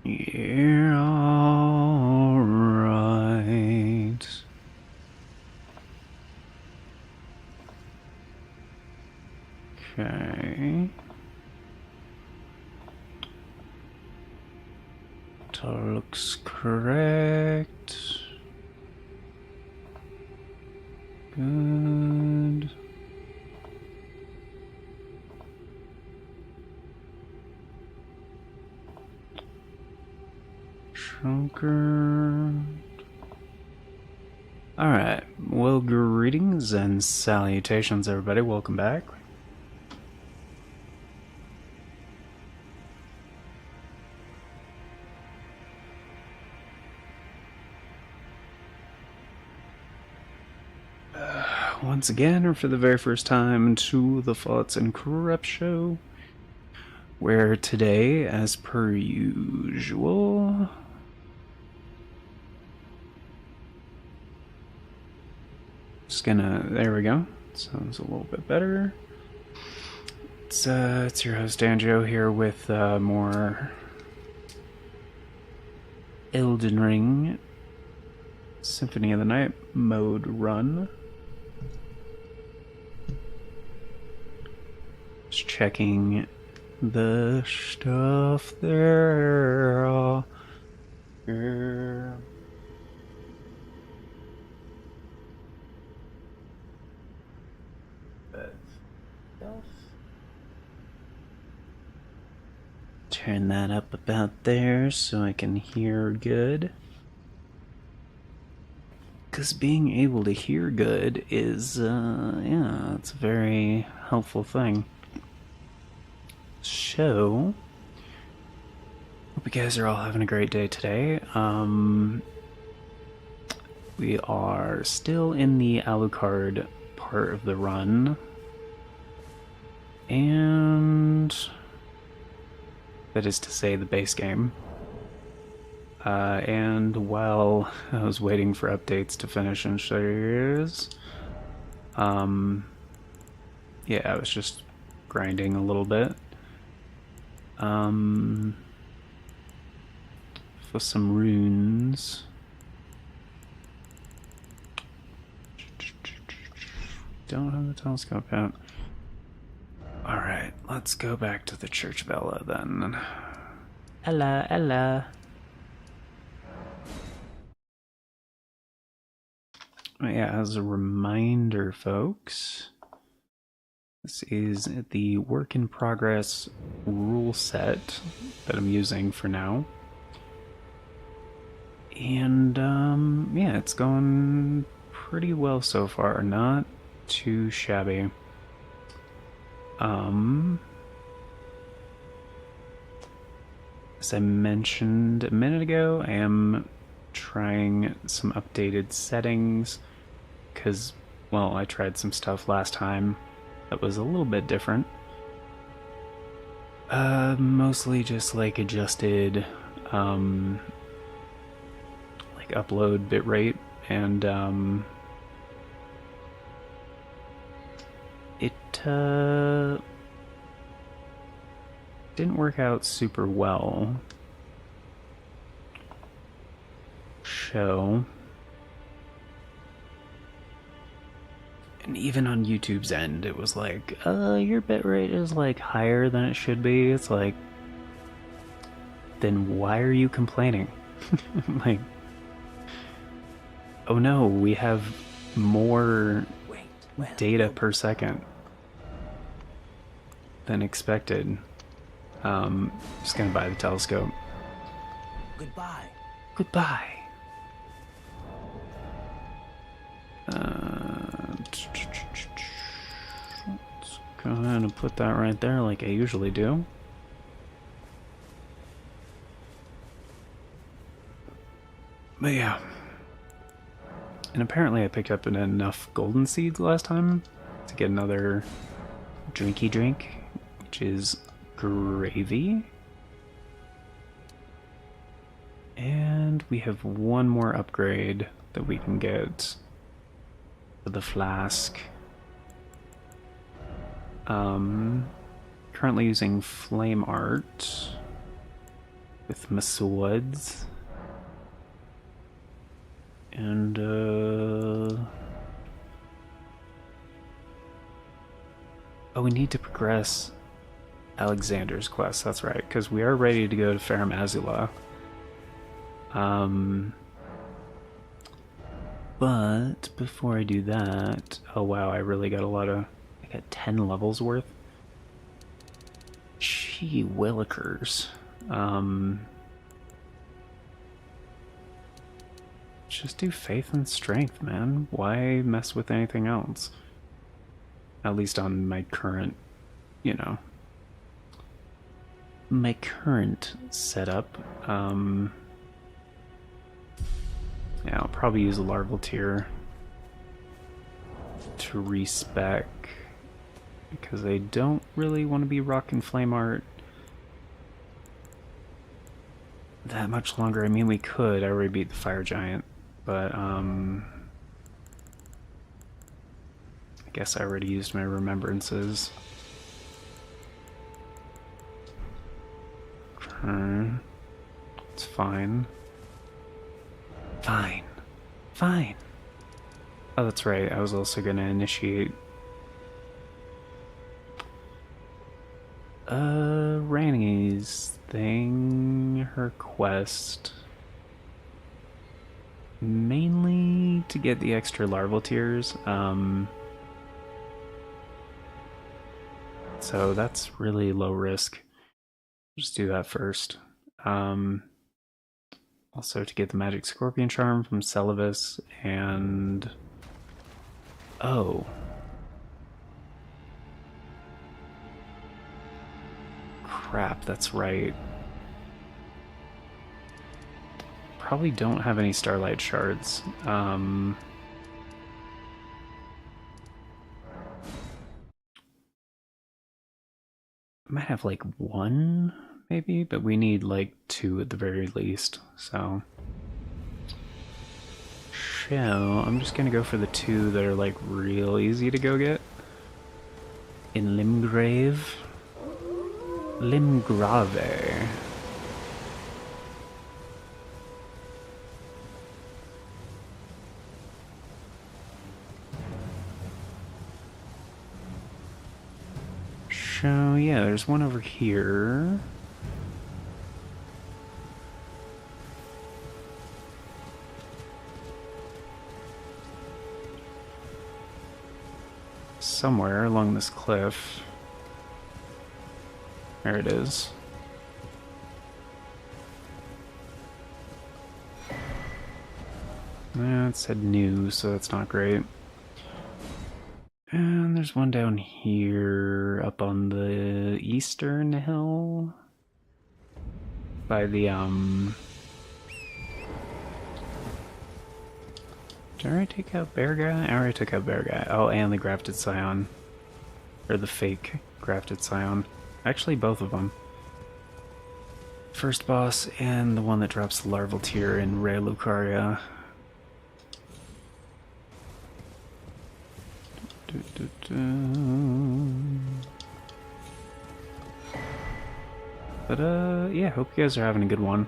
Yeah, alright. Okay. That looks correct. Good. Shunker. Alright, well, greetings and salutations, everybody. Welcome back. Once again, or for the very first time, to the Thoughts and Corrupt Show, where today, as per usual, just gonna, there we go, sounds a little bit better. It's your host Anjo here with more Elden Ring Symphony of the Night mode run. Just checking the stuff there. Turn that up about there so I can hear good. Because being able to hear good is, yeah, it's a very helpful thing. So, hope you guys are all having a great day today. We are still in the Alucard part of the run. And that is to say, the base game. And while I was waiting for updates to finish and show you guys, yeah, I was just grinding a little bit. For some runes. Don't have the telescope out. Alright, let's go back to the Church of Ella then. Ella, Ella. Yeah, as a reminder, folks, this is the work in progress rule set that I'm using for now. And, yeah, it's going pretty well so far. Not too shabby. As I mentioned a minute ago, I am trying some updated settings because, well, I tried some stuff last time that was a little bit different. Mostly just like adjusted, like upload bitrate and, it, didn't work out super well. So, and even on YouTube's end, it was like, your bitrate is like higher than it should be. It's like, then why are you complaining? Like, oh no, we have more data per second than expected. Just gonna buy the telescope. Goodbye. Goodbye. Let's go ahead and put that right there like I usually do. But yeah. And apparently I picked up enough golden seeds last time to get another drinky drink, which is gravy. And we have one more upgrade that we can get for the flask. Currently using flame art. with my swords. And, oh, we need to progress Alexander's quest, that's right, because we are ready to go to Farum Azula. But before I do that, oh wow, I really got I got 10 levels worth. Gee willikers. Just do faith and strength, man. Why mess with anything else? At least on my current, you know, my current setup. Yeah, I'll probably use a larval tier to respec because I don't really want to be rocking flame art that much longer. I mean, we could. I already beat the fire giant, but I guess I already used my remembrances. Okay. It's fine. Fine. Fine. Oh, that's right. I was also gonna initiate Rani's thing, her quest. Mainly to get the extra larval tiers. So that's really low risk. Just do that first. Also to get the magic scorpion charm from Celavis and oh. Crap, that's right. Probably don't have any starlight shards. Might have like one, maybe, but we need like two at the very least, so. So, I'm just gonna go for the two that are like real easy to go get. In Limgrave. Limgrave. So, yeah, there's one over here. Somewhere along this cliff. There it is. It said new, so that's not great. And there's one down here up on the eastern hill by the did I already take out Bear Guy? I already took out Bear Guy. Oh, and the grafted scion. Or the fake grafted scion. Actually, both of them. First boss and the one that drops the larval tier in Re Lucaria. But yeah, hope you guys are having a good one.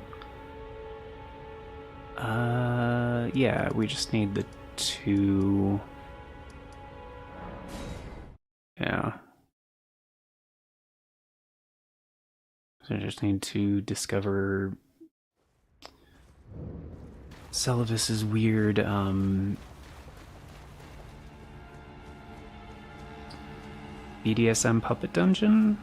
Yeah, we just need the two. Yeah. So I just need to discover Celavis's weird, BDSM puppet dungeon?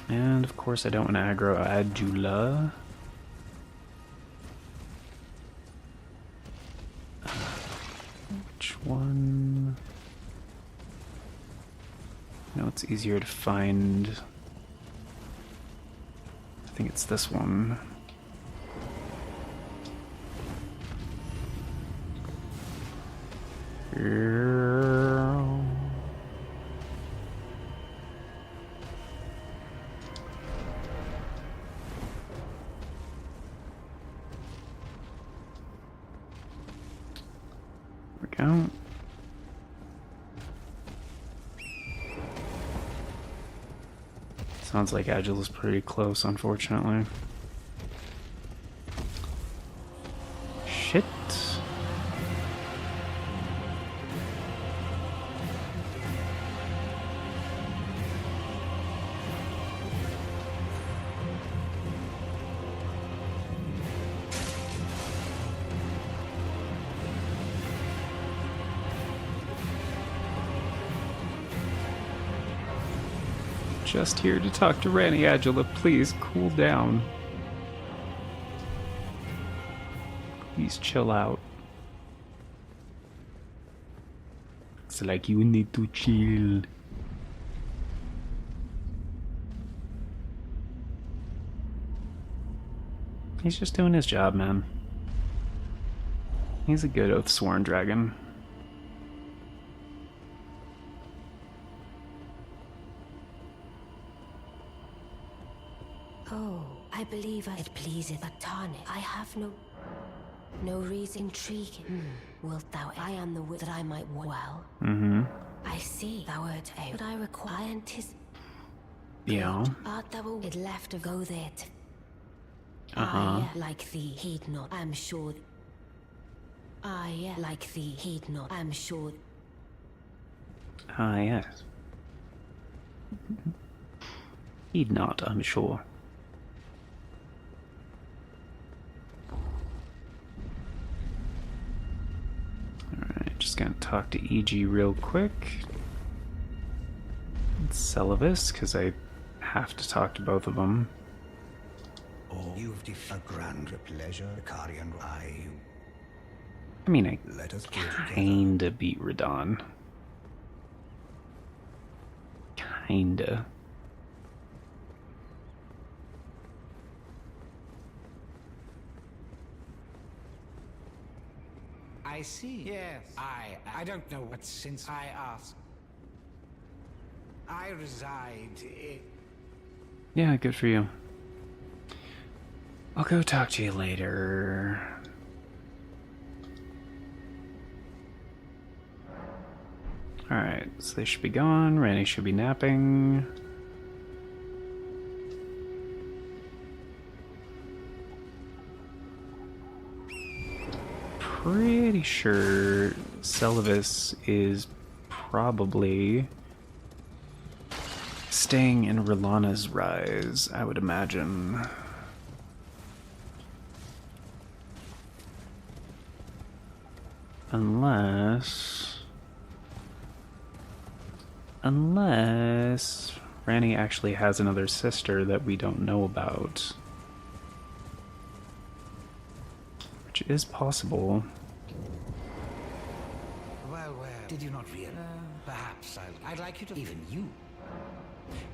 And of course I don't want to aggro Adula. Which one? No, it's easier to find. I think it's this one. we go. Sounds like Agile is pretty close, unfortunately. Shit. Just here to talk to Ranny Agila. Please cool down. Please chill out. It's like you need to chill. He's just doing his job, man. He's a good Oathsworn dragon. Oh, I believe it pleaseth Atane. I have no reason intriguing. Wilt thou? I am the wit that I might well. I see thou art a. But I require anticipate. Yeah. Art thou it left to go there? Uh-huh. I like thee, heed not. I'm sure. I like thee, heed not. I'm sure. Ah, yes. Heed not, I'm sure. Alright, just gonna talk to EG real quick. And Celavis, because I have to talk to both of them. Oh, you've a grand pleasure, Karian. I mean, I Let us go together. kinda beat Radon. Kinda. I see. Yes. I don't know what since I asked. I reside in... Yeah, good for you. I'll go talk to you later. Alright, so they should be gone. Randy should be napping. Pretty sure Celavis is probably staying in Rilana's Rise, I would imagine. Unless Ranny actually has another sister that we don't know about. Which is possible. Well, did you not realize? Perhaps I'd like you to... Even you.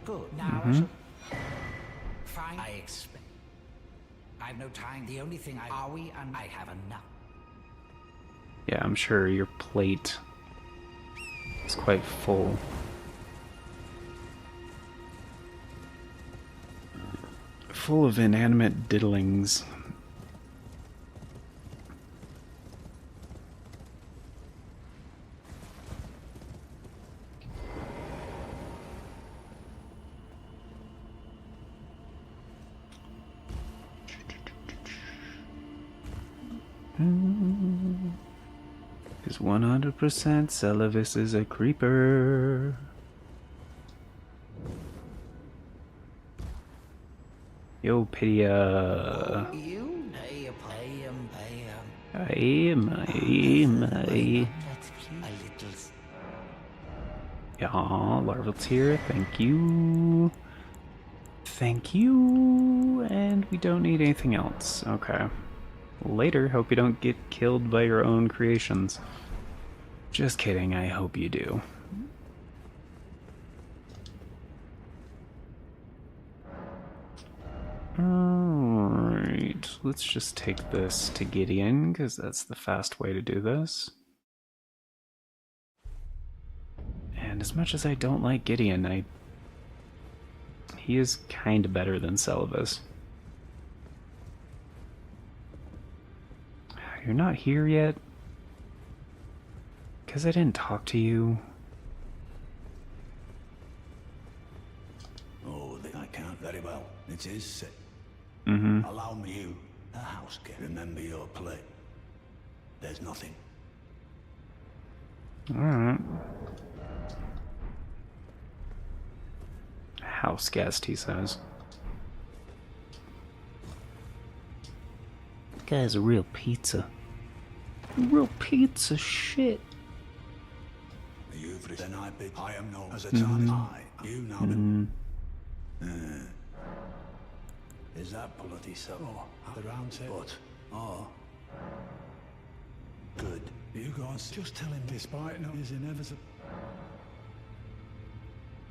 Good. Now, fine. I expect. I've no time. The only thing Are we and I have enough. Yeah, I'm sure your plate is quite full. Full of inanimate diddlings. Is 100% Celavis is a creeper. Yo, Pidia. You pay him. Aye. Yeah, Larval's here. Thank you. Thank you. And we don't need anything else. Okay. Later, hope you don't get killed by your own creations. Just kidding, I hope you do. Alright, let's just take this to Gideon, because that's the fast way to do this. And as much as I don't like Gideon, he is kinda better than Celavis. You're not here yet? because I didn't talk to you. Oh, I can't very well. It is sick. Allow me, you, a house girl. Remember your play. There's nothing. Alright. House guest, he says. That guy's a real pizza. Real pizza shit. You've then I bid. I am known as a time. You know Is that bloody so? The round table. But, good. You guys just tell him despite no is inevitable.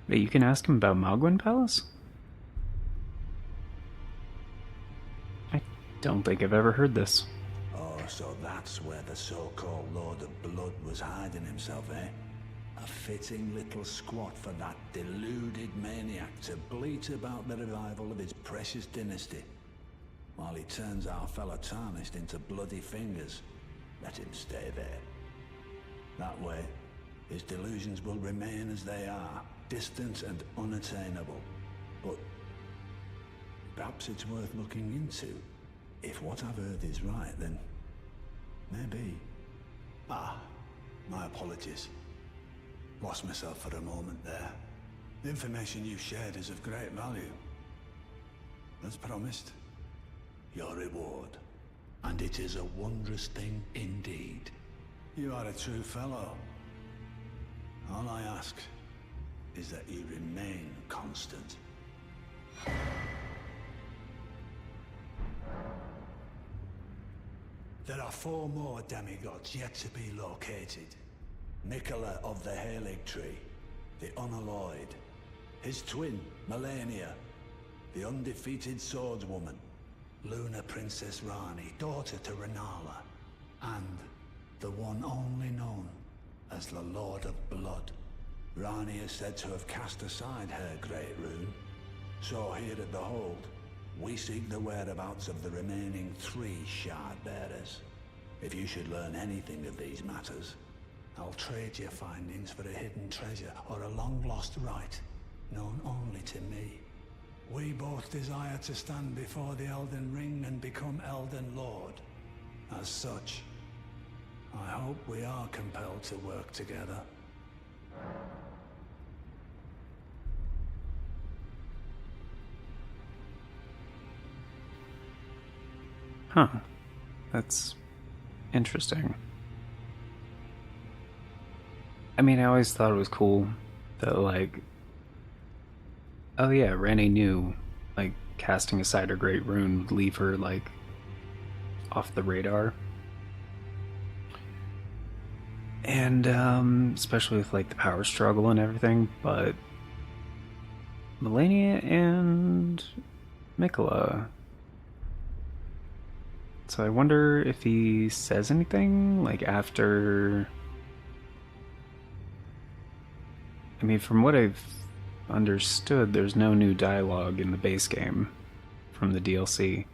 Wait, you can ask him about Magwin Palace? I don't think I've ever heard this. Oh, so that's where the so-called Lord of Blood was hiding himself, eh? A fitting little squat for that deluded maniac to bleat about the revival of his precious dynasty, while he turns our fella Tarnished into bloody fingers. Let him stay there. That way, his delusions will remain as they are, distant and unattainable. But perhaps it's worth looking into. If what I've heard is right, then maybe. My apologies. Lost myself for a moment there. The information you've shared is of great value. As promised, your reward. And it is a wondrous thing indeed. You are a true fellow. All I ask is that you remain constant. There are 4 more demigods yet to be located. Mikola of the Halig Tree, the Unalloyed, his twin, Melania, the undefeated swordswoman, Luna Princess Rani, daughter to Renala, and the one only known as the Lord of Blood. Rani is said to have cast aside her great rune, so here at the Hold, we seek the whereabouts of the remaining 3 shard bearers. If you should learn anything of these matters, I'll trade your findings for a hidden treasure or a long-lost right, known only to me. We both desire to stand before the Elden Ring and become Elden Lord. As such, I hope we are compelled to work together. Huh. That's interesting. I mean, I always thought it was cool that, like, oh yeah, Rani knew, like, casting aside her great rune would leave her, like, off the radar. And, especially with, like, the power struggle and everything, but Melania and Mikola. So I wonder if he says anything, like, after... I mean, from what I've understood, there's no new dialogue in the base game from the DLC.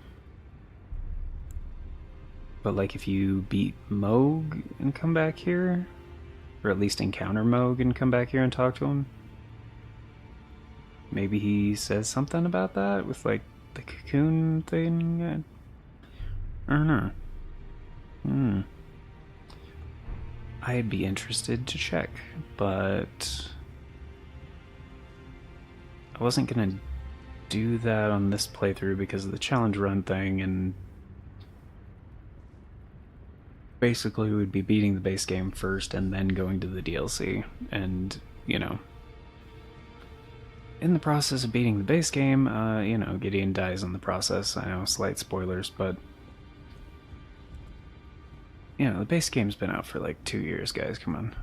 But, like, if you beat Moog and come back here, or at least encounter Moog and come back here and talk to him, maybe he says something about that with, like, the cocoon thing? I don't know. I'd be interested to check, but I wasn't gonna do that on this playthrough because of the challenge run thing, and basically we'd be beating the base game first and then going to the DLC, and, you know, in the process of beating the base game, you know, Gideon dies in the process. I know, slight spoilers, but you know, the base game's been out for like 2 years, guys, come on.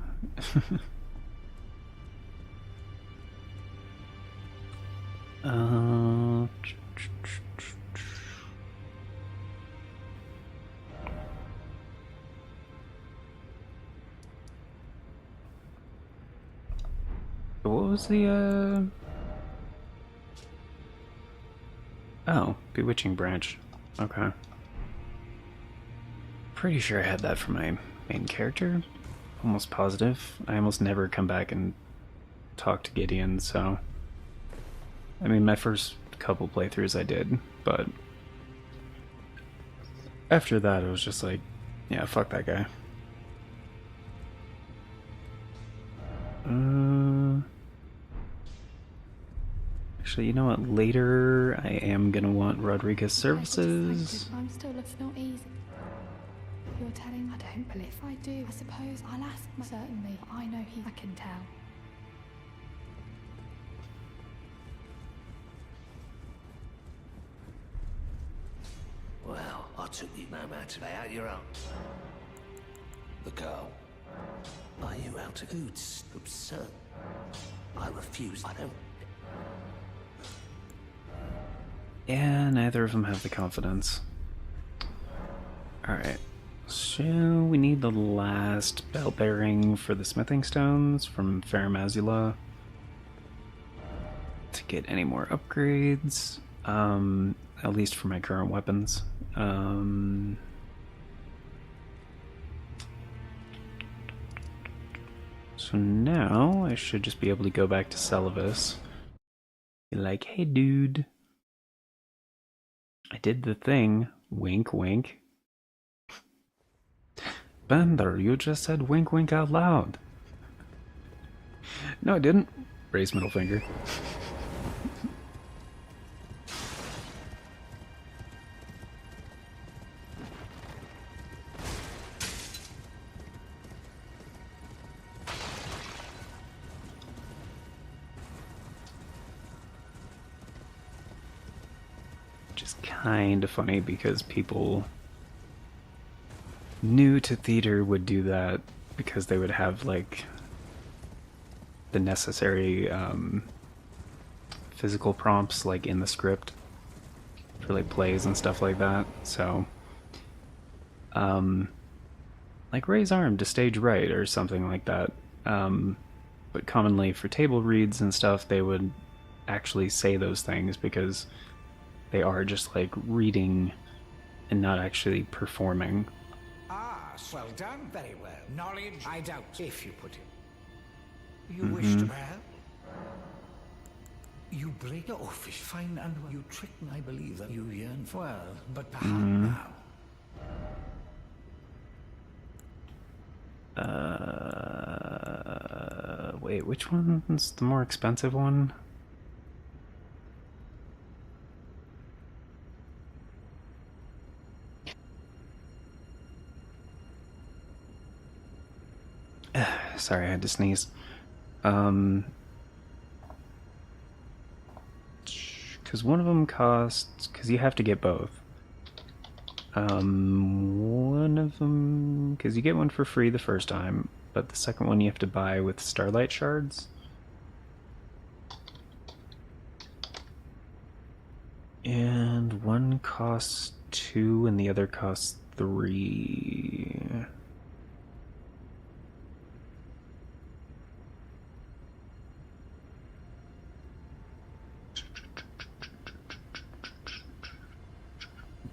What was the, oh, Bewitching Branch. Okay. Pretty sure I had that for my main character. almost positive. I almost never come back and talk to Gideon, so... I mean, my first couple playthroughs I did, but... after that, it was just like, yeah, fuck that guy. Actually, you know what? Later, I am gonna want Rodriguez services. I'm still not easy. You're telling I don't believe. If I do, I suppose I'll ask. Certainly, I know I can tell. Well, I took you no matter. Lay out your arms. The girl. Are you out of goods? Absurd. I refuse. I don't. Yeah, neither of them have the confidence. Alright. So, we need the last bell bearing for the smithing stones from Faramazula to get any more upgrades. At least for my current weapons. So now I should just be able to go back to Celavis. Be like, hey dude, I did the thing. Wink wink. Bender, you just said wink wink out loud. No, I didn't. Raise middle finger. Kind of funny because people new to theater would do that because they would have like the necessary physical prompts like in the script for like plays and stuff like that. So like raise arm to stage right or something like that. But commonly for table reads and stuff they would actually say those things because they are just like reading and not actually performing. Ah, well done. Very well. Knowledge, I doubt, if you put it. You wish to well? You break your fish fine and well. You trick me, I believe that you yearn for well, but perhaps now. Wait, which one's the more expensive one? Sorry, I had to sneeze. Because one of them costs... because you have to get both. One of them... because you get one for free the first time, but the second one you have to buy with Starlight Shards. And one costs 2 and the other costs 3.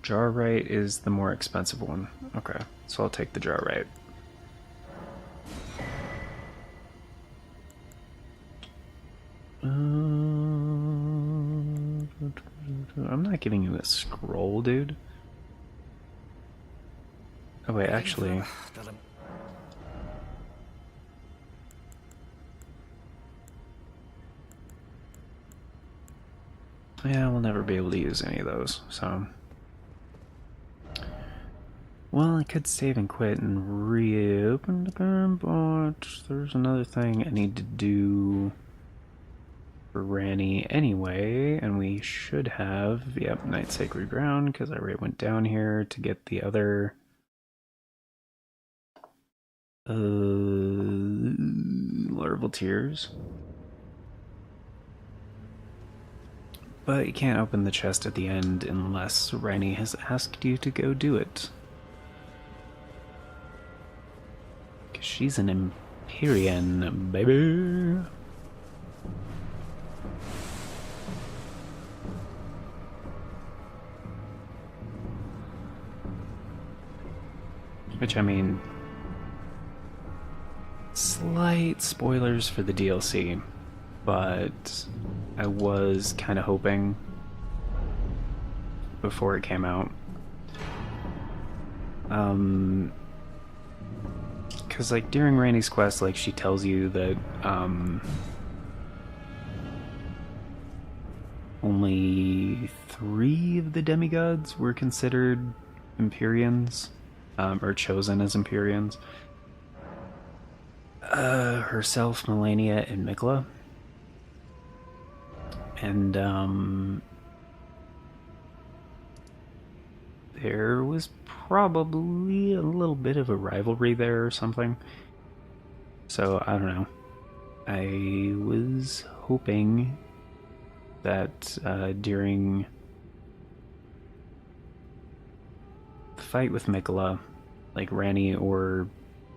Jar right is the more expensive one. Okay, so I'll take the jar right. I'm not giving you a scroll, dude. Oh wait, actually... yeah, we'll never be able to use any of those, so... well, I could save and quit and reopen the game, but there's another thing I need to do for Ranny anyway, and we should have, yep, Night Sacred Ground, because I already went down here to get the other Larval Tears. But you can't open the chest at the end unless Ranny has asked you to go do it. Because she's an Empyrean, baby. Which, I mean, slight spoilers for the DLC, but I was kind of hoping before it came out. Because, like, during Randy's quest, like, she tells you that, only 3 of the demigods were considered Empyreans, or chosen as Empyreans. Herself, Melania, and Mikla. And, there was probably a little bit of a rivalry there or something. So, I don't know. I was hoping that during the fight with Mikla, like Ranni or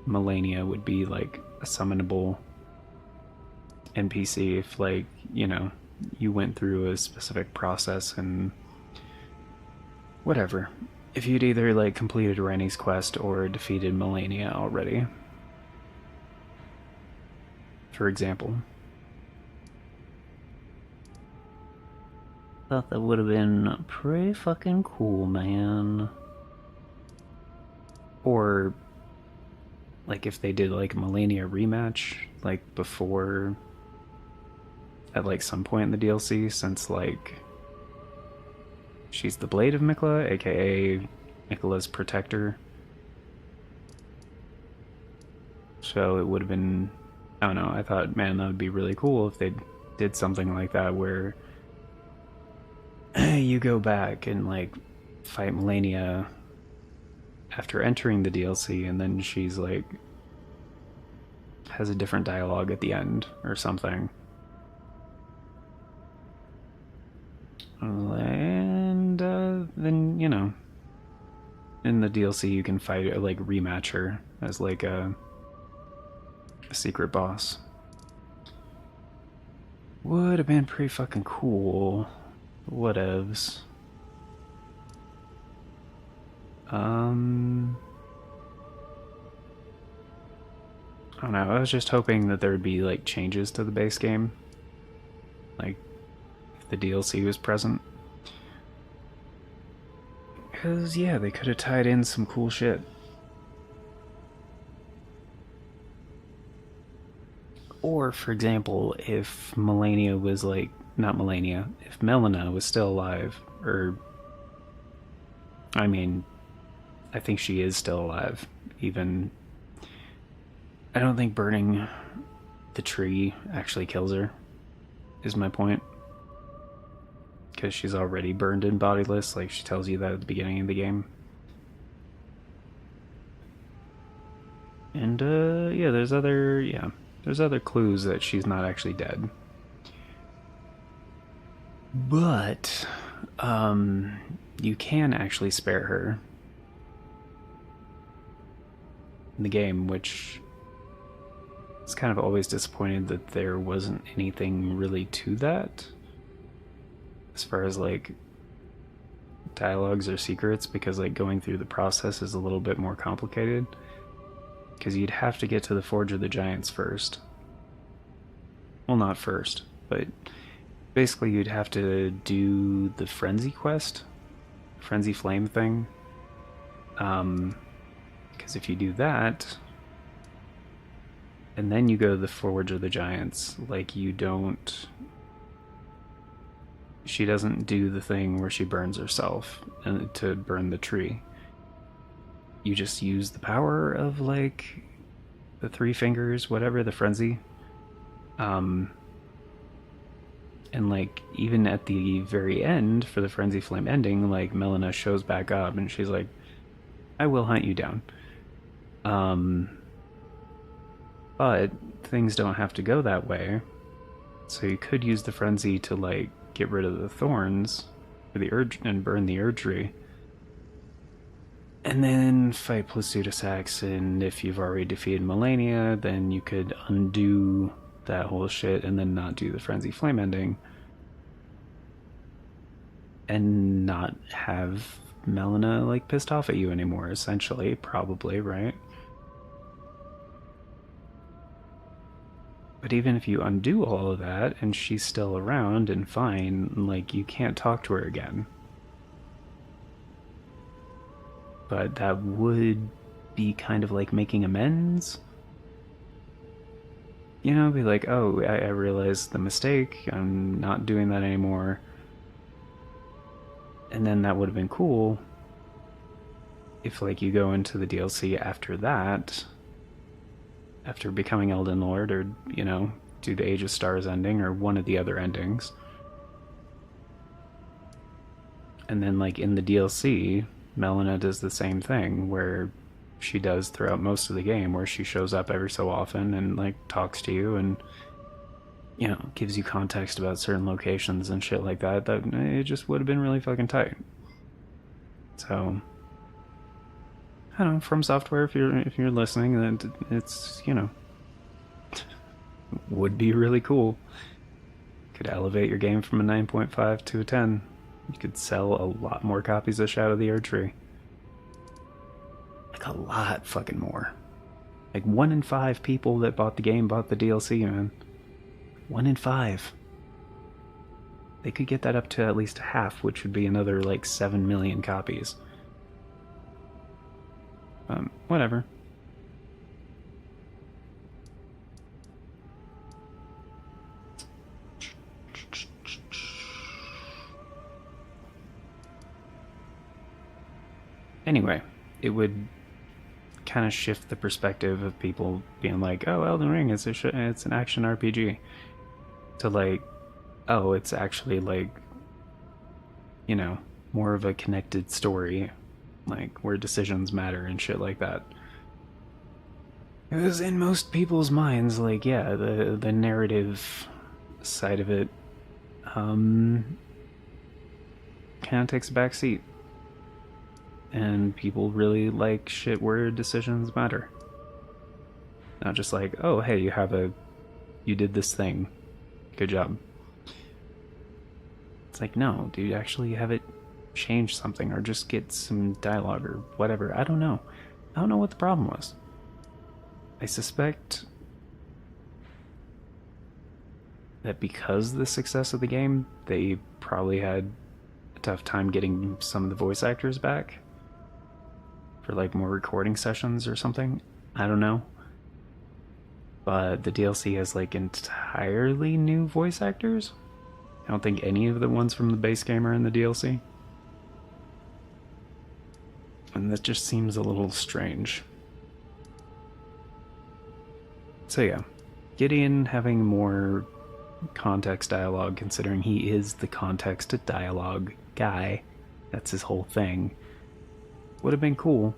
Melania would be like a summonable NPC if, like, you know, you went through a specific process and whatever. If you'd either like completed Ranni's quest or defeated Melania already, for example. Thought that would have been pretty fucking cool, man. Or like if they did like a Melania rematch, like before, at like some point in the DLC, since like she's the Blade of Mikla, aka Mikla's protector. So it would have been, I don't know, I thought, man, that would be really cool if they did something like that where you go back and like fight Melania after entering the DLC, and then she's like has a different dialogue at the end or something. And then, you know, in the DLC you can fight or like rematch her as like a secret boss. Would have been pretty fucking cool. Whatevs. I don't know, I was just hoping that there would be like changes to the base game. Like, if the DLC was present. Because, yeah, they could have tied in some cool shit. Or, for example, if Melania was like, not Melania, if Melina was still alive, or, I mean, I think she is still alive, even, I don't think burning the tree actually kills her, is my point. Because she's already burned and bodiless, like she tells you that at the beginning of the game. And, yeah, there's other clues that she's not actually dead. But, you can actually spare her in the game, which is kind of always disappointed that there wasn't anything really to that as far as like dialogues or secrets, because like going through the process is a little bit more complicated, because you'd have to get to the Forge of the Giants first. Well, not first, but basically you'd have to do the Frenzy quest, Frenzy Flame thing, because if you do that and then you go to the Forge of the Giants, like, you don't, she doesn't do the thing where she burns herself to burn the tree. You just use the power of like the 3 fingers, whatever, the frenzy. And like even at the very end for the Frenzy Flame ending, like Melina shows back up and she's like, I will hunt you down. But things don't have to go that way. So you could use the frenzy to like get rid of the thorns for the urge and burn the Erdtree. And then fight plus SotE, and if you've already defeated Melania, then you could undo that whole shit and then not do the Frenzy Flame ending. And not have Melina like pissed off at you anymore, essentially, probably, right? But even if you undo all of that and she's still around and fine, like, you can't talk to her again. But that would be kind of like making amends. You know, be like, oh, I realized the mistake, I'm not doing that anymore. And then that would have been cool if, like, you go into the DLC after that, after becoming Elden Lord, or, you know, do the Age of Stars ending, or one of the other endings. And then, like, in the DLC, Melina does the same thing, where she does throughout most of the game, where she shows up every so often and, like, talks to you and, you know, gives you context about certain locations and shit like that. That it just would have been really fucking tight. So, I don't know, From Software, if you're listening, then it's, you know, would be really cool. Could elevate your game from a 9.5 to a 10. You could sell a lot more copies of Shadow of the Erdtree. Like, a lot fucking more. Like, 1 in 5 people that bought the game bought the DLC, man. 1 in 5. They could get that up to at least half, which would be another, like, 7 million copies. Whatever. Anyway, it would kind of shift the perspective of people being like, oh, Elden Ring, it's an action RPG, to like, oh, it's actually like, you know, more of a connected story, like where decisions matter and shit like that. Because in most people's minds, like, yeah, the narrative side of it kind of takes a back seat. And people really like shit where decisions matter. Not just like, oh, hey, you did this thing. Good job. It's like, no, dude, actually have it change something or just get some dialogue or whatever. I don't know. I don't know what the problem was. I suspect that because of the success of the game, they probably had a tough time getting some of the voice actors back for like more recording sessions or something. I don't know. But the DLC has like entirely new voice actors. I don't think any of the ones from the base game are in the DLC. And that just seems a little strange. So yeah, Gideon having more context dialogue, considering he is the context dialogue guy, that's his whole thing, would have been cool.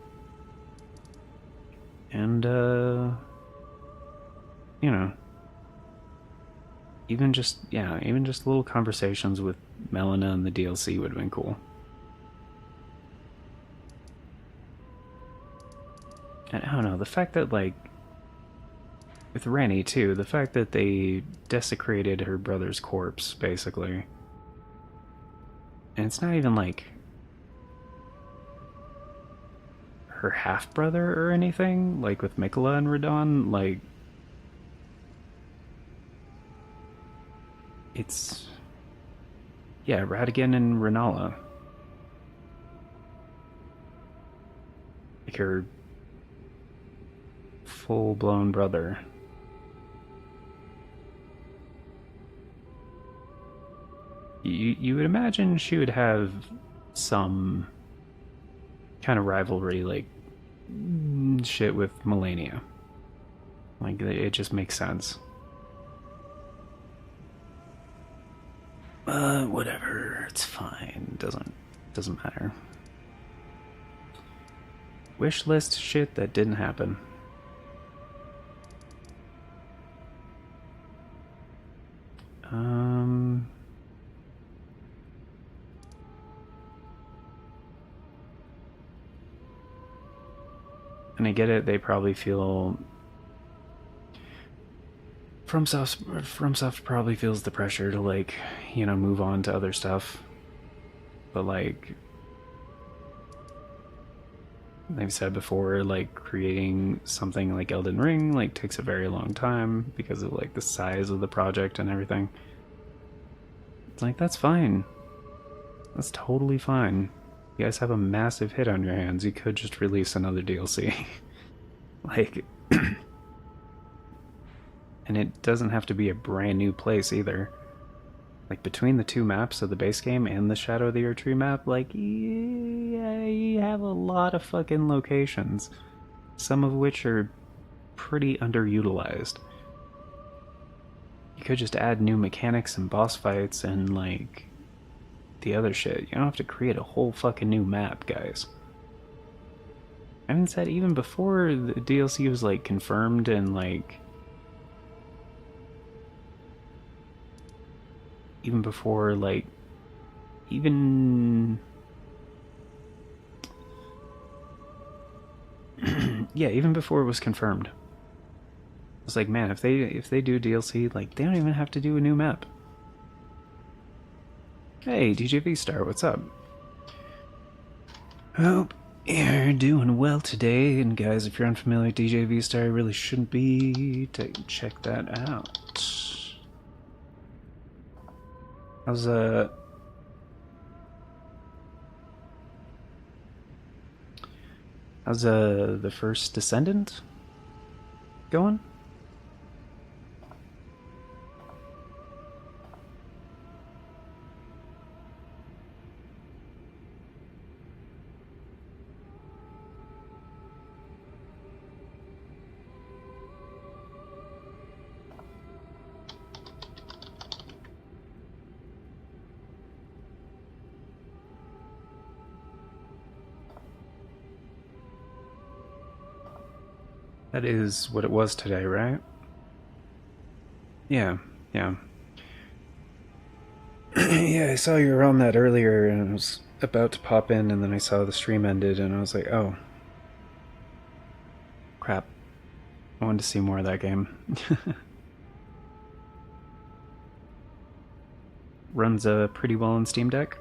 And, you know, even just little conversations with Melina in the DLC would have been cool. And I don't know, the fact that, like, with Rennie, too, the fact that they desecrated her brother's corpse, basically. And it's not even, like, her half-brother or anything, like with Mikola and Radon, like, it's, yeah, Radigan and Renala. Like her full-blown brother. You would imagine she would have some kind of rivalry, like shit with Melania. Like, it just makes sense. Whatever, it's fine. Doesn't matter. Wish list shit that didn't happen. And I get it, they probably feel... FromSoft probably feels the pressure to, like, you know, move on to other stuff. But, like... they've said before, like creating something like Elden Ring like takes a very long time because of like the size of the project and everything. It's like, that's fine. That's totally fine. You guys have a massive hit on your hands. You could just release another DLC. Like, and it doesn't have to be a brand new place either. Like, between the two maps of the base game and the Shadow of the Erdtree map, like, yeah, you have a lot of fucking locations. Some of which are pretty underutilized. You could just add new mechanics and boss fights and, like, the other shit. You don't have to create a whole fucking new map, guys. I mean, said even before the DLC was, like, confirmed and, like, even before, like, even... yeah, even before it was confirmed. I was like, man, if they do DLC, like, they don't even have to do a new map. Hey, DJV Star, what's up? Hope you're doing well today, and guys, if you're unfamiliar with DJV Star, you really shouldn't be. Check that out. How's the first Descendant going? That is what it was today, right? Yeah, yeah. Yeah, I saw you were on that earlier, and I was about to pop in, and then I saw the stream ended, and I was like, oh. Crap. I wanted to see more of that game. Runs pretty well on Steam Deck.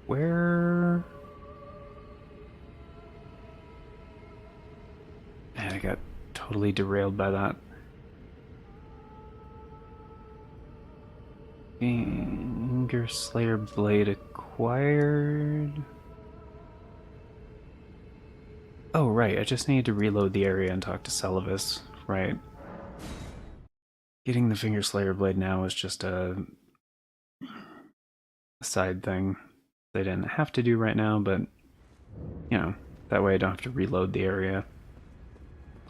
Where... Man, I got totally derailed by that. Finger Slayer Blade acquired... Oh, right, I just need to reload the area and talk to Celavis, right. Getting the Finger Slayer Blade now is just a side thing they didn't have to do right now, but, you know, that way I don't have to reload the area.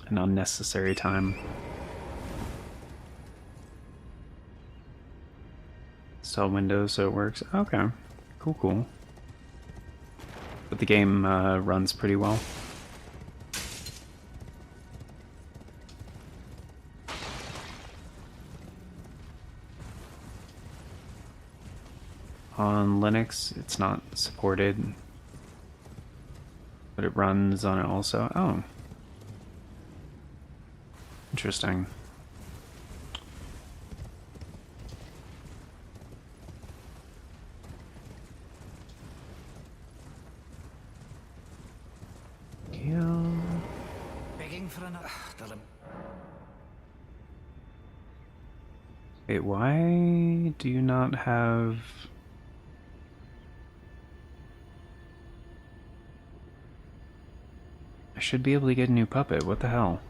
An unnecessary time. Install Windows so it works. Okay, cool. But the game runs pretty well. On Linux, it's not supported, but it runs on it also. Oh. Interesting. Begging for another. Wait, why do you not have... I should be able to get a new puppet. What the hell?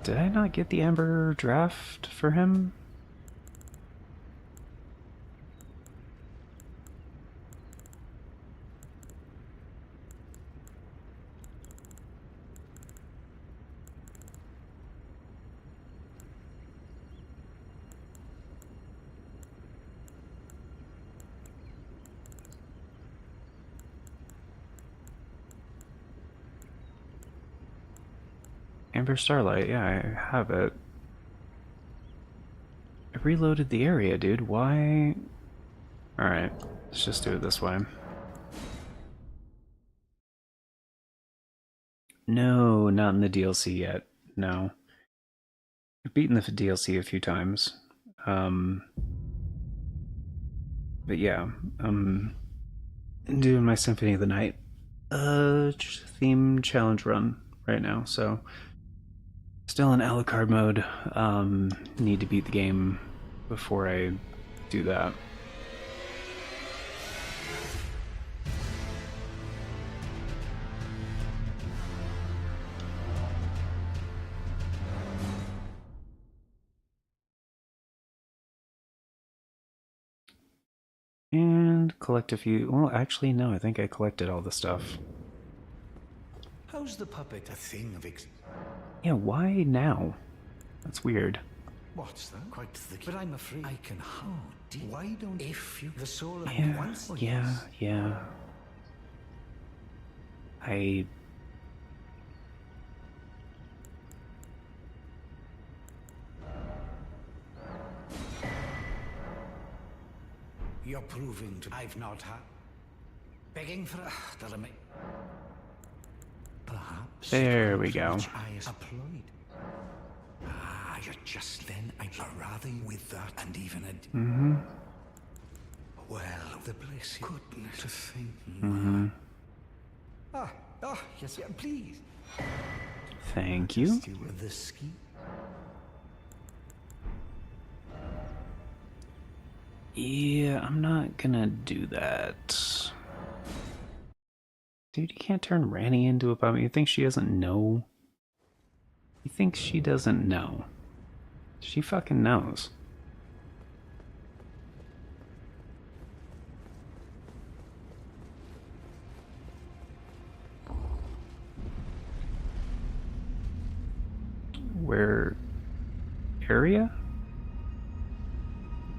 Did I not get the Amber draft for him? Amber Starlight, yeah, I have it. I reloaded the area, dude. Why? Alright, let's just do it this way. No, not in the DLC yet. No. I've beaten the DLC a few times. But yeah, I'm doing my Symphony of the Night theme challenge run right now, so still in Alucard mode. Need to beat the game before I do that. And collect a few. Well, actually, no, I think I collected all the stuff. How's the puppet a thing of Yeah, why now? That's weird. What's that? Quite the But I'm afraid I can Why don't if you the soul of Yeah, once yeah. You're proving to I've not had begging for a that I may perhaps There we go. I applied. Ah, you're just then I'd rather with that and even a well, the blessed goodness to think. Yes, yeah, please. Thank you. The ski. Yeah, I'm not gonna do that. Dude, you can't turn Ranny into a puppet. You think she doesn't know? You think she doesn't know? She fucking knows. Where? Area?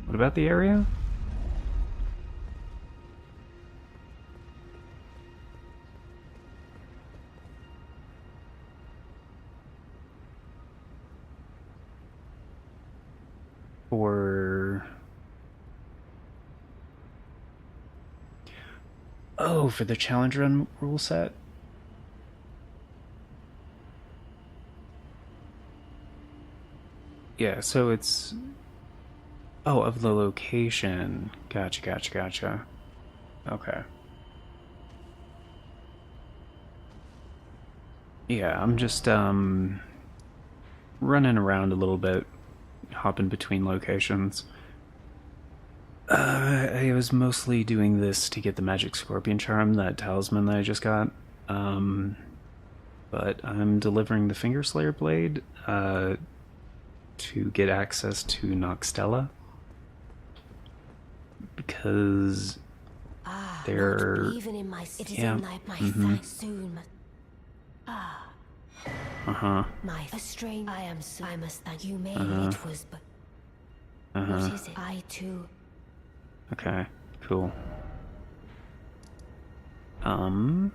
What about the area? Oh, for the challenge run rule set? Yeah, so it's... Oh, of the location. Gotcha. Okay. Yeah, I'm just, running around a little bit, hopping between locations. I was mostly doing this to get the Magic Scorpion Charm, that talisman that I just got. But I'm delivering the Fingerslayer Blade, to get access to Noxtella. Because they're... Even in my... It is yeah. in my sight soon. My strain. I must thank you. Made it was but. What is it? I too. Okay, cool. Because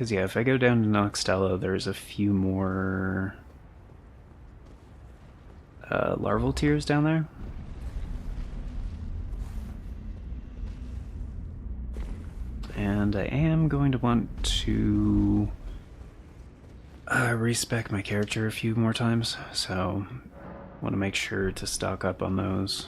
yeah, if I go down to Noxtella, there's a few more larval tiers down there. And I am going to want to respec my character a few more times, so want to make sure to stock up on those.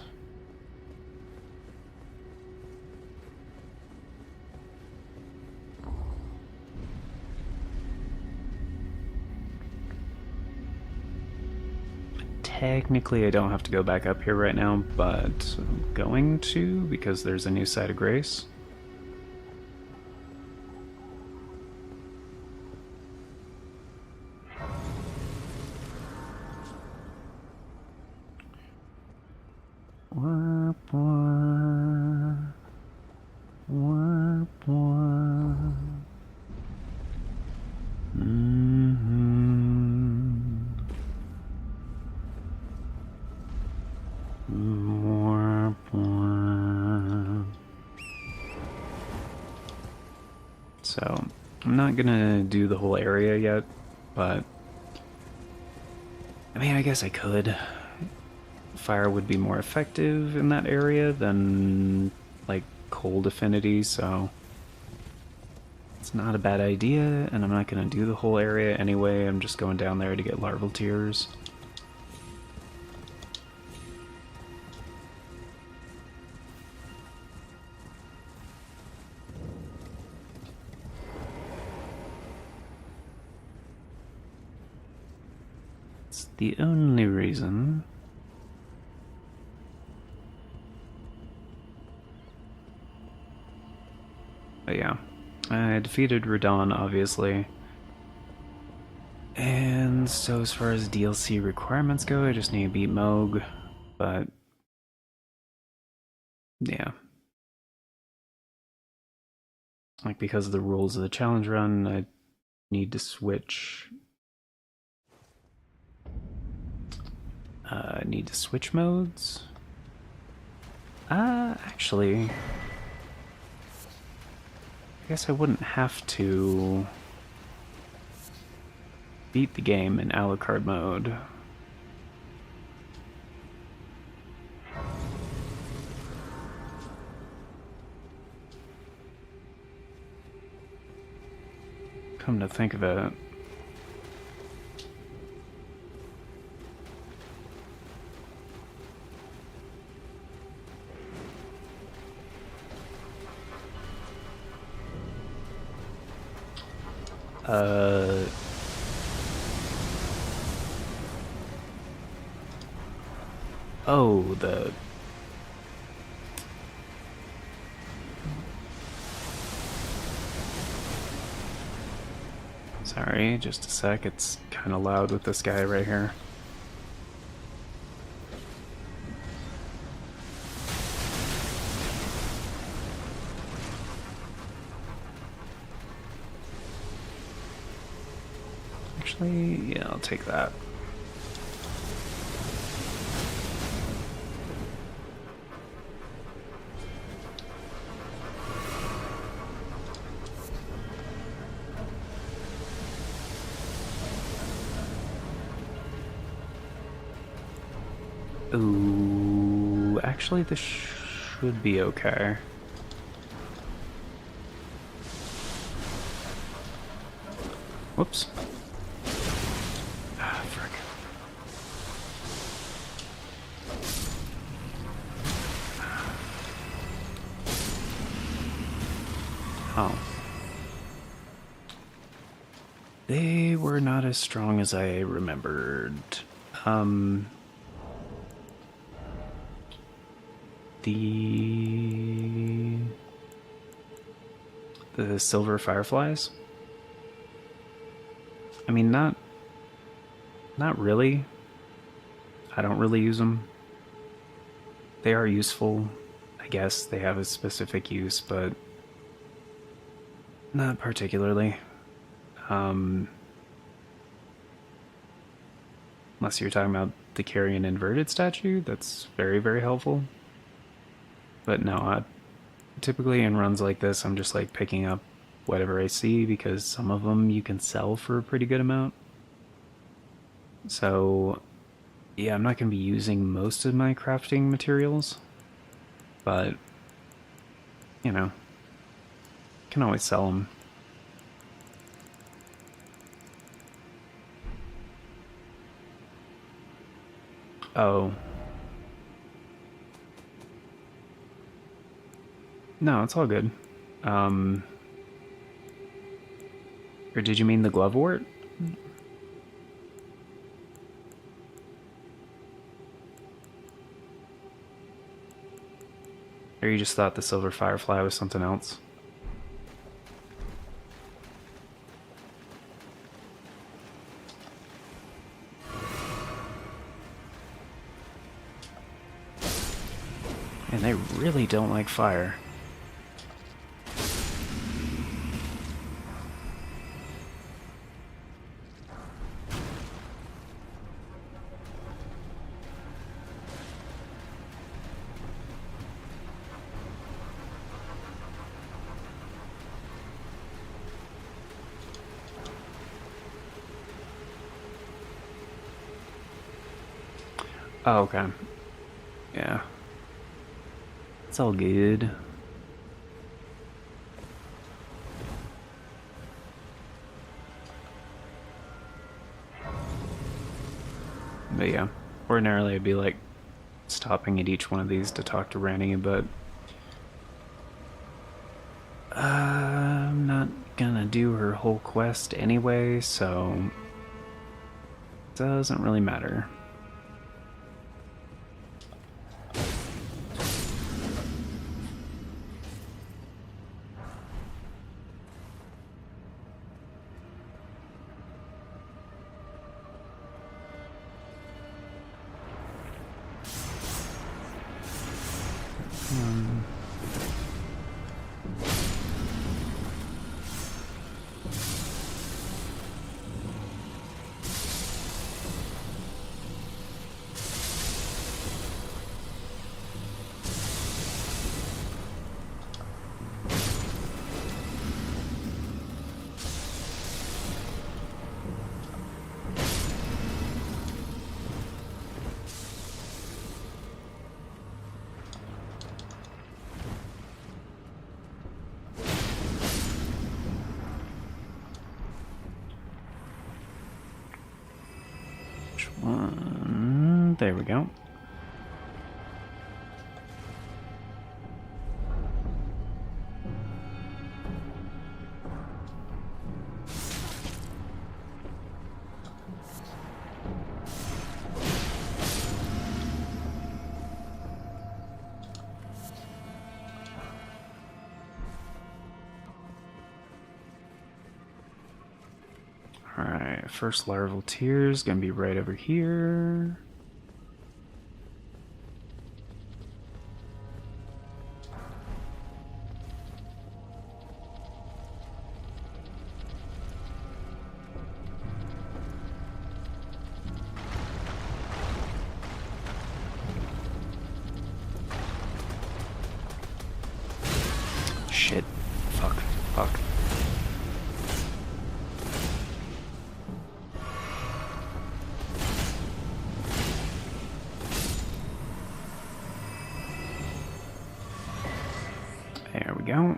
Technically, I don't have to go back up here right now, but I'm going to because there's a new site of grace. So, I'm not gonna do the whole area yet, but I mean, I guess I could. Fire would be more effective in that area than, like, cold affinity, so It's not a bad idea, and I'm not going to do the whole area anyway. I'm just going down there to get larval tears. It's the only reason. But yeah, I defeated Radon, obviously. And so as far as DLC requirements go, I just need to beat Moog, but yeah. Like, because of the rules of the challenge run, I need to switch. Need to switch modes? Actually, I guess I wouldn't have to beat the game in Alucard mode. Come to think of it. Oh, Sorry, just a sec, it's kind of loud with this guy right here. Actually, yeah, I'll take that. Ooh, actually this should be okay. Whoops. Ah, frick. Oh. They were not as strong as I remembered. The silver fireflies? I mean, not really. I don't really use them. They are useful. I guess they have a specific use, but not particularly. Unless you're talking about the Carrion inverted statue, that's very, very helpful. But no, typically in runs like this, I'm just like picking up whatever I see because some of them you can sell for a pretty good amount. So, yeah, I'm not going to be using most of my crafting materials, but, you know, can always sell them. Oh. No, it's all good. Or did you mean the glovewort? Or you just thought the silver firefly was something else? And they really don't like fire. Oh, okay. Yeah. It's all good. But yeah, ordinarily I'd be like stopping at each one of these to talk to Ranny, but I'm not gonna do her whole quest anyway, so it doesn't really matter. Which one? There we go. Alright, first larval tier is gonna be right over here. Shit. Fuck. Fuck. There we go.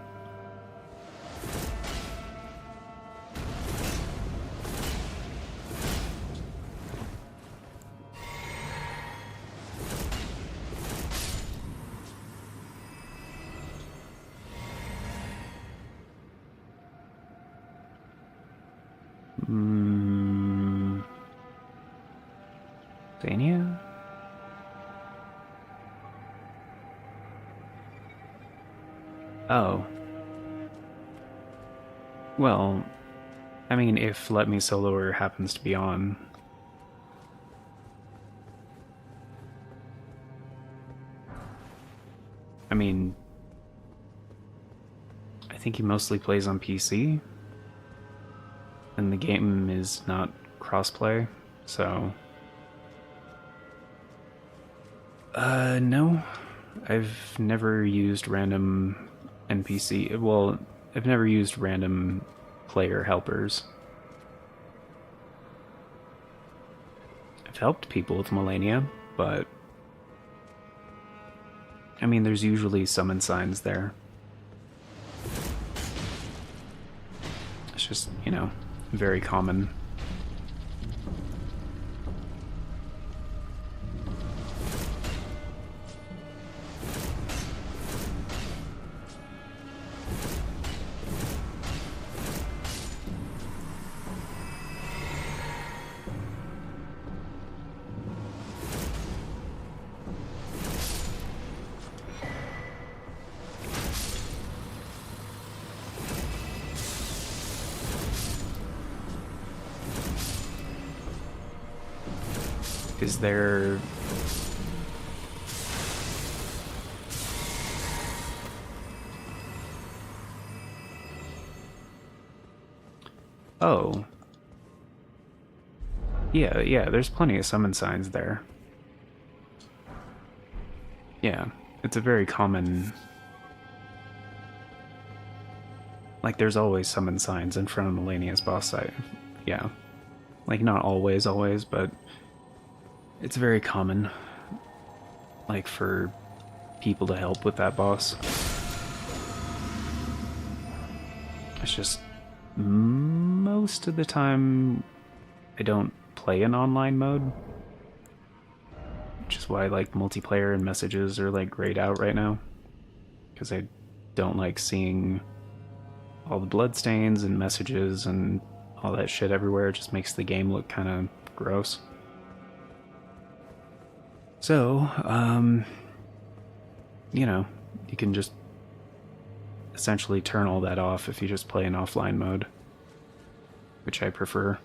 Dania? Oh. Well, I mean, if Let Me Soloer happens to be on. I mean, I think he mostly plays on PC. And the game is not crossplay, so... no. I've never used random NPC... Well, I've never used random player helpers. I've helped people with Millennia, but... I mean, there's usually summon signs there. It's just, you know, very common. Is there... Oh. Yeah, there's plenty of summon signs there. Yeah, it's a very common... Like, there's always summon signs in front of Millennia's boss site. Yeah. Like, not always, but... It's very common, like, for people to help with that boss. It's just, most of the time, I don't play in online mode, That's why like multiplayer and messages are like grayed out right now, because I don't like seeing all the bloodstains and messages and all that shit everywhere. It just makes the game look kind of gross. So, you know, you can just essentially turn all that off if you just play in offline mode, which I prefer.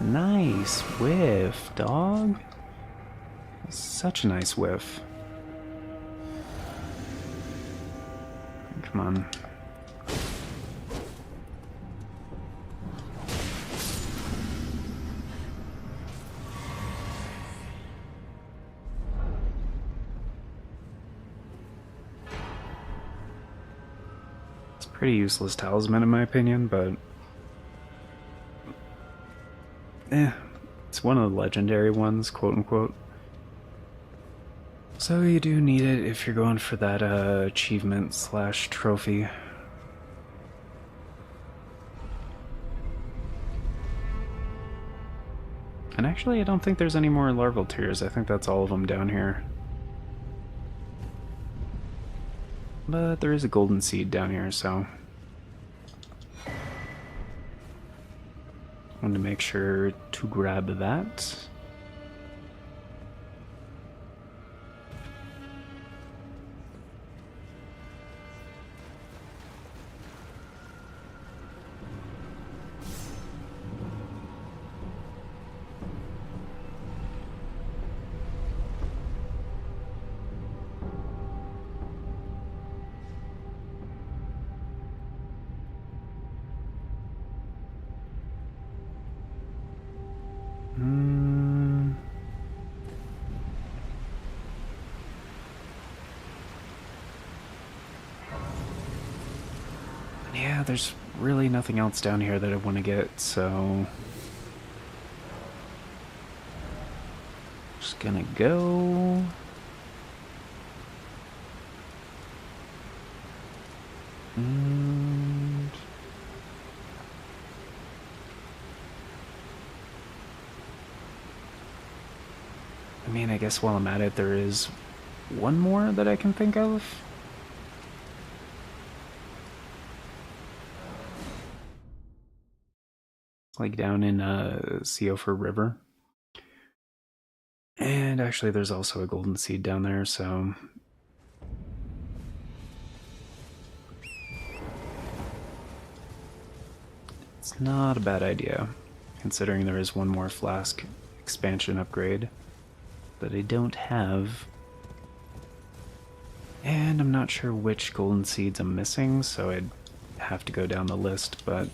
Nice whiff, dog. Such a nice whiff. Come on. It's a pretty useless talisman in my opinion, but it's one of the legendary ones, quote unquote. So you do need it if you're going for that achievement slash trophy. And actually, I don't think there's any more larval tears. I think that's all of them down here. But there is a golden seed down here, so I want to make sure to grab that. Yeah, there's really nothing else down here that I want to get, so just gonna go. And I mean, I guess while I'm at it, there is one more that I can think of. Like down in Seofer River. And actually there's also a golden seed down there, so it's not a bad idea, considering there is one more flask expansion upgrade that I don't have. And I'm not sure which golden seeds I'm missing, so I'd have to go down the list, but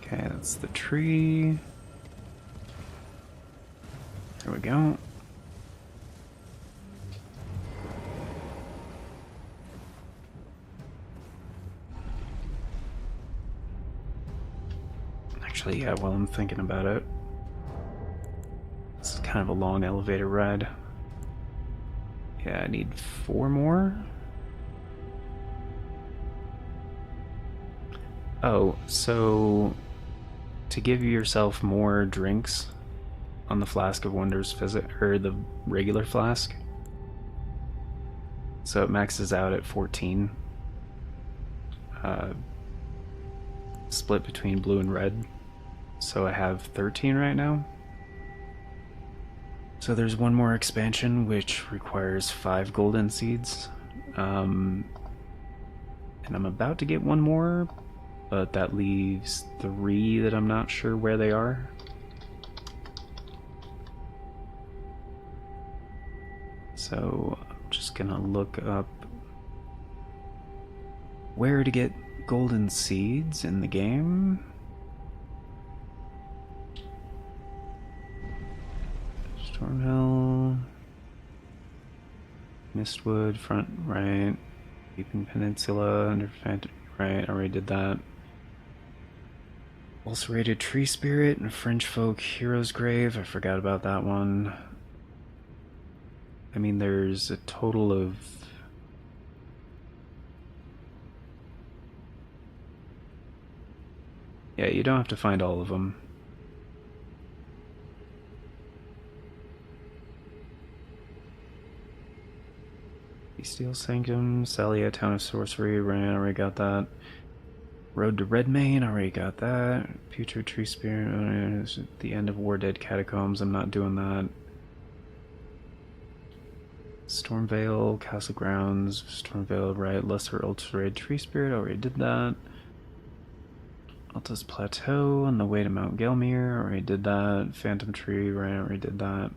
okay, that's the tree. There we go. Actually, yeah, while I'm thinking about it, this is kind of a long elevator ride. Yeah, I need 4 more. Oh, so to give yourself more drinks on the Flask of Wonders or the regular flask, so it maxes out at 14. Split between blue and red. So I have 13 right now. So there's one more expansion which requires 5 golden seeds. And I'm about to get one more, but that leaves 3 that I'm not sure where they are. So I'm just gonna look up where to get golden seeds in the game. Stormhill, Mistwood, front right, Deeping Peninsula, under Phantom right, already did that. Ulcerated Tree Spirit and French Folk Hero's Grave, I forgot about that one. I mean, there's a total of... Yeah, you don't have to find all of them. Steel Sanctum, Salia, Town of Sorcery, Ran, already got that. Road to Redmane, already got that. Putrid Tree Spirit, the end of War Dead Catacombs, I'm not doing that. Stormvale, Castle Grounds, Stormvale, right, Lesser Ultra Tree Spirit, already did that. Alta's Plateau, on the way to Mount Gelmir, already did that. Phantom Tree, right, already did that.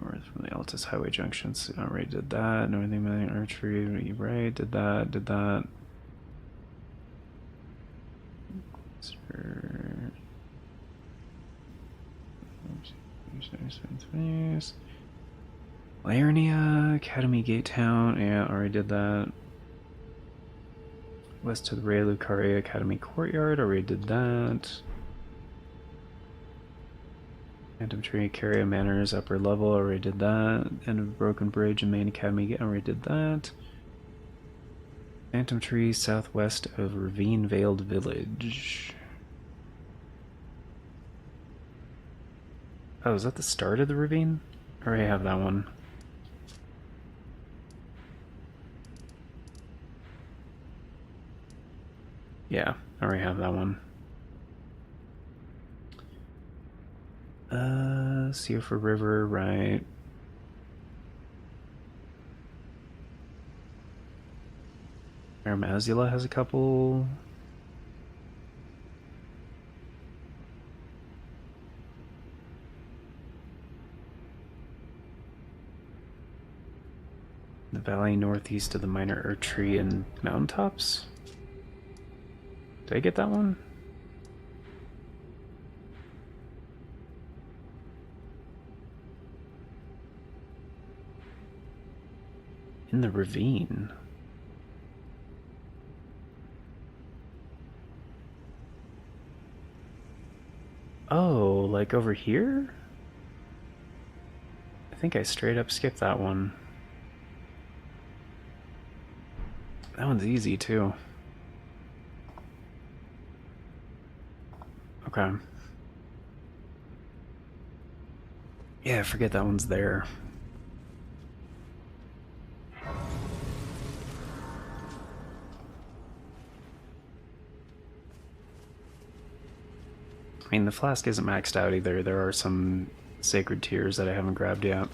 North from the Altus Highway Junctions, already did that. Northern Million Archery, right, did that, did that. Laernia, Academy Gate Town, yeah, already did that. West to the Ray Lucaria Academy Courtyard, already did that. Phantom Tree, Caria Manors, upper level, already did that. End of Broken Bridge and Main Academy, already did that. Phantom Tree, southwest of Ravine Veiled Village. Oh, is that the start of the ravine? I already have that one. Yeah, I already have that one. Seafer River, right. Aramazula has a couple. The valley northeast of the minor earth tree and mountaintops? Did I get that one? In the ravine. Oh, like over here? I think I straight up skipped that one. That one's easy too. Okay. Yeah, I forget that one's there. I mean, the flask isn't maxed out either. There are some sacred tears that I haven't grabbed yet.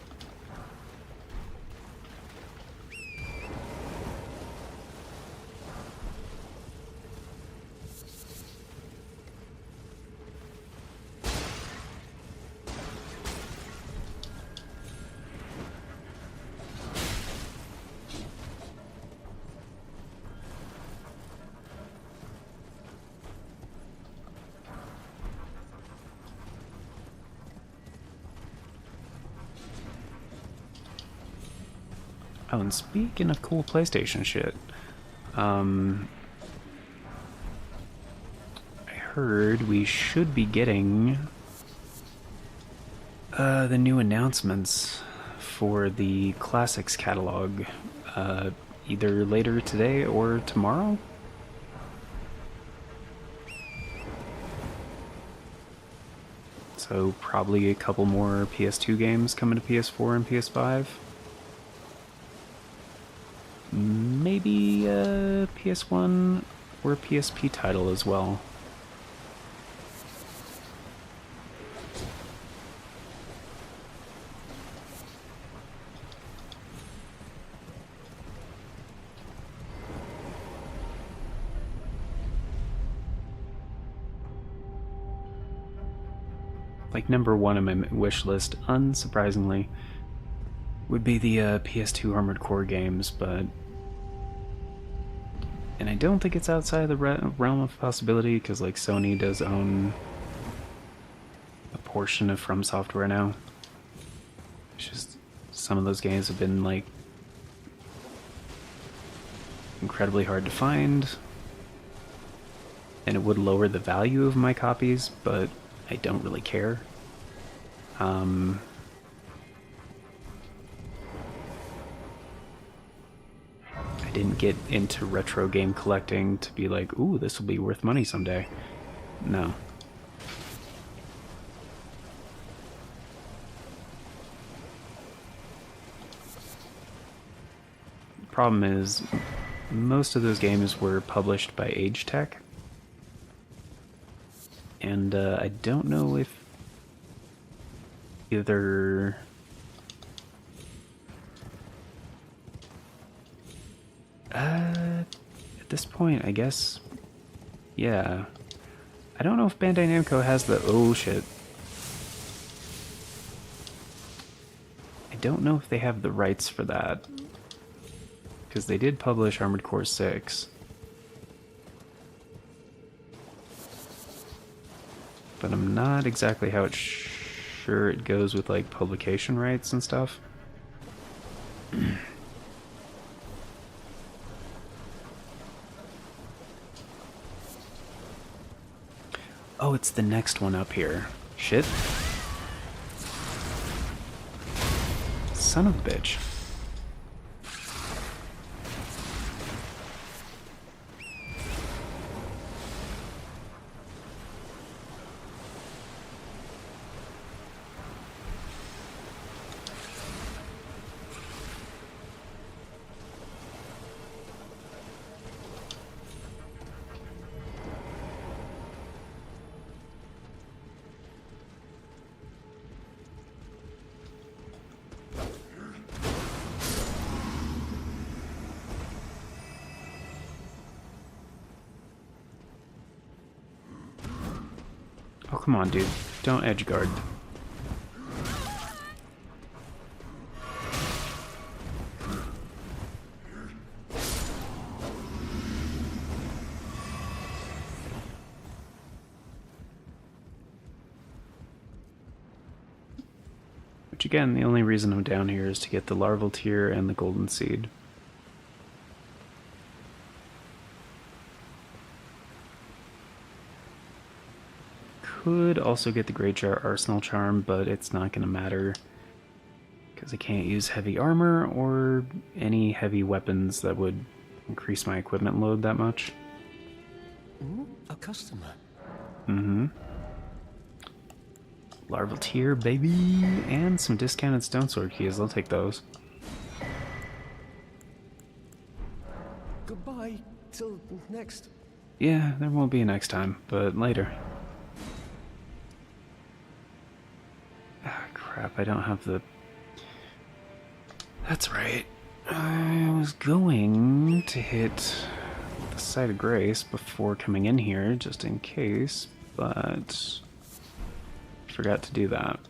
Oh, and speaking of cool PlayStation shit, I heard we should be getting the new announcements for the Classics catalog either later today or tomorrow. So probably a couple more PS2 games coming to PS4 and PS5. Maybe a PS1 or a PSP title as well. like number one on my wish list, unsurprisingly, would be the PS2 Armored Core games, but... And I don't think it's outside of the realm of possibility, because like Sony does own a portion of From Software now. It's just some of those games have been like incredibly hard to find, and it would lower the value of my copies, but I don't really care. I didn't get into retro game collecting to be like, ooh, this will be worth money someday. No. The problem is, most of those games were published by Age Tech, and I don't know if either at this point, I guess, yeah. I don't know if Bandai Namco has the... Oh, shit. I don't know if they have the rights for that, because they did publish Armored Core 6. But I'm not exactly how sure it goes with, like, publication rights and stuff. Oh, it's the next one up here. Shit. Son of a bitch. Oh, come on, dude. Don't edge guard. Which again, the only reason I'm down here is to get the larval tier and the golden seed. Could also get the Great Arsenal Charm, but it's not going to matter because I can't use heavy armor or any heavy weapons that would increase my equipment load that much. Ooh, a customer. Mm-hmm. Larval tier, baby! And some discounted stone sword keys. I'll take those. Goodbye till next. Yeah, there won't be a next time, but later. Ah, crap, I don't have the... That's right. I was going to hit the Site of Grace before coming in here, just in case, but... forgot to do that.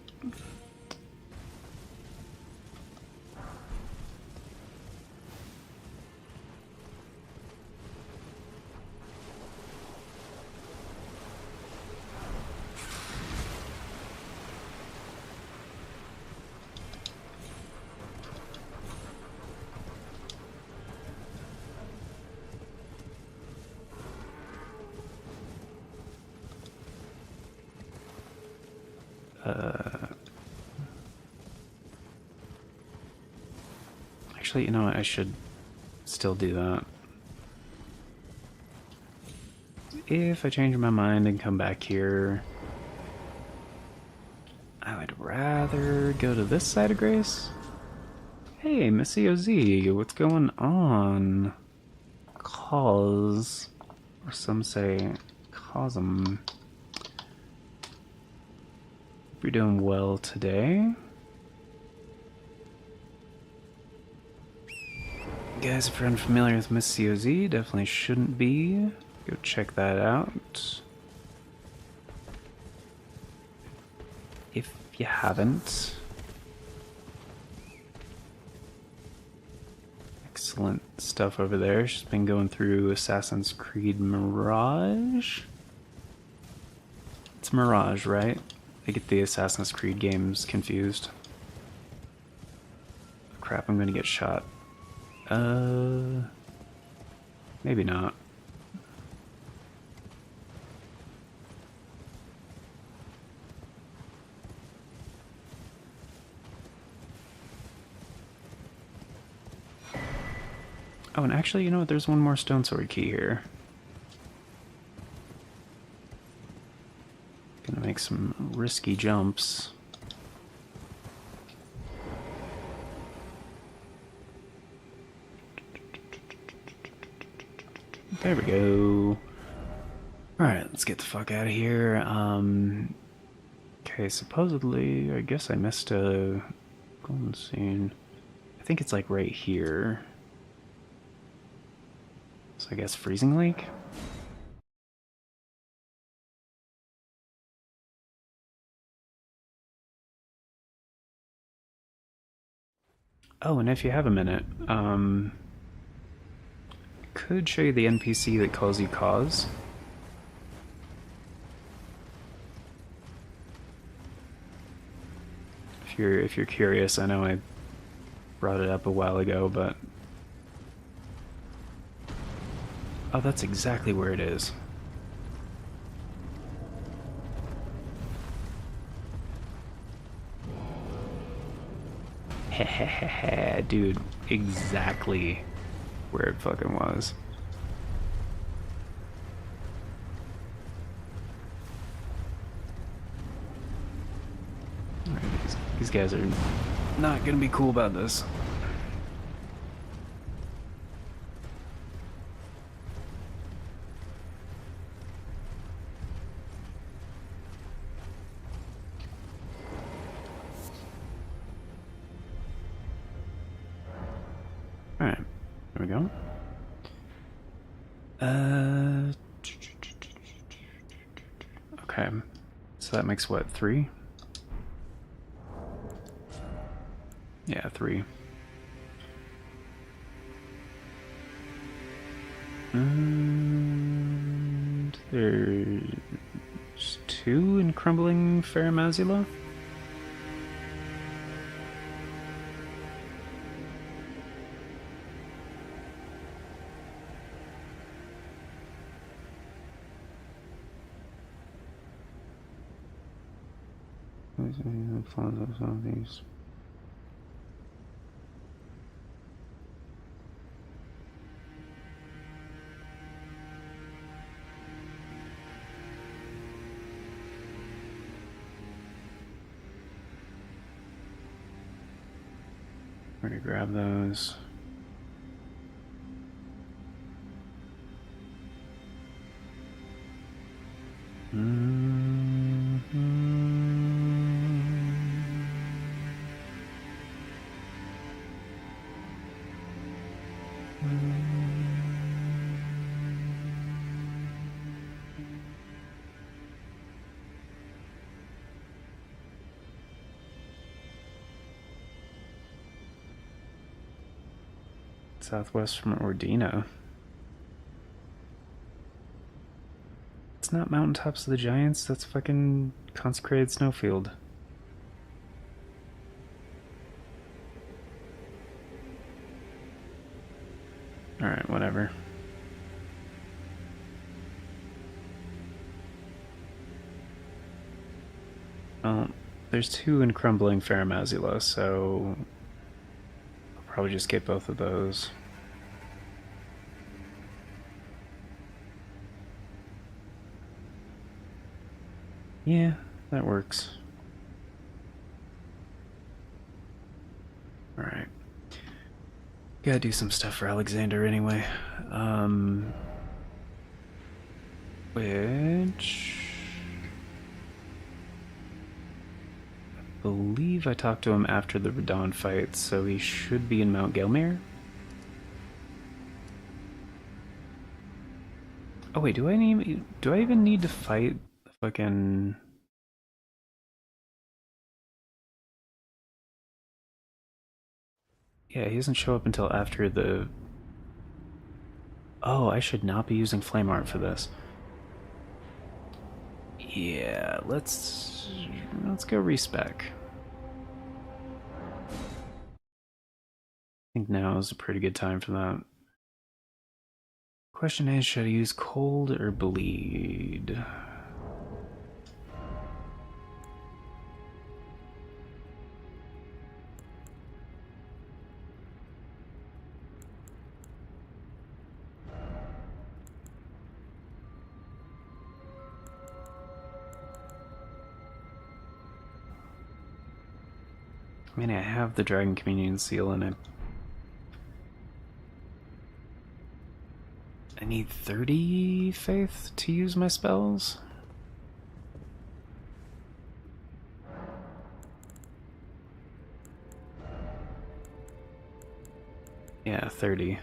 Actually, you know what? I should still do that. If I change my mind and come back here, I would rather go to this side of Grace. Hey, Missy OZ, what's going on? Cause, or some say, Cosm. You're doing well today. You guys, if you're unfamiliar with Miss COZ, definitely shouldn't be. Go check that out. if you haven't. Excellent stuff over there. She's been going through Assassin's Creed Mirage. It's Mirage, right? I get the Assassin's Creed games confused. Crap, I'm gonna get shot. Maybe not. Oh, and actually, you know what? There's one more stone sword key here. Gonna make some risky jumps. There we go. Alright, let's get the fuck out of here. Okay, supposedly, I guess I missed a golden scene. I think it's like right here. So I guess Freezing Lake? Oh, and if you have a minute, could show you the NPC that calls you Cause. If you're curious, I know I brought it up a while ago, but oh, that's exactly where it is. Hehehehe, dude, exactly where it fucking was. Alright, these guys are not gonna be cool about this. Alright, there we go. Okay, so that makes what, 3? Yeah, 3. And there's 2 in Crumbling Faramazula? These. Where to grab those? Southwest from Ordina. It's not Mountaintops of the Giants, that's fucking Consecrated Snowfield. Alright, whatever. Well, there's 2 in Crumbling Faramazula, so I'll probably just get both of those. Yeah, that works. Alright. Gotta do some stuff for Alexander anyway. Which I believe I talked to him after the Radon fight, so he should be in Mount Gelmir. Oh wait, do I even need to fight the fucking Yeah, he doesn't show up until after the... Oh, I should not be using flame art for this. Yeah, let's go respec. I think now is a pretty good time for that. Question is, should I use cold or bleed? I mean, I have the Dragon Communion Seal and I need 30 faith to use my spells? Yeah, 30.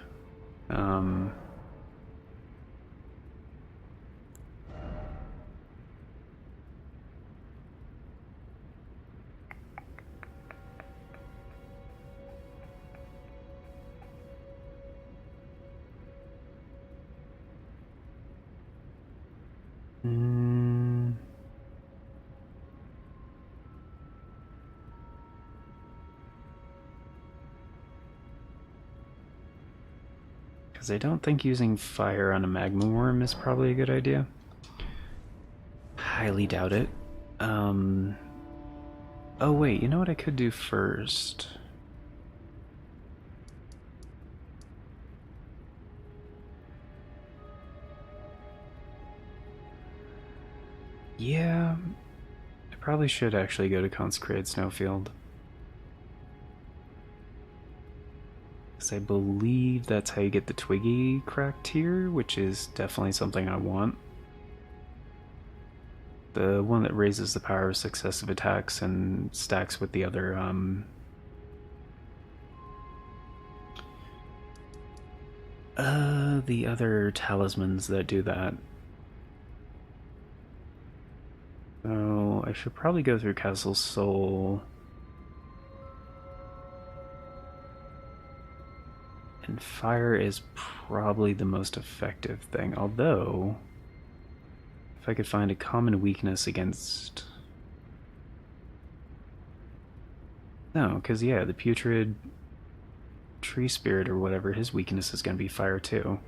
Because I don't think using fire on a magma worm is probably a good idea. Highly doubt it. Oh wait, you know what I could do first? Yeah, I probably should actually go to Consecrated Snowfield. Because I believe that's how you get the Twiggy crack tier, which is definitely something I want. The one that raises the power of successive attacks and stacks with the other, the other talismans that do that. So I should probably go through Castle Soul. And fire is probably the most effective thing, although if I could find a common weakness against... No, because yeah, the putrid tree spirit or whatever, his weakness is going to be fire too.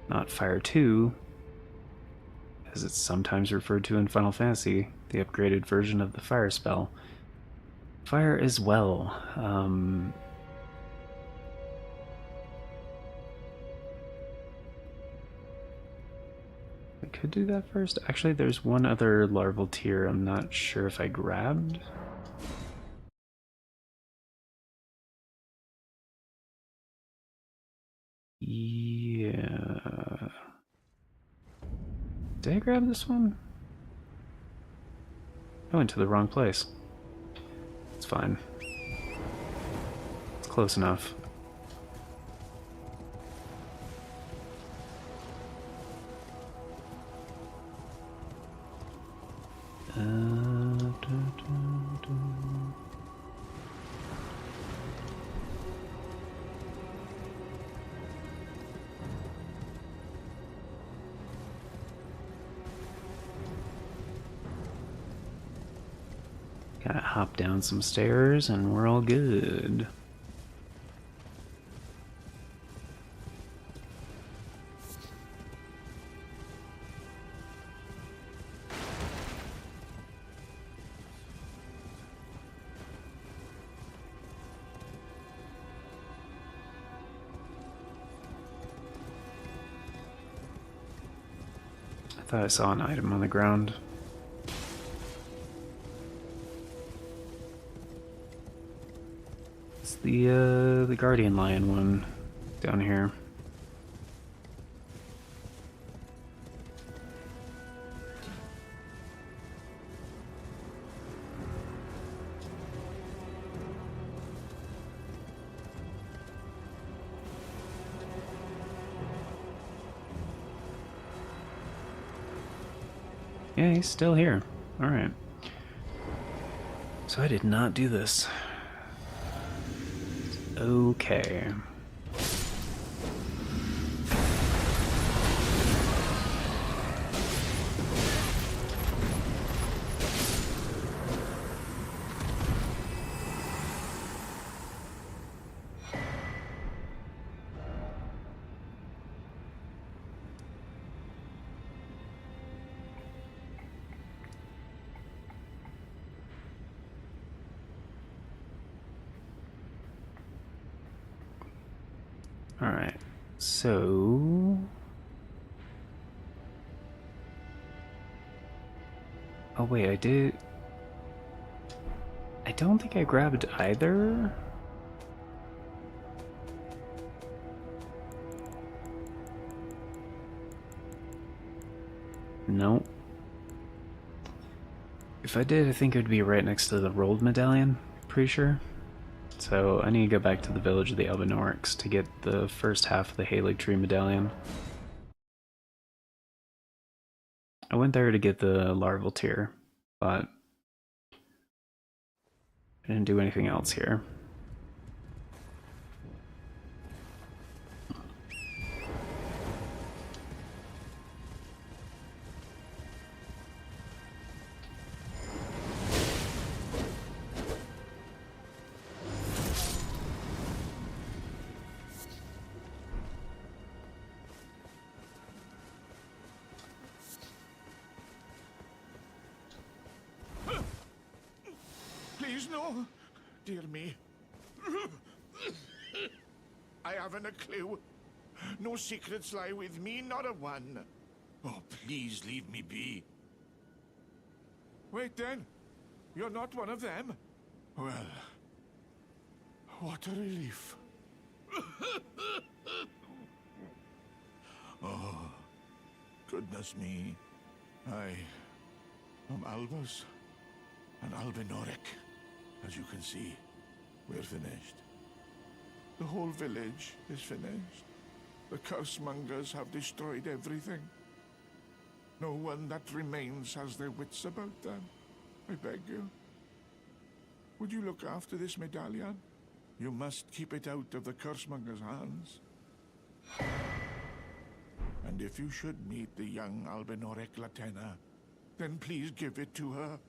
Not fire 2, as it's sometimes referred to in Final Fantasy, the upgraded version of the fire spell. Fire as well. I could do that first. Actually, there's one other larval tier I'm not sure if I grabbed. Yeah. Did I grab this one? I went to the wrong place. It's fine. It's close enough. Gotta hop down some stairs and we're all good. I thought I saw an item on the ground. It's the Guardian Lion one down here. Yeah, he's still here. Alright. So I did not do this. Okay. Alright, so... Oh wait, I did... I don't think I grabbed either. No. If I did, I think it would be right next to the rolled medallion, pretty sure. So I need to go back to the village of the Albinorics to get the first half of the Halig Tree medallion. I went there to get the larval tear, but I didn't do anything else here. Please, no. Dear me. I haven't a clue. No secrets lie with me, not a one. Oh, please leave me be. Wait then. You're not one of them? Well, what a relief. Oh, goodness me. I am Albus and Albinoric. As you can see, we're finished. The whole village is finished. The cursemongers have destroyed everything. No one that remains has their wits about them. I beg you. Would you look after this medallion? You must keep it out of the cursemongers' hands. And if you should meet the young Albinoric Latena, then please give it to her.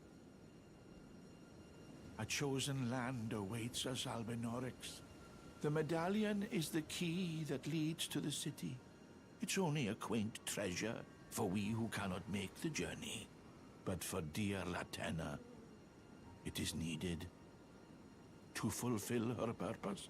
A chosen land awaits us, Albinorics. The medallion is the key that leads to the city. It's only a quaint treasure for we who cannot make the journey. But for dear Latena, it is needed to fulfill her purpose.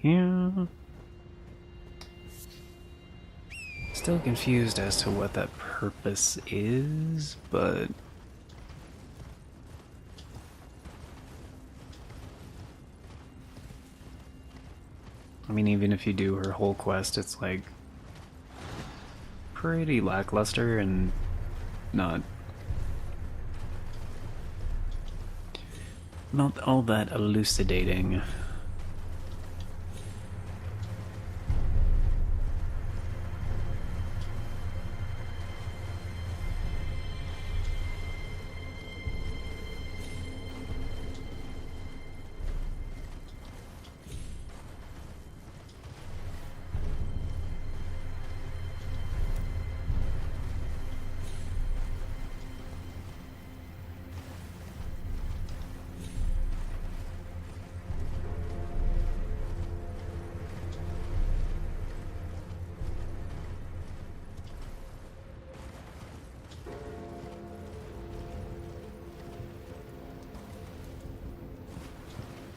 Yeah. Still confused as to what that purpose is, but... I mean, even if you do her whole quest, it's like... pretty lackluster and not all that elucidating.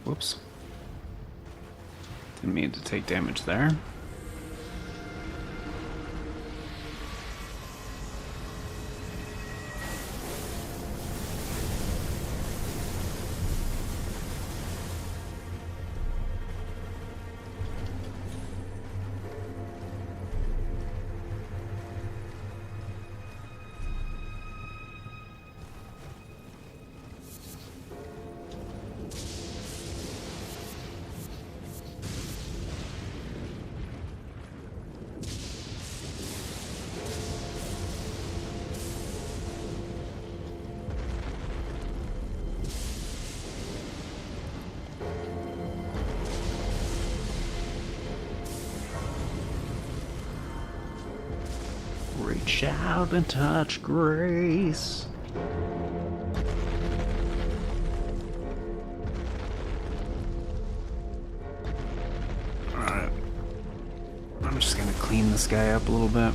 Whoops. Didn't mean to take damage there. Reach out and touch grace. Alright. I'm just gonna clean this guy up a little bit.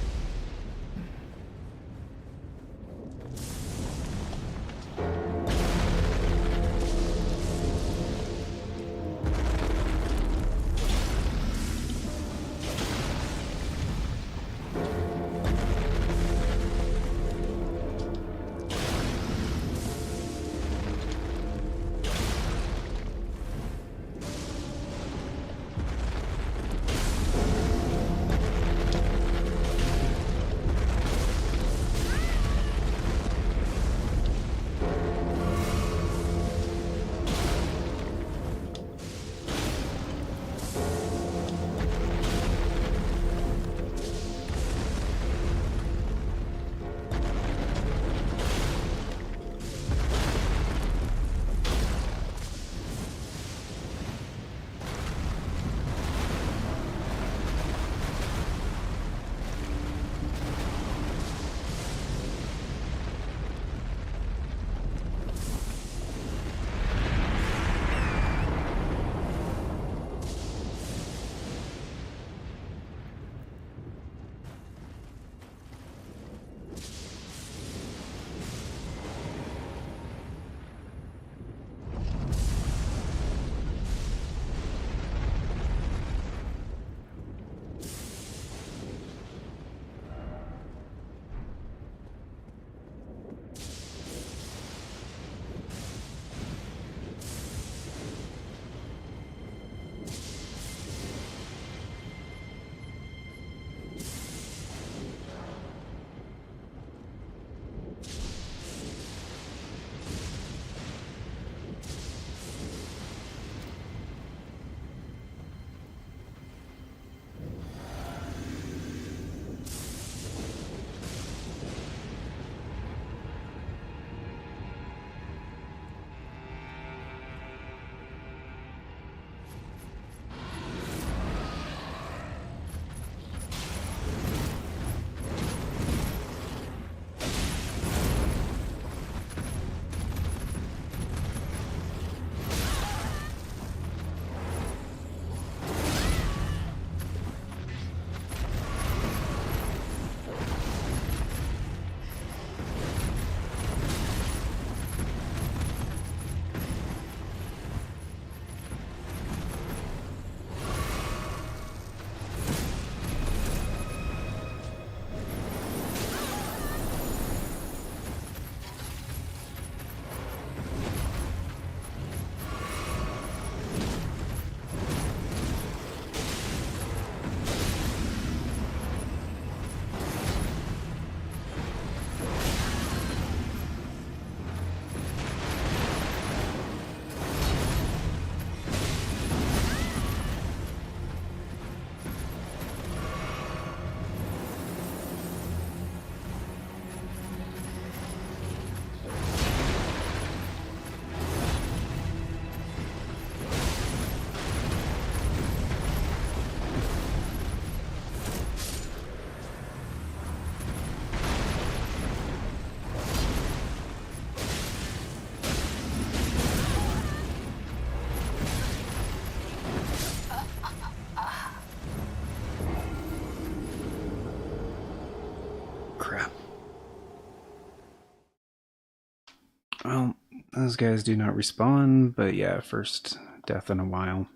Well, those guys do not respawn, but yeah, first death in a while.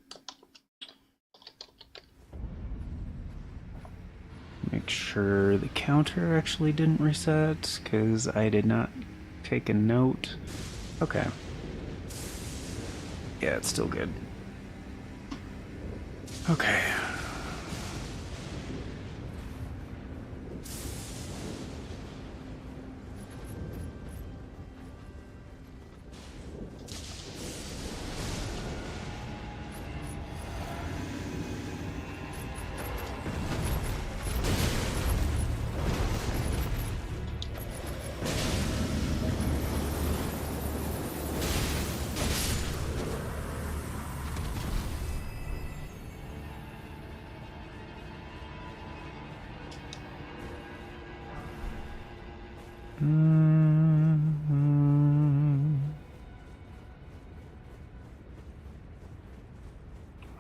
Make sure the counter actually didn't reset, because I did not take a note. Okay. Yeah, it's still good. Okay.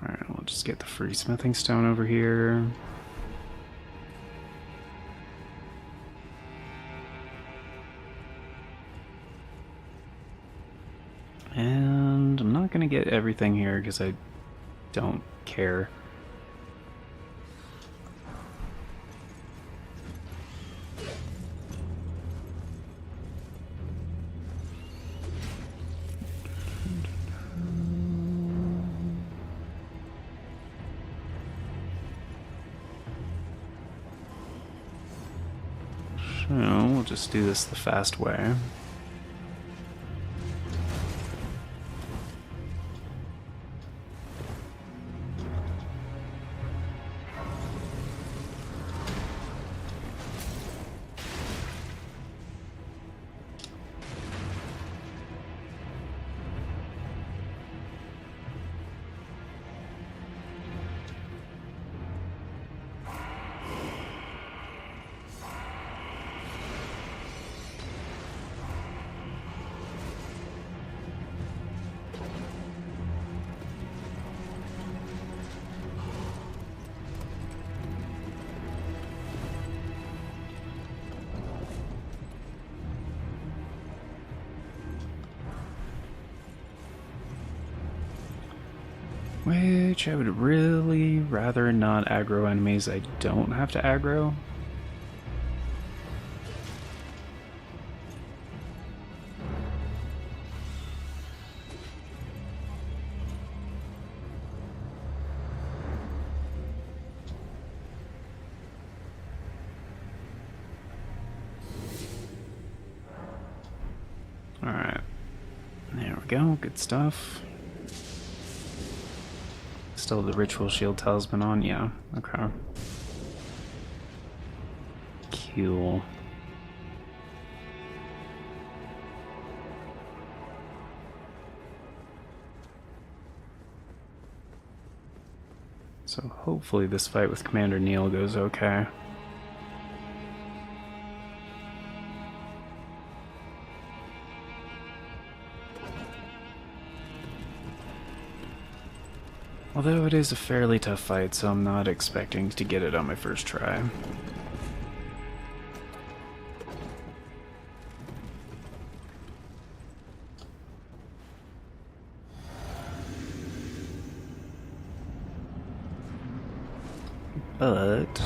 Alright, we'll just get the free smithing stone over here. And I'm not gonna get everything here because I don't care. So we'll just do this the fast way. Which I would really rather not aggro enemies I don't have to aggro. Alright. There we go, good stuff. Still the ritual shield talisman on? Yeah, okay. Cool. So hopefully this fight with Commander Neil goes okay. Although it is a fairly tough fight, so I'm not expecting to get it on my first try. But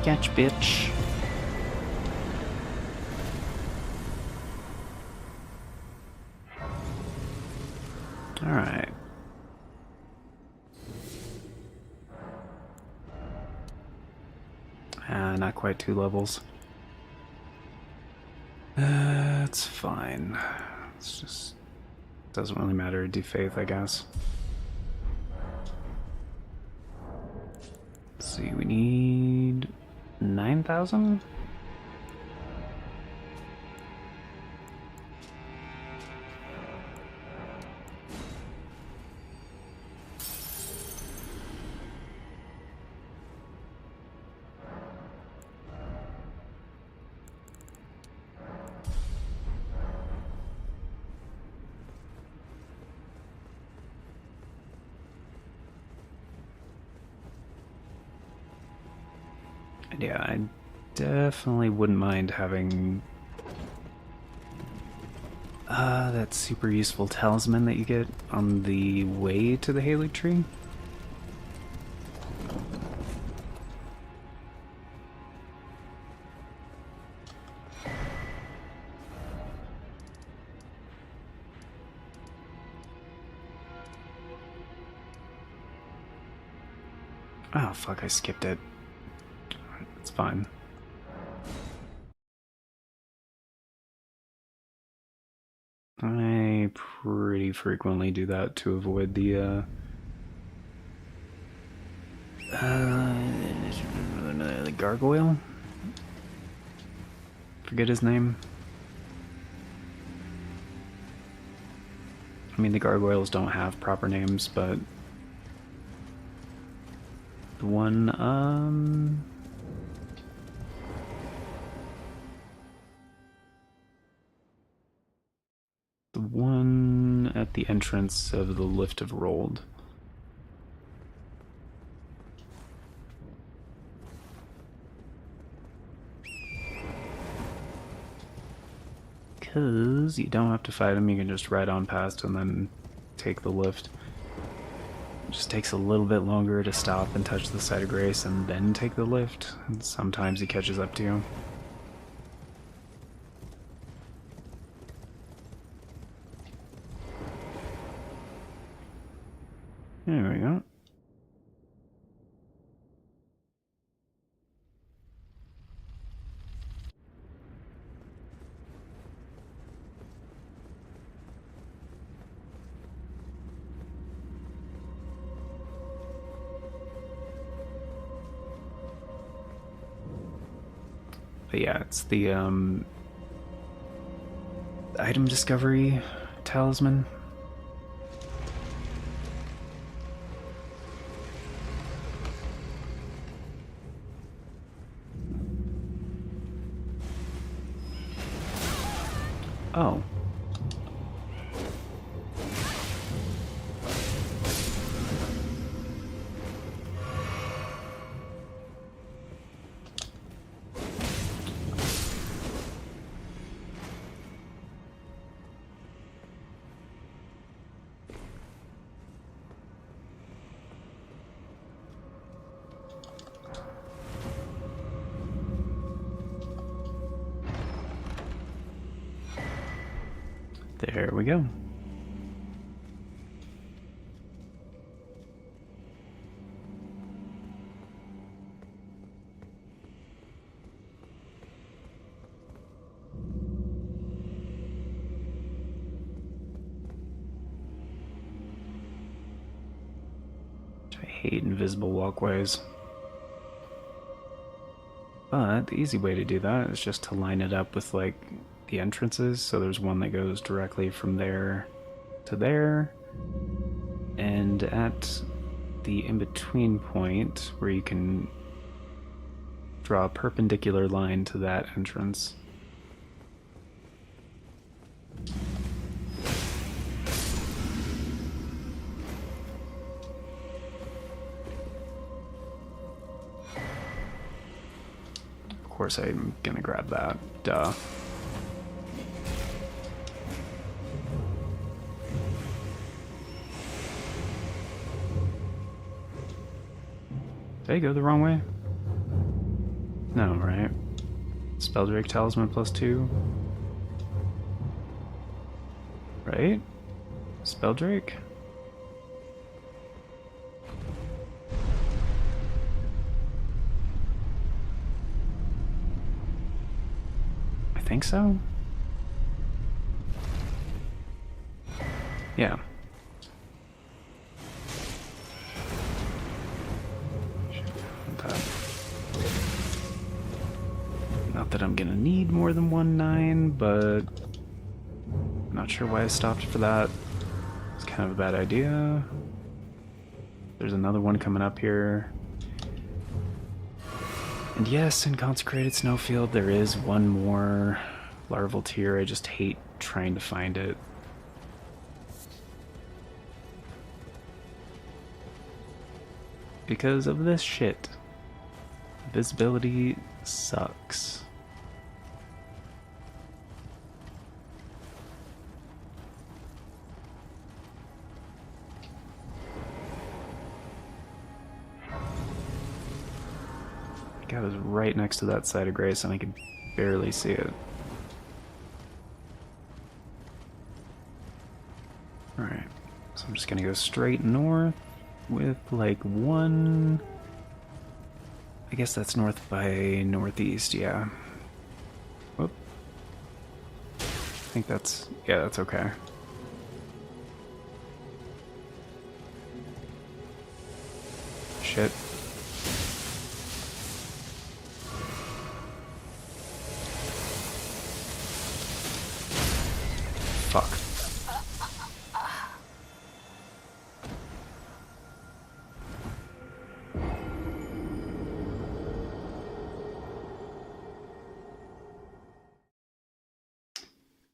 Catch, bitch. Alright. Not quite 2 levels. It's fine. It's just... doesn't really matter. Do faith, I guess. Let's see, we need 9,000? Yeah, I definitely wouldn't mind having that super useful talisman that you get on the way to the Haley tree. Oh fuck, I skipped it. It's fine. I pretty frequently do that to avoid the gargoyle? Forget his name. I mean, the gargoyles don't have proper names, but the one, the one at the entrance of the Lift of Rold. Because you don't have to fight him, you can just ride on past and then take the lift. It just takes a little bit longer to stop and touch the site of grace and then take the lift. And sometimes he catches up to you. There we go. But yeah, it's the item discovery talisman. Oh. There we go. I hate invisible walkways. But the easy way to do that is just to line it up with, like, the entrances. So there's one that goes directly from there to there. And at the in-between point where you can draw a perpendicular line to that entrance. Of course I'm gonna grab that, duh. Did I go the wrong way? No, right? Spelldrake Talisman +2. Right? Spelldrake? I think so. Yeah. Not that I'm gonna need more than 1/9, but not sure why I stopped for that. It's kind of a bad idea. There's another one coming up here. And yes, in Consecrated Snowfield, there is one more larval tier. I just hate trying to find it. Because of this shit. Visibility sucks. I was right next to that side of Grace and I could barely see it. Alright, so I'm just gonna go straight north with like one... I guess that's north by northeast, yeah. Whoop. I think that's... yeah, that's okay. Shit. Fuck.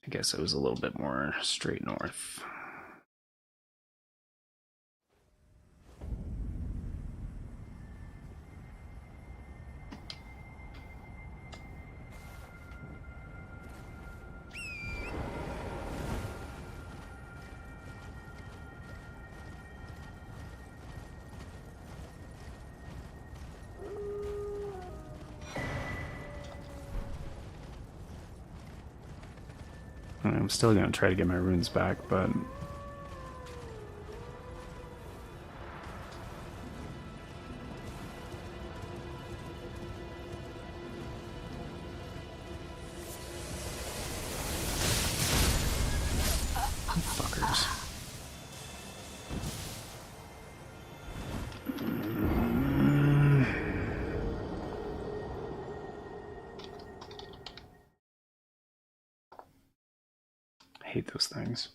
I guess it was a little bit more straight north. I'm still gonna try to get my runes back, but... fuckers. I hate those things.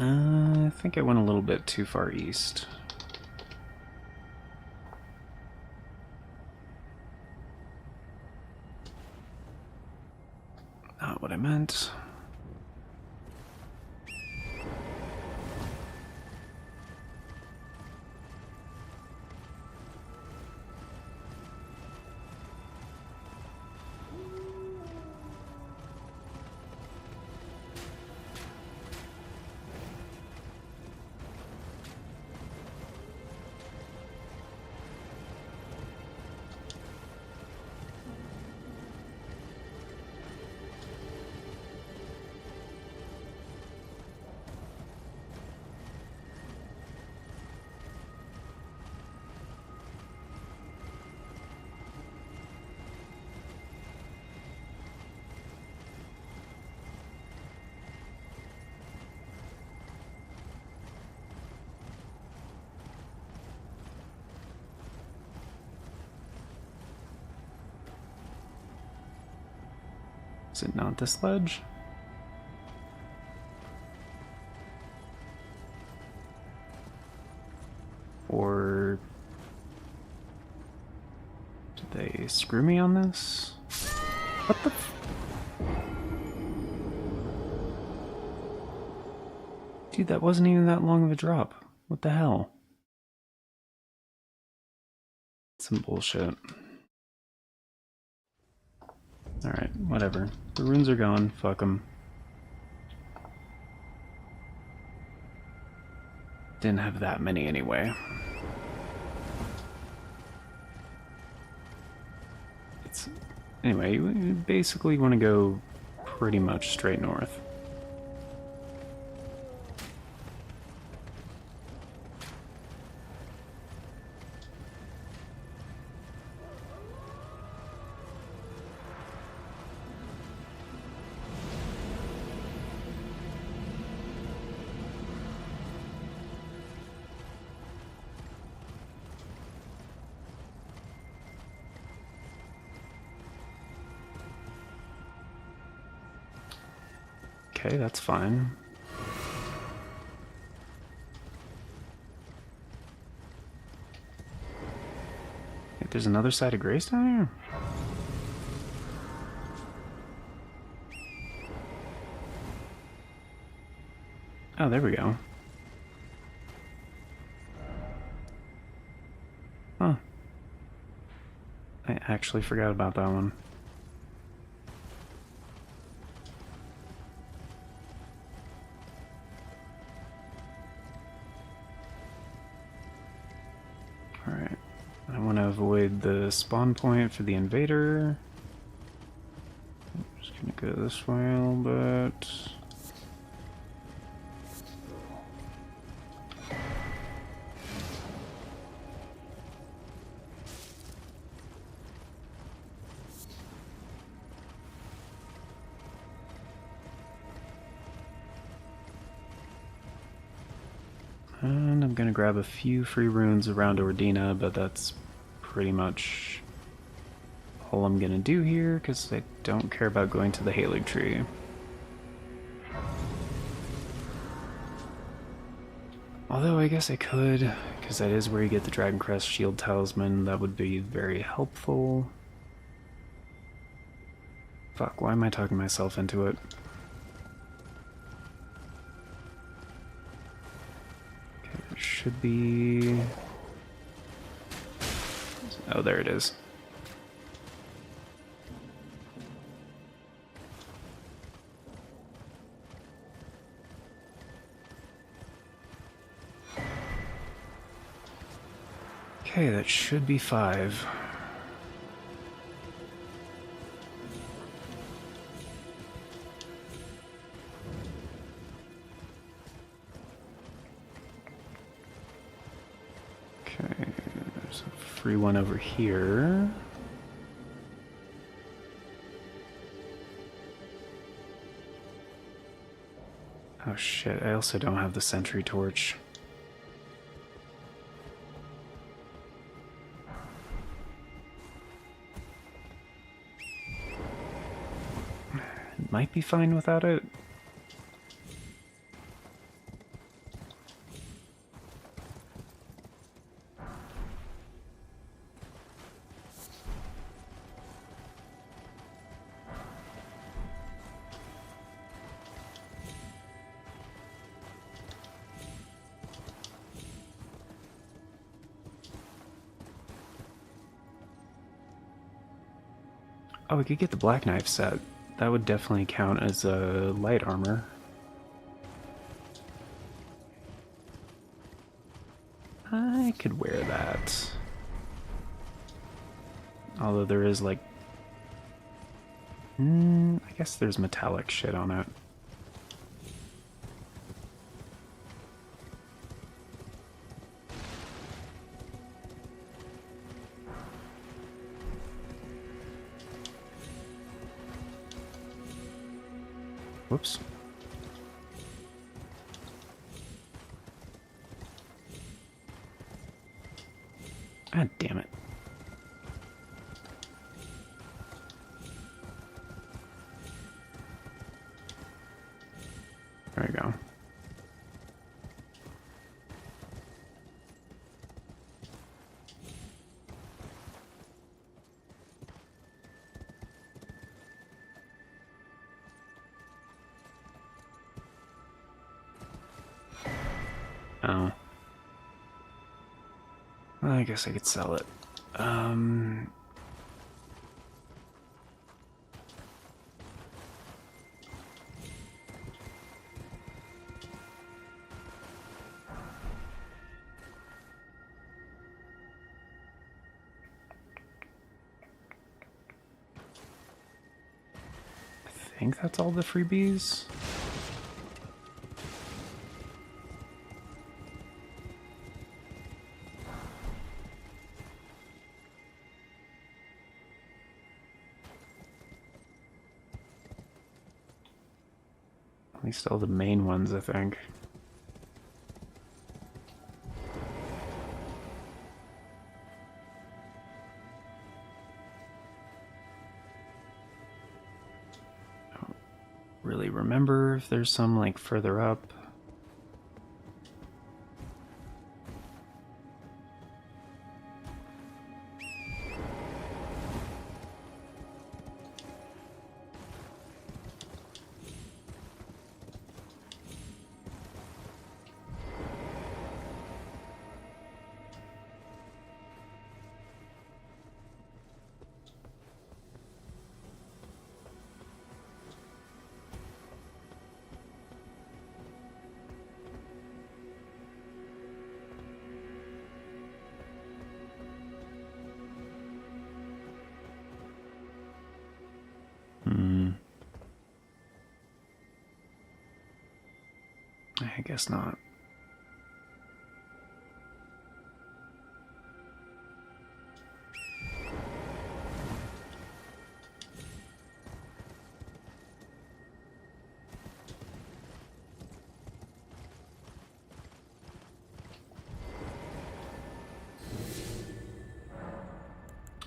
I think I went a little bit too far east. Not what I meant. Is it not this ledge? Or did they screw me on this? What the f— Dude, that wasn't even that long of a drop. What the hell? Some bullshit. Alright, whatever. The runes are gone. Fuck them. Didn't have that many anyway. Anyway, you basically want to go pretty much straight north. Okay, that's fine. Wait, there's another side of Grace down here? Oh, there we go. Huh. I actually forgot about that one. Alright. I want to avoid the spawn point for the invader. I'm just gonna go this way a little bit. And I'm gonna grab a few free runes around Ordina, but that's pretty much all I'm gonna do here, because I don't care about going to the Halig tree. Although I guess I could, because that is where you get the Dragon Crest Shield Talisman. That would be very helpful. Fuck, why am I talking myself into it? Should be... Oh, there it is. Okay, that should be 5. There's a free one over here. Oh shit, I also don't have the sentry torch. It might be fine without it. Oh, we could get the Black Knife set. That would definitely count as a light armor. I could wear that. Although there is like... I guess there's metallic shit on it. Whoops. God damn it. There we go. Oh. I guess I could sell it. I think that's all the freebies. At least all the main ones, I think. I don't really remember if there's some like further up. I guess not.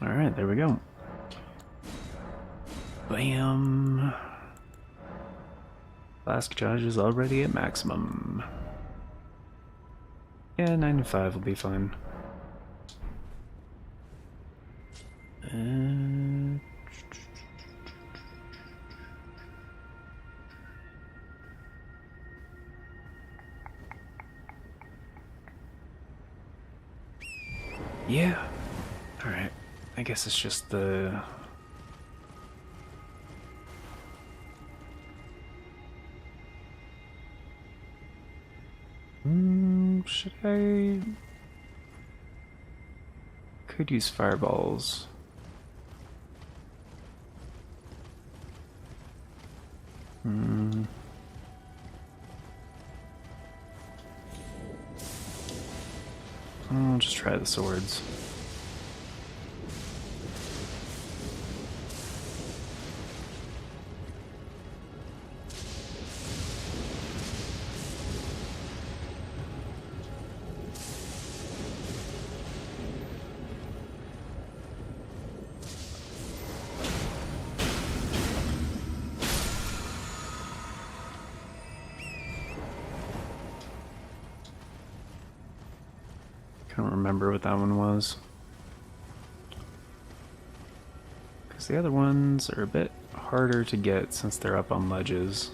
Alright, there we go. Bam! Flask charge is already at maximum. Yeah, 95 will be fine. Yeah. Alright. I guess it's just the... should I... Could use fireballs. I'll just try the swords. Can't remember what that one was. Because the other ones are a bit harder to get since they're up on ledges.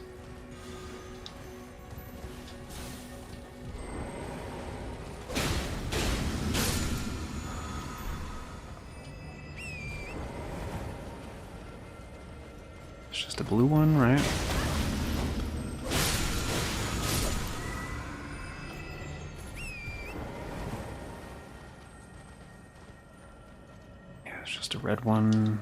It's just a blue one, right? Yeah, it's just a red one.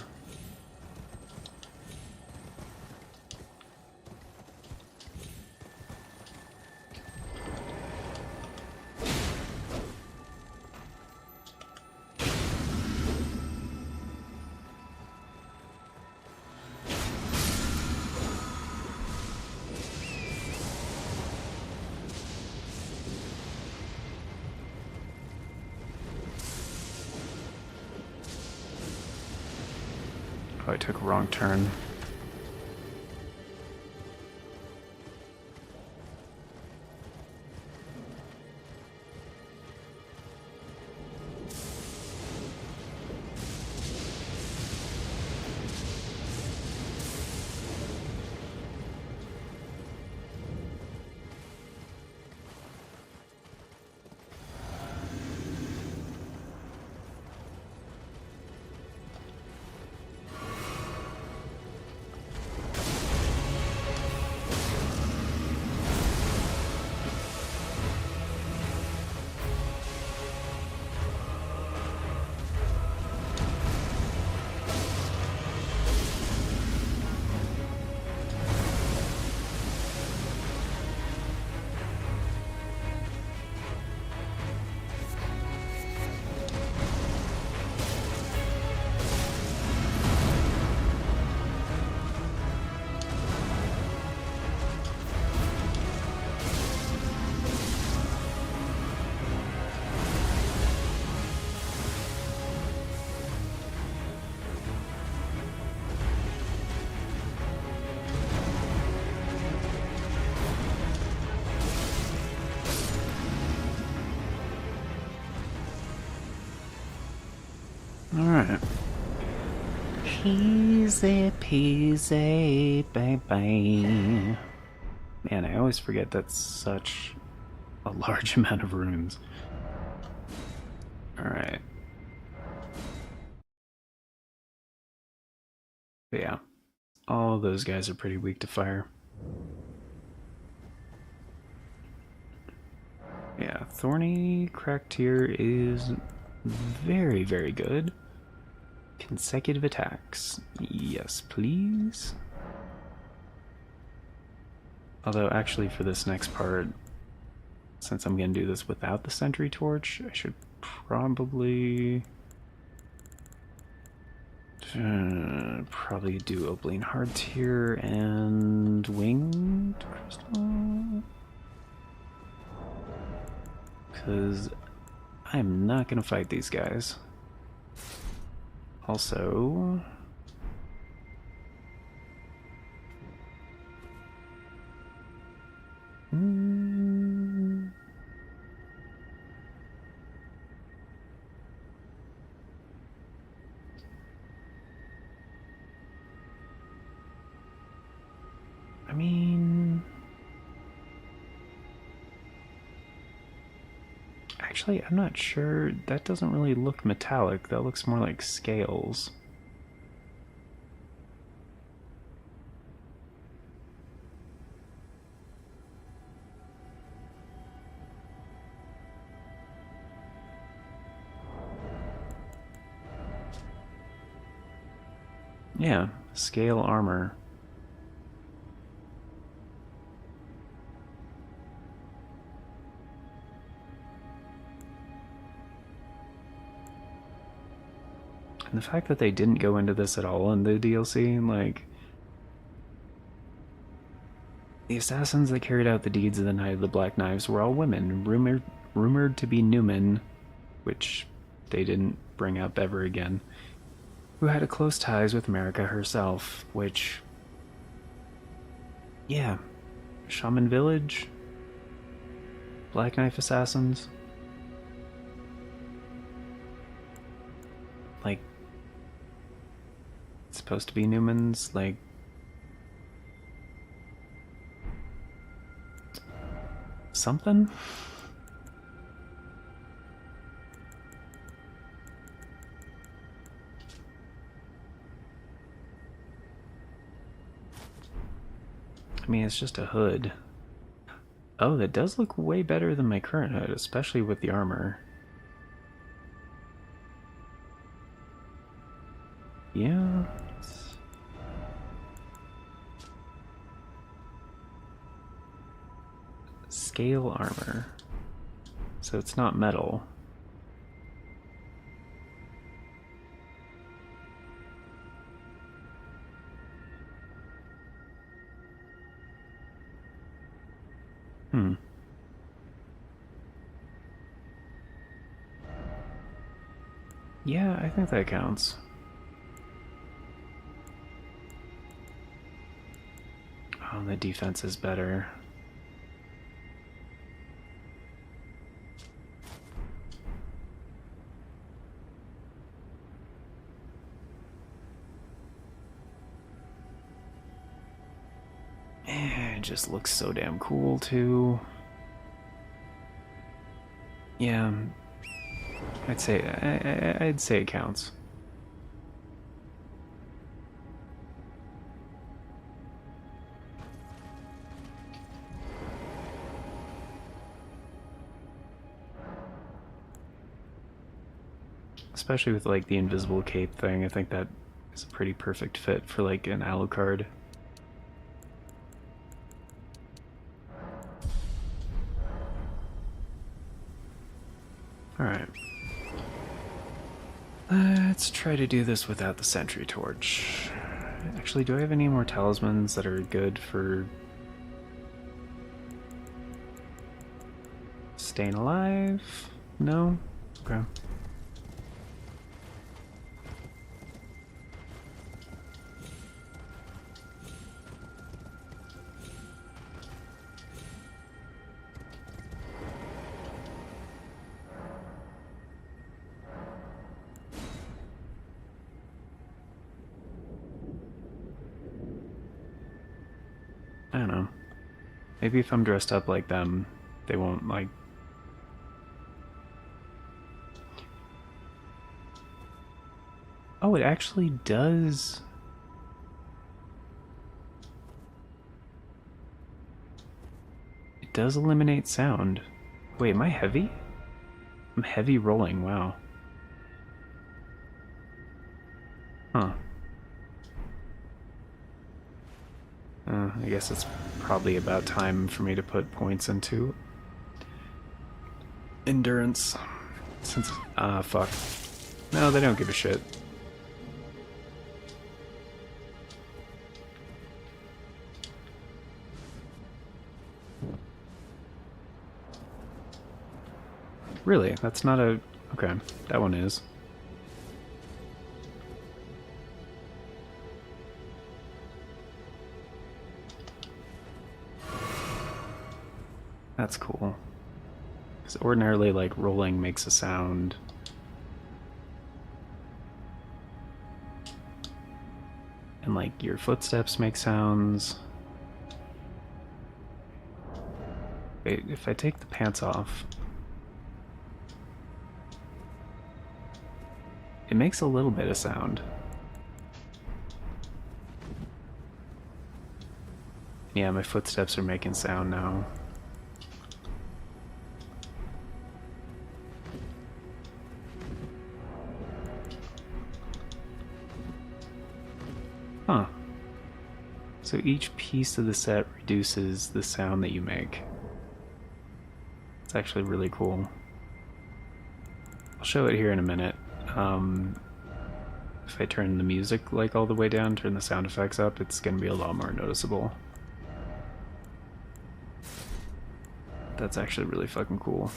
Oh, I took a wrong turn. Alright. Easy peasy, baby. Man, I always forget that's such a large amount of runes. Alright. But yeah, all those guys are pretty weak to fire. Yeah, Thorny Crack Tier is very, very good. Consecutive attacks. Yes, please. Although, actually, for this next part, since I'm going to do this without the Sentry Torch, I should probably do Opaline Hard Tier and Winged Crystal. Because I'm not going to fight these guys. Also, I mean, actually, I'm not sure. That doesn't really look metallic. That looks more like scales. Yeah, scale armor. And the fact that they didn't go into this at all in the DLC, like, the assassins that carried out the deeds of the Night of the Black Knives were all women, rumored to be Newman, which they didn't bring up ever again, who had close ties with America herself, which, yeah, Shaman Village, Black Knife Assassins, like, it's supposed to be Newman's, like, something? I mean, it's just a hood. Oh, that does look way better than my current hood, especially with the armor. Yeah. Scale armor. So it's not metal. Yeah, I think that counts. Oh, the defense is better. It just looks so damn cool, too. Yeah, I'd say it counts. Especially with like the invisible cape thing, I think that is a pretty perfect fit for like an Alucard. Alright. Let's try to do this without the sentry torch. Actually, do I have any more talismans that are good for staying alive? No? Okay. I don't know. Maybe if I'm dressed up like them, they won't, like... Oh, it actually does... It does eliminate sound. Wait, am I heavy? I'm heavy rolling, wow. Huh. I guess it's probably about time for me to put points into endurance. Since, fuck. No, they don't give a shit. Really? That's not a... Okay, that one is. That's cool. Because ordinarily, like, rolling makes a sound. And, like, your footsteps make sounds. Wait, if I take the pants off... It makes a little bit of sound. Yeah, my footsteps are making sound now. Huh. So each piece of the set reduces the sound that you make. It's actually really cool. I'll show it here in a minute. If I turn the music like all the way down, turn the sound effects up, it's gonna be a lot more noticeable. That's actually really fucking cool.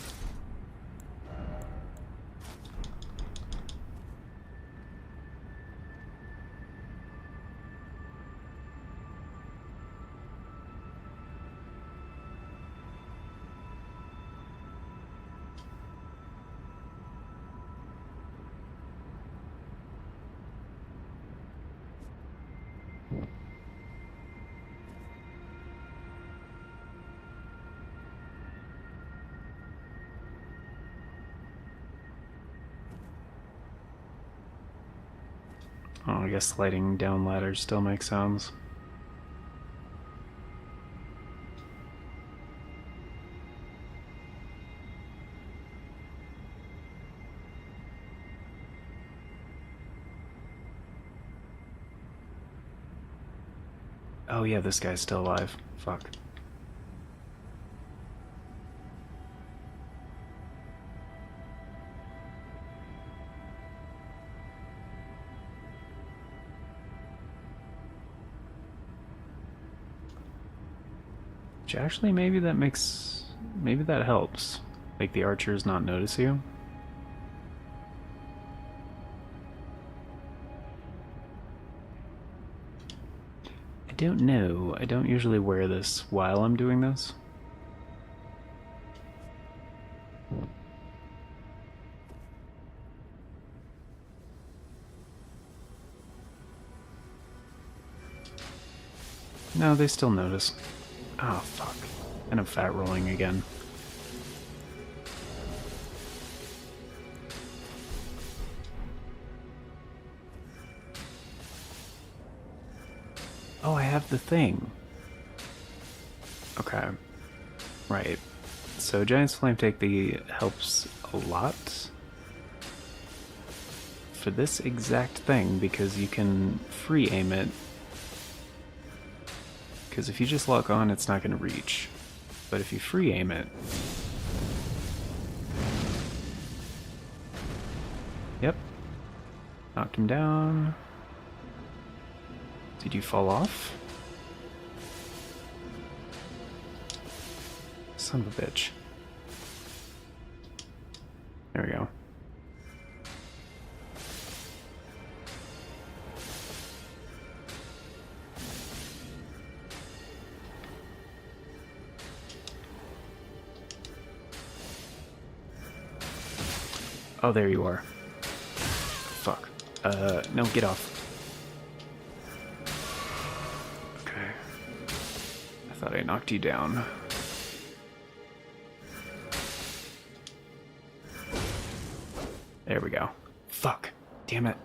Oh, I guess sliding down ladders still makes sounds. Oh yeah, this guy's still alive. Fuck. Which actually, maybe that helps. Like the archers not notice you. I don't know. I don't usually wear this while I'm doing this. No, they still notice. Oh, fuck. And I'm fat rolling again. Oh, I have the thing. Okay. Right. So Giant's Flame Take helps a lot for this exact thing because you can free aim it. Because if you just lock on, it's not going to reach. But if you free aim it... Yep. Knocked him down. Did you fall off? Son of a bitch. There we go. Oh, there you are. Fuck. No, get off. Okay. I thought I knocked you down. There we go. Fuck. Damn it.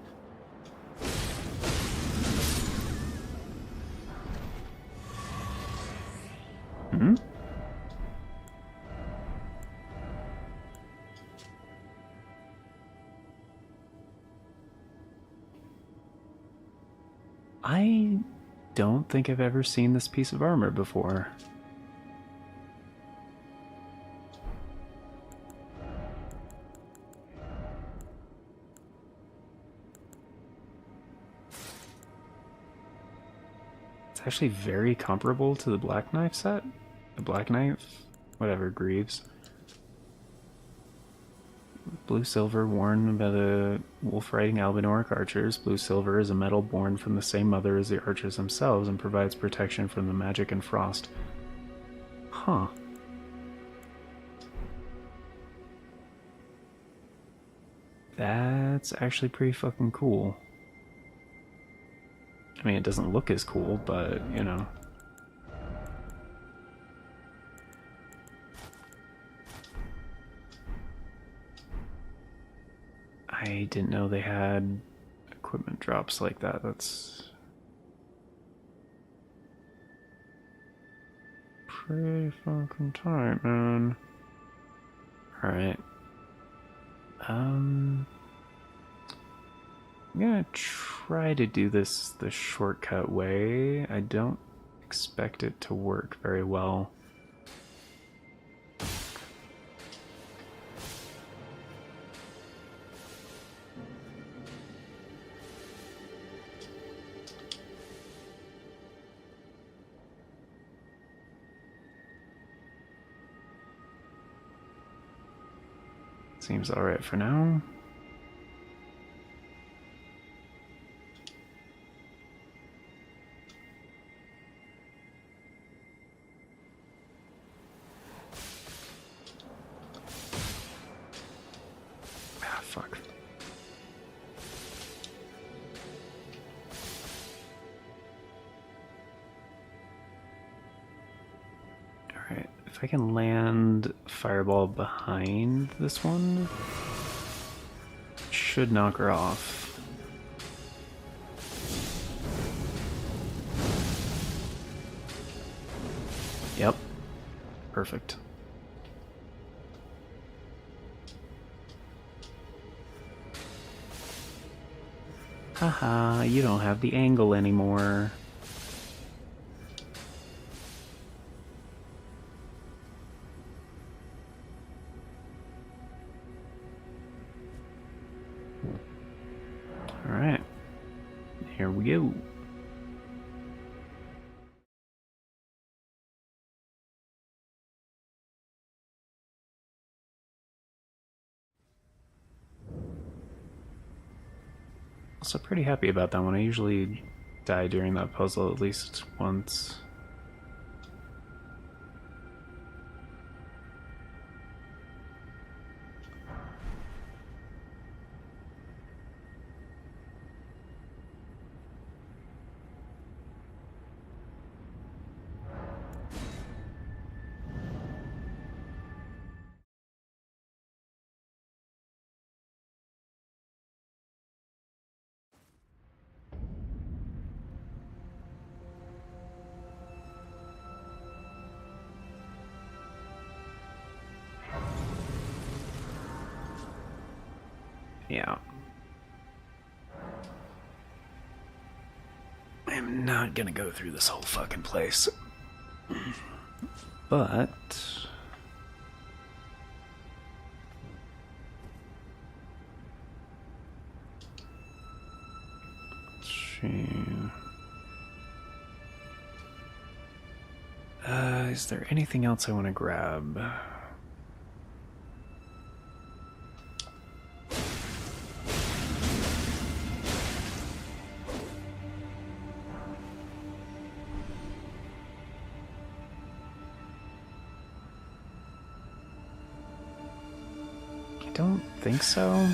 Hmm? I don't think I've ever seen this piece of armor before. It's actually very comparable to the Black Knife set. The Black Knife, whatever, Greaves. Blue-silver, worn by the wolf-riding Albinoric archers. Blue-silver is a metal born from the same mother as the archers themselves and provides protection from the magic and frost. Huh. That's actually pretty fucking cool. I mean, it doesn't look as cool, but, you know. I didn't know they had equipment drops like that. That's pretty fucking tight, man. Alright. I'm gonna try to do this the shortcut way. I don't expect it to work very well. Seems alright for now. Ah, fuck. Alright, if I can land Fireball behind this one, should knock her off. Yep. Perfect. Haha, you don't have the angle anymore. Here we go. Also pretty happy about that one. I usually die during that puzzle at least once. Yeah. I'm not gonna go through this whole fucking place. But... is there anything else I want to grab? I don't think so.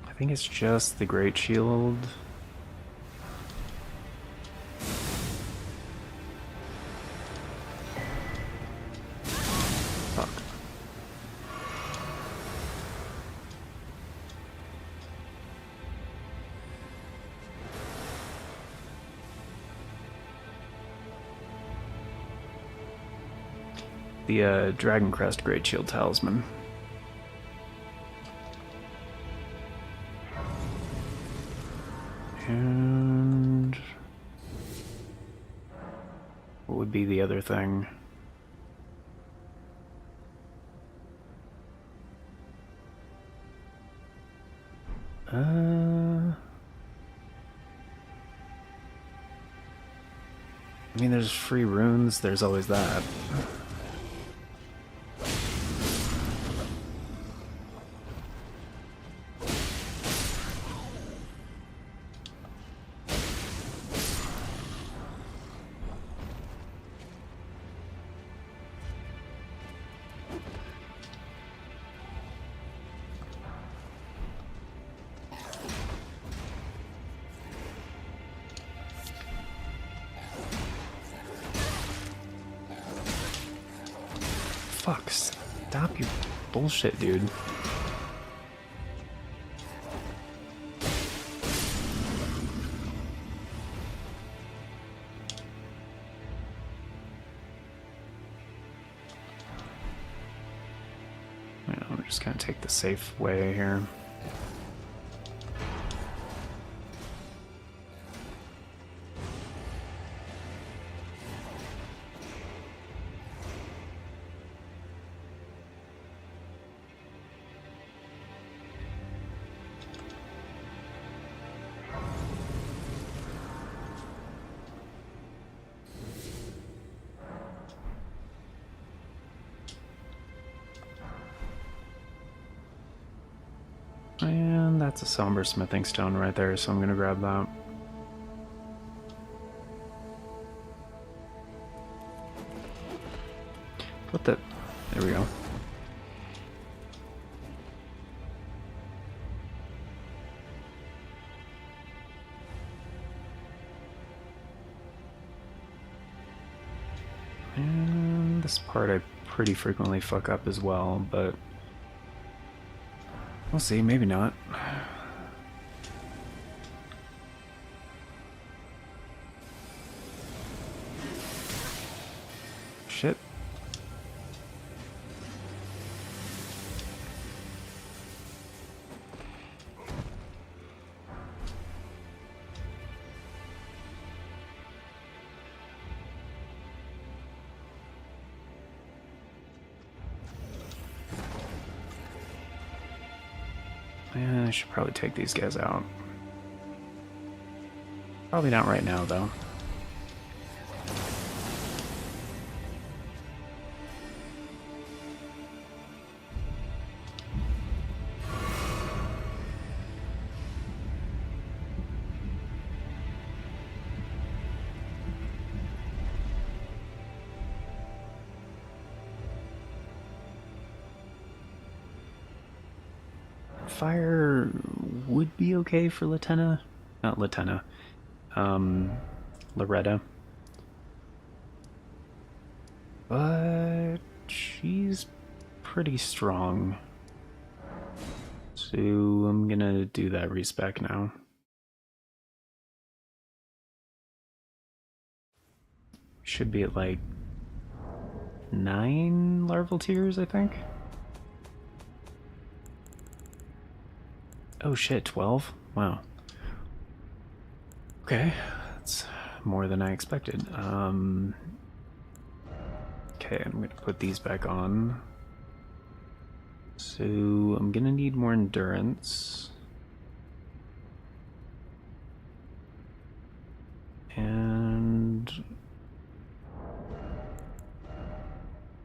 I think it's just the Great Shield. Fuck. The Dragon Crest Great Shield Talisman. And what would be the other thing? I mean, there's free runes, there's always that. Fuck, stop your bullshit, dude. I'm just gonna take the safe way here. And that's a somber smithing stone right there, so I'm gonna grab that. What the... There we go. And this part I pretty frequently fuck up as well, but... we'll see, maybe not. Shit. I should probably take these guys out. Probably not right now, though. Fire would be okay for Latenna. Not Latenna. Loretta. But she's pretty strong. So I'm gonna do that respec now. Should be at like 9 larval tiers, I think. Oh shit, 12? Wow. Okay, that's more than I expected. Okay, I'm gonna put these back on. So I'm gonna need more endurance. And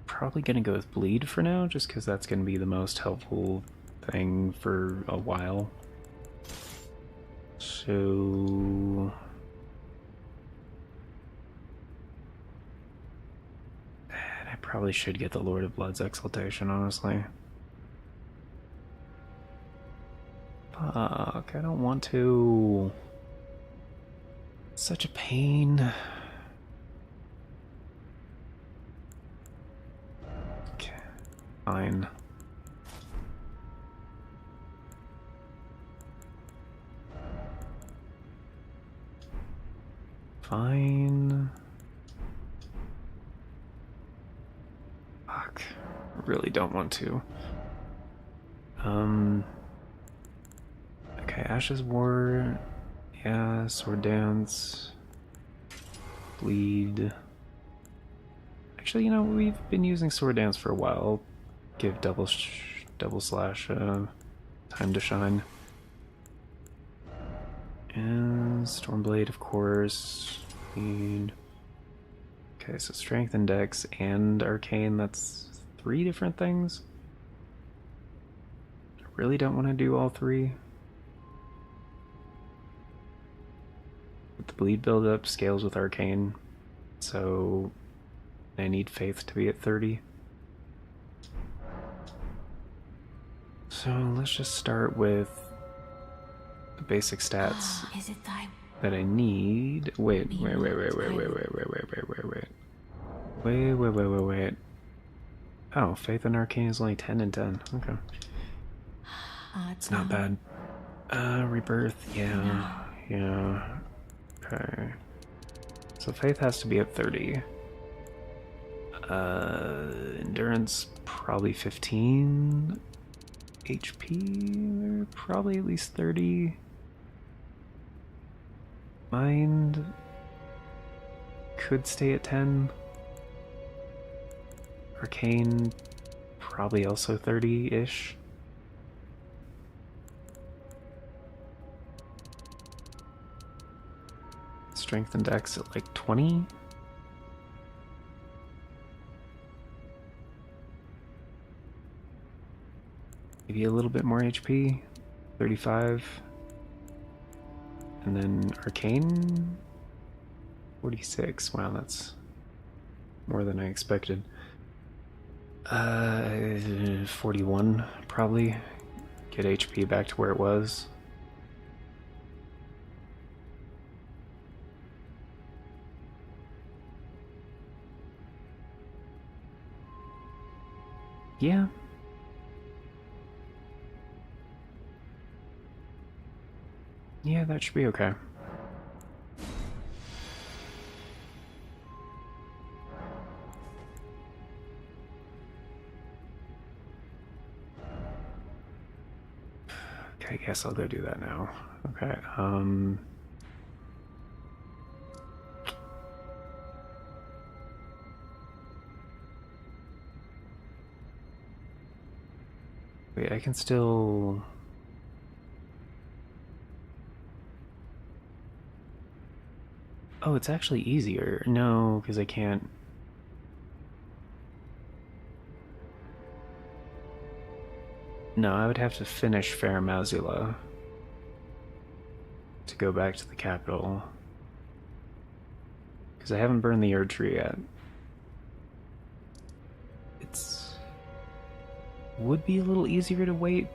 probably gonna go with bleed for now, just because that's gonna be the most helpful thing for a while. So I probably should get the Lord of Blood's exaltation, honestly. Fuck, I don't want to. Such a pain. Okay, fine. Fine. Fuck. Really don't want to. Okay, Ashes War. Yeah, Sword Dance. Bleed. Actually, you know, we've been using Sword Dance for a while. Give double slash time to shine. And Stormblade, of course. Bleed. Okay, so Strength and Dex and Arcane, that's 3 different things. I really don't want to do all 3. But the bleed buildup scales with Arcane, so I need Faith to be at 30. So let's just start with the basic stats Is it time? that I need. Wait. Oh, Faith and Arcane is only 10 and 10. Okay. It's not bad. Rebirth, yeah. Okay. So Faith has to be at 30. Endurance, probably 15. HP, probably at least 30. Mind could stay at 10. Arcane, probably also 30-ish. Strength and Dex at like 20. Maybe a little bit more HP, 35. And then Arcane, 46. Wow, that's more than I expected. 41, probably. Get HP back to where it was. Yeah. Yeah, that should be okay. Okay, I guess I'll go do that now. Okay, wait, I can still Oh, it's actually easier. No, because I can't. No, I would have to finish Fair Mazula to go back to the capital. Because I haven't burned the Erd Tree yet. It's... would be a little easier to wait.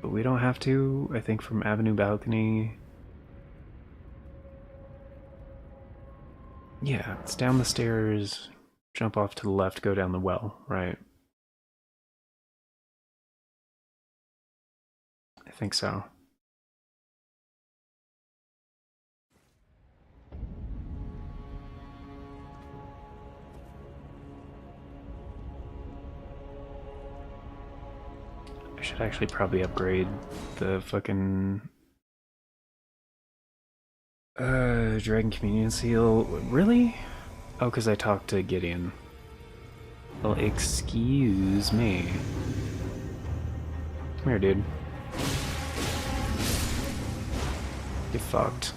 But we don't have to, I think, from Avenue Balcony. Yeah, it's down the stairs, jump off to the left, go down the well, right? I think so. I should actually probably upgrade the fucking Dragon Communion Seal. Really? Oh, because I talked to Gideon. Well, excuse me. Come here, dude. Get fucked.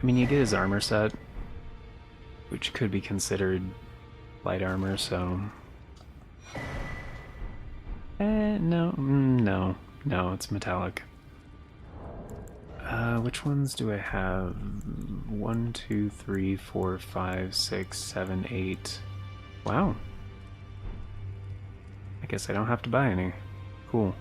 I mean, you get his armor set, which could be considered light armor, so... no, it's metallic. Which ones do I have? 1, 2, 3, 4, 5, 6, 7, 8. Wow. I guess I don't have to buy any. Cool.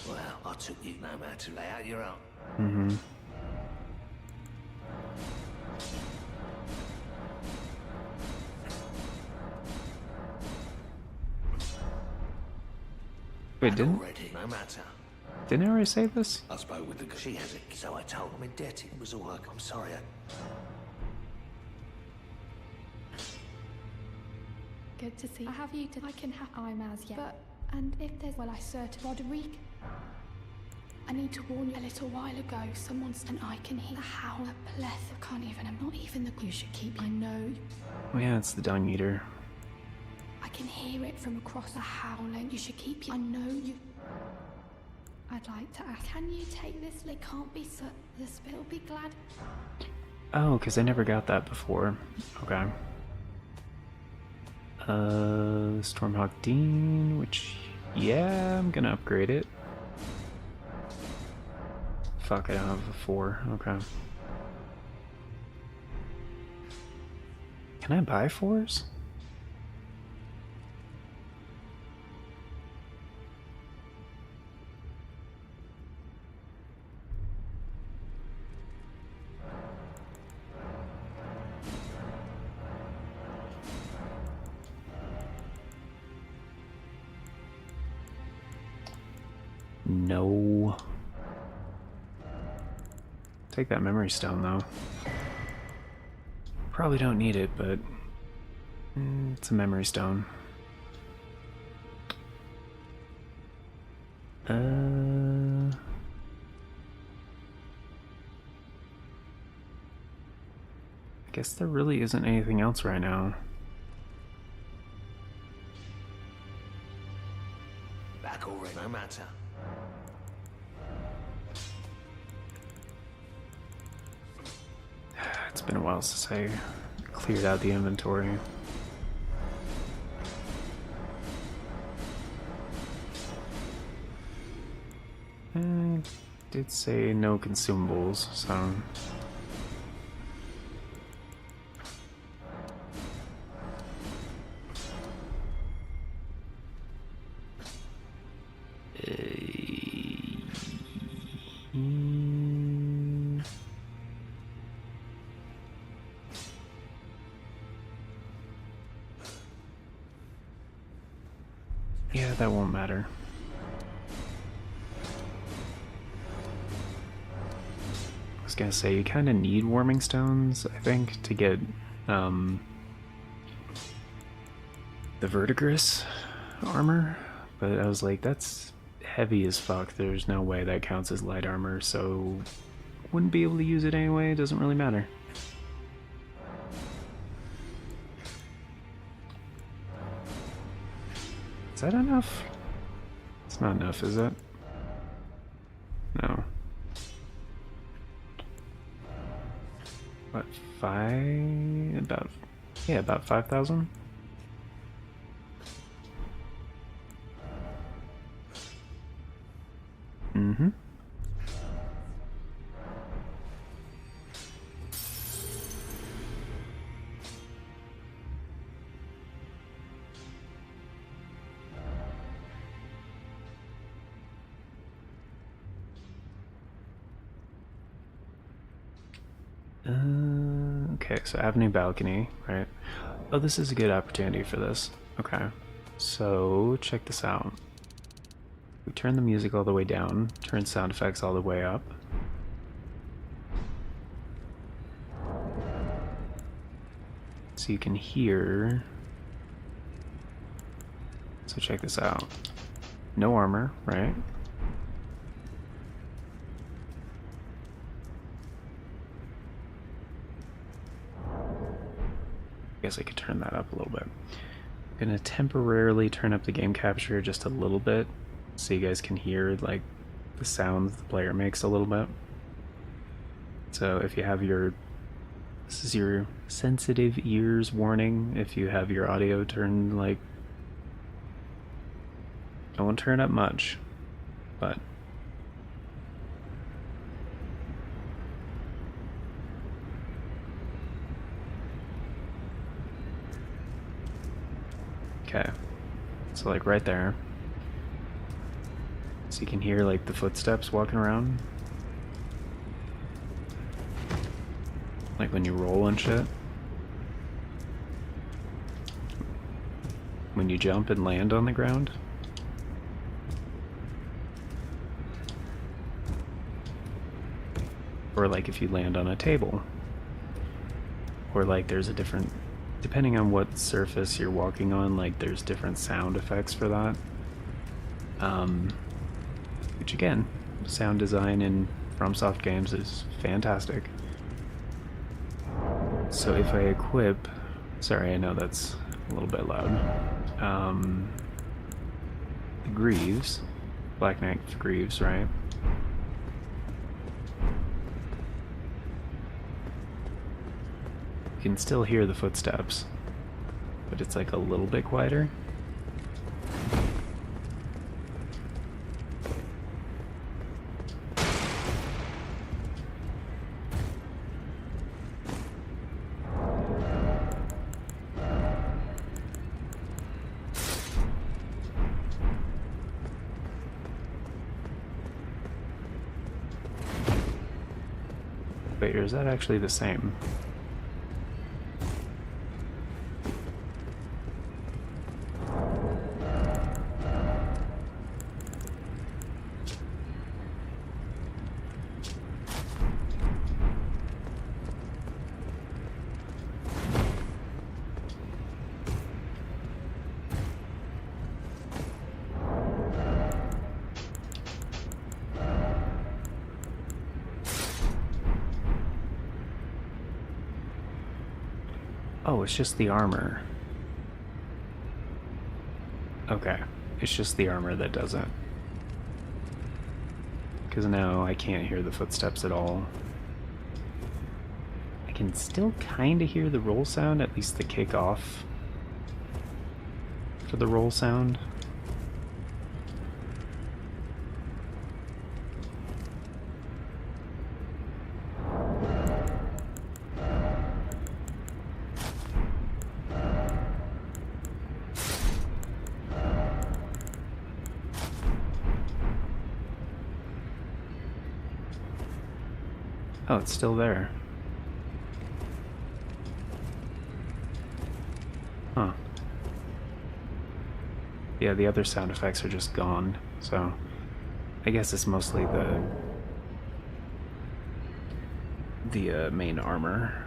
Well, I took you no matter to lay out your own. Mm-hmm. Wait, didn't No matter. I already say this? I spoke with the... She has it, so I told him I'm indebted. It was all work. I'm sorry. Good to see. I have you to. I can have I'm as yet. But and if there's I certain Roderick. I need to warn you. A little while ago, someone's and I can hear the howl. A pleth. I can't even. I'm not even the. You should keep. I know. Oh yeah, it's the Dung Eater. I can hear it from across the howling. You should keep. I know you. I'd like to ask. Can you take this? It can't be so. The spit will be glad. Oh, because I never got that before. Okay. Stormhawk Dean, which, yeah, I'm gonna upgrade it. Fuck, I don't have a 4. Okay. Can I buy 4s? No. Take that memory stone, though. Probably don't need it, but it's a memory stone. I guess there really isn't anything else right now. Back already. No matter. It's been a while since I cleared out the inventory. I did say no consumables, so... yeah, that won't matter. I was gonna say, you kind of need warming stones, I think, to get the verdigris armor, but I was like, that's heavy as fuck. There's no way that counts as light armor, so wouldn't be able to use it anyway. It doesn't really matter. Is that enough? It's not enough, is it? No. What, about 5,000? Mm-hmm. Okay, so Avenue Balcony, right? Oh, this is a good opportunity for this. Okay, so check this out. We turn the music all the way down, turn sound effects all the way up. So you can hear. So check this out. No armor, right? I guess I could turn that up a little bit. I'm gonna temporarily turn up the game capture just a little bit so you guys can hear like the sounds the player makes a little bit. So if you have your, this is your sensitive ears warning, if you have your audio turned like, don't turn up much, but okay, so like right there, so you can hear like the footsteps walking around, like when you roll and shit, when you jump and land on the ground. Or like if you land on a table, or like there's a different, depending on what surface you're walking on, like there's different sound effects for that. Which again, sound design in FromSoft games is fantastic. So if I equip, sorry, I know that's a little bit loud. The Greaves, Black Knight Greaves, right? You can still hear the footsteps, but it's like a little bit quieter. Wait, or is that actually the same? Oh, it's just the armor. Okay, it's just the armor that does it. Because now I can't hear the footsteps at all. I can still kind of hear the roll sound, at least the kickoff for the roll sound. Oh, it's still there. Huh. Yeah, the other sound effects are just gone, so I guess it's mostly the main armor.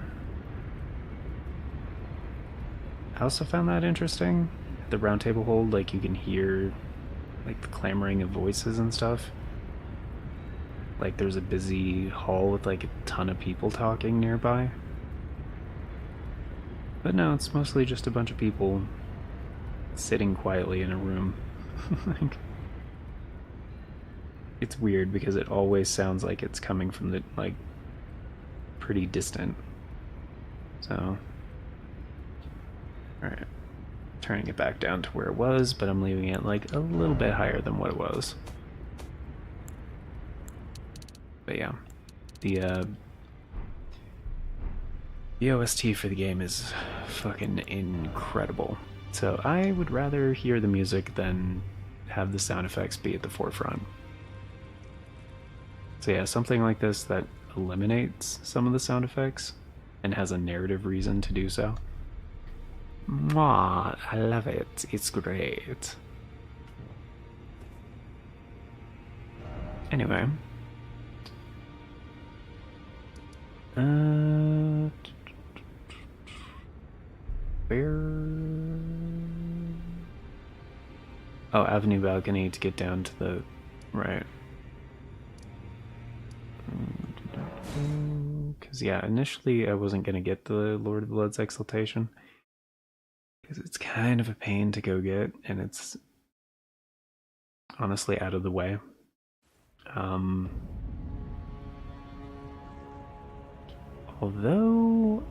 I also found that interesting, the round table hold, like you can hear like the clamoring of voices and stuff. Like there's a busy hall with like a ton of people talking nearby. But no, it's mostly just a bunch of people sitting quietly in a room. Like, it's weird because it always sounds like it's coming from the, like, pretty distant. So, alright. Turning it back down to where it was, but I'm leaving it like a little bit higher than what it was. But yeah, the OST for the game is fucking incredible. So I would rather hear the music than have the sound effects be at the forefront. So yeah, something like this that eliminates some of the sound effects and has a narrative reason to do so. Mwah, I love it. It's great. Anyway. Where? Oh, Avenue Balcony to get down to the right. Because yeah, initially I wasn't gonna get the Lord of Blood's Exaltation because it's kind of a pain to go get, and it's honestly out of the way. Although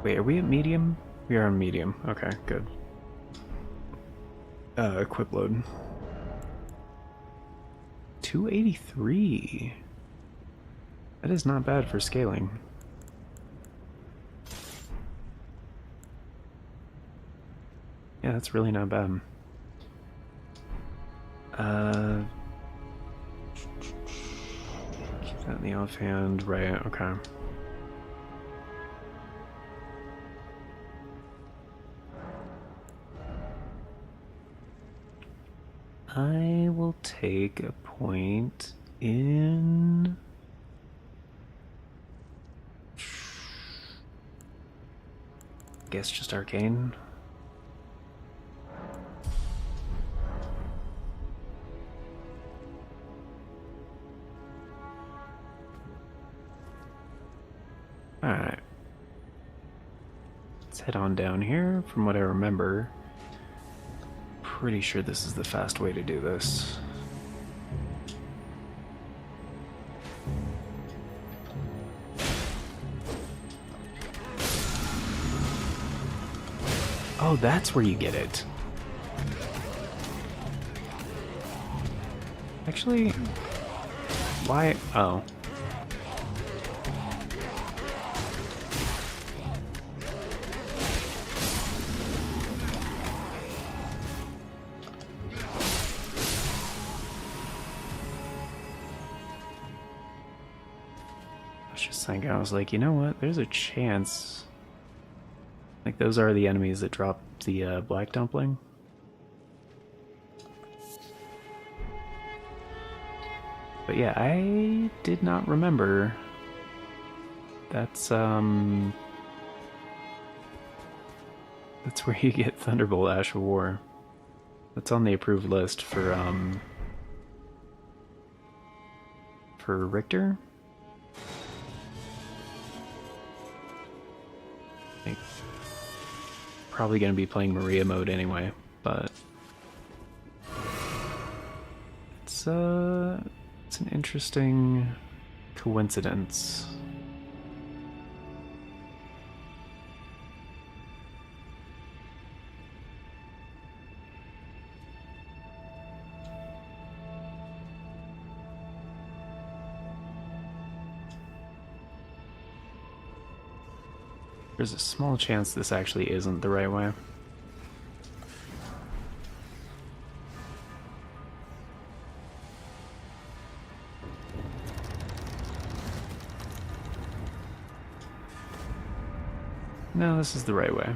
wait, are we at medium? We are on medium. Okay, good. Equip load. 283. That is not bad for scaling. Yeah, that's really not bad. Keep that in the offhand, right? Okay. I will take a point in... I guess just Arcane. Alright. Let's head on down here. From what I remember, pretty sure this is the fast way to do this. Oh, that's where you get it. Actually, why? Oh. I was like, you know what? There's a chance. Like, those are the enemies that drop the black dumpling. But yeah, I did not remember. That's where you get Thunderbolt Ash of War. That's on the approved list for Richter. Probably going to be playing Maria mode anyway, but it's an interesting coincidence. There's a small chance this actually isn't the right way. No, this is the right way.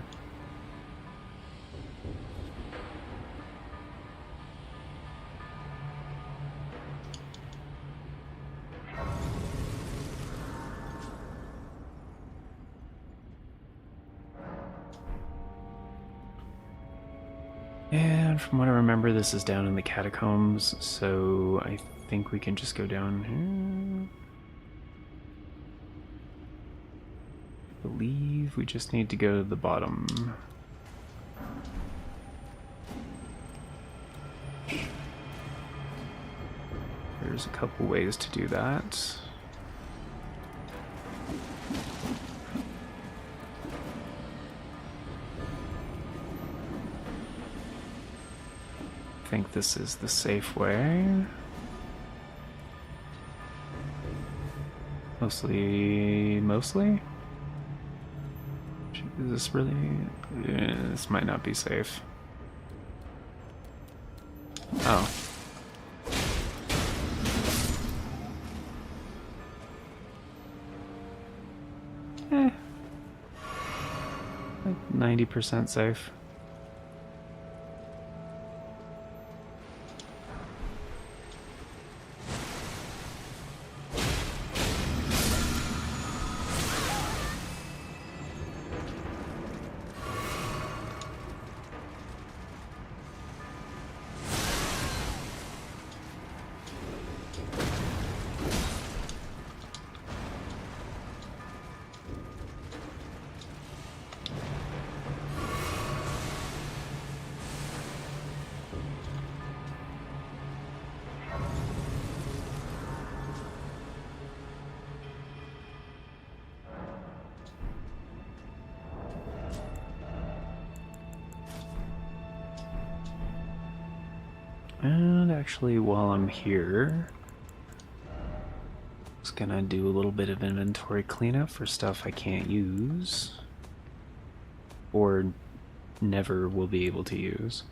And from what I remember, this is down in the catacombs, so I think we can just go down here. I believe we just need to go to the bottom. There's a couple ways to do that. I think this is the safe way. Mostly? Is this really... this might not be safe. Oh. Like 90% safe. And actually, while I'm here, I'm just gonna do a little bit of inventory cleanup for stuff I can't use, or never will be able to use.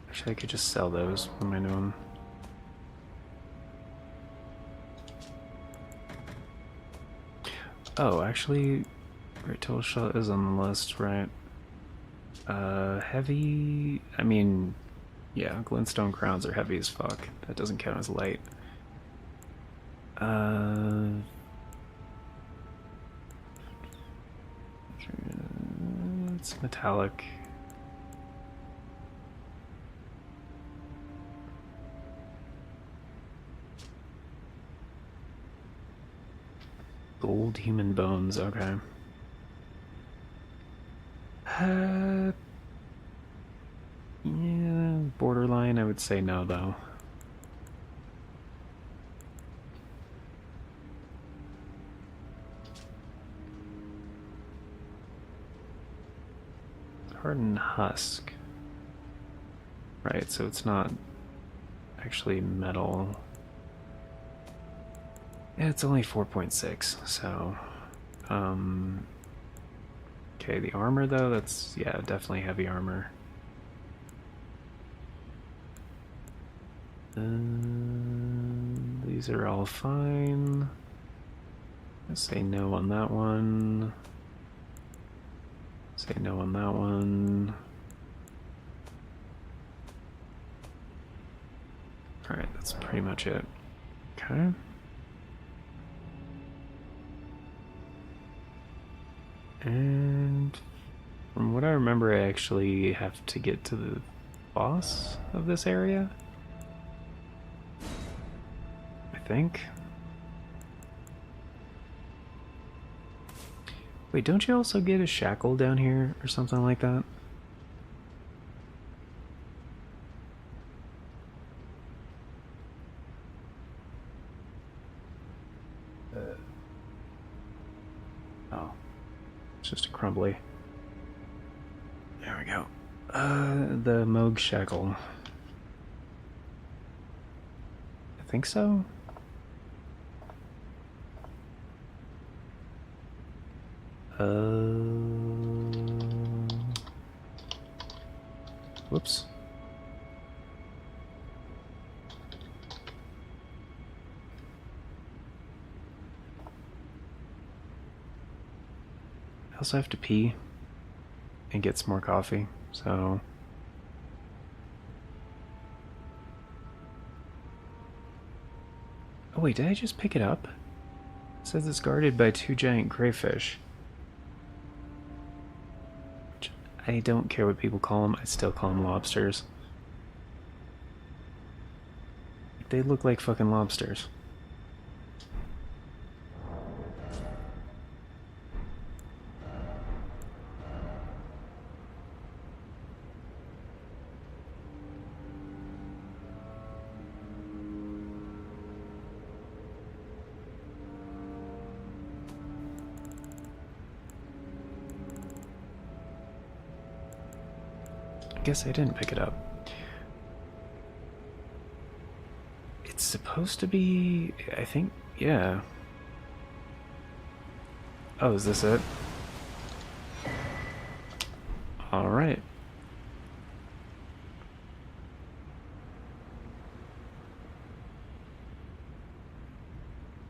Actually, I could just sell those. What am I doing? Oh, actually, Great Tool Shot is on the list, right? Heavy... I mean, yeah, glintstone crowns are heavy as fuck. That doesn't count as light. It's metallic. Gold human bones, okay. Yeah, borderline, I would say no, though. Hardened husk. Right, so it's not actually metal. Yeah, it's only 4.6, so... okay, the armor, though, that's, yeah, definitely heavy armor. These are all fine. Let's say no on that one. Say no on that one. Alright, that's pretty much it. Okay. And from what I remember, I actually have to get to the boss of this area. I think. Wait, don't you also get a shackle down here or something like that? Oh. It's just a crumbly. There we go. The Moog shackle. I think so. Whoops. I also have to pee and get some more coffee, so... Oh wait, did I just pick it up? It says it's guarded by 2 giant crayfish. I don't care what people call them, I still call them lobsters. They look like fucking lobsters. I guess I didn't pick it up. It's supposed to be... I think... yeah. Oh, is this it? Alright.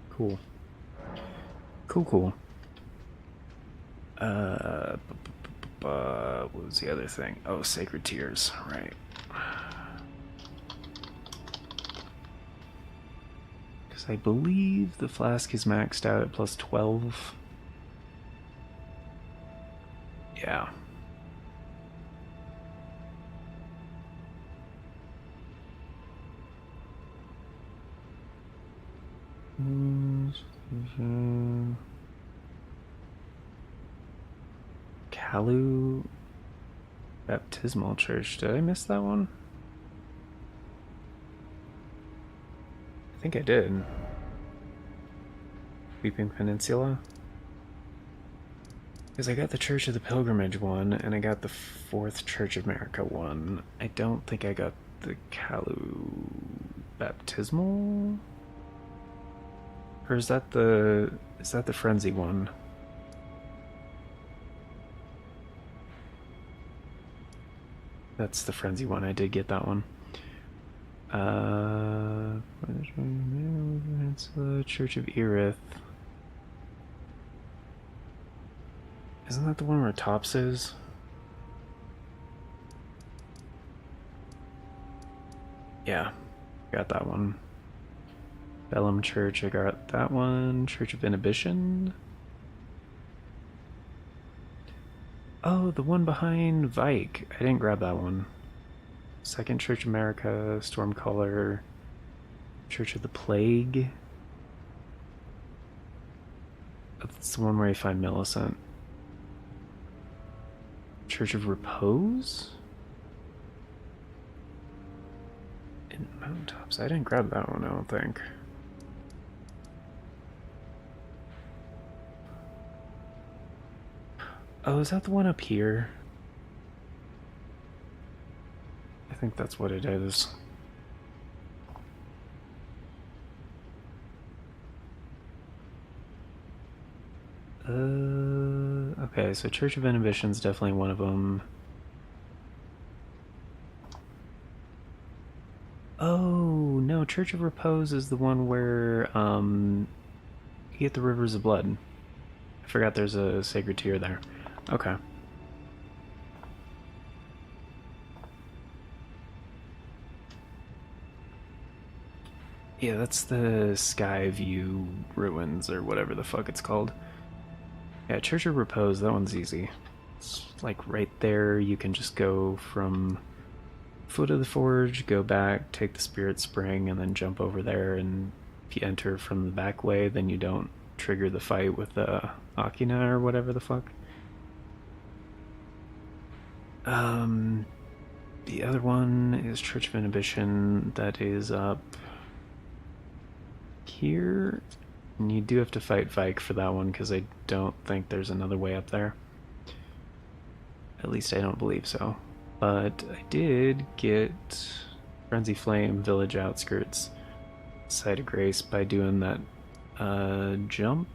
Cool. Cool. What was the other thing? Oh, Sacred Tears, right. Because I believe the flask is maxed out at plus 12. Yeah. Kalu Baptismal Church. Did I miss that one? I think I did. Weeping Peninsula. Because I got the Church of the Pilgrimage one, and I got the 4th Church of America one. I don't think I got the Kalu Baptismal? Or is that the Frenzy one? That's the Frenzy one, I did get that one. It's the Church of Erith. Isn't that the one where Tops is? Yeah, got that one. Bellum Church, I got that one. Church of Inhibition. Oh, the one behind Vike. I didn't grab that one. Second Church America, Stormcaller, Church of the Plague. That's the one where you find Millicent. Church of Repose? In Mountaintops. I didn't grab that one, I don't think. Oh, is that the one up here? I think that's what it is. Okay, so Church of Inhibition's definitely one of them. Oh, no, Church of Repose is the one where, you get the Rivers of Blood. I forgot there's a Sacred Tear there. Okay. Yeah, that's the Skyview Ruins, or whatever the fuck it's called. Yeah, Church of Repose, that one's easy. It's like right there, you can just go from Foot of the Forge, go back, take the Spirit Spring, and then jump over there, and if you enter from the back way, then you don't trigger the fight with the Akina or whatever the fuck. The other one is Church of Inhibition, that is up here. And you do have to fight Vike for that one, because I don't think there's another way up there. At least I don't believe so. But I did get Frenzy Flame, Village Outskirts, Site of Grace by doing that jump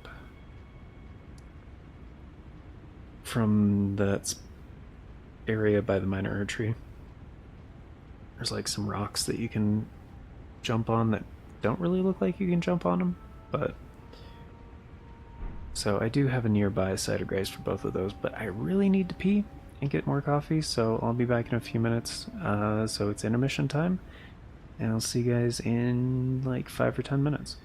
from that area by the Minor Erd Tree. There's like some rocks that you can jump on that don't really look like you can jump on them, but So I do have a nearby cider grace for both of those, but I really need to pee and get more coffee, so I'll be back in a few minutes. So it's intermission time, and I'll see you guys in like 5 or 10 minutes.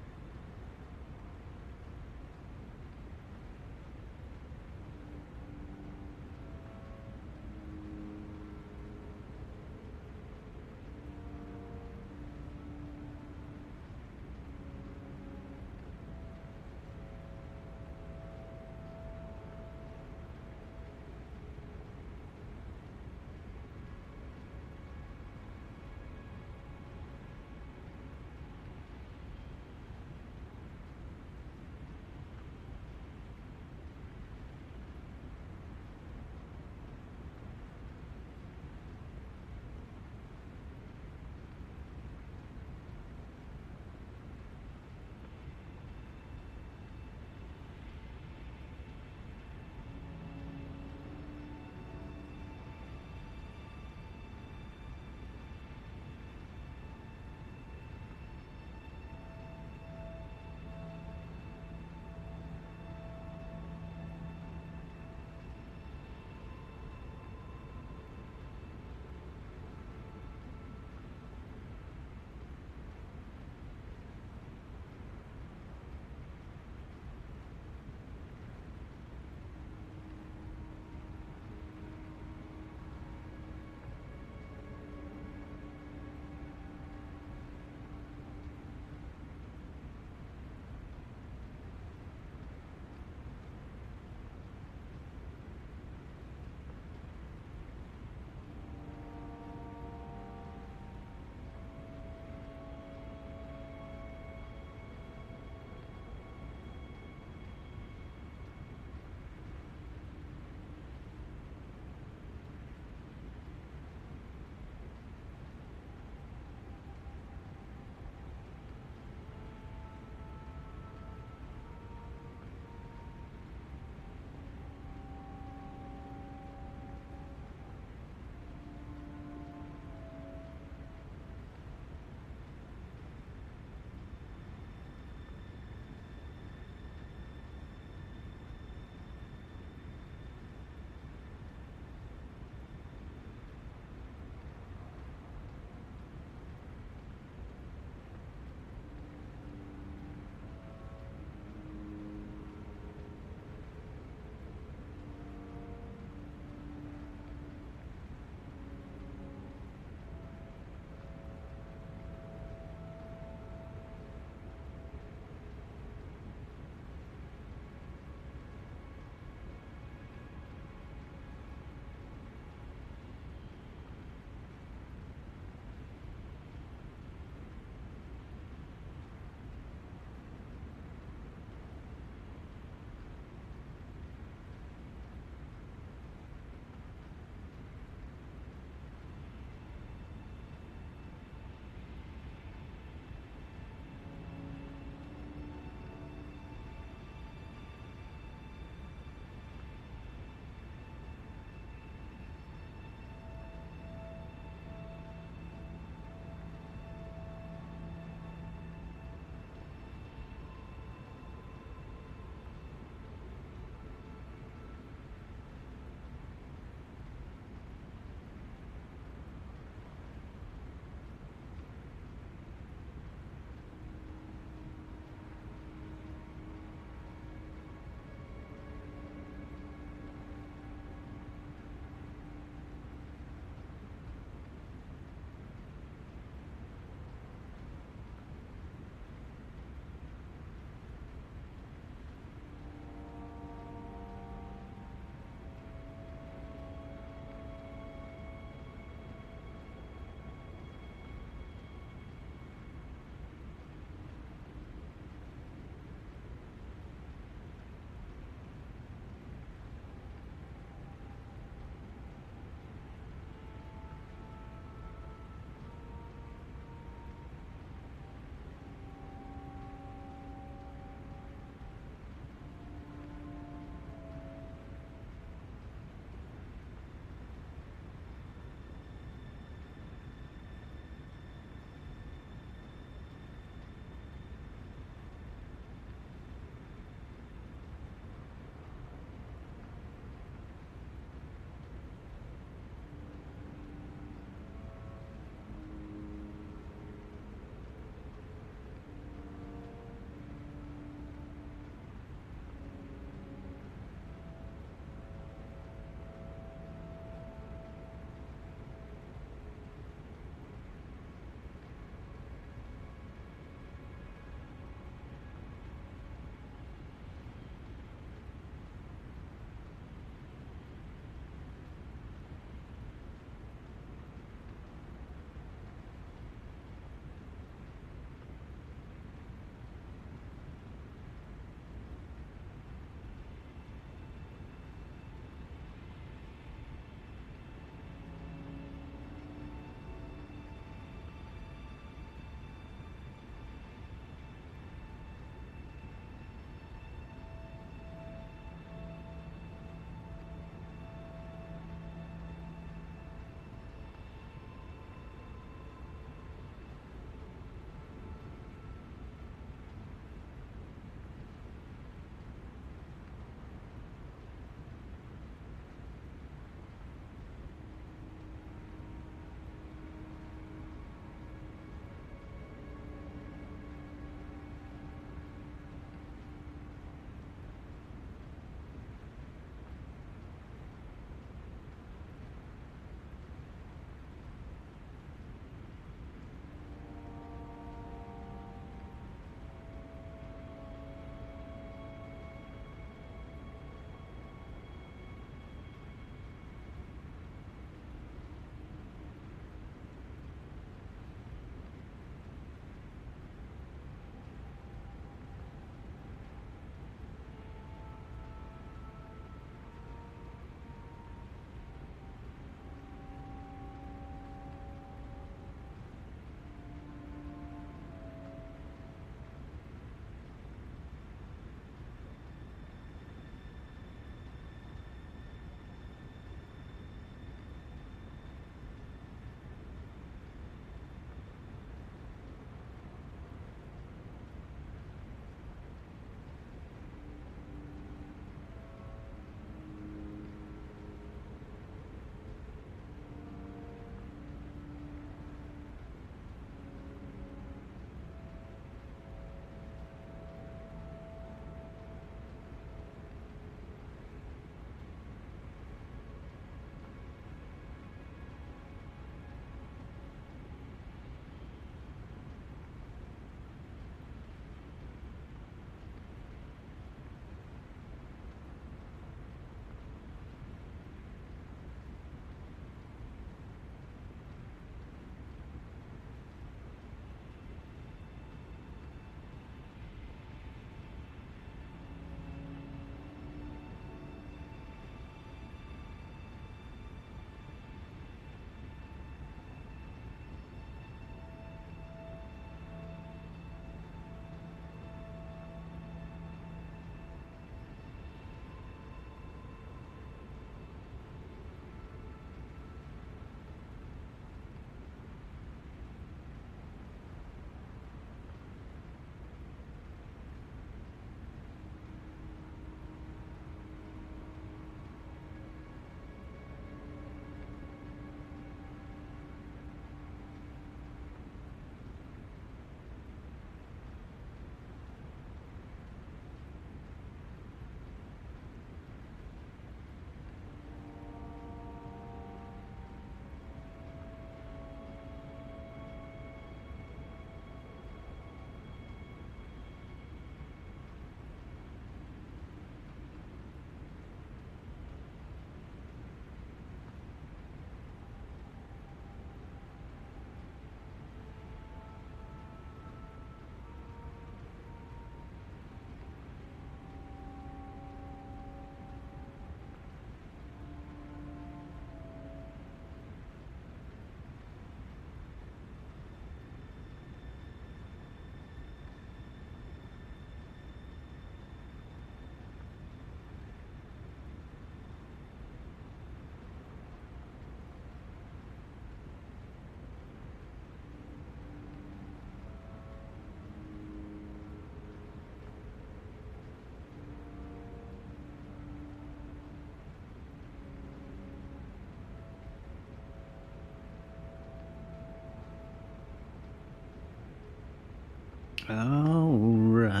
Alright.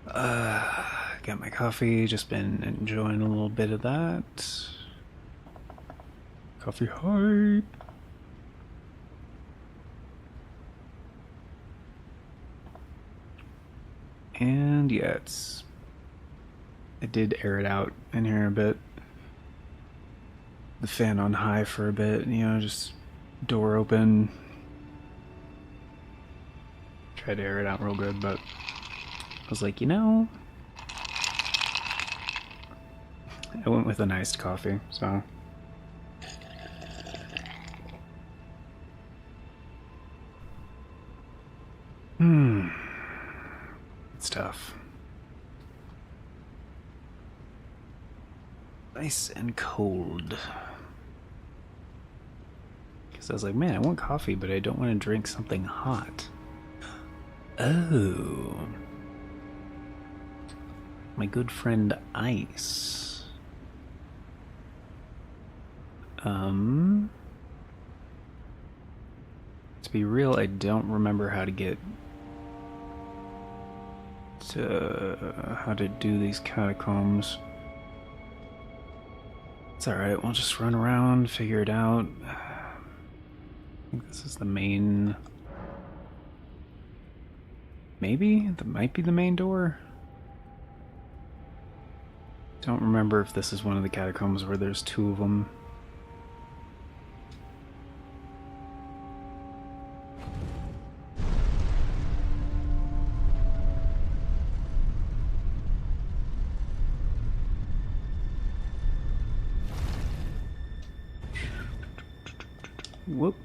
Got my coffee, just been enjoying a little bit of that. Coffee hype. And yeah, I did air it out in here a bit. The fan on high for a bit, you know, just door open. Tried to air it out real good, but I was like, you know, I went with an iced coffee, so. It's tough. Nice and cold. Because I was like, man, I want coffee, but I don't want to drink something hot. Oh. My good friend Ice. To be real, I don't remember how to get to how to do these catacombs. It's alright, we'll just run around, figure it out. I think this is the main... Maybe? That might be the main door? Don't remember if this is one of the catacombs where there's two of them. Whoop.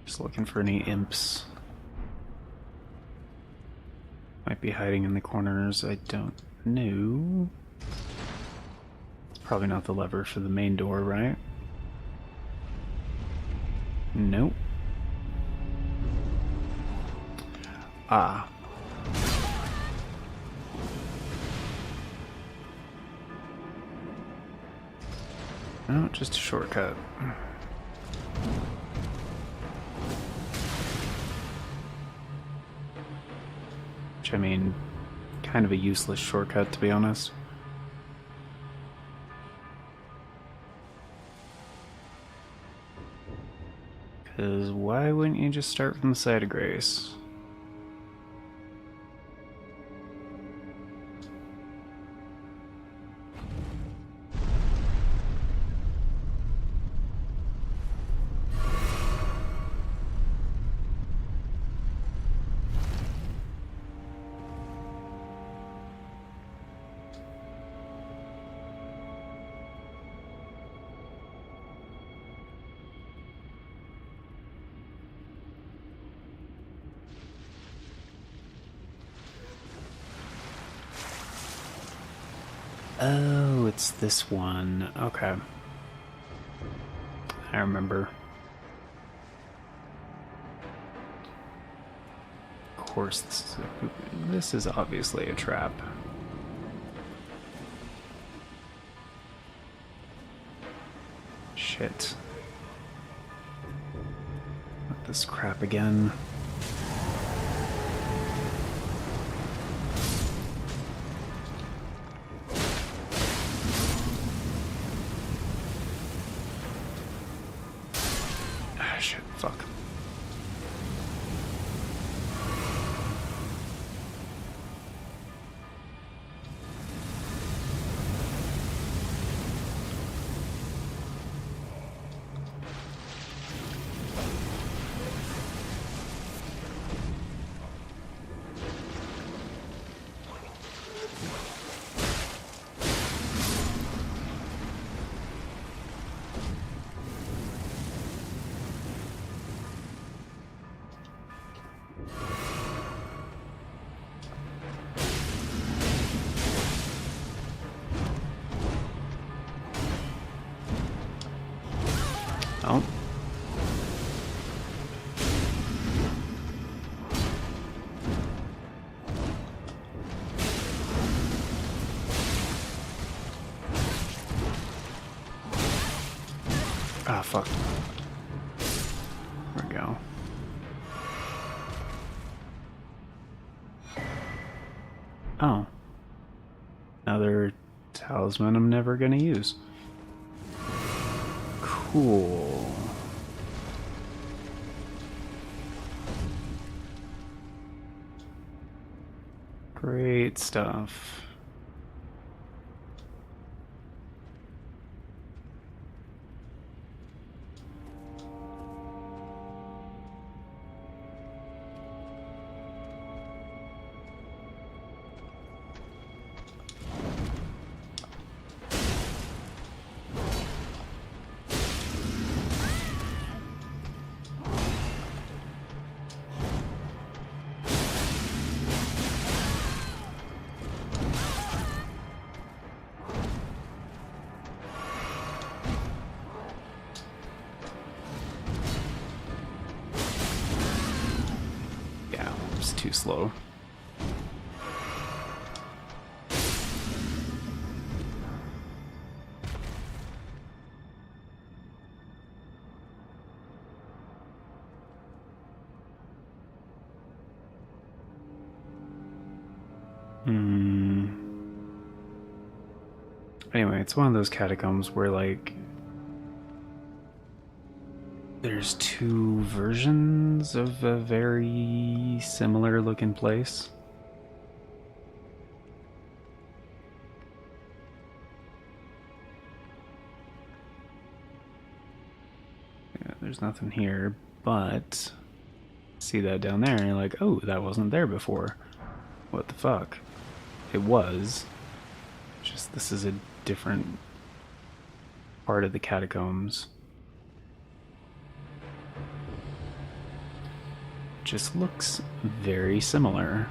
Just looking for any imps. Might be hiding in the corners, I don't know. It's probably not the lever for the main door, right? Nope. Ah. No, just a shortcut. I mean, kind of a useless shortcut, to be honest. Because why wouldn't you just start from the side of Grace? Oh, it's this one. Okay. I remember. Of course, this is obviously a trap. Shit. Not this crap again. Fuck. Ah, fuck. There we go. Oh. Another talisman I'm never gonna use. Cool. Great stuff. Too slow. Anyway, it's one of those catacombs where, like, there's two versions of a very similar looking place. Yeah, there's nothing here, but see that down there and you're like, oh, that wasn't there before. What the fuck? It was. Just this is a different part of the catacombs. Just looks very similar.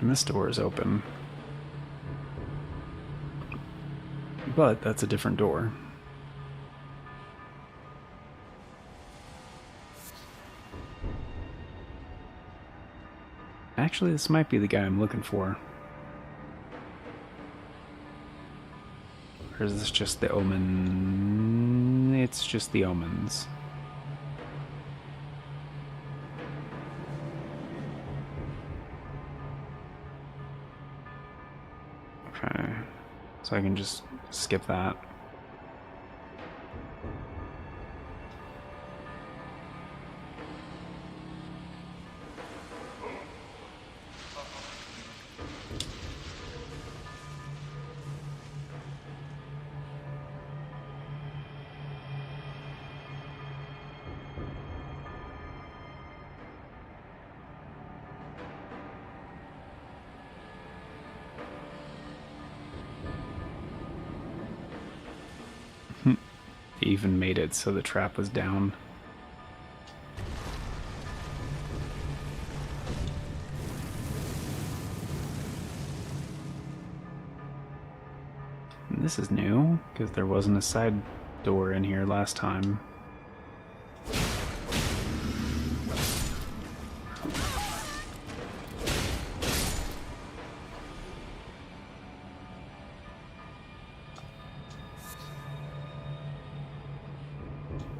And this door is open. But that's a different door. Actually, this might be the guy I'm looking for. Or is this just the omen? It's just the omens. Okay. So I can just skip that. He even made it so the trap was down. And this is new, because there wasn't a side door in here last time.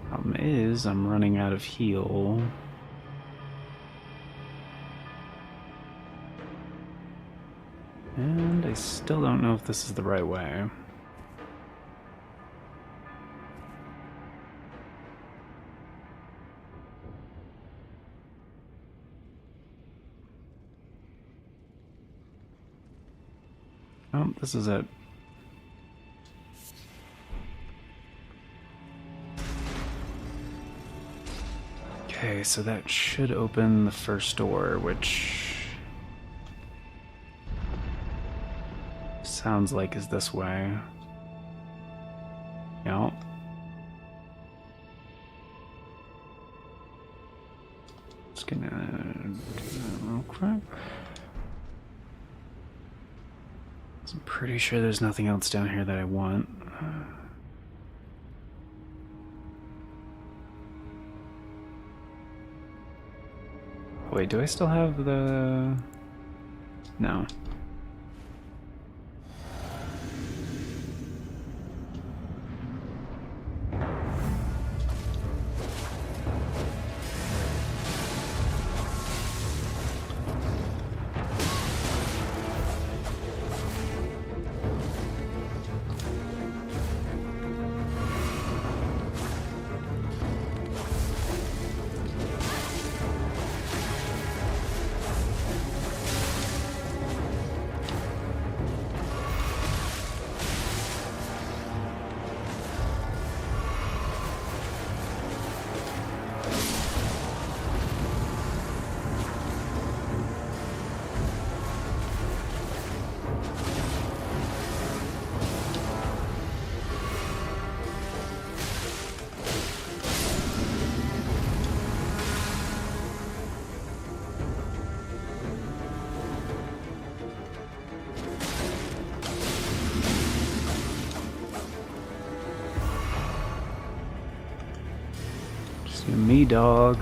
Problem is, I'm running out of heal. And I still don't know if this is the right way. Oh, this is it. Okay, so that should open the first door, which sounds like is this way. Yep. Just gonna do that real quick. I'm pretty sure there's nothing else down here that I want. Wait, do I still have the... No. Just you and me, dog.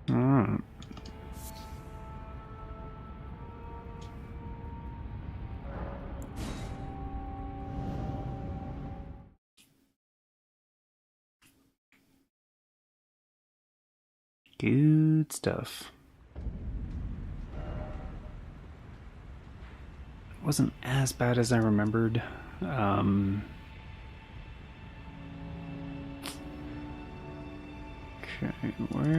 Alright. Good stuff. It wasn't as bad as I remembered. Okay, where...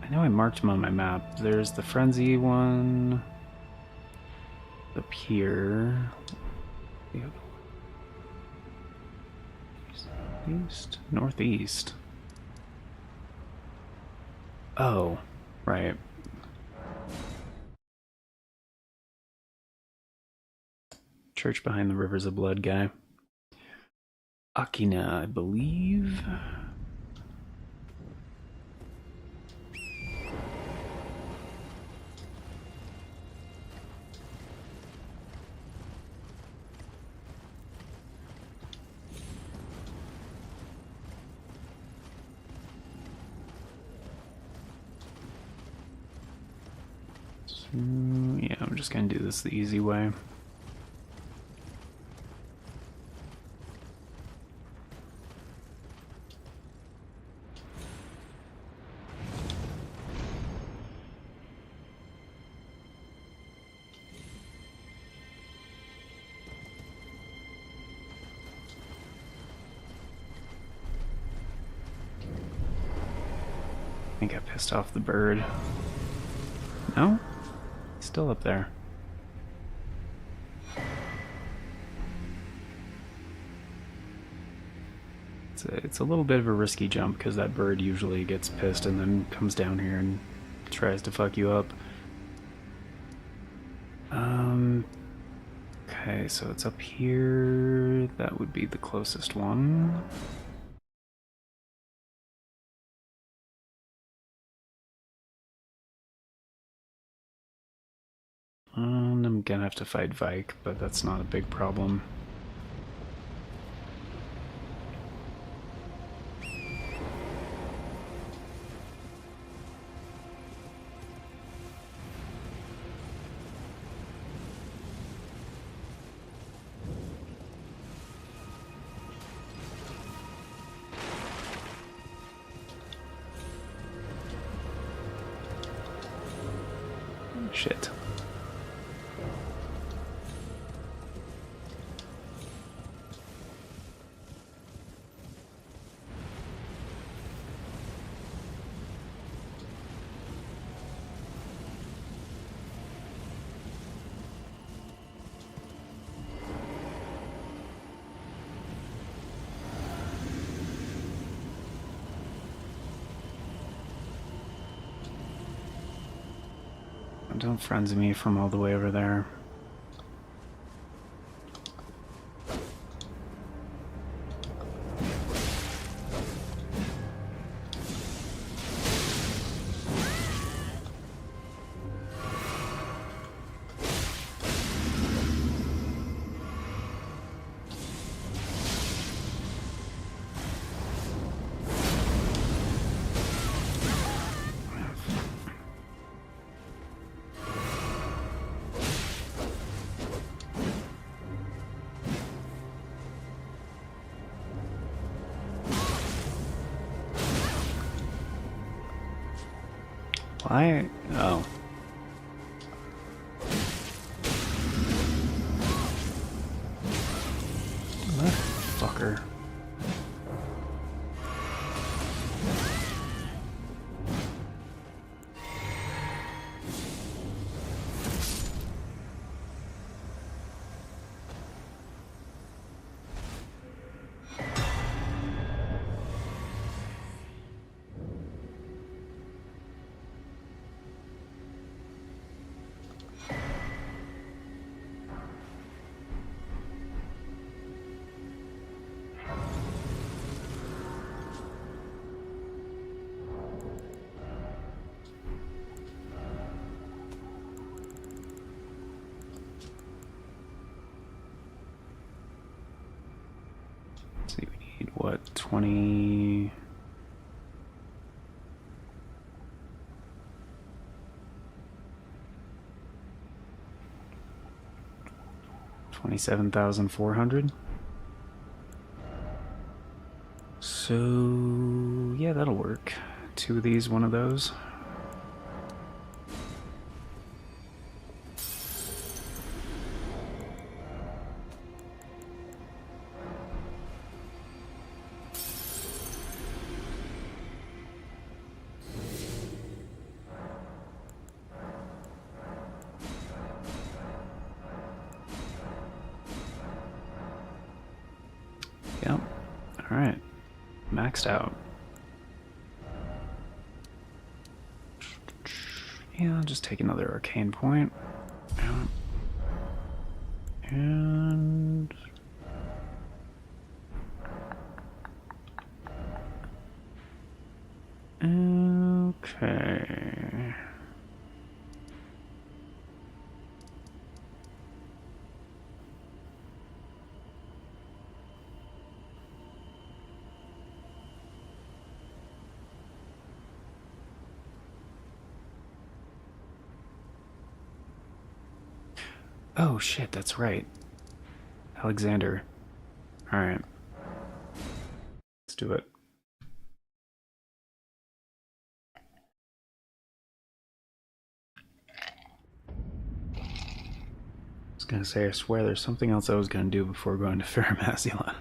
I know I marked them on my map. There's the Frenzy one up here. The other one. East? Northeast. Oh, right. Church behind the Rivers of Blood guy. Akina, I believe. So, yeah, I'm just gonna do this the easy way. I think I pissed off the bird. No? He's still up there. It's a little bit of a risky jump because that bird usually gets pissed and then comes down here and tries to fuck you up. Okay, so it's up here. That would be the closest one. I'm gonna have to fight Vike, but that's not a big problem. Shit. Don't frenzy me from all the way over there. Why? Oh. That fucker. Let's see, we need what, 20... 27,400. So yeah, that'll work. 2 of these, 1 of those. Yep. Alright. Maxed out. Yeah, I'll just take another arcane point. And... okay. Oh shit, that's right. Alexander. Alright. Let's do it. I was gonna say, I swear there's something else I was gonna do before going to Faramazula.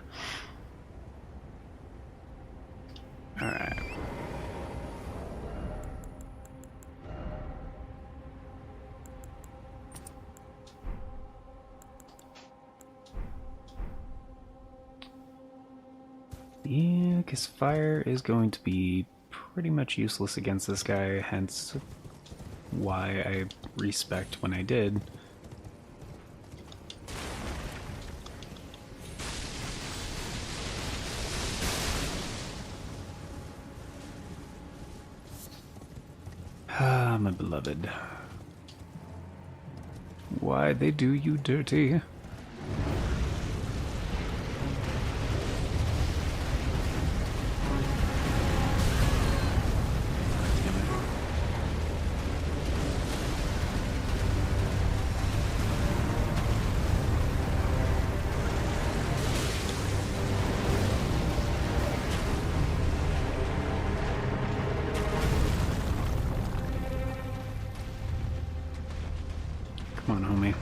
Alright. Yeah, because fire is going to be pretty much useless against this guy, hence why I respect when I did. Ah, my beloved. Why they do you dirty? Come on, homie.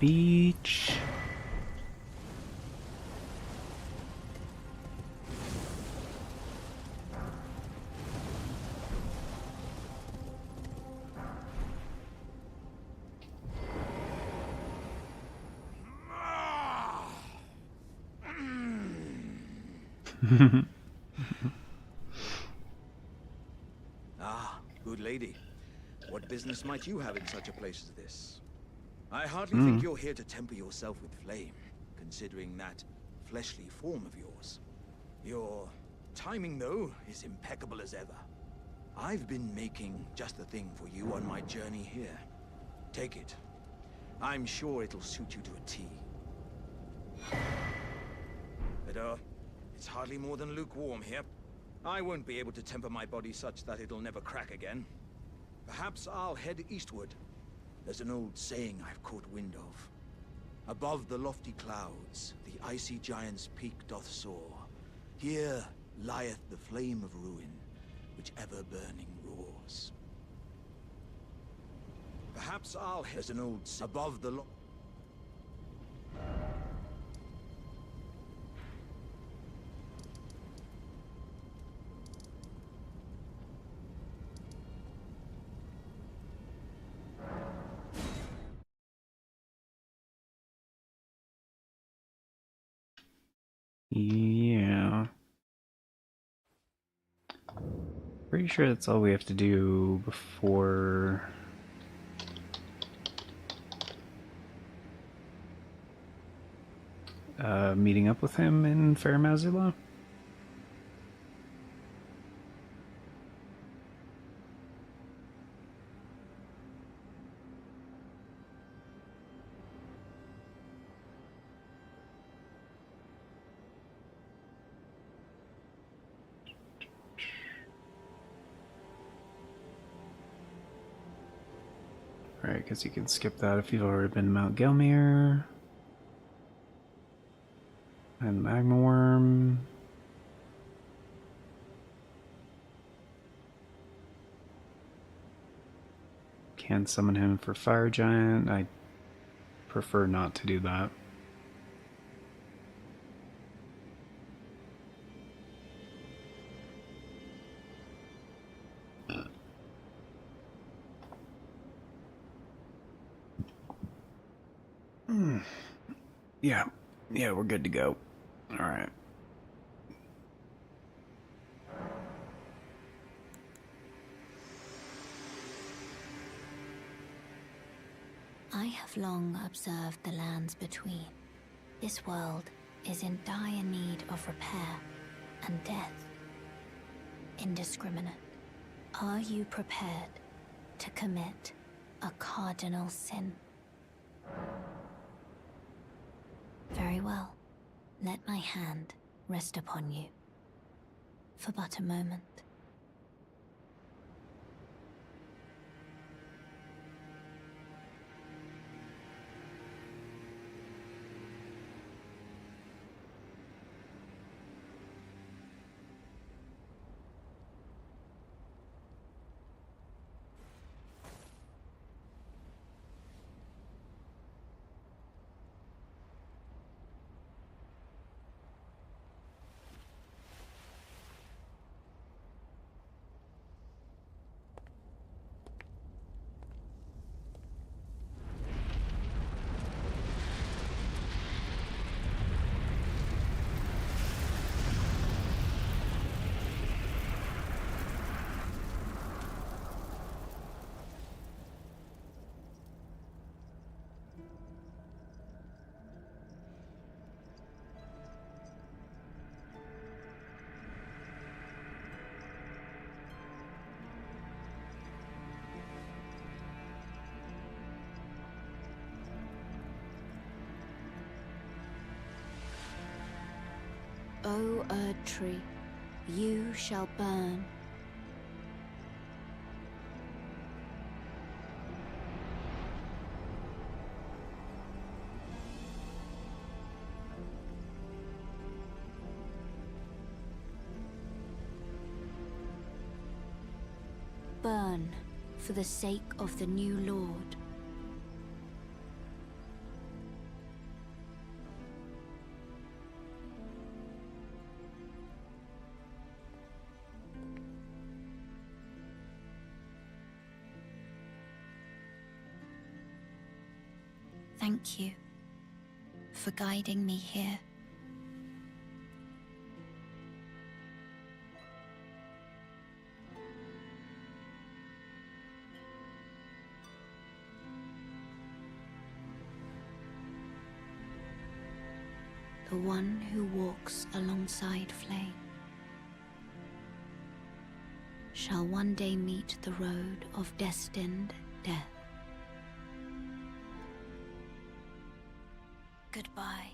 beach. Ah, good lady. What business might you have in such a place as this? I hardly think you're here to temper yourself with flame, considering that fleshly form of yours. Your timing, though, is impeccable as ever. I've been making just the thing for you on my journey here. Take it. I'm sure it'll suit you to a T. But, it's hardly more than lukewarm here. I won't be able to temper my body such that it'll never crack again. Perhaps I'll head eastward. There's an old saying I've caught wind of. Above the lofty clouds, the icy giant's peak doth soar. Here lieth the flame of ruin, which ever burning roars. Perhaps I'll head an old above the Yeah. Pretty sure that's all we have to do before meeting up with him in Fair Mazula. Alright, because you can skip that if you've already been to Mount Gelmir. And Magmaworm. Can summon him for Fire Giant. I prefer not to do that. Yeah, we're good to go. Alright. I have long observed the lands between. This world is in dire need of repair and death. Indiscriminate. Are you prepared to commit a cardinal sin? Very well. Let my hand rest upon you. For but a moment. O Erd Tree, you shall burn. Burn for the sake of the new Lord. Thank you for guiding me here. The one who walks alongside Flame shall one day meet the road of destined death. Goodbye.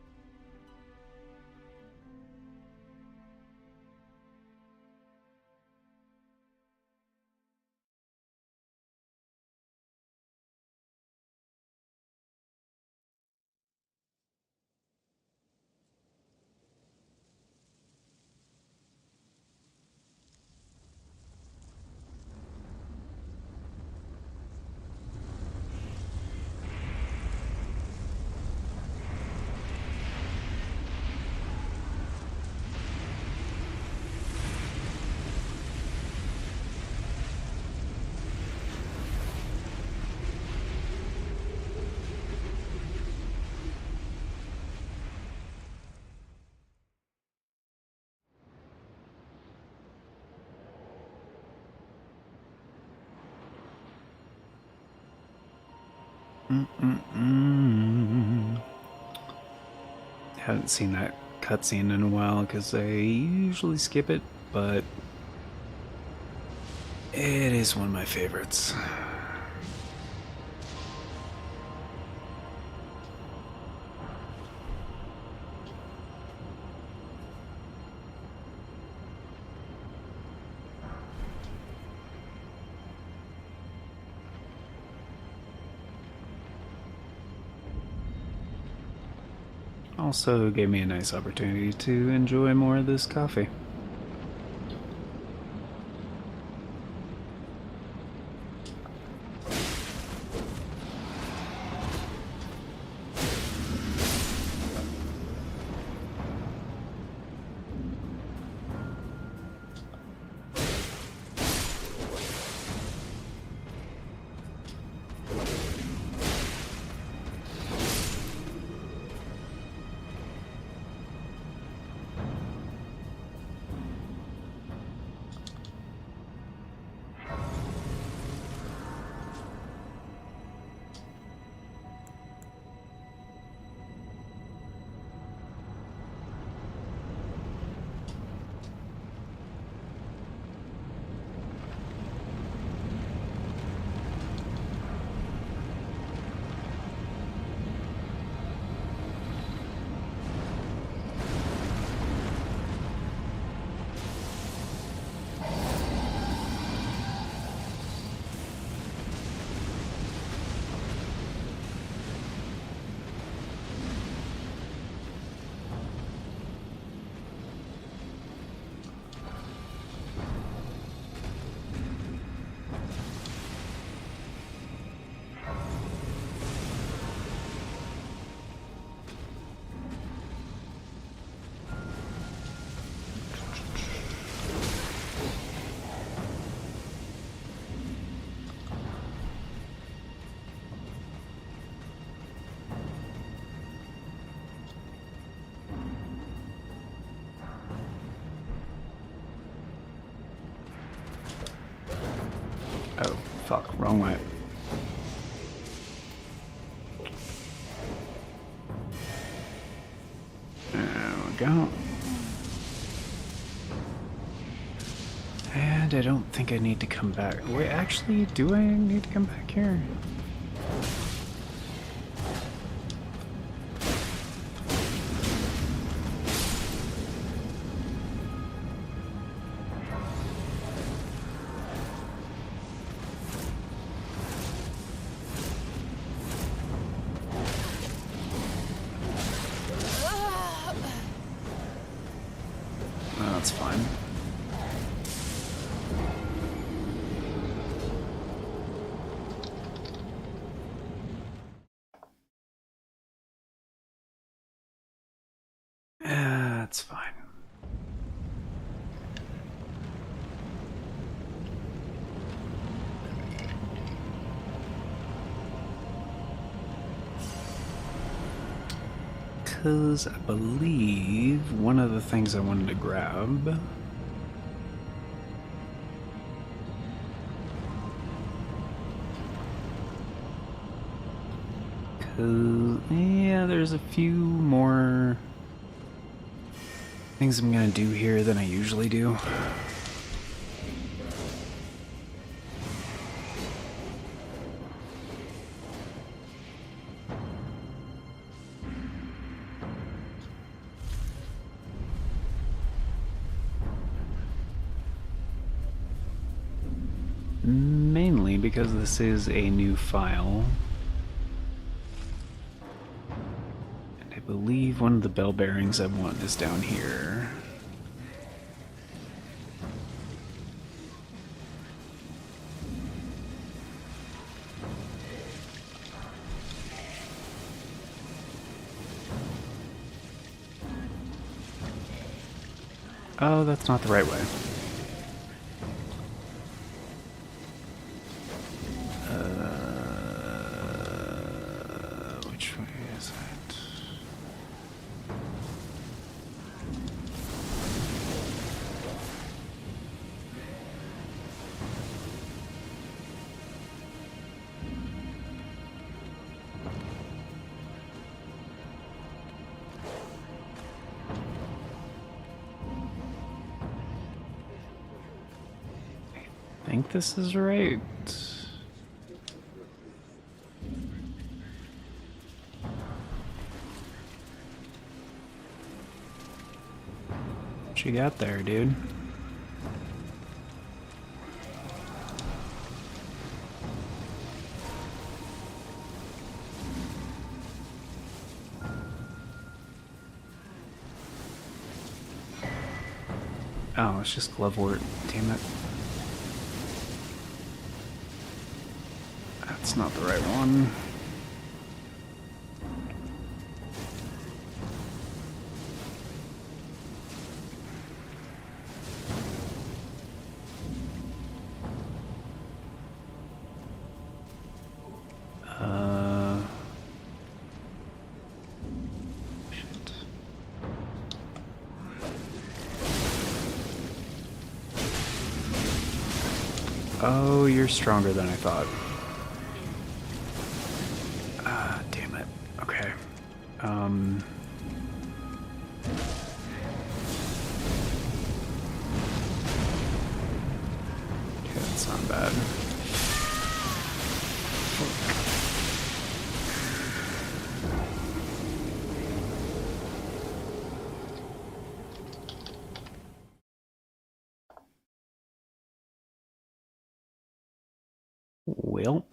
Haven't seen that cutscene in a while because I usually skip it, but it is one of my favorites. Also gave me a nice opportunity to enjoy more of this coffee. Oh, fuck, wrong way. There we go. And I don't think I need to come back. Wait, actually, do I need to come back here? That's fine. That's fine. Because I believe one of the things I wanted to grab... yeah, there's a few more things I'm gonna do here than I usually do. Mainly because this is a new file. And I believe one of the bell bearings I want is down here. Oh, that's not the right way. Which way is it? I think this is right. What you got there, dude? Oh, it's just glovewort. Damn it. That's not the right one. Shit. Oh, you're stronger than I thought. Damn it. Okay. Okay, that's not bad. Well.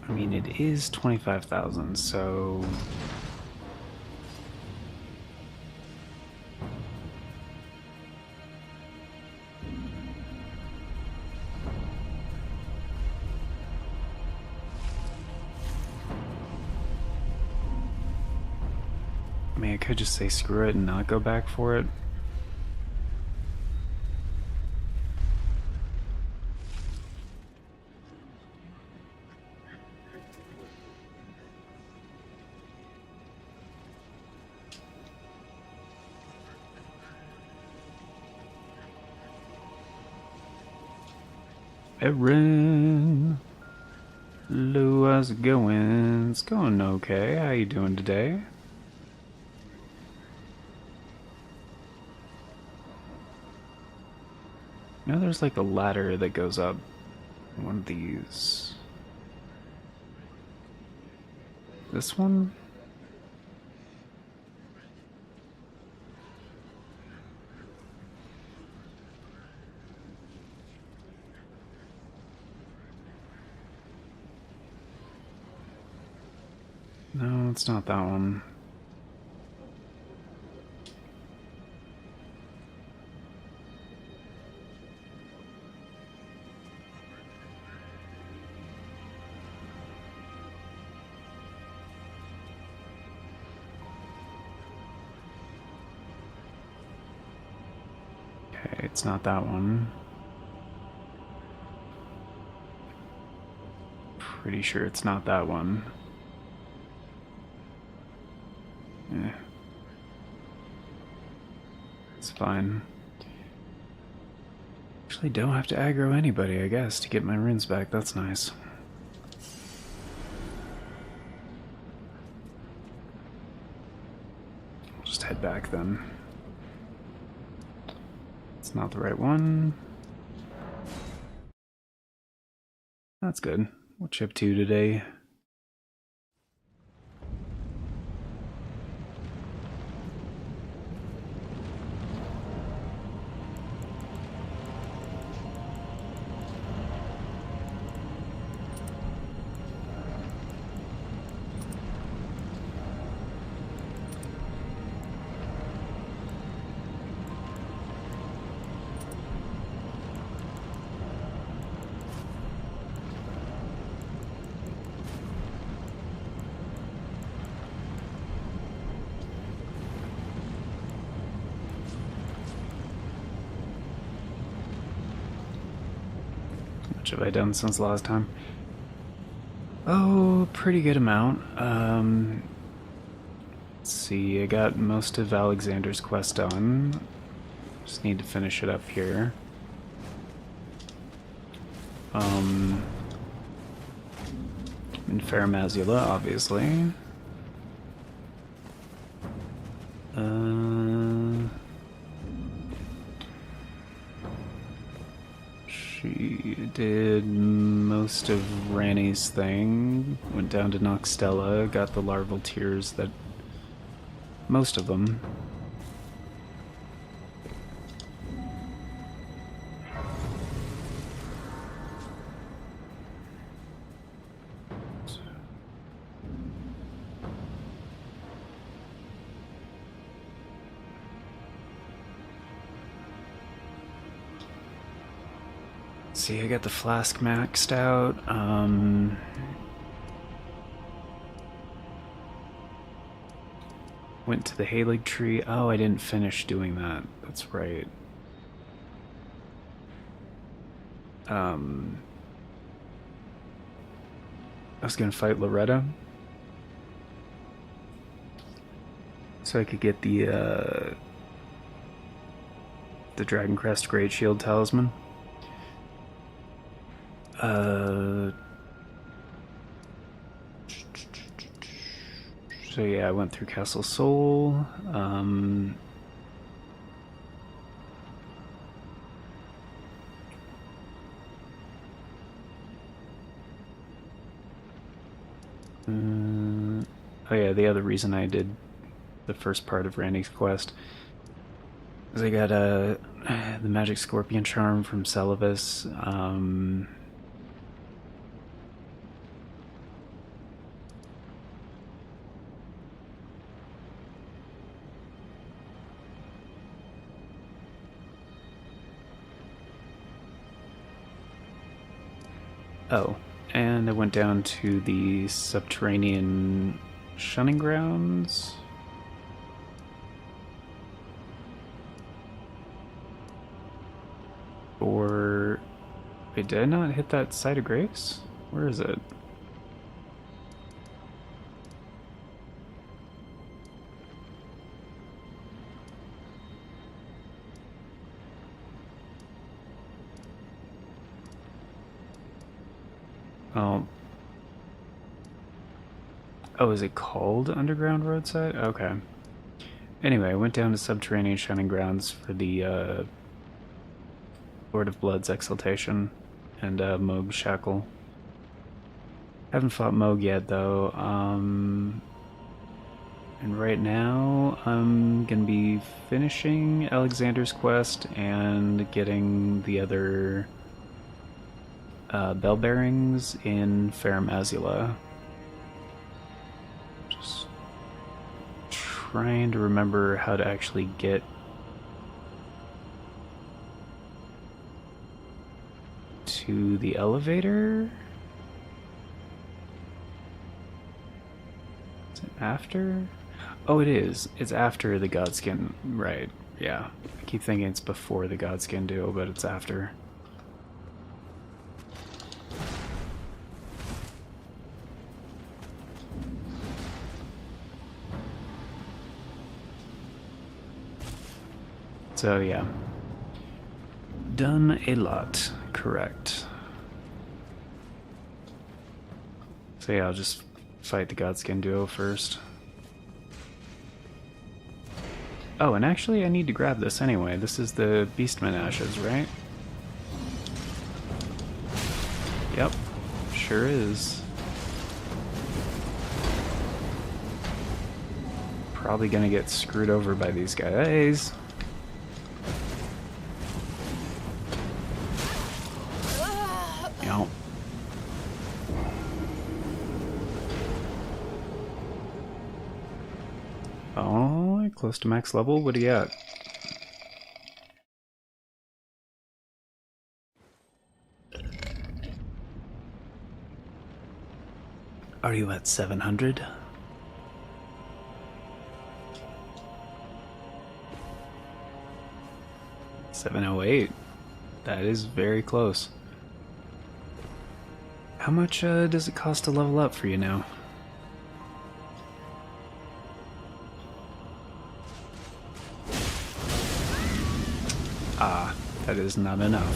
I mean, it is 25,000, so... mean, I could just say screw it and not go back for it. Erin, Lou, how's it going? It's going okay. How you doing today? You know, there's like a ladder that goes up one of these. This one? No, it's not that one. Okay, it's not that one. Pretty sure it's not that one. It's fine. Actually, don't have to aggro anybody, I guess, to get my runes back. That's nice. I'll just head back then. It's not the right one. That's good. We'll chip 2 today. How much have I done since last time? Oh, pretty good amount. Let's see, I got most of Alexander's quest done. Just need to finish it up here. In Faramazula, obviously. She did most of Ranny's thing, went down to Noxtella, got the larval tears that... most of them. See, I got the flask maxed out. Went to the Halig tree. Oh, I didn't finish doing that. That's right. I was gonna fight Loretta, so I could get the Dragon Crest Great Shield Talisman. So yeah, I went through Castle Sol. Oh yeah, the other reason I did the first part of Randy's quest is I got the Magic Scorpion Charm from Celavis. Oh, and I went down to the subterranean shunning grounds. Wait, did I not hit that site of grace? Where is it? Oh. Oh, is it called Underground Roadside? Okay. Anyway, I went down to Subterranean Shining Grounds for the Lord of Blood's Exaltation and Moog Shackle. Haven't fought Moog yet, though. And right now, I'm gonna be finishing Alexander's quest and getting the other bell bearings in Farum Azula. Just trying to remember how to actually get to the elevator. Is it after? Oh, it is. It's after the Godskin. Right. Yeah. I keep thinking it's before the Godskin duel, but it's after. So, yeah. Done a lot. Correct. So, yeah, I'll just fight the Godskin duo first. Oh, and actually I need to grab this anyway. This is the Beastman Ashes, right? Yep, sure is. Probably gonna get screwed over by these guys. Yep. Oh, close to max level. What do you got? Are you at 700? $708. That is very close. How much does it cost to level up for you now? Ah, that is not enough.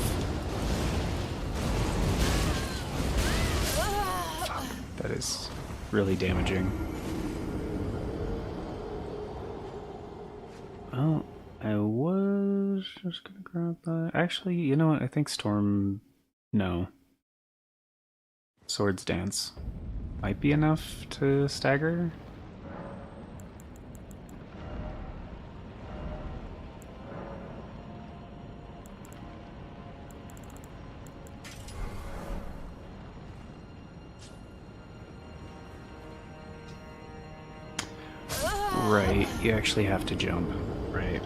Fuck, that is really damaging. Well, I was just gonna grab that. Actually, you know what? I think Storm... No. Swords Dance might be enough to stagger. Right, you actually have to jump. Right.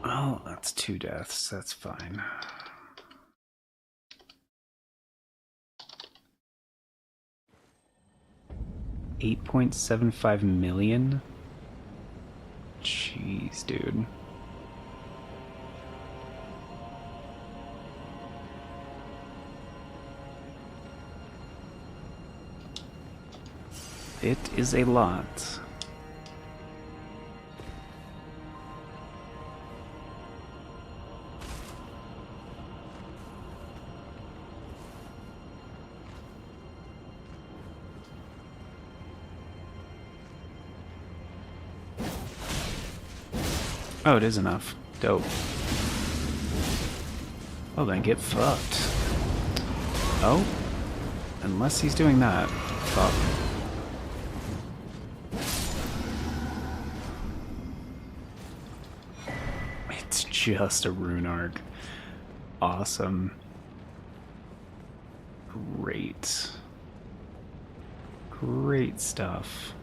Oh, that's 2 deaths. That's fine. $8.75 million? Jeez, dude. It is a lot. Oh, it is enough. Dope. Well then, get fucked. Oh? Unless he's doing that. Fuck. It's just a rune arc. Awesome. Great. Great stuff.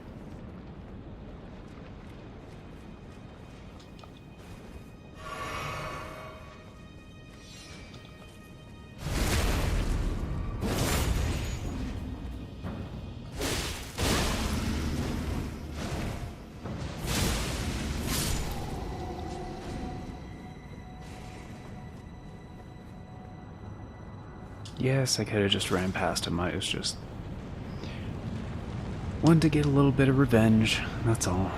Yes, I could have just ran past him. I was just wanted to get a little bit of revenge, that's all.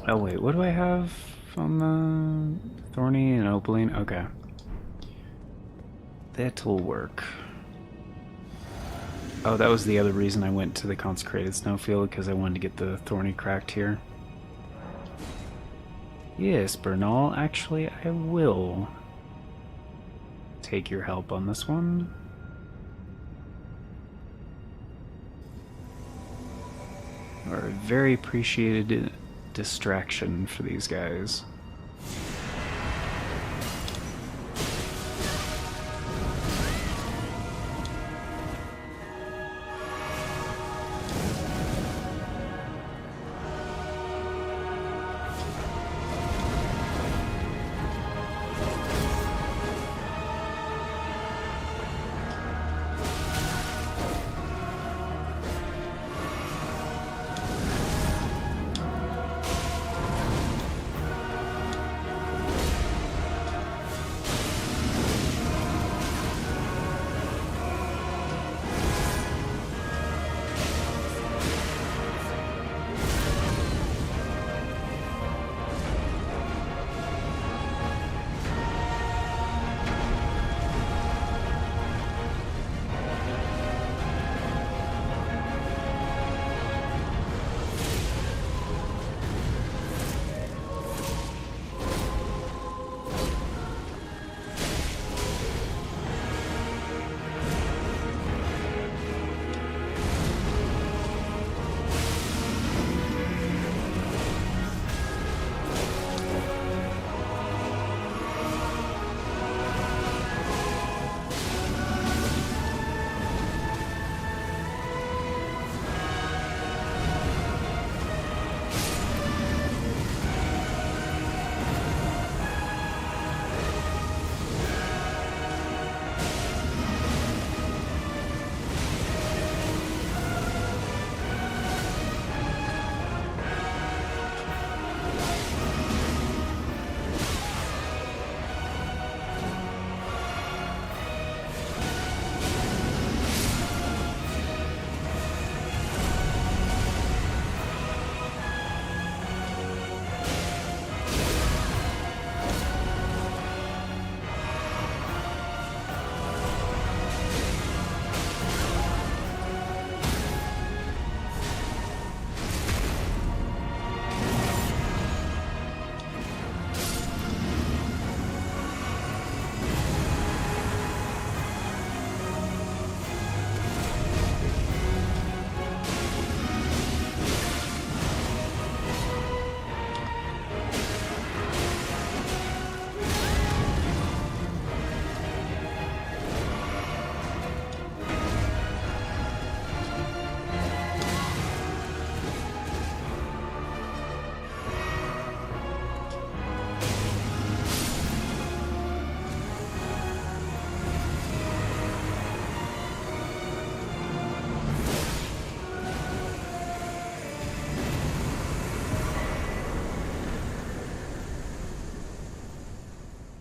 Oh wait, what do I have on the Thorny and Opaline? Okay. That'll work. Oh, that was the other reason I went to the Consecrated Snowfield, because I wanted to get the Thorny cracked here. Yes, Bernal, actually I will take your help on this one. Or a very appreciated distraction for these guys.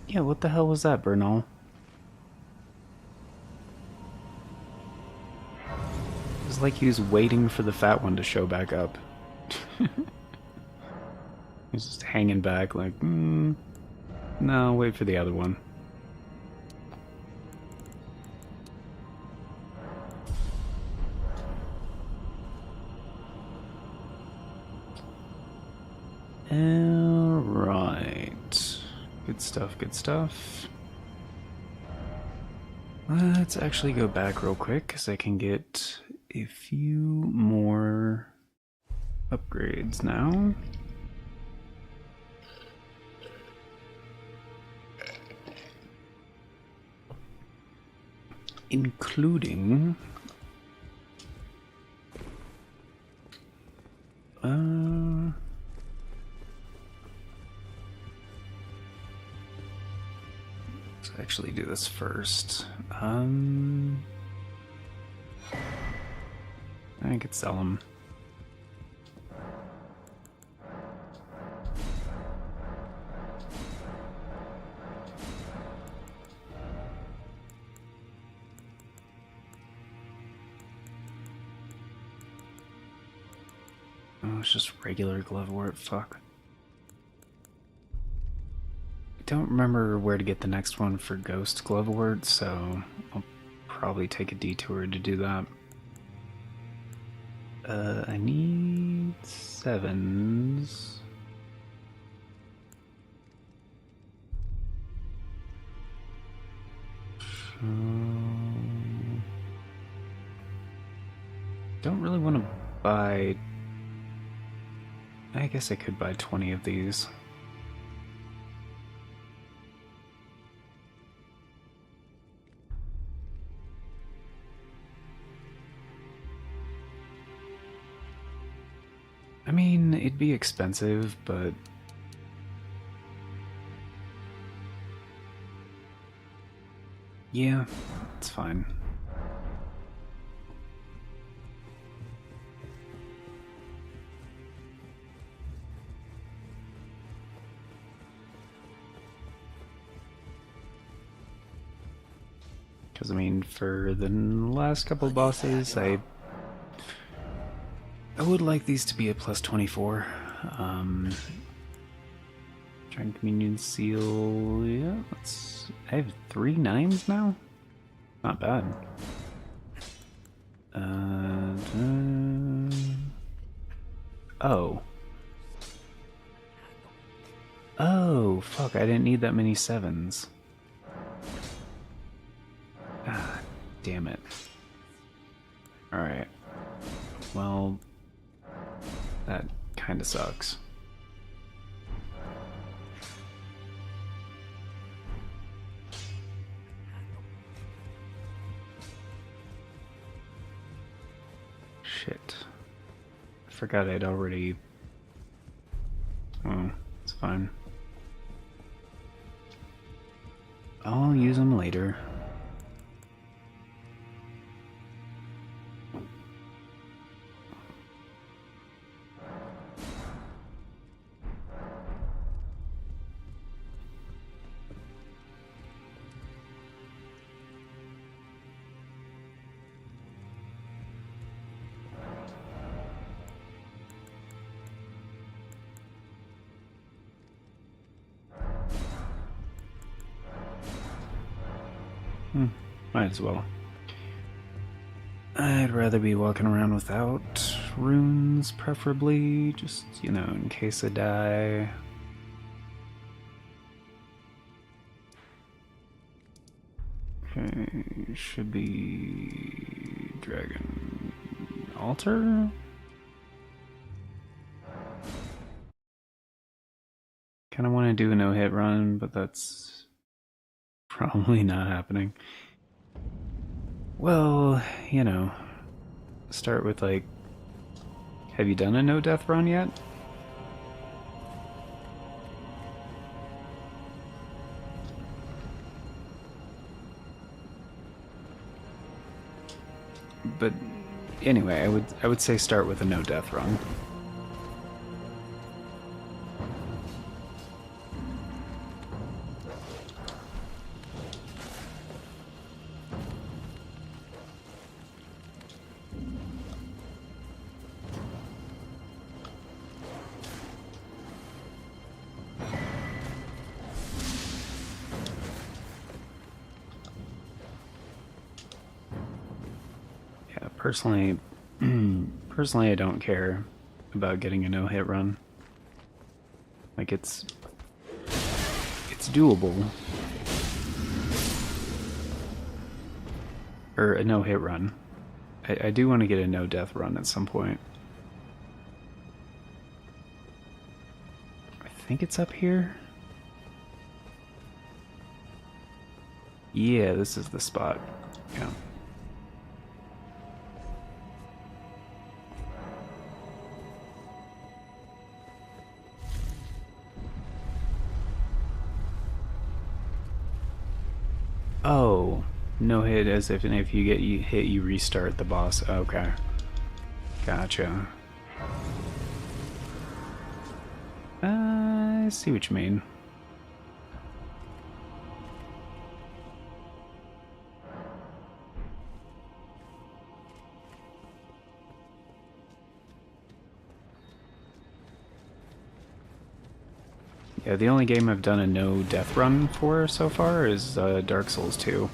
Yeah, what the hell was that, Bernal? It was like he was waiting for the fat one to show back up. He's just hanging back like, no, wait for the other one. Alright. Good stuff, good stuff. Let's actually go back real quick, because I can get a few more upgrades now. Including... let's actually do this first. I could sell them. Oh, it's just regular glovewort. Fuck. I don't remember where to get the next one for ghost glovewort, so I'll probably take a detour to do that. I need 7s. Don't really want to buy... I guess I could buy 20 of these. I mean, it'd be expensive, but... yeah, it's fine. Because, I mean, for the last couple of bosses, I would like these to be a plus 24. Trying Communion Seal, yeah, I have 3 9s now? Not bad. Oh. Oh, fuck, I didn't need that many 7s. Ah, damn it. Alright. Well, that kinda sucks. Shit. I forgot I'd already... oh, it's fine. I'll use them later. Might as well. I'd rather be walking around without runes, preferably, just, you know, in case I die. Okay, should be Dragon Altar? Kinda want to do a no-hit run, but that's probably not happening. Well, you know, start with like, have you done a no-death run yet? But anyway, I would say start with a no-death run. Personally, I don't care about getting a no-hit run. Like, it's doable. Or a no-hit run. I do want to get a no-death run at some point. I think it's up here. Yeah, this is the spot. Yeah. No hit, as if you get hit, you restart the boss. Okay. Gotcha. I see what you mean. Yeah, the only game I've done a no death run for so far is Dark Souls 2.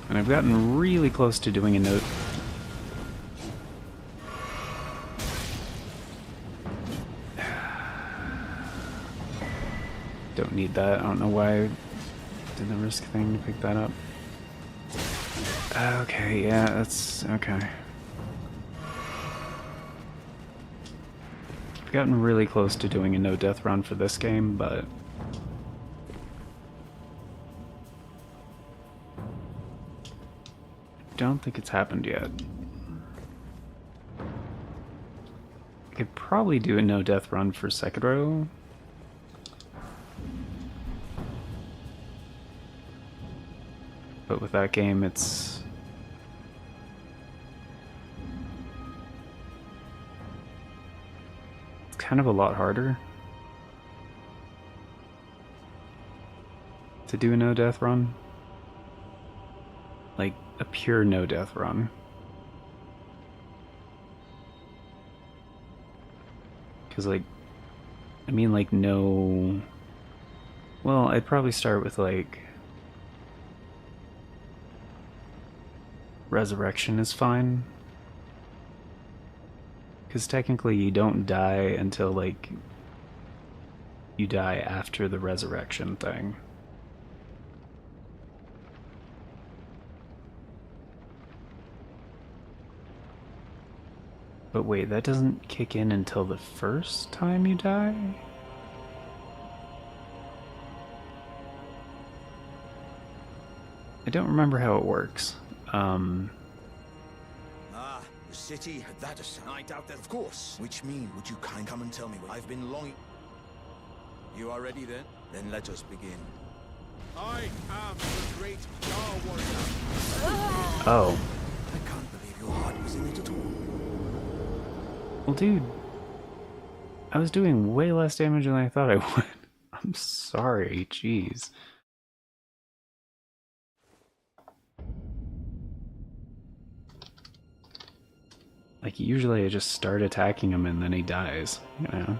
And I've gotten really close to doing a no... Don't need that. I don't know why I did the risk thing to pick that up. Okay, yeah, that's... okay. I've gotten really close to doing a no-death run for this game, but... I don't think it's happened yet. I could probably do a no-death run for Sekiro. But with that game, it's kind of a lot harder to do a no-death run. Like, a pure no-death run. Because, like, I mean, like, no... Well, I'd probably start with, like... Resurrection is fine. Because technically you don't die until, like, you die after the resurrection thing. But wait, that doesn't kick in until the first time you die? I don't remember how it works. The city had that aside. I doubt that, of course. Which mean, would you come and tell me what I've been longing... You are ready then? Then let us begin. I am the great Star Warrior. Oh. I can't believe your heart was in it at all. Well, dude, I was doing way less damage than I thought I would. I'm sorry, jeez. Like, usually I just start attacking him and then he dies, you know?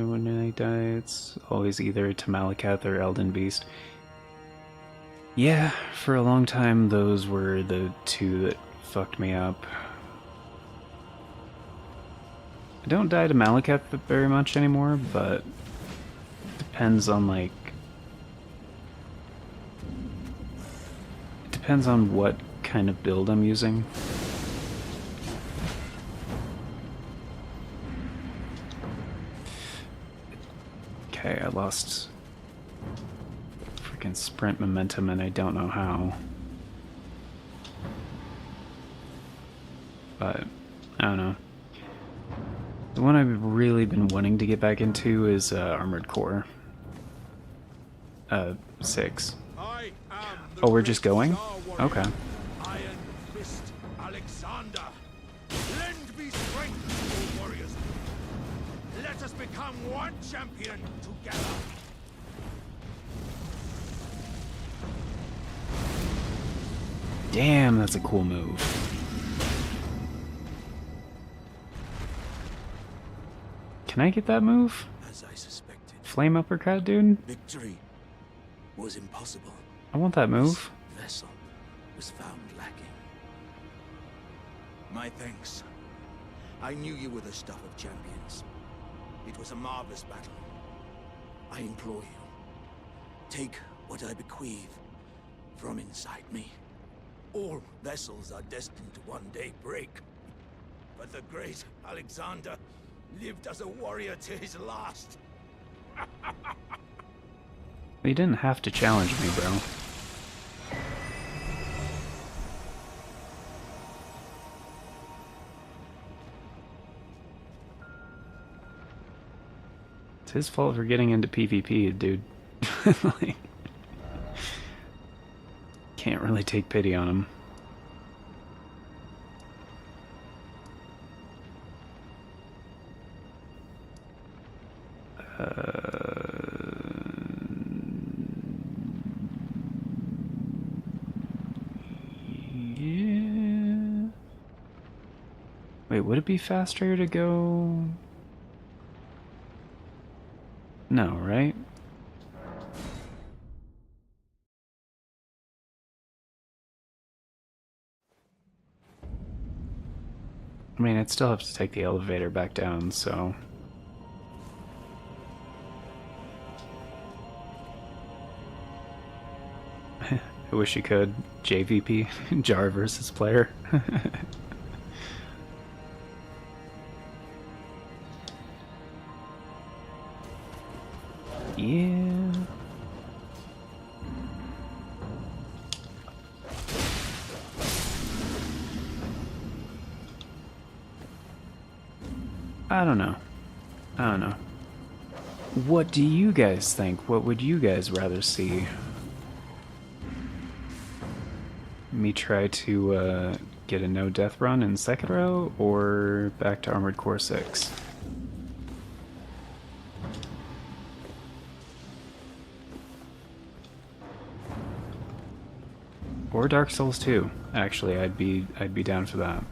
When I die, it's always either Tamalakath or Elden Beast. Yeah, for a long time, those were the two that fucked me up. I don't die to Malakath very much anymore, but it depends on, like... It depends on what kind of build I'm using. Okay, I lost freaking sprint momentum and I don't know how. But, I don't know. The one I've really been wanting to get back into is Armored Core. 6. Oh, we're just going? Okay. Iron Fist Alexander. Lend me strength, O warriors. Let us become one champion together. Damn, that's a cool move. Can I get that move? As I suspected, Flame uppercut, dude? victory was impossible. I want that move. This vessel was found lacking. My thanks. I knew you were the stuff of champions. It was a marvelous battle. I implore you, take what I bequeath from inside me. All vessels are destined to one day break. But the great Alexander lived as a warrior to his last. You didn't have to challenge me, bro. his fault for getting into PvP, dude. Like, can't really take pity on him. Yeah. Wait, would it be faster to go? No, right? I mean, I'd still have to take the elevator back down, so... I wish you could. JVP, Jar versus player. Yeah. I don't know. I don't know. What do you guys think? What would you guys rather see? Me try to get a no-death run in Sekiro, or back to Armored Core 6? Or Dark Souls 2. Actually, I'd be down for that.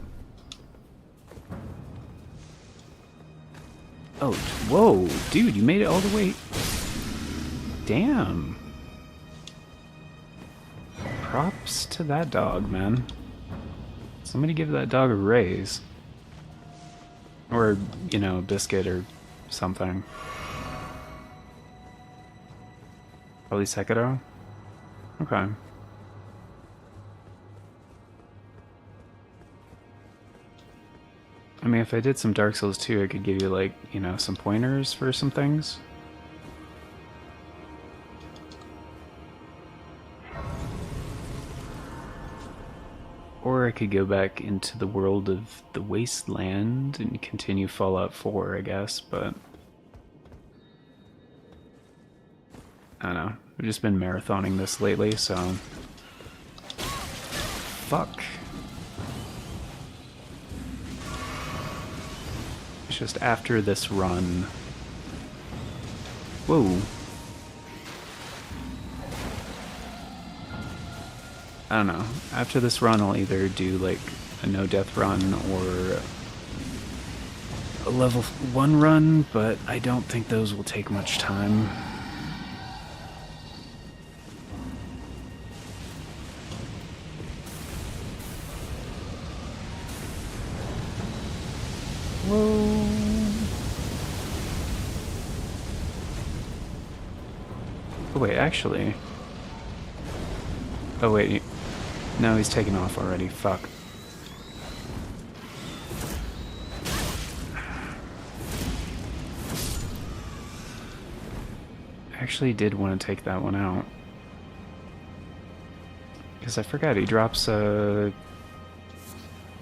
Oh, whoa, dude, you made it all the way. Damn. Props to that dog, man. Somebody give that dog a raise. Or, you know, a biscuit or something. Probably Sekiro? Okay. I mean, if I did some Dark Souls 2, I could give you, like, you know, some pointers for some things. Or I could go back into the world of the Wasteland and continue Fallout 4, I guess, but... I don't know. I've just been marathoning this lately, so... Fuck. It's just after this run... Whoa. I don't know. After this run, I'll either do like a no-death run or a level 1 run, but I don't think those will take much time. Whoa. Oh wait, actually... Oh wait, no, he's taken off already, fuck. I actually did want to take that one out. Because I forgot, he drops a...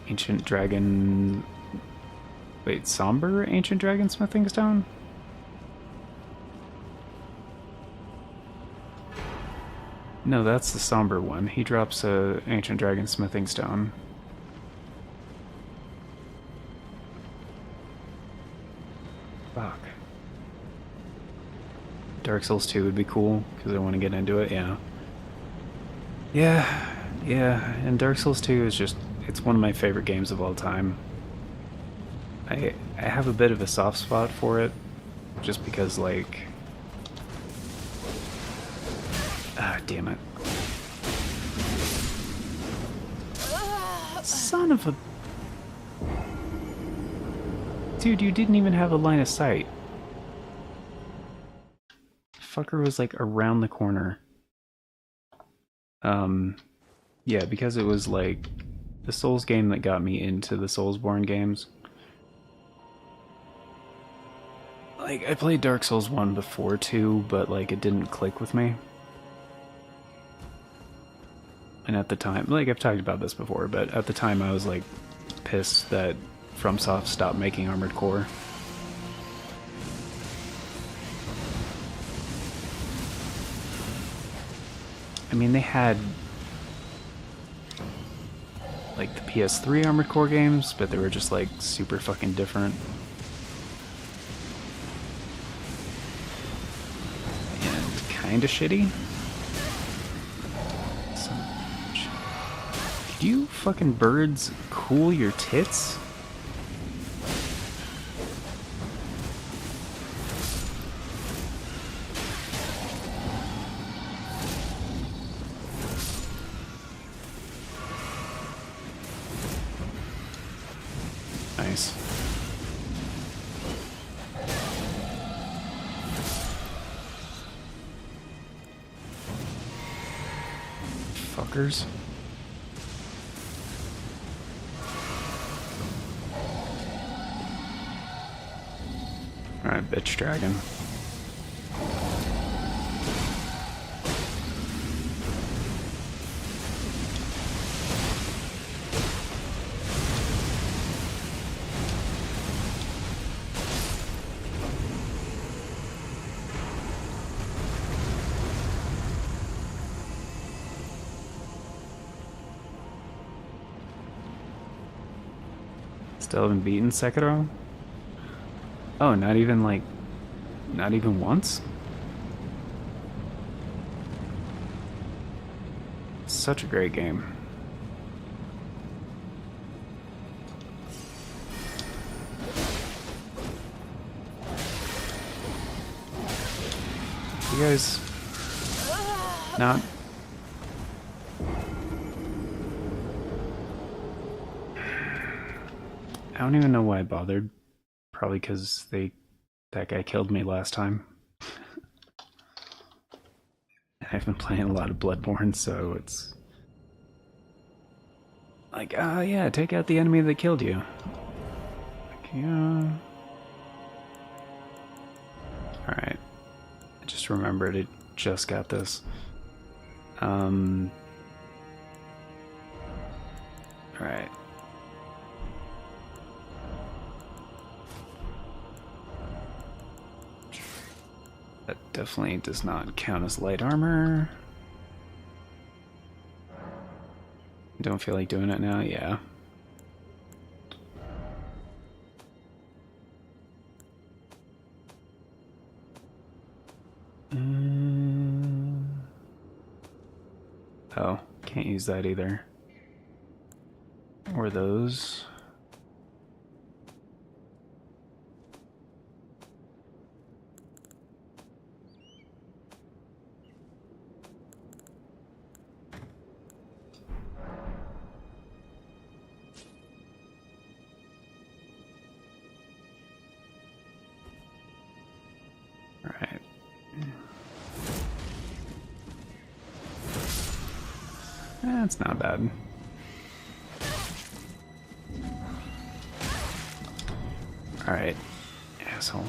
Ancient Dragon... Wait, Somber Ancient Dragon Smithing Stone? No, that's the Somber one. He drops a Ancient Dragon Smithing Stone. Fuck. Dark Souls 2 would be cool, because I want to get into it, yeah. Yeah, and Dark Souls 2 is just... It's one of my favorite games of all time. I have a bit of a soft spot for it, just because, like... Ah, damn it. Son of a... Dude, you didn't even have a line of sight. Fucker was, like, around the corner. Yeah, because it was, like, the Souls game that got me into the Soulsborne games. Like, I played Dark Souls 1 before, too, but, like, it didn't click with me. And at the time, like, I've talked about this before, but at the time I was, like, pissed that FromSoft stopped making Armored Core. I mean, they had like the PS3 Armored Core games, but they were just like super fucking different. And kinda shitty. Could you fucking birds cool your tits? Nice. Fuckers. Alright, bitch dragon. Still haven't beaten Sekiro? Oh, not even like... not even once? Such a great game. You guys... not... I don't even know why I bothered. Probably because that guy killed me last time. I've been playing a lot of Bloodborne, so it's like, yeah, take out the enemy that killed you. Like, yeah. Alright. I just remembered it just got this. Alright. That definitely does not count as light armor. Don't feel like doing it now? Yeah. Oh, can't use that either. Or those. Alright. That's not bad. Alright, asshole.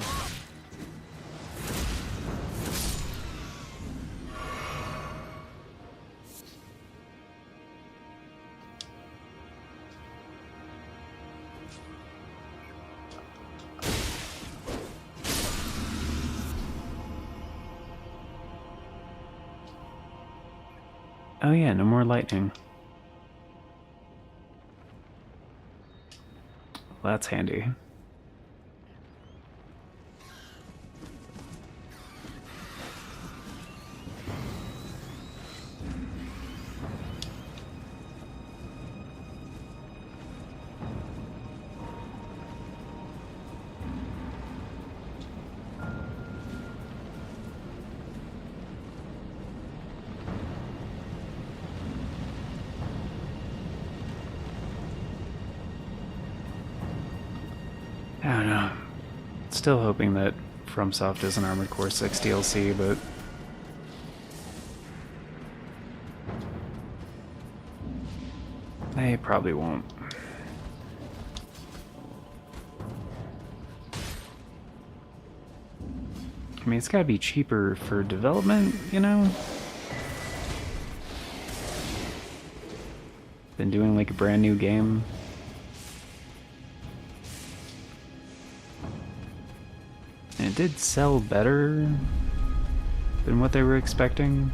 Oh yeah, no more lightning. Well, that's handy. I don't know. Still hoping that FromSoft is an Armored Core 6 DLC, but they probably won't. I mean, it's gotta be cheaper for development, you know? Than doing like a brand new game. And it did sell better than what they were expecting.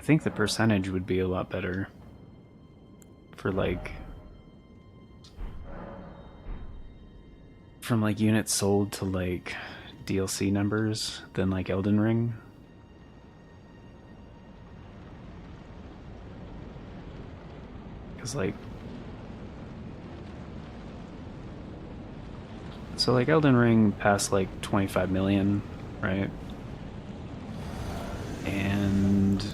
I think the percentage would be a lot better for like from like units sold to like DLC numbers than like Elden Ring. Because like so like Elden Ring passed like 25 million, right? And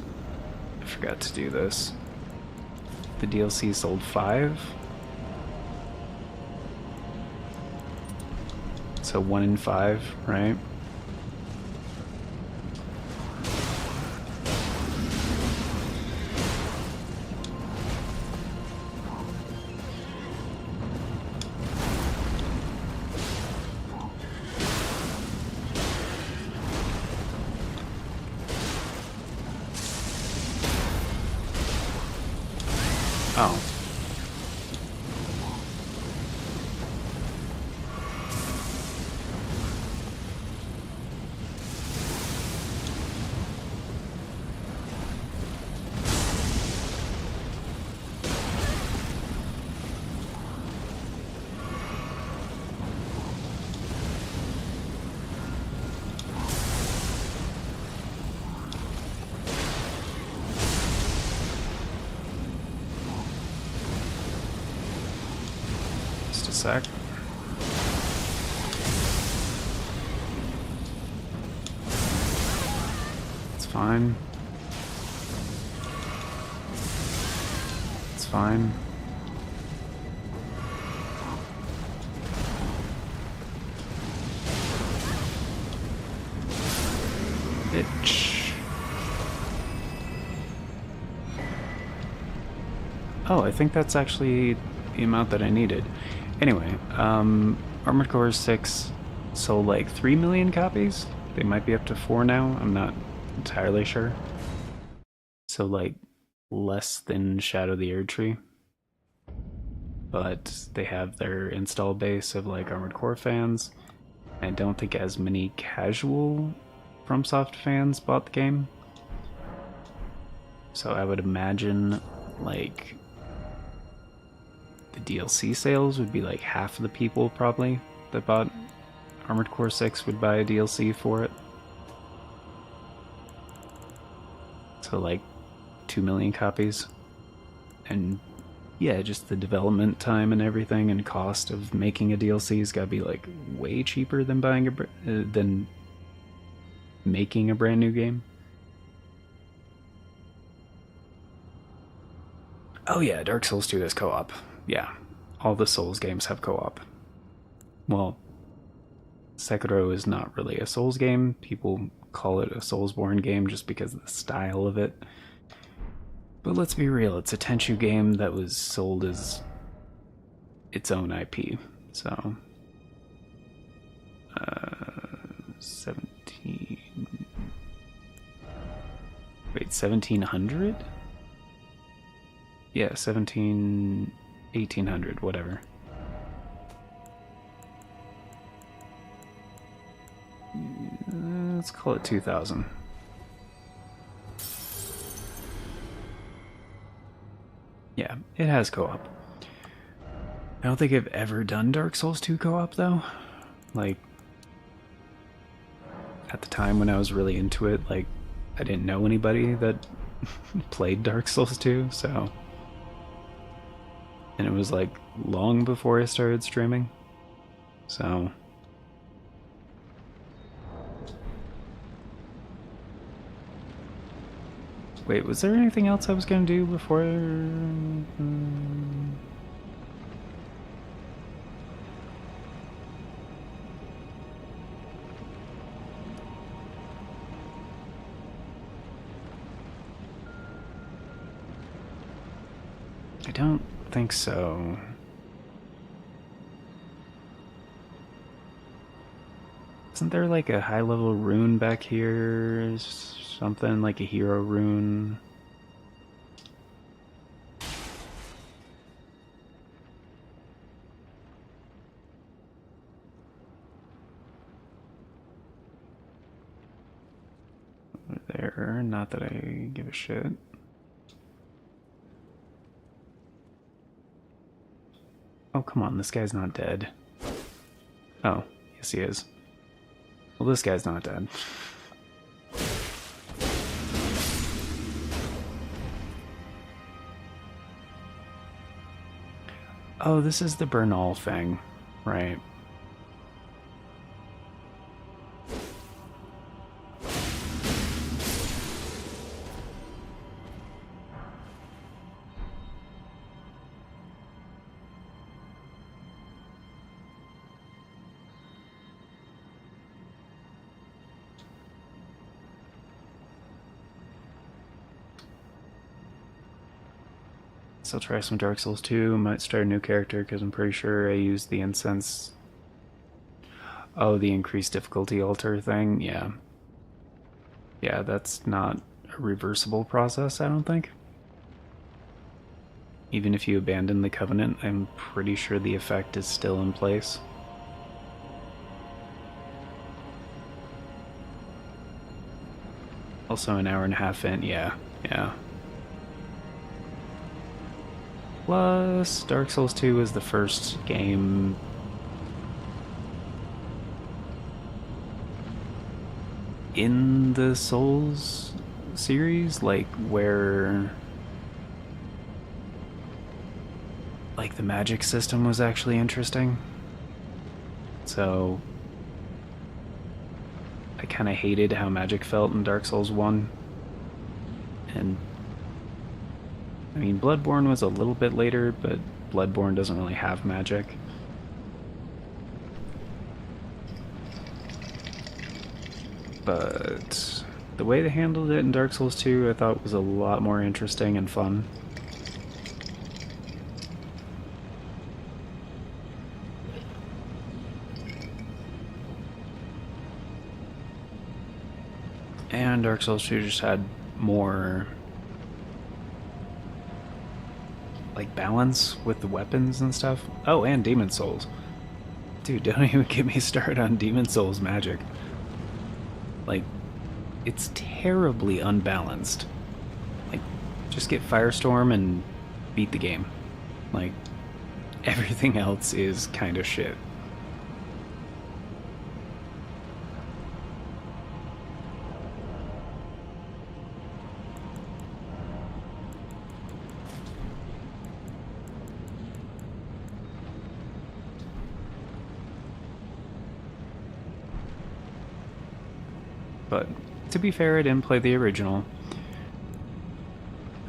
I forgot to do this. The DLC sold 5. So 1 in 5, right? Oh. Just a sec. It's fine. It's fine. Bitch. Oh, I think that's actually the amount that I needed. Anyway, Armored Core 6 sold like 3 million copies. They might be up to 4 now. I'm not entirely sure. So like less than Shadow the Erdtree. But they have their install base of like Armored Core fans. I don't think as many casual FromSoft fans bought the game. So I would imagine like the DLC sales would be like half of the people probably that bought Armored Core 6 would buy a DLC for it. So like 2 million copies. And yeah, just the development time and everything and cost of making a DLC has got to be like way cheaper than buying than making a brand new game. Oh yeah, Dark Souls 2 has co-op. Yeah, all the Souls games have co-op. Well, Sekiro is not really a Souls game. People call it a Soulsborne game just because of the style of it. But let's be real, it's a Tenchu game that was sold as its own IP. So, 1700? Yeah, 1800, whatever. Let's call it 2000. Yeah, it has co-op. I don't think I've ever done Dark Souls 2 co-op though. Like, at the time when I was really into it, like, I didn't know anybody that played Dark Souls 2, so... And it was like long before I started streaming. So... Wait, was there anything else I was gonna do before... I don't think so. Isn't there like a high-level rune back here? Something like a hero rune? There, Not that I give a shit. Oh, come on, this guy's not dead. Oh, yes he is. Well, this guy's not dead. Oh, this is the Bernal thing, right? So I'll try some Dark Souls 2, might start a new character because I'm pretty sure I used the incense. Oh, the increased difficulty altar thing, yeah. Yeah, that's not a reversible process, I don't think. Even if you abandon the Covenant, I'm pretty sure the effect is still in place. Also an hour and a half in, yeah. Plus, Dark Souls 2 is the first game in the Souls series, like, where like the magic system was actually interesting. So I kind of hated how magic felt in Dark Souls 1. And I mean, Bloodborne was a little bit later, but Bloodborne doesn't really have magic. But the way they handled it in Dark Souls 2 I thought was a lot more interesting and fun. And Dark Souls 2 just had more like balance with the weapons and stuff. Oh, and Demon Souls. Dude, don't even get me started on Demon Souls magic. Like, it's terribly unbalanced. Like, just get Firestorm and beat the game. Like, everything else is kind of shit. But to be fair, I didn't play the original.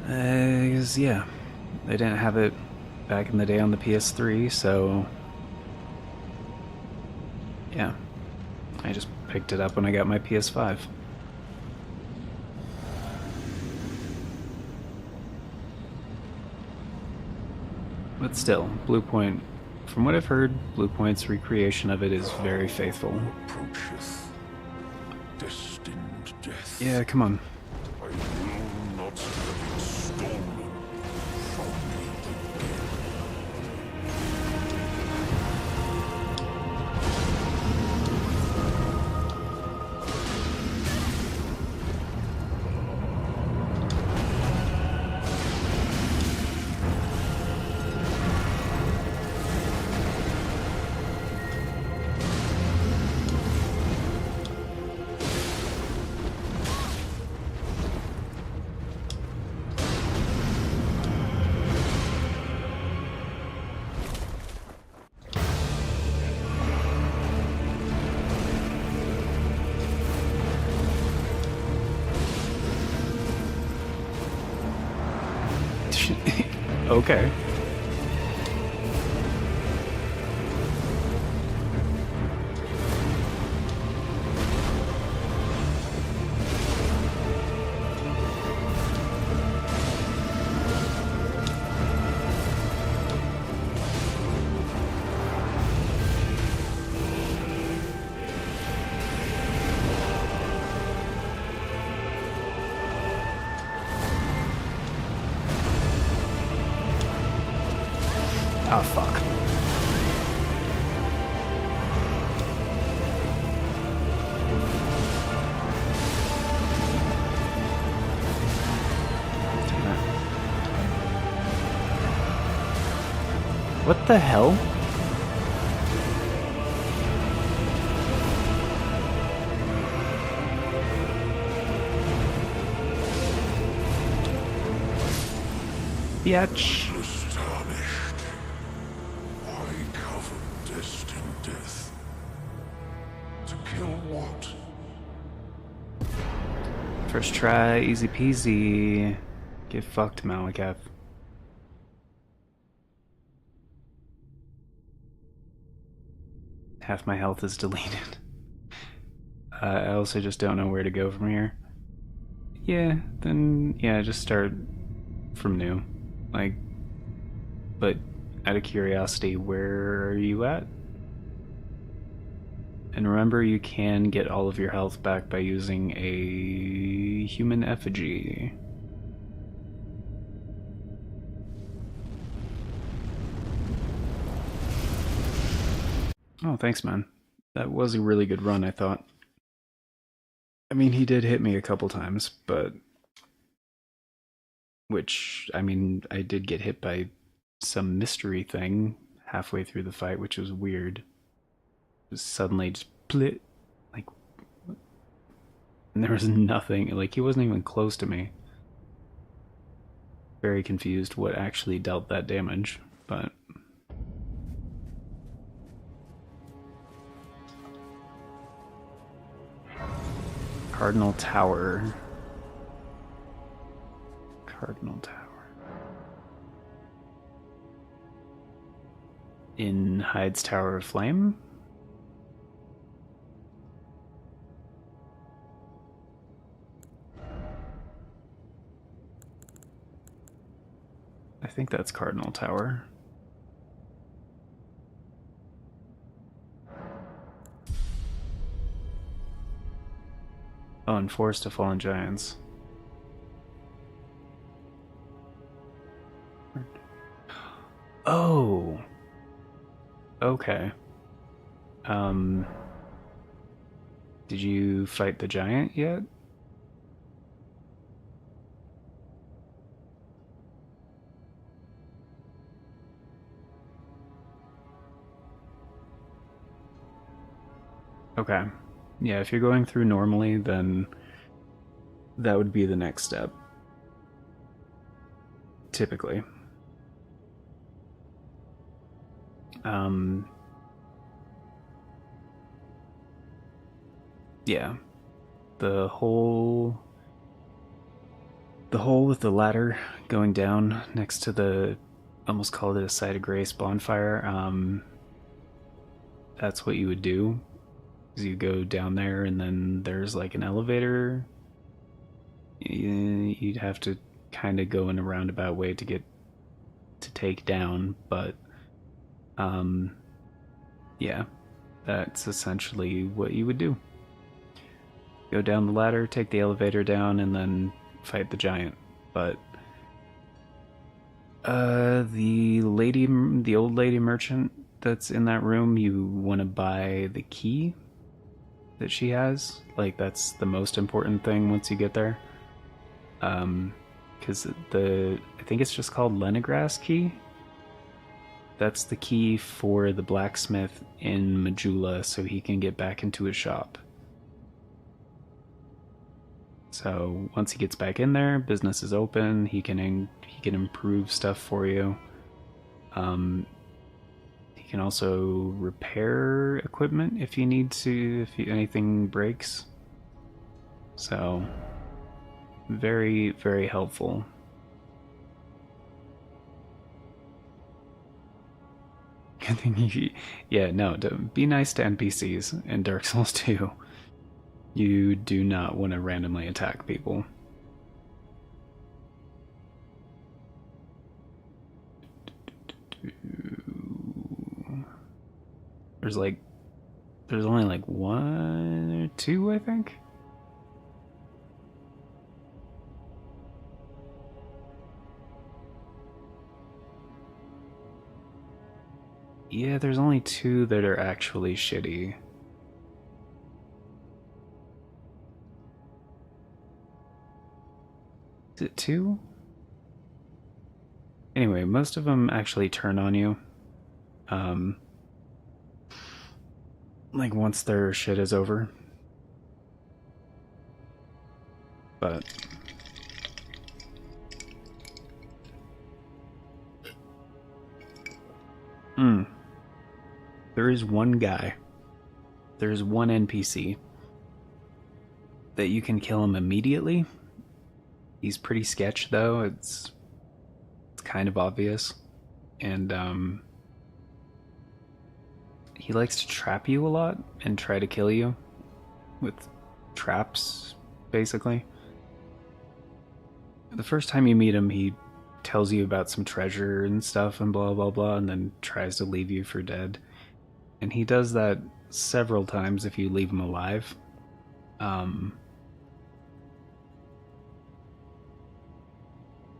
Because, yeah, they didn't have it back in the day on the PS3, so yeah, I just picked it up when I got my PS5. But still, Bluepoint, from what I've heard, Bluepoint's recreation of it is very faithful. Approacheth destined death. Yeah, come on. I will not have it stolen from me again. Okay. Oh, fuck. What the hell? Biatch. Astonished. Why cover destined death? To kill what? First try, easy peasy. Get fucked, Malakath. Half my health is deleted. I also just don't know where to go from here. Yeah, then, yeah, just start from new. Like, but out of curiosity, where are you at? And remember, you can get all of your health back by using a human effigy. Oh, thanks, man. That was a really good run, I thought. I mean, he did hit me a couple times, but... Which, I mean, I did get hit by some mystery thing halfway through the fight, which was weird. Just suddenly just plit. Like... And there was nothing, like, he wasn't even close to me. Very confused what actually dealt that damage, but... Cardinal Tower. Cardinal Tower. In Hyde's Tower of Flame? I think that's Cardinal Tower. Oh, and Forest of Fallen Giants. Oh! Okay. Did you fight the giant yet? Okay. Yeah, if you're going through normally, then that would be the next step. Typically. Yeah. The hole with the ladder going down next to the, almost called it a site of grace bonfire, that's what you would do. Is you go down there and then there's like an elevator. You'd have to kind of go in a roundabout way to get to take down, but yeah, that's essentially what you would do. Go down the ladder, take the elevator down, and then fight the giant. But the old lady merchant that's in that room, you want to buy the key that she has. Like, that's the most important thing once you get there. Because I think it's just called Leningrass key. That's the key for the blacksmith in Majula, so he can get back into his shop. So once he gets back in there, business is open. He can improve stuff for you. He can also repair equipment if you need to, if anything breaks. So very, very helpful. Yeah, no, be nice to NPCs in Dark Souls 2. You do not want to randomly attack people. There's only like one or two, I think. Yeah, there's only two that are actually shitty. Is it two? Anyway, most of them actually turn on you Like once their shit is over. But there is one guy. There's one NPC that you can kill him immediately. He's pretty sketch though. It's kind of obvious. And he likes to trap you a lot and try to kill you with traps, basically. The first time you meet him, he tells you about some treasure and stuff and blah blah blah, and then tries to leave you for dead. And he does that several times if you leave him alive.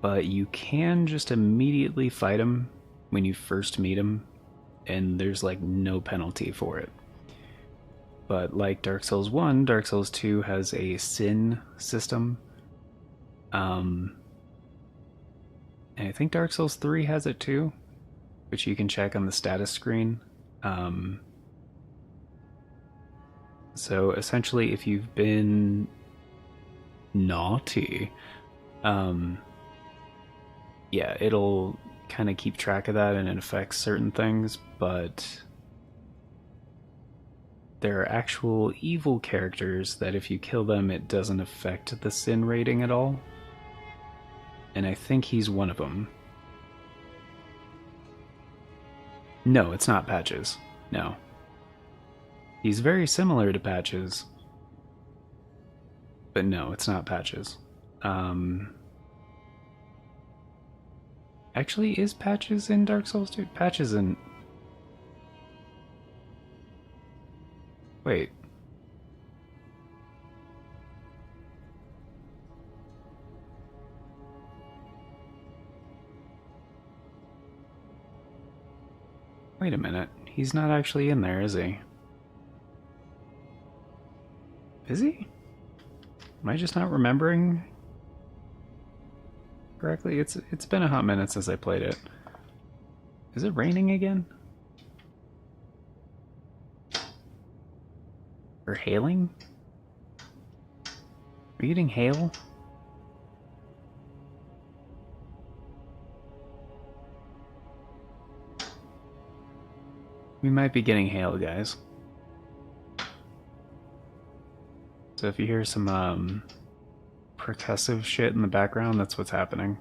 But you can just immediately fight him when you first meet him, and there's like no penalty for it. But like Dark Souls 1, Dark Souls 2 has a sin system. And I think Dark Souls 3 has it too, which you can check on the status screen. So essentially, if you've been naughty, yeah, it'll kind of keep track of that and it affects certain things, but there are actual evil characters that if you kill them, it doesn't affect the sin rating at all. And I think he's one of them. No, it's not Patches. No. He's very similar to Patches. But no, it's not Patches. Actually, is Patches in Dark Souls 2? Patches in... Wait. Wait a minute. He's not actually in there, is he? Is he? Am I just not remembering correctly? It's been a hot minute since I played it. Is it raining again? Or hailing? Are you getting hail? We might be getting hail, guys. So if you hear some percussive shit in the background, that's what's happening.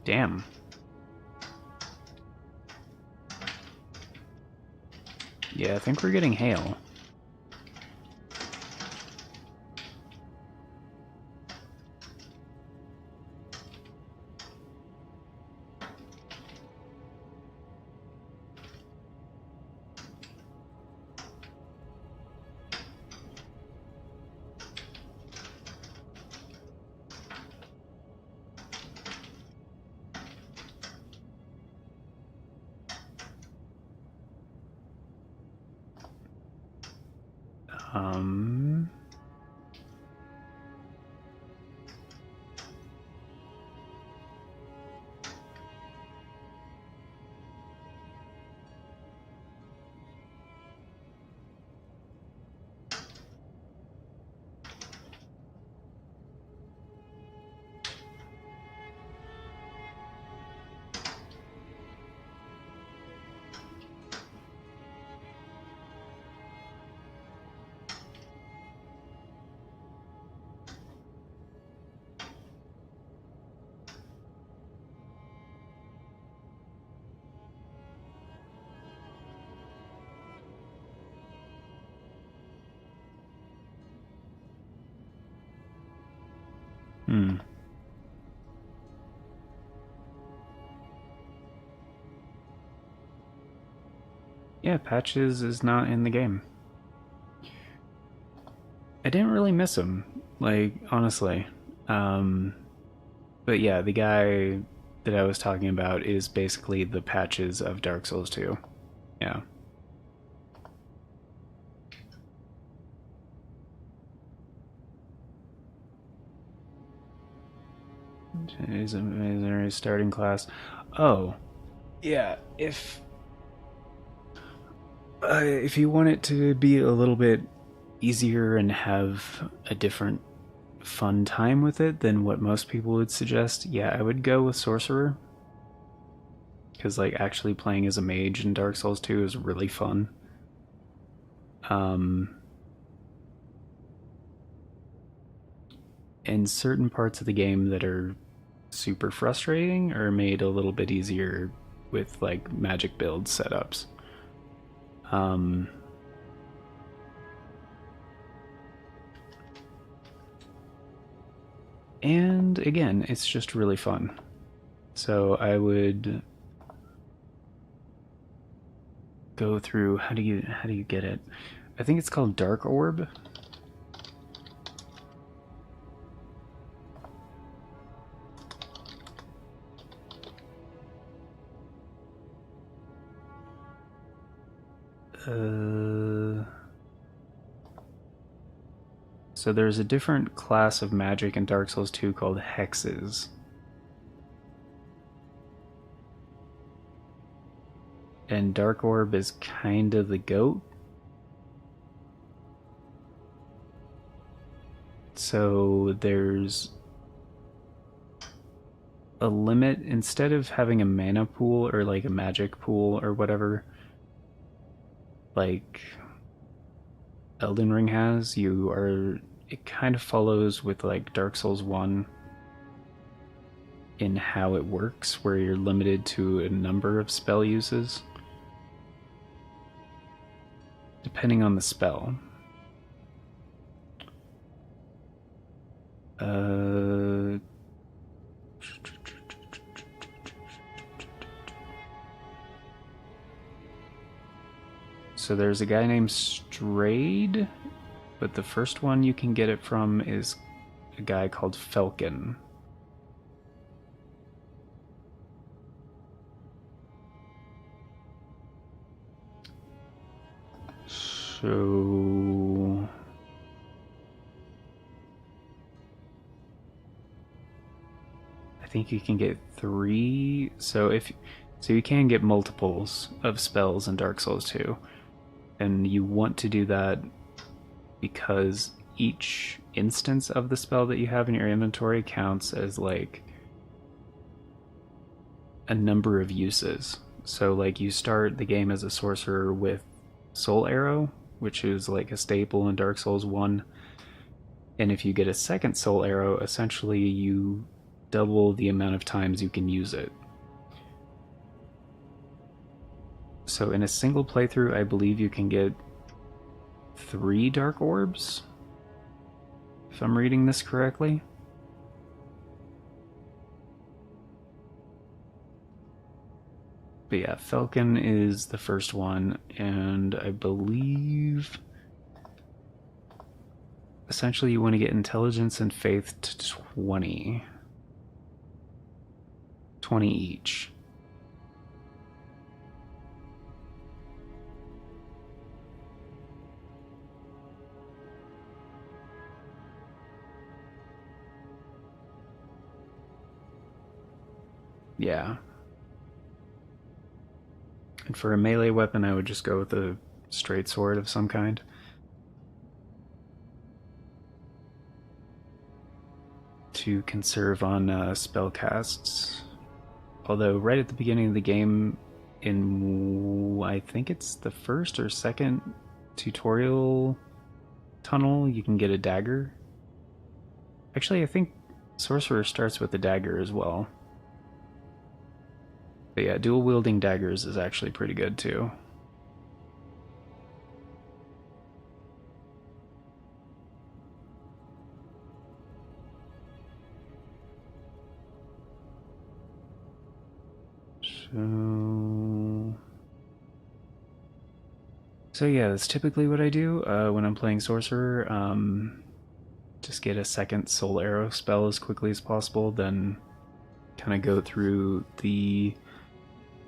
Damn. Yeah, I think we're getting hail. Um... Hmm. Yeah, Patches is not in the game. I didn't really miss him, like, honestly. Um, but yeah, the guy that I was talking about is basically the Patches of Dark Souls 2. Yeah. He's a starting class. Oh, yeah. If you want it to be a little bit easier and have a different fun time with it than what most people would suggest, yeah, I would go with Sorcerer. Because, like, actually playing as a mage in Dark Souls 2 is really fun. And certain parts of the game that are super frustrating are made a little bit easier with, like, magic build setups. And again, it's just really fun. So I would go through how do you get it? I think it's called Dark Orb. So there's a different class of magic in Dark Souls 2 called hexes. And Dark Orb is kind of the goat. So there's a limit. Instead of having a mana pool or like a magic pool or whatever, like Elden Ring has, it kind of follows with like Dark Souls 1 in how it works, where you're limited to a number of spell uses depending on the spell. So there's a guy named Strayed, but the first one you can get it from is a guy called Falcon. So I think you can get 3. So you can get multiples of spells in Dark Souls 2. And you want to do that because each instance of the spell that you have in your inventory counts as like a number of uses. So like you start the game as a sorcerer with Soul Arrow, which is like a staple in Dark Souls 1. And if you get a second Soul Arrow, essentially you double the amount of times you can use it. So in a single playthrough, I believe you can get 3 Dark Orbs, if I'm reading this correctly. But yeah, Falcon is the first one, and I believe essentially you want to get Intelligence and Faith to 20. 20 each. Yeah. And for a melee weapon, I would just go with a straight sword of some kind. To conserve on spell casts. Although right at the beginning of the game, in I think it's the first or second tutorial tunnel, you can get a dagger. Actually, I think Sorcerer starts with a dagger as well. But yeah, dual wielding daggers is actually pretty good too. So yeah, that's typically what I do when I'm playing Sorcerer. Just get a second Soul Arrow spell as quickly as possible, then kind of go through the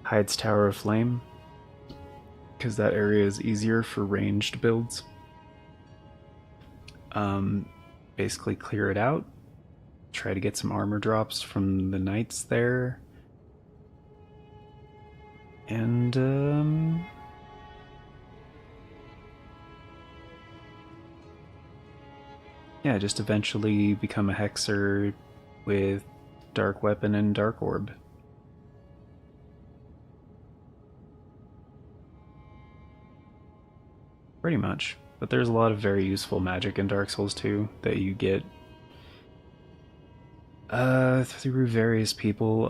Hyde's Tower of Flame, because that area is easier for ranged builds. Basically clear it out, try to get some armor drops from the knights there, and yeah, just eventually become a hexer with Dark Weapon and Dark Orb. Pretty much. But there's a lot of very useful magic in Dark Souls 2 that you get through various people.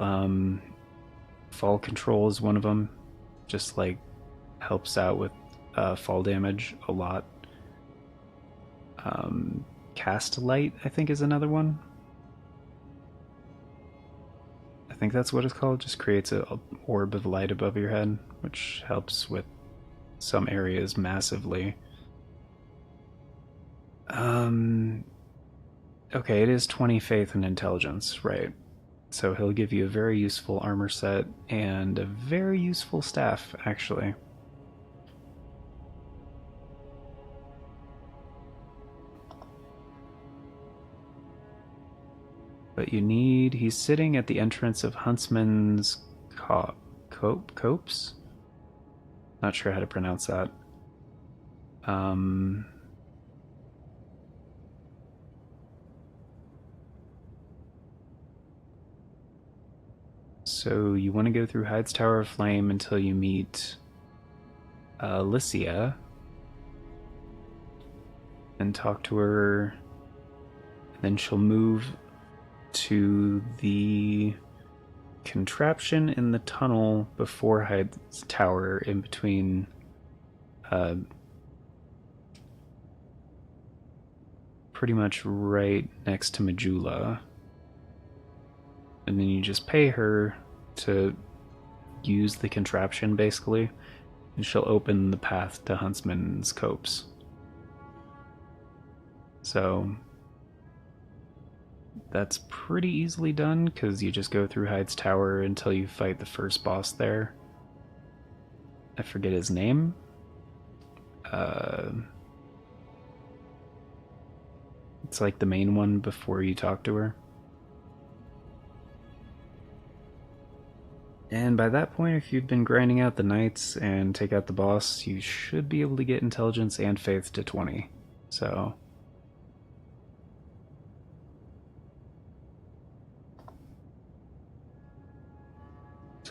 Fall control is one of them. Just like helps out with fall damage a lot. Cast Light, I think, is another one. I think that's what it's called. Just creates an orb of light above your head, which helps with some areas massively. Okay, it is 20 faith and intelligence, right? So he'll give you a very useful armor set and a very useful staff, actually. But you need... he's sitting at the entrance of Huntsman's Copse? Not sure how to pronounce that. So you want to go through Hyde's Tower of Flame until you meet Alicia and talk to her. And then she'll move to the contraption in the tunnel before Hyde's Tower, in between pretty much right next to Majula. And then you just pay her to use the contraption, basically, and she'll open the path to Huntsman's Copse. So that's pretty easily done, because you just go through Hyde's Tower until you fight the first boss there. I forget his name. It's like the main one before you talk to her. And by that point, if you've been grinding out the knights and take out the boss, you should be able to get intelligence and faith to 20. So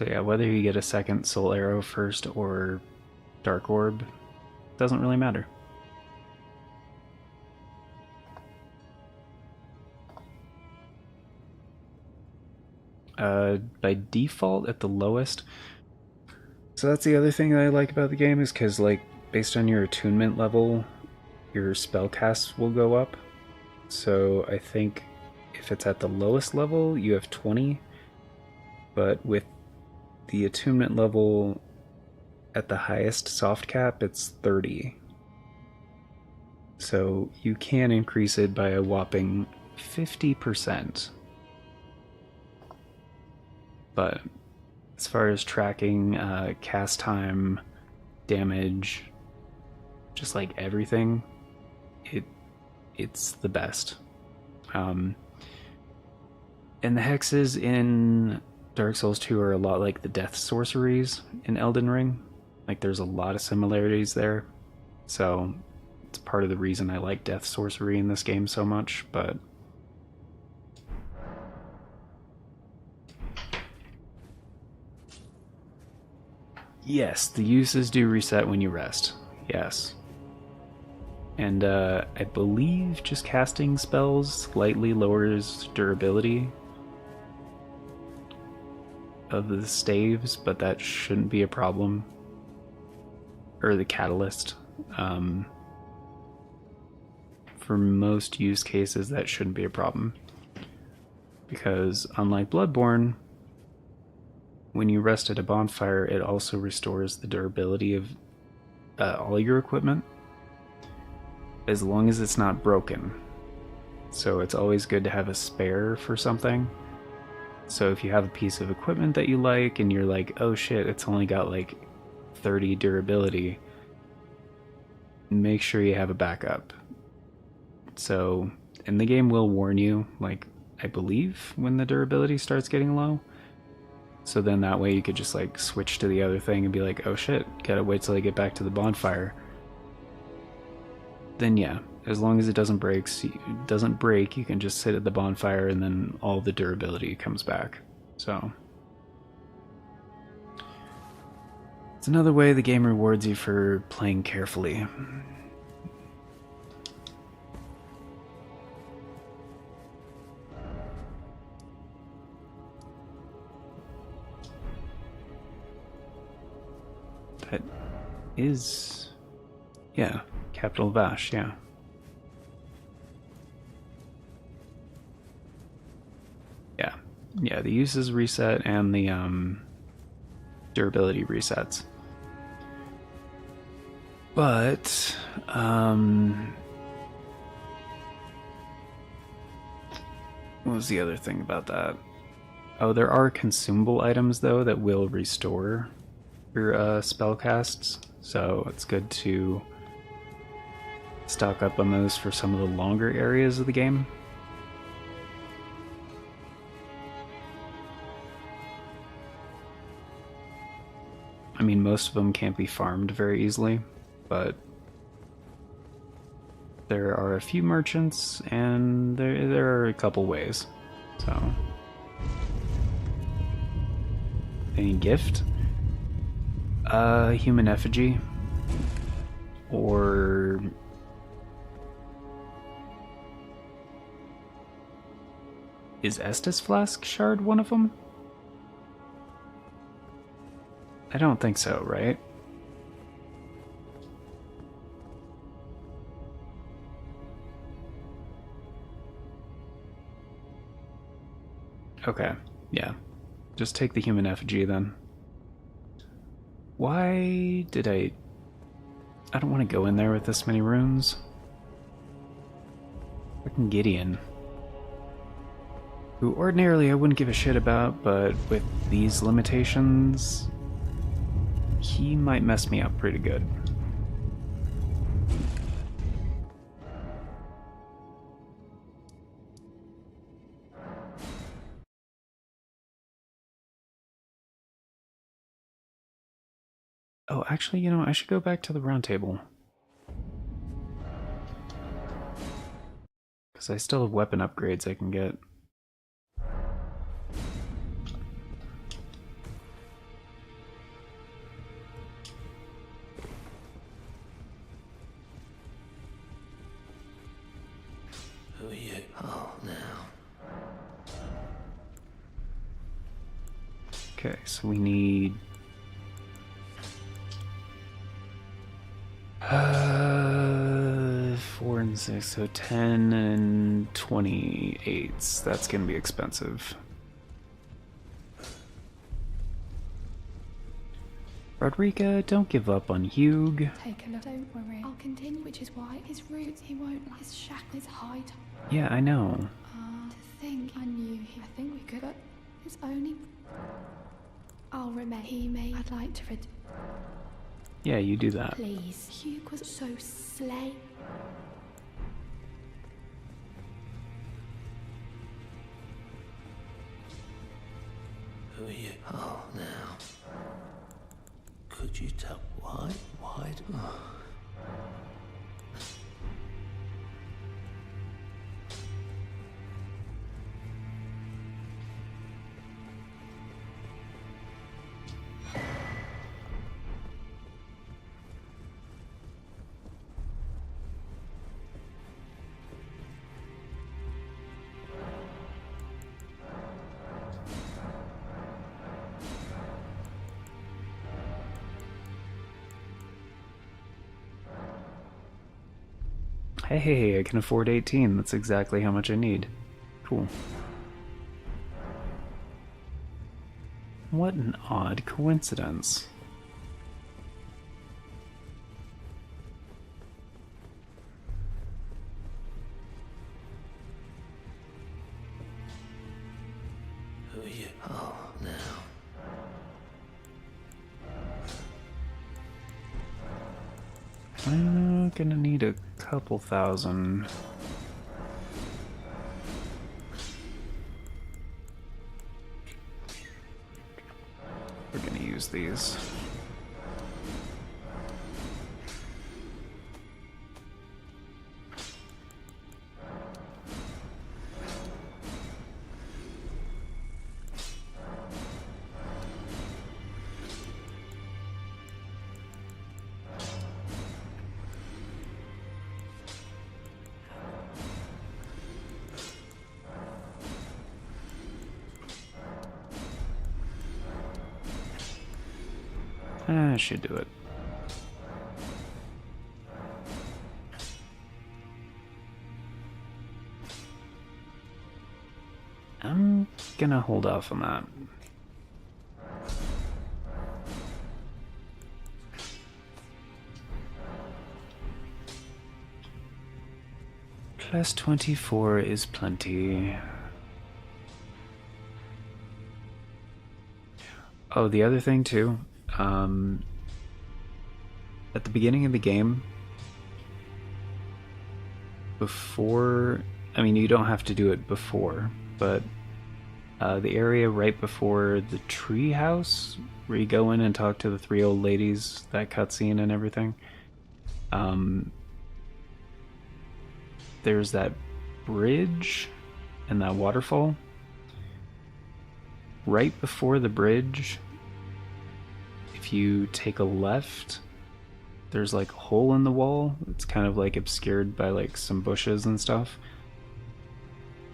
yeah, whether you get a second soul arrow first or dark orb, doesn't really matter. By default at the lowest. So that's the other thing that I like about the game, is because, like, based on your attunement level, your spell casts will go up. So I think if it's at the lowest level, you have 20, but with the attunement level at the highest soft cap, it's 30. So you can increase it by a whopping 50%. But as far as tracking cast time, damage, just like everything, it's the best. And the hexes in Dark Souls 2 are a lot like the death sorceries in Elden Ring. Like, there's a lot of similarities there. So it's part of the reason I like death sorcery in this game so much, but yes, the uses do reset when you rest. Yes. And I believe just casting spells slightly lowers durability of the staves, but that shouldn't be a problem. Or the catalyst. For most use cases, that shouldn't be a problem. Because unlike Bloodborne, when you rest at a bonfire, it also restores the durability of all your equipment, as long as it's not broken. So it's always good to have a spare for something. So if you have a piece of equipment that you like and you're like, oh shit, it's only got like 30 durability, make sure you have a backup. So, and the game will warn you, like, I believe, when the durability starts getting low. So then that way you could just like switch to the other thing and be like, oh shit, gotta wait till I get back to the bonfire. Then yeah, as long as it doesn't break, you can just sit at the bonfire and then all the durability comes back. So it's another way the game rewards you for playing carefully. That is, yeah, capital Vash, yeah. Yeah, the uses reset and the durability resets. But what was the other thing about that? Oh, there are consumable items though that will restore your spell casts, so it's good to stock up on those for some of the longer areas of the game. I mean, most of them can't be farmed very easily, but there are a few merchants, and there are a couple ways. So, any gift, human effigy, or is Estus Flask Shard one of them? I don't think so, right? Okay, yeah. Just take the human effigy then. Why did I don't want to go in there with this many runes. Fucking Gideon. Who ordinarily I wouldn't give a shit about, but with these limitations, he might mess me up pretty good. Oh, actually, you know, I should go back to the round table. Because I still have weapon upgrades I can get. Who are you? Oh, now. Okay, so we need... 4 and 6, so 10 and 28s. That's gonna be expensive. Rodrika, don't give up on Hugh. Take a look, don't worry. I'll continue, which is why his roots, he won't like his shackle, his hide. Yeah, I know. To think I knew I think we could, but it's only... I'll remain. He may... I'd like to Yeah, you do that. Please. Hugh was so slay. Who are you? Oh, now. Could you tell why? Why do... Hey, I can afford 18. That's exactly how much I need. Cool. What an odd coincidence. Who are you? Oh, now. I'm gonna need a couple thousand. We're gonna use these. I should do it. I'm gonna hold off on that. Plus 24 is plenty. Oh, the other thing too, at the beginning of the game, before, I mean, you don't have to do it before, but the area right before the tree house, where you go in and talk to the three old ladies, that cutscene and everything, there's that bridge and that waterfall. Right before the bridge, if you take a left, there's like a hole in the wall. It's kind of like obscured by like some bushes and stuff.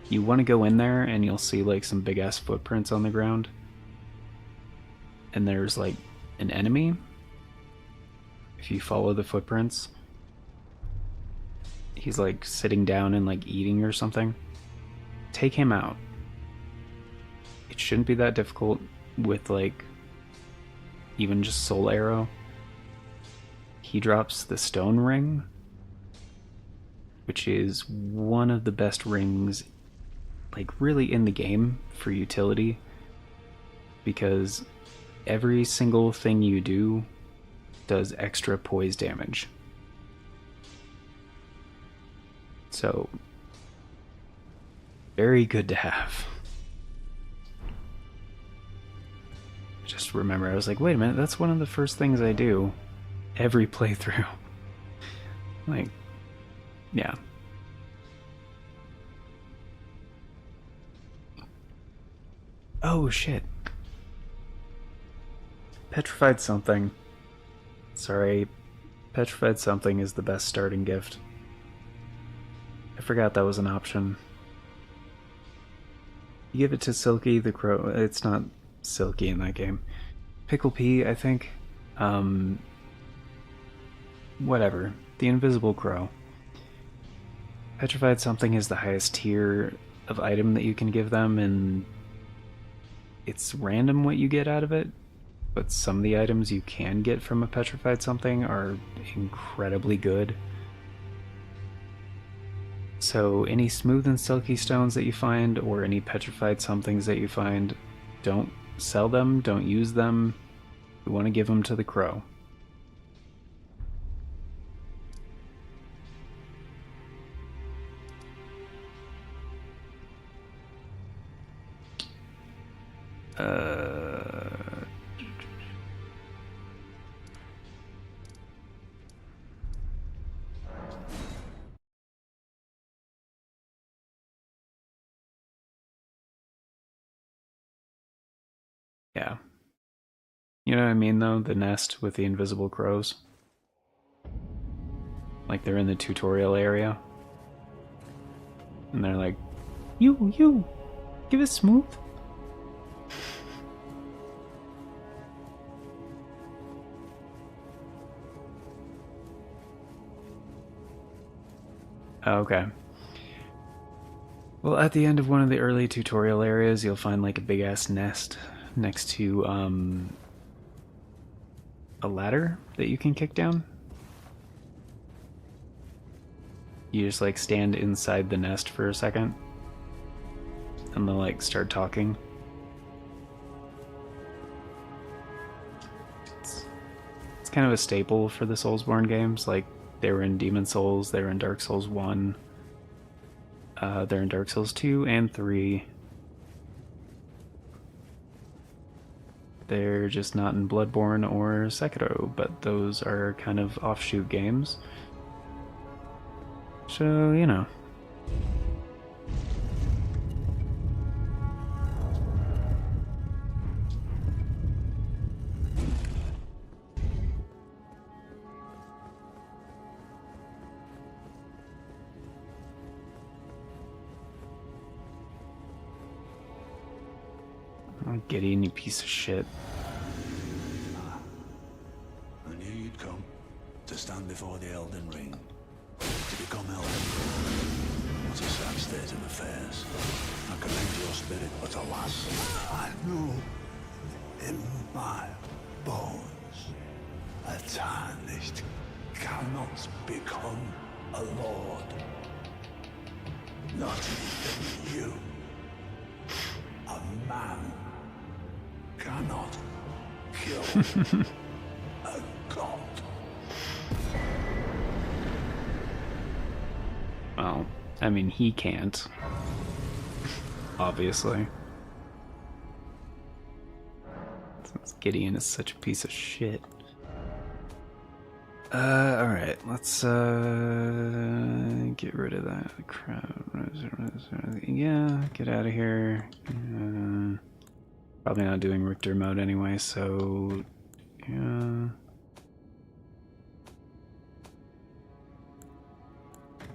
You want to go in there and you'll see like some big ass footprints on the ground. And there's like an enemy. If you follow the footprints, he's like sitting down and like eating or something. Take him out. It shouldn't be that difficult with like even just soul arrow. He drops the stone ring, which is one of the best rings like really in the game for utility, because every single thing you do does extra poise damage. So very good to have. Just remember, I was like, wait a minute, that's one of the first things I do every playthrough. Like, yeah. Oh shit. Petrified something. Sorry. Petrified something is the best starting gift. I forgot that was an option. You give it to Silky the Crow. It's not Silky in that game. Pickle Pea, I think. Whatever. The Invisible Crow. Petrified something is the highest tier of item that you can give them, and it's random what you get out of it, but some of the items you can get from a petrified something are incredibly good. So any smooth and silky stones that you find, or any petrified somethings that you find, don't sell them, don't use them. You want to give them to the crow. Yeah. You know what I mean, though? The nest with the invisible crows. Like, they're in the tutorial area. And they're like, you, give it smooth. Okay. Well, at the end of one of the early tutorial areas, you'll find like a big-ass nest next to a ladder that you can kick down. You just like stand inside the nest for a second and they'll like start talking. It's kind of a staple for the Soulsborne games. Like they were in Demon Souls, they were in Dark Souls 1, they're in Dark Souls 2 and 3. They're just not in Bloodborne or Sekiro, but those are kind of offshoot games. So, you know. Oh, Gideon, you piece of shit. I knew you'd come to stand before the Elden Ring. To become Elden. What a sad state of affairs. I commend your spirit, but alas, I know in my bones a tarnished cannot become a lord. Not even you. A man cannot kill a god. Well, I mean, he can't. Obviously. Since Gideon is such a piece of shit. Alright, let's, get rid of that crowd. Yeah, get out of here. Probably not doing Richter mode anyway, so, yeah.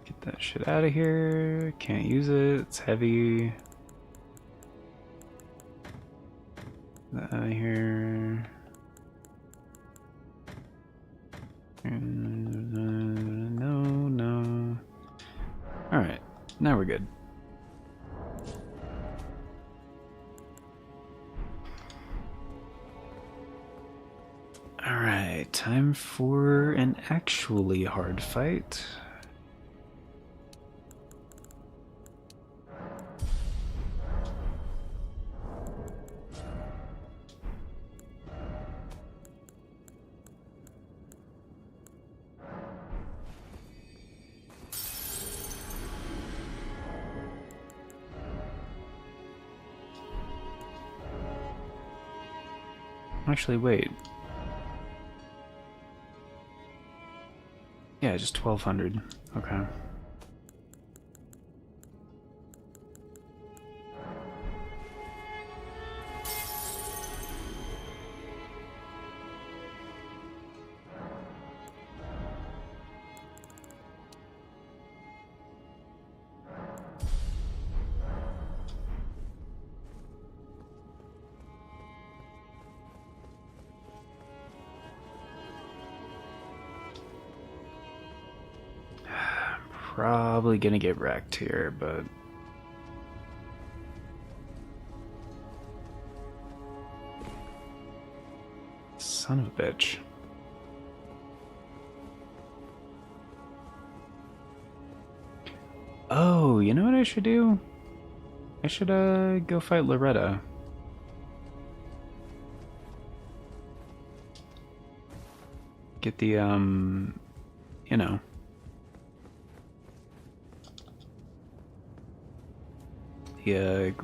Get that shit out of here. Can't use it, it's heavy. Get that out of here. No. Alright, now we're good. Alright, time for an actually hard fight. Actually, wait. Yeah, just 1200. Okay. Probably gonna get wrecked here, but son of a bitch. Oh, you know what I should do? I should go fight Loretta. Get the you know, the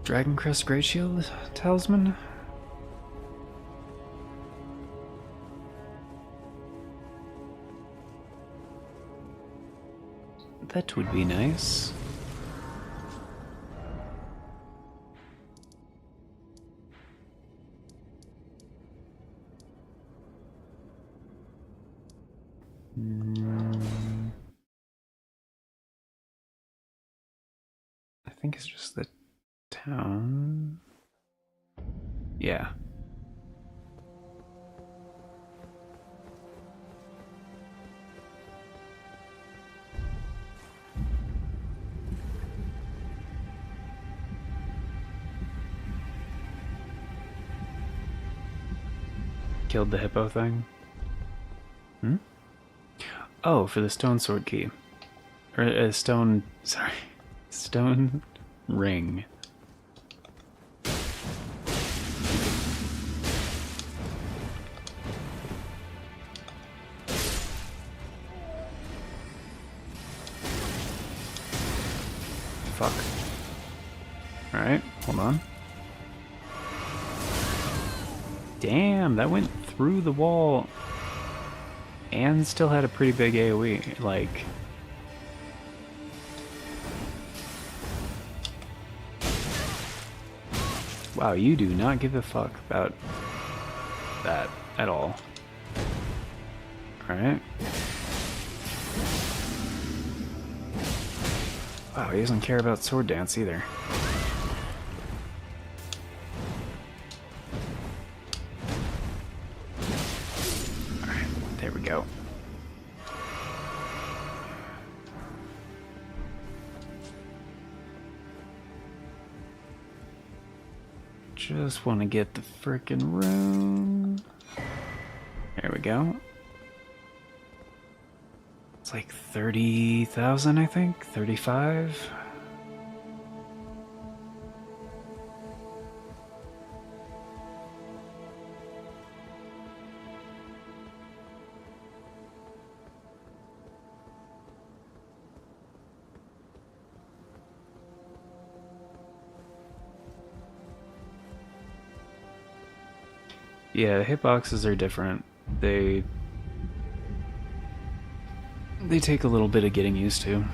Dragon Crest Great Shield Talisman. That would be nice. I think it's just the town. Yeah. killed the hippo thing? Hmm? Oh, for the stone sword key. Or a stone... Sorry. Stone ring. Fuck. Alright, hold on. Damn, that went through the wall and still had a pretty big AoE. Like... Wow, you do not give a fuck about that at all. Alright. Wow, he doesn't care about sword dance either. Alright, there we go. Just want to get the frickin' rune. There we go. It's like 30,000, I think? 35? Yeah, the hitboxes are different. They take a little bit of getting used to.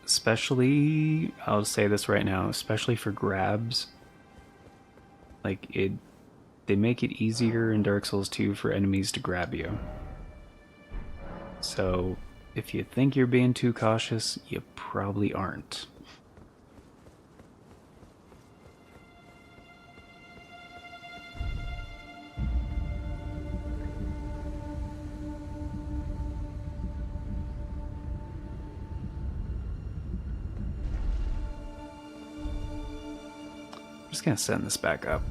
Especially, I'll say this right now, especially for grabs. Like, they make it easier in Dark Souls 2 for enemies to grab you. So, if you think you're being too cautious, you probably aren't. I'm just gonna send this back up.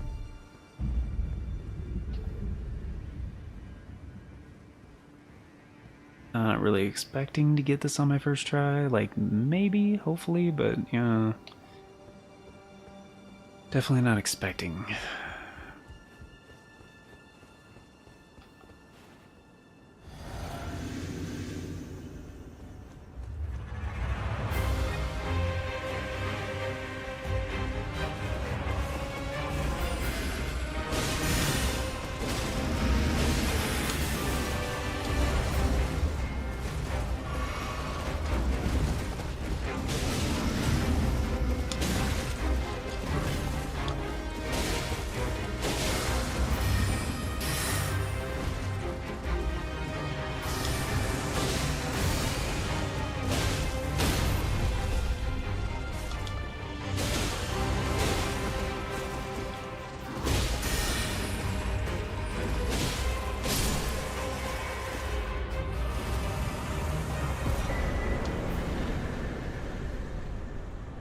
Not really expecting to get this on my first try. Like, maybe, hopefully, but, yeah. Definitely not expecting.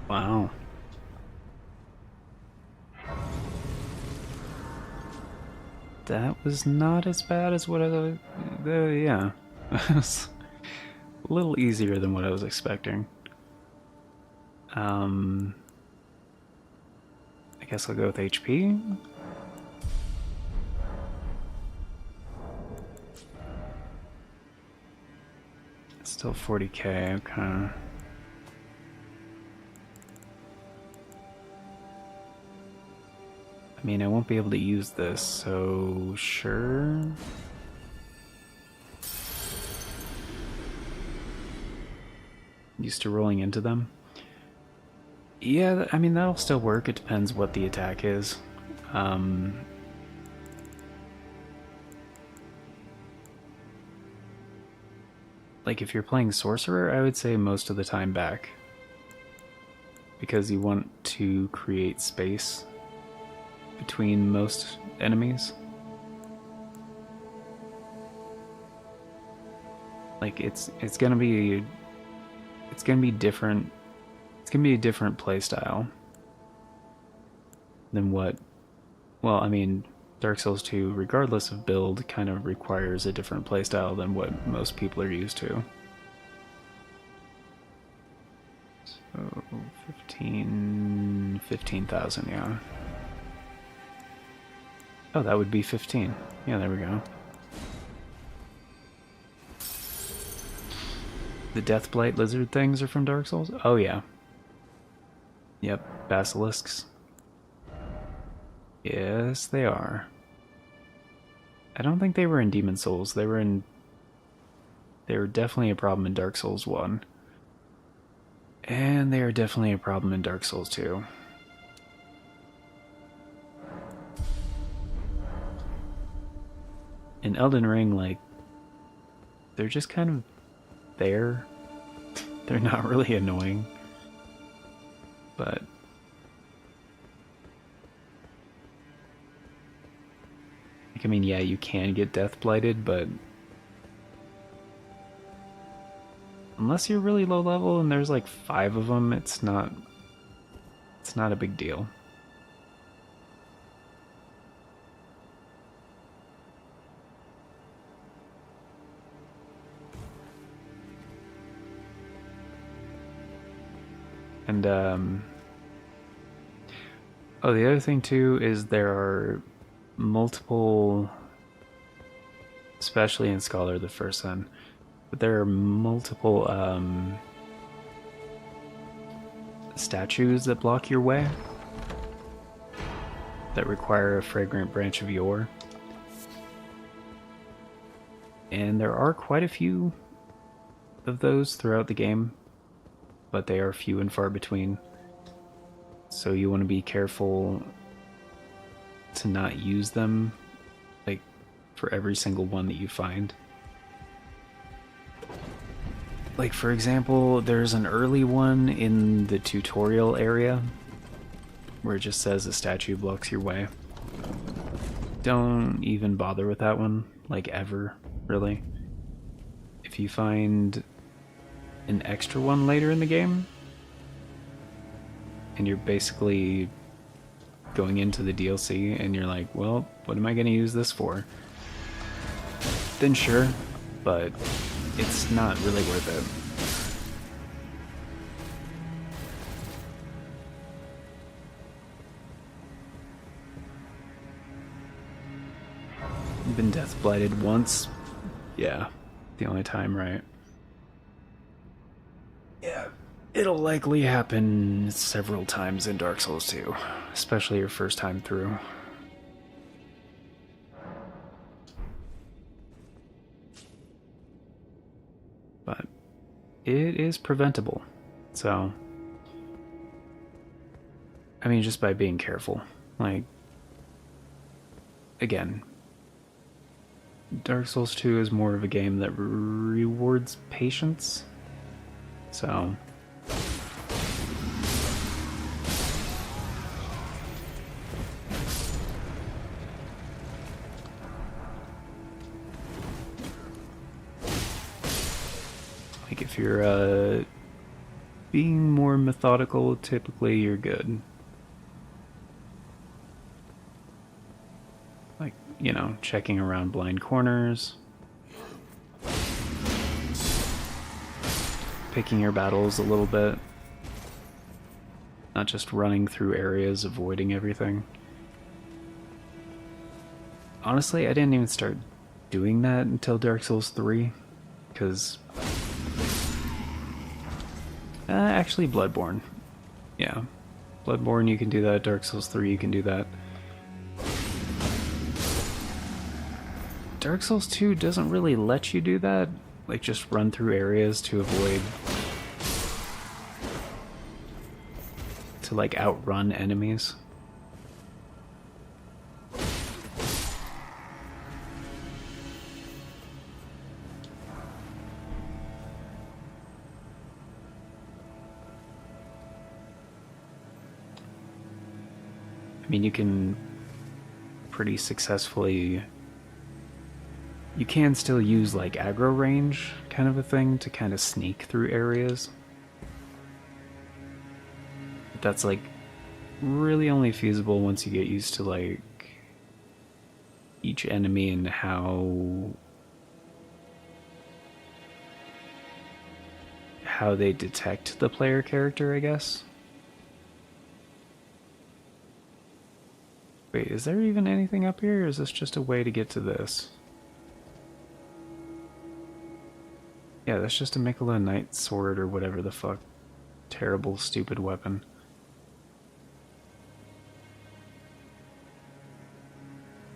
Wow. That was not as bad as what I... yeah. It was a little easier than what I was expecting. I guess I'll go with HP. Still 40k, okay. I mean, I won't be able to use this, so sure. Used to rolling into them. Yeah, I mean, that'll still work. It depends what the attack is. Like, if you're playing Sorcerer, I would say most of the time back. Because you want to create space between most enemies. Like, it's gonna be different It's gonna be a different playstyle than what, well, I mean, Dark Souls 2, regardless of build, kind of requires a different playstyle than what most people are used to. So 15,000, yeah. Oh, that would be 15. Yeah, there we go. The Deathblight lizard things are from Dark Souls? Oh, yeah. Yep, basilisks. Yes, they are. I don't think they were in Demon Souls. They were definitely a problem in Dark Souls 1. And they are definitely a problem in Dark Souls 2. In Elden Ring, like, they're just kind of there. They're not really annoying. But I mean, yeah, you can get death blighted, but unless you're really low level and there's like 5 of them, it's not a big deal. And oh, the other thing too is there are multiple, especially in Scholar the First Son, but there are multiple statues that block your way that require a fragrant branch of yore. And there are quite a few of those throughout the game, but they are few and far between. So you want to be careful to not use them, like, for every single one that you find. Like, for example, there's an early one in the tutorial area where it just says a statue blocks your way. Don't even bother with that one, like, ever, really. If you find an extra one later in the game, and you're basically going into the DLC and you're like, well, what am I going to use this for? Then sure, but it's not really worth it. You've been death blighted once? Yeah, the only time, right? Yeah, it'll likely happen several times in Dark Souls 2, especially your first time through. But it is preventable, so I mean, just by being careful. Like, again, Dark Souls 2 is more of a game that rewards patience, so like, if you're being more methodical, typically you're good. Like, you know, checking around blind corners, picking your battles a little bit, not just running through areas, avoiding everything. Honestly, I didn't even start doing that until Dark Souls 3, because actually Bloodborne. Yeah, Bloodborne you can do that, Dark Souls 3 you can do that. Dark Souls 2 doesn't really let you do that, like just run through areas to avoid, to like outrun enemies. I mean, you can pretty successfully, you can still use like aggro range kind of a thing to kind of sneak through areas. That's like really only feasible once you get used to like each enemy and how they detect the player character, I guess. Wait, is there even anything up here, or is this just a way to get to this? Yeah, that's just a Mikola Knight sword or whatever the fuck. Terrible, stupid weapon.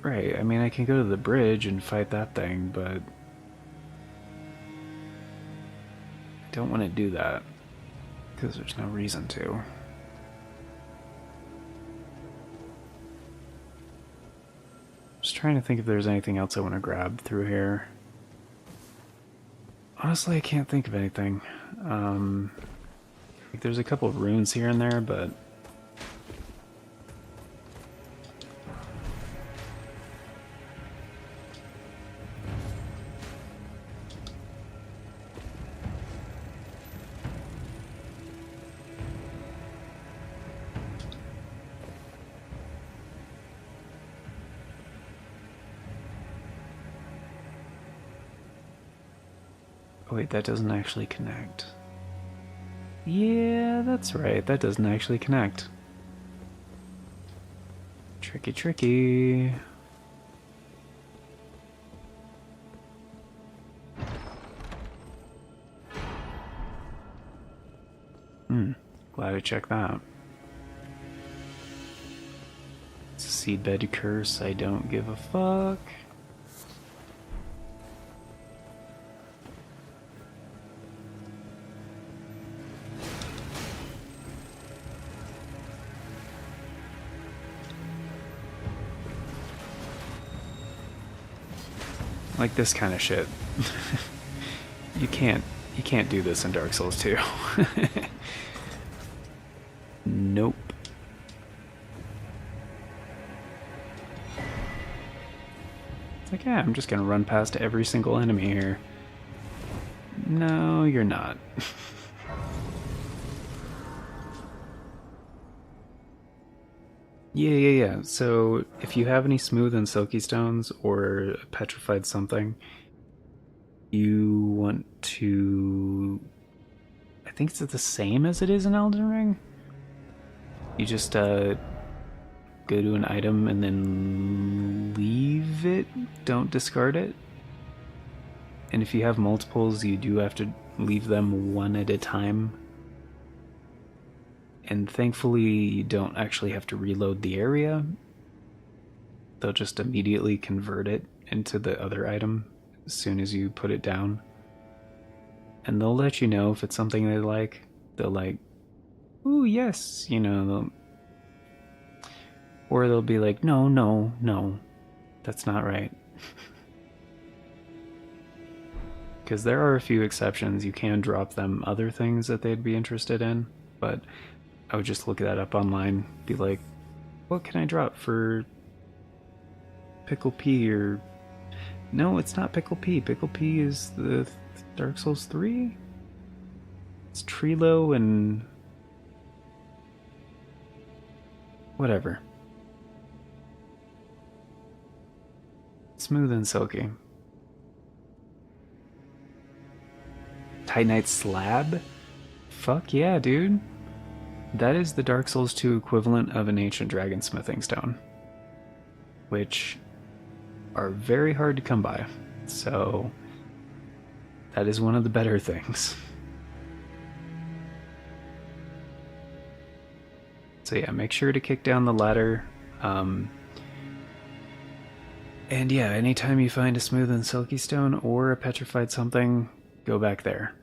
Right, I mean, I can go to the bridge and fight that thing, but I don't want to do that, because there's no reason to. Just trying to think if there's anything else I want to grab through here. Honestly, I can't think of anything. Like there's a couple of runes here and there, but oh wait, that doesn't actually connect. Yeah, that's right, that doesn't actually connect. Tricky, tricky. Glad I checked that. It's a seedbed curse, I don't give a fuck. Like this kind of shit. You can't do this in Dark Souls 2. Nope. It's like, yeah, I'm just gonna run past every single enemy here. No, you're not. Yeah. So, if you have any smooth and silky stones or petrified something, you want to... I think it's the same as it is in Elden Ring. You just go to an item and then leave it. Don't discard it. And if you have multiples, you do have to leave them one at a time. And thankfully, you don't actually have to reload the area. They'll just immediately convert it into the other item as soon as you put it down. And they'll let you know if it's something they like. They'll like, ooh, yes, you know. Or they'll be like, no, that's not right. Because there are a few exceptions. You can drop them other things that they'd be interested in, but I would just look that up online, be like, what can I drop for Pickle Pea? Or no, it's not Pickle Pea. Pickle Pea is the Dark Souls 3? It's Trilo and whatever. Smooth and silky. Titanite slab? Fuck yeah, dude. That is the Dark Souls 2 equivalent of an ancient dragon smithing stone, which are very hard to come by. So that is one of the better things. So yeah, make sure to kick down the ladder. And yeah, anytime you find a smooth and silky stone or a petrified something, go back there.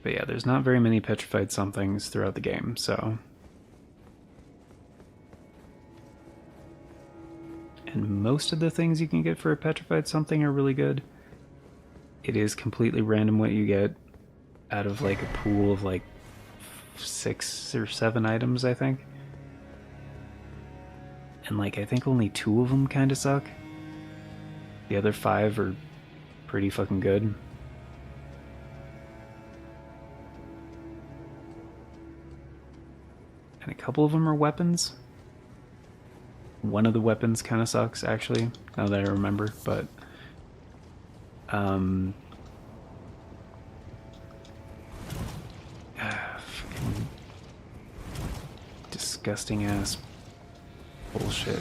But yeah, there's not very many petrified somethings throughout the game, so... And most of the things you can get for a petrified something are really good. It is completely random what you get out of like a pool of like 6 or 7 items, I think. And like, I think only 2 of them kind of suck. The other 5 are pretty fucking good. And a couple of them are weapons. One of the weapons kind of sucks, actually, now that I remember, but fucking disgusting ass bullshit.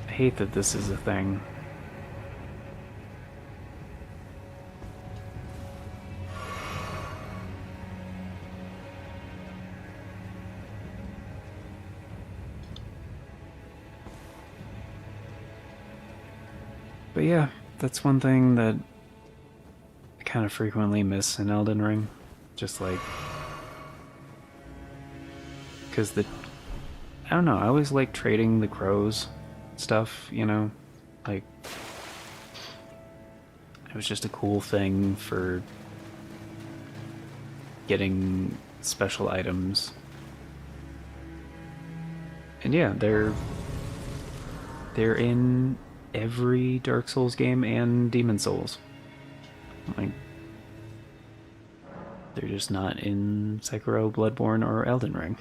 I hate that this is a thing. But yeah, that's one thing that I kind of frequently miss in Elden Ring. Just like, because I don't know, I always like trading the crows stuff, you know? Like, it was just a cool thing for getting special items. And yeah, they're in every Dark Souls game and Demon Souls. Like, they're just not in Sekiro, Bloodborne, or Elden Ring.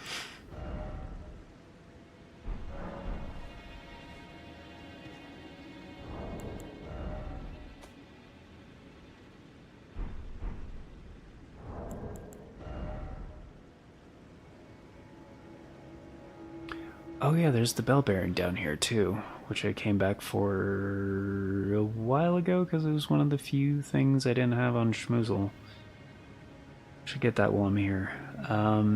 Oh yeah, there's the bell bearing down here too, which I came back for a while ago because it was one of the few things I didn't have on Schmoozle. Should get that while I'm here. I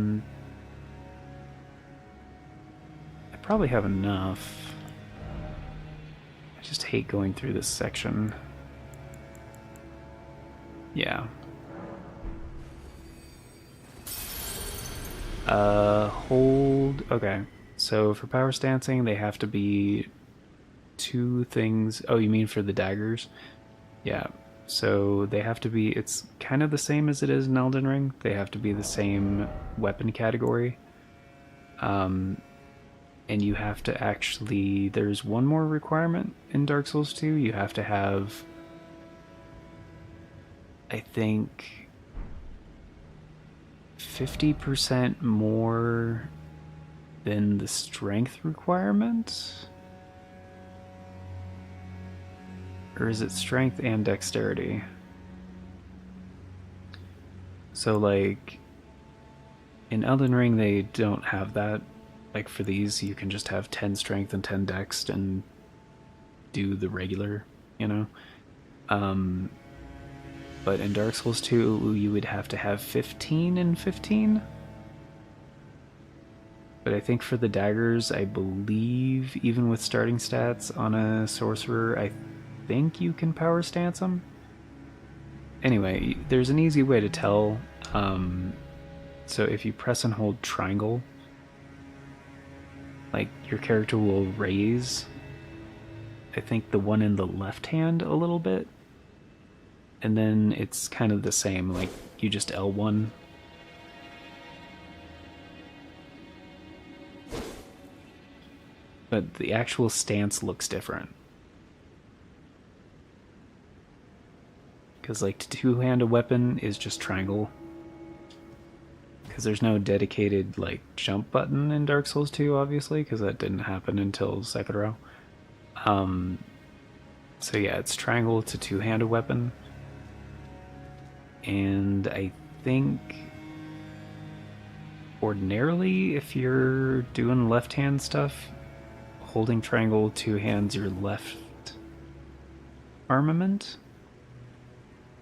probably have enough. I just hate going through this section. Yeah. Hold. Okay. So for power stancing, they have to be 2 things. Oh, you mean for the daggers? Yeah. So they have to be, it's kind of the same as it is in Elden Ring. They have to be the same weapon category. And you have to actually, there's one more requirement in Dark Souls 2. You have to have, I think, 50% more than the strength requirement? Or is it strength and dexterity? So, like, in Elden Ring, they don't have that. Like, for these, you can just have 10 strength and 10 dex and do the regular, you know? But in Dark Souls 2, you would have to have 15 and 15? But I think for the daggers, I believe, even with starting stats on a sorcerer, I think you can power stance them. Anyway, there's an easy way to tell. So if you press and hold triangle, like, your character will raise, I think, the one in the left hand a little bit. And then it's kind of the same, like, you just L1. But the actual stance looks different. Because, like, to two-hand a weapon is just triangle. Because there's no dedicated, like, jump button in Dark Souls 2, obviously, because that didn't happen until Sekiro. So yeah, it's triangle to two-hand a weapon. And I think ordinarily, if you're doing left-hand stuff, holding triangle, two hands, your left armament,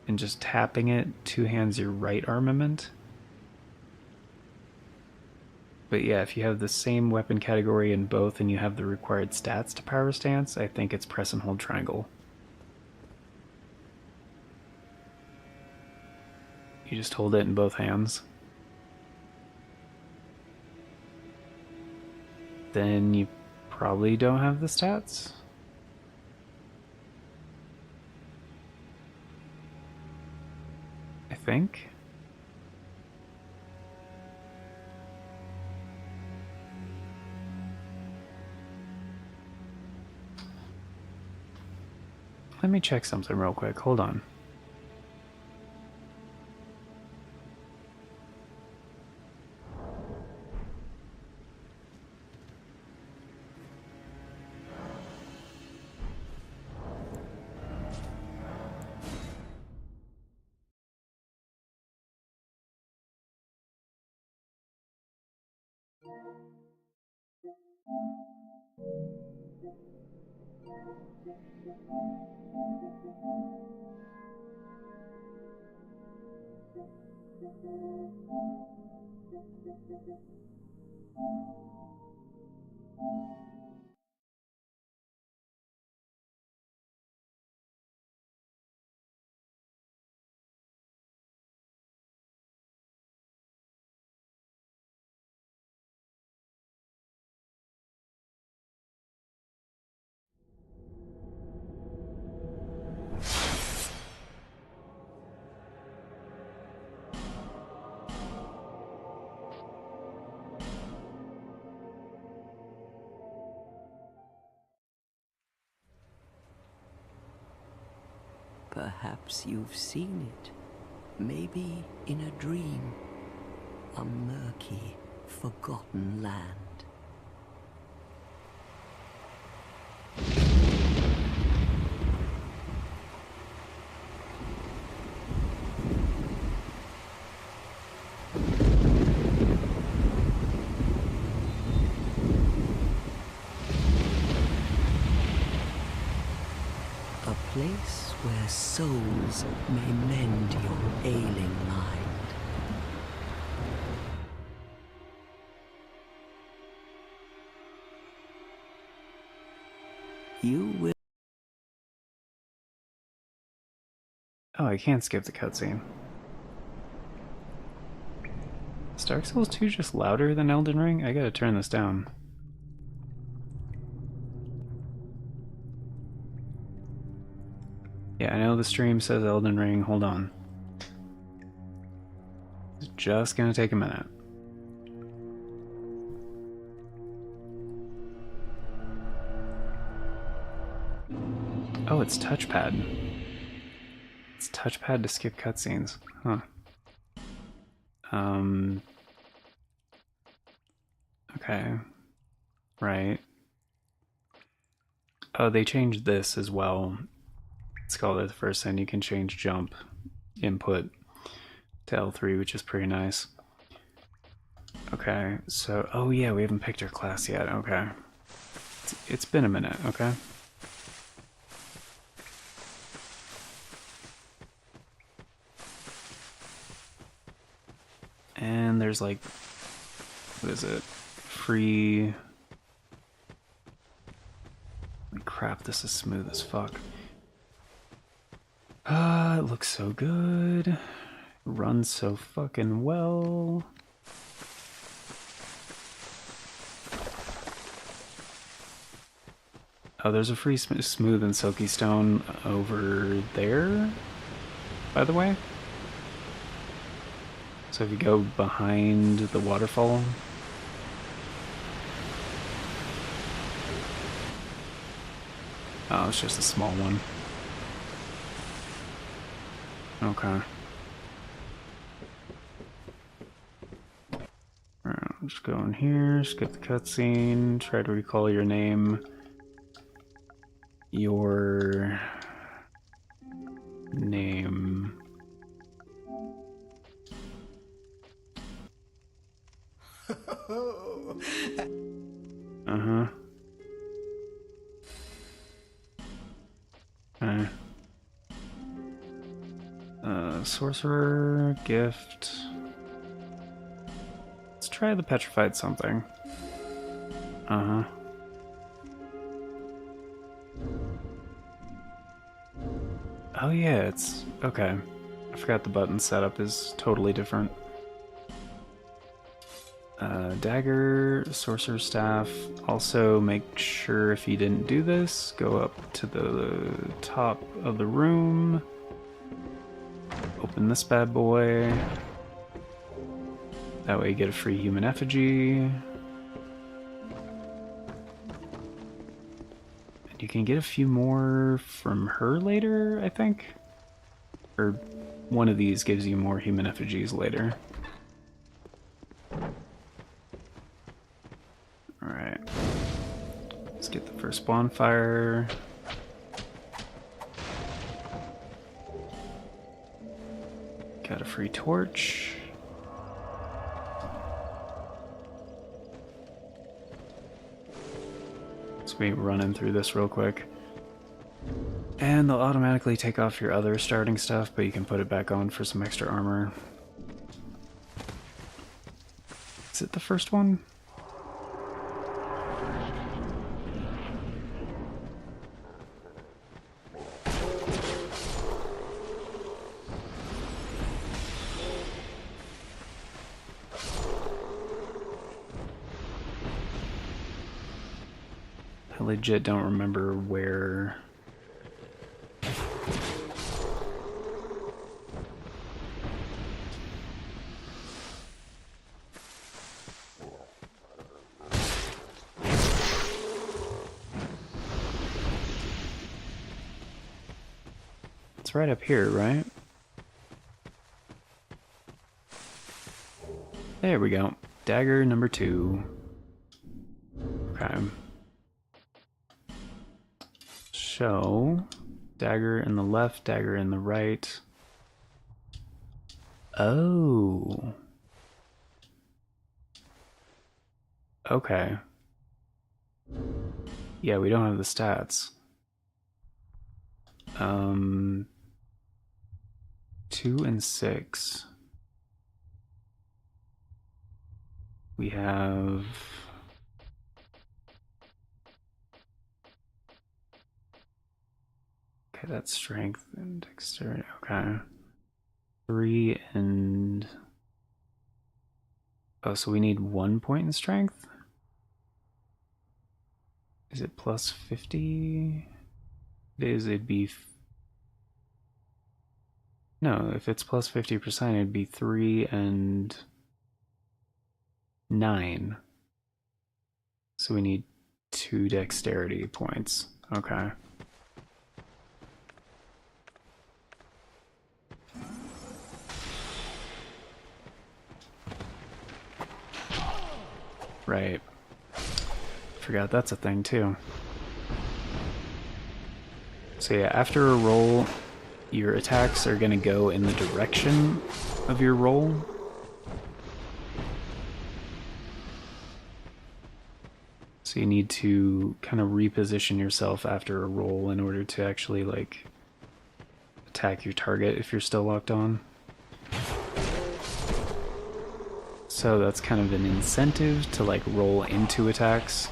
and just tapping it, two hands, your right armament. But yeah, if you have the same weapon category in both and you have the required stats to power stance, I think it's press and hold triangle. You just hold it in both hands. Then you probably don't have the stats. think. Let me check something real quick. Hold on. Perhaps you've seen it. Maybe in a dream. A murky, forgotten land. A place where souls may mend your ailing mind. You will. Oh, I can't skip the cutscene. Is Dark Souls 2 just louder than Elden Ring? I gotta turn this down. Yeah, I know the stream says Elden Ring. Hold on. It's just gonna take a minute. Oh, it's touchpad. It's touchpad to skip cutscenes. Huh. Okay. Right. Oh, they changed this as well. It's called it the first thing. You can change jump input to L3, which is pretty nice. Okay, so, oh yeah, we haven't picked our class yet. Okay. It's been a minute, okay? And there's like, what is it? Free. Crap, this is smooth as fuck. It looks so good. Runs so fucking well. Oh, there's a free smooth and silky stone over there, by the way. So if you go behind the waterfall. Oh, it's just a small one. Okay. Alright, I'll just go in here, skip the cutscene, try to recall your name. Your name. Uh-huh. Okay. Sorcerer, gift. Let's try the petrified something. Uh-huh. Oh yeah, it's... okay. I forgot the button setup is totally different. Dagger, sorcerer's staff. Also, make sure if you didn't do this, go up to the top of the room. open this bad boy. That way you get a free human effigy. And you can get a few more from her later, I think. Or one of these gives you more human effigies later. Alright. Let's get the first bonfire. Got a free torch. Let's be running through this real quick. And they'll automatically take off your other starting stuff, but you can put it back on for some extra armor. Is it the first one? I legit don't remember where... It's right up here, right? There we go. Dagger number 2. Okay. So, dagger in the left, dagger in the right. Oh. Okay. Yeah, we don't have the stats. 2 and 6. We have... Okay, that's strength and dexterity. Okay. 3 and... Oh, so we need 1 point in strength? Is it plus 50? It is, it'd be... No, if it's plus 50%, it'd be 3 and 9. So we need 2 dexterity points. Okay. Right. Forgot that's a thing too. So yeah, after a roll, your attacks are going to go in the direction of your roll. So you need to kind of reposition yourself after a roll in order to actually like attack your target if you're still locked on. So that's kind of an incentive to like roll into attacks.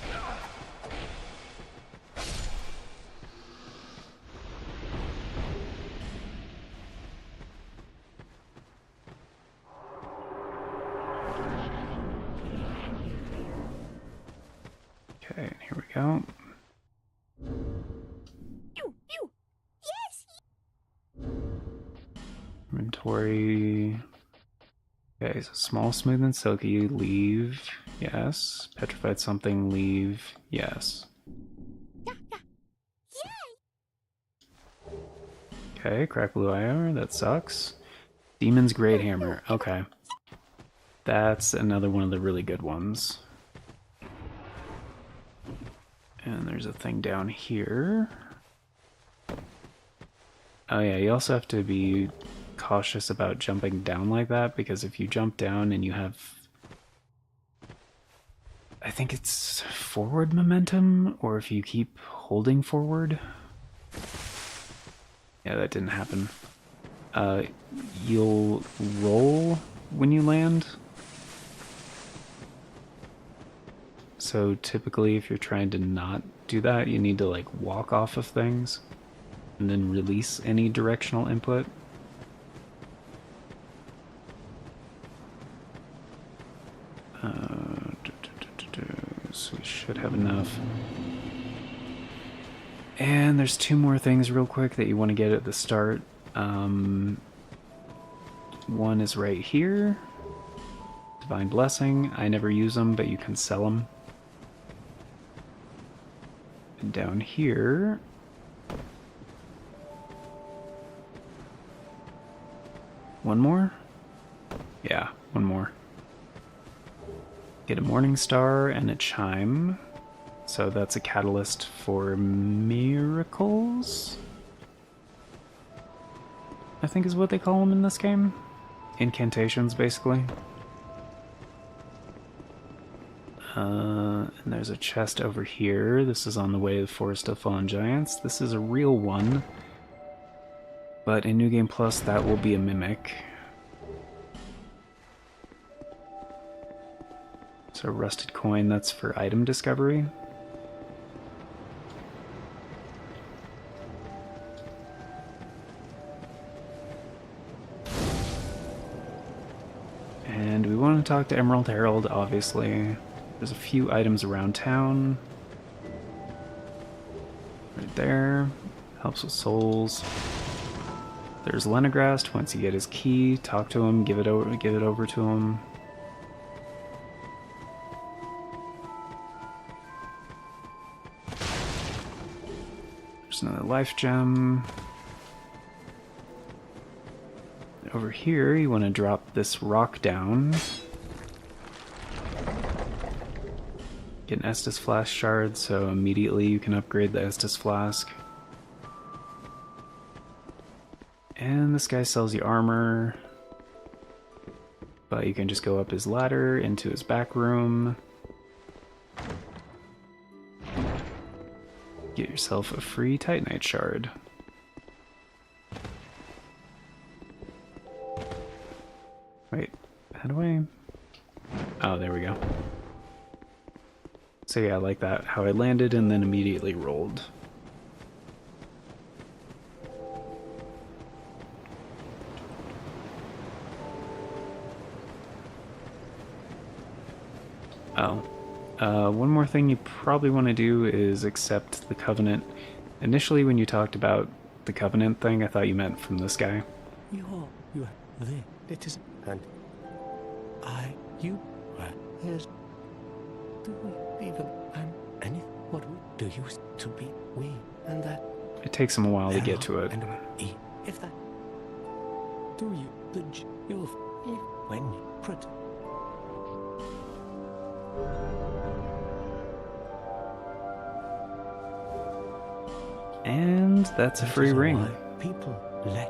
Okay, here we go. Inventory. Okay, so small, smooth, and silky, leave, yes. Petrified something, leave, yes. Okay, crack blue eye, that sucks. Demon's Great Hammer, okay. That's another one of the really good ones. And there's a thing down here. Oh yeah, you also have to be cautious about jumping down like that, because if you jump down and you have, I think it's forward momentum, or if you keep holding forward. Yeah, that didn't happen. You'll roll when you land. So typically if you're trying to not do that, you need to like walk off of things and then release any directional input. So we should have enough. And there's 2 more things real quick that you want to get at the start. one is right here. Divine Blessing. I never use them, but you can sell them. And down here... One more? Yeah, one more. Get a Morning Star and a Chime. So that's a catalyst for miracles? I think is what they call them in this game. Incantations, basically. And there's a chest over here. This is on the way to the Forest of Fallen Giants. This is a real one. But in New Game Plus, that will be a mimic. So rusted coin, that's for item discovery. And we want to talk to Emerald Herald, obviously. There's a few items around town. Right there. Helps with souls. There's Lenegrast. Once you get his key, talk to him, give it over to him. There's another life gem. Over here, you want to drop this rock down. Get an Estus Flask shard, so immediately you can upgrade the Estus Flask. And this guy sells you armor. But you can just go up his ladder into his back room. Get yourself a free Titanite shard. Wait, how do I... Oh, there we go. So yeah, I like that. How I landed and then immediately rolled. One more thing you probably want to do is accept the Covenant. Initially, when you talked about the Covenant thing, I thought you meant from this guy. You are there. It is, and you are. Yes. Do we even, and any, what do you to be we, and that? It takes him a while to get to it. And if that, do you, the you'll, when you put. And that's a free ring. People let.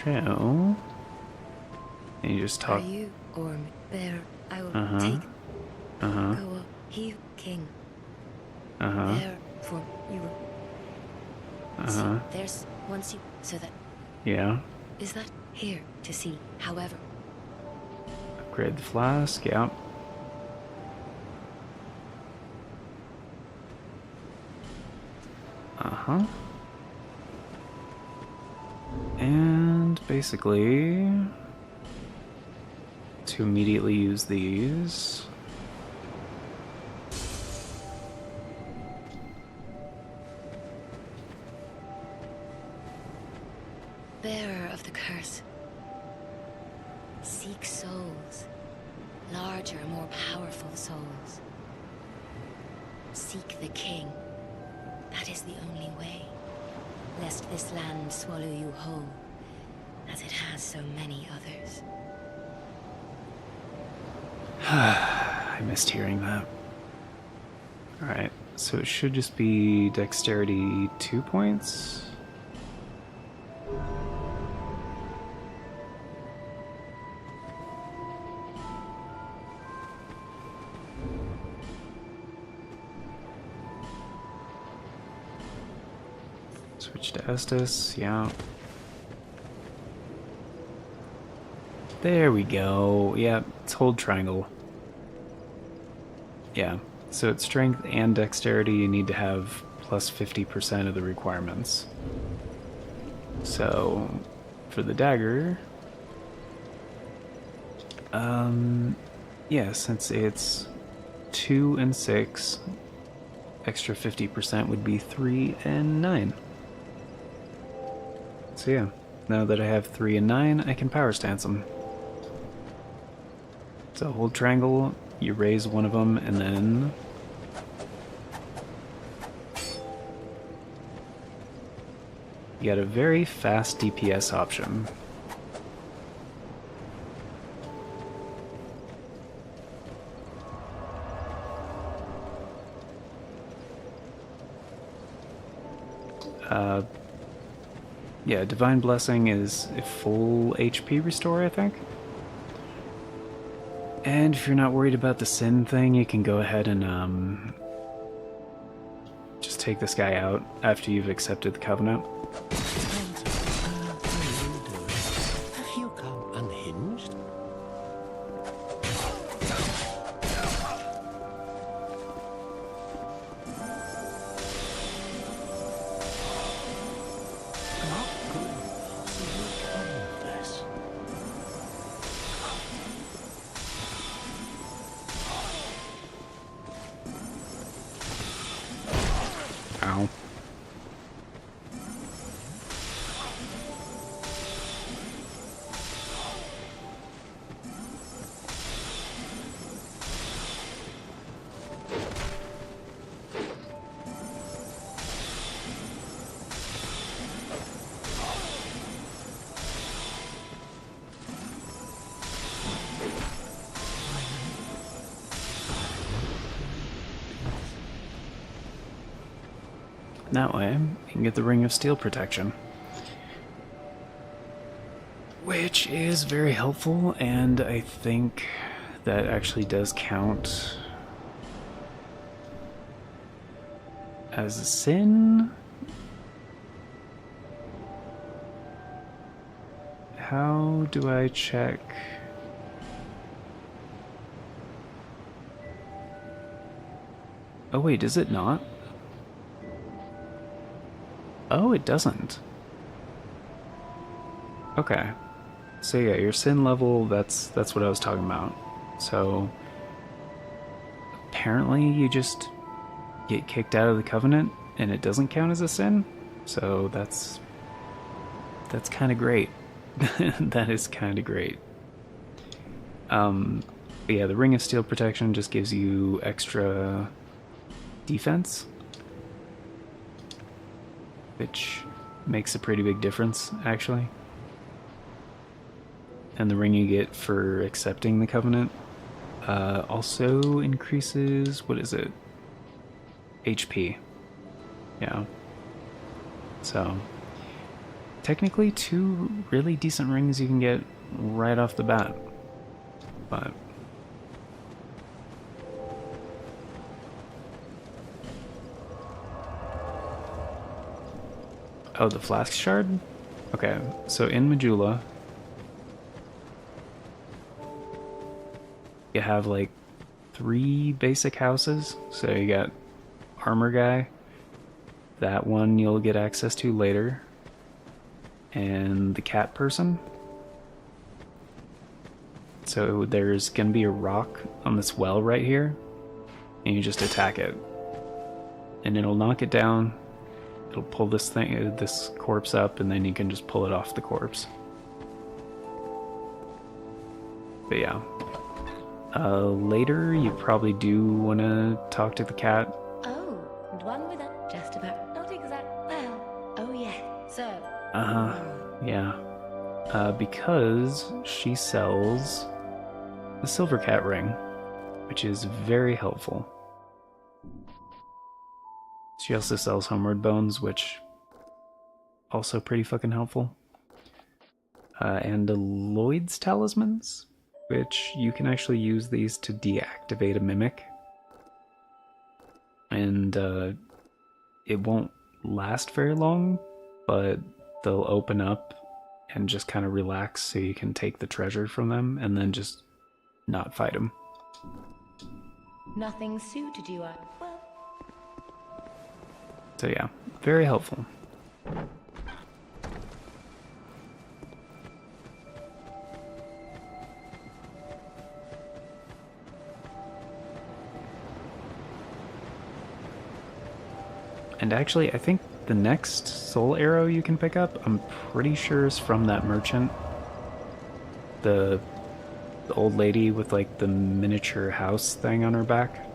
So, and you just talk. Are you or bear? I will take. Go up, he king. There for you. See, there's one seat, so that. Yeah. Is that here to see? However. Upgrade the flask. Yeah. And basically, to immediately use these. Bearer of the curse. Seek souls. Larger, more powerful souls. Seek the king. That is the only way. Lest this land swallow you whole, as it has so many others. I missed hearing that. Alright, so it should just be dexterity 2 points. Switch to Estus, yeah. There we go. Yeah, it's hold triangle. Yeah, so it's strength and dexterity. You need to have plus 50% of the requirements. So, for the dagger... yeah, since it's 2 and 6, extra 50% would be 3 and 9. So yeah, now that I have 3 and 9, I can power stance them. So hold triangle, you raise one of them, and then you got a very fast DPS option. Yeah, Divine Blessing is a full HP restore, I think. And if you're not worried about the sin thing, you can go ahead and just take this guy out after you've accepted the covenant. Have you come unhinged? Ow. That way, you can get the Ring of Steel protection. Which is very helpful, and I think that actually does count as a sin. How do I check? Oh wait, is it not? Oh, it doesn't. Okay. So yeah, your sin level, that's what I was talking about. So apparently you just get kicked out of the covenant and it doesn't count as a sin. So that's kind of great. That is kind of great. But yeah, the Ring of Steel protection just gives you extra defense, which makes a pretty big difference, actually. And the ring you get for accepting the covenant also increases, what is it? HP. Yeah. So, technically 2 really decent rings you can get right off the bat. But oh, the flask shard? Okay, so in Majula, you have like 3 basic houses. So you got Armor Guy, that one you'll get access to later, and the Cat Person. So there's gonna be a rock on this well right here, and you just attack it. And it'll knock it down. It'll pull this corpse up, and then you can just pull it off the corpse. But yeah. Later, you probably do want to talk to the cat. Oh, and one with a just about not exact. Well, oh yeah. So. Yeah. Because she sells the Silver Cat ring, which is very helpful. She also sells Homeward Bones, which also pretty fucking helpful. And the Lloyd's Talismans, which you can actually use these to deactivate a mimic. And it won't last very long, but they'll open up and just kind of relax so you can take the treasure from them and then just not fight them. Nothing suited you up. Well. So yeah, very helpful. And actually, I think the next soul arrow you can pick up, I'm pretty sure is from that merchant. The old lady with like the miniature house thing on her back.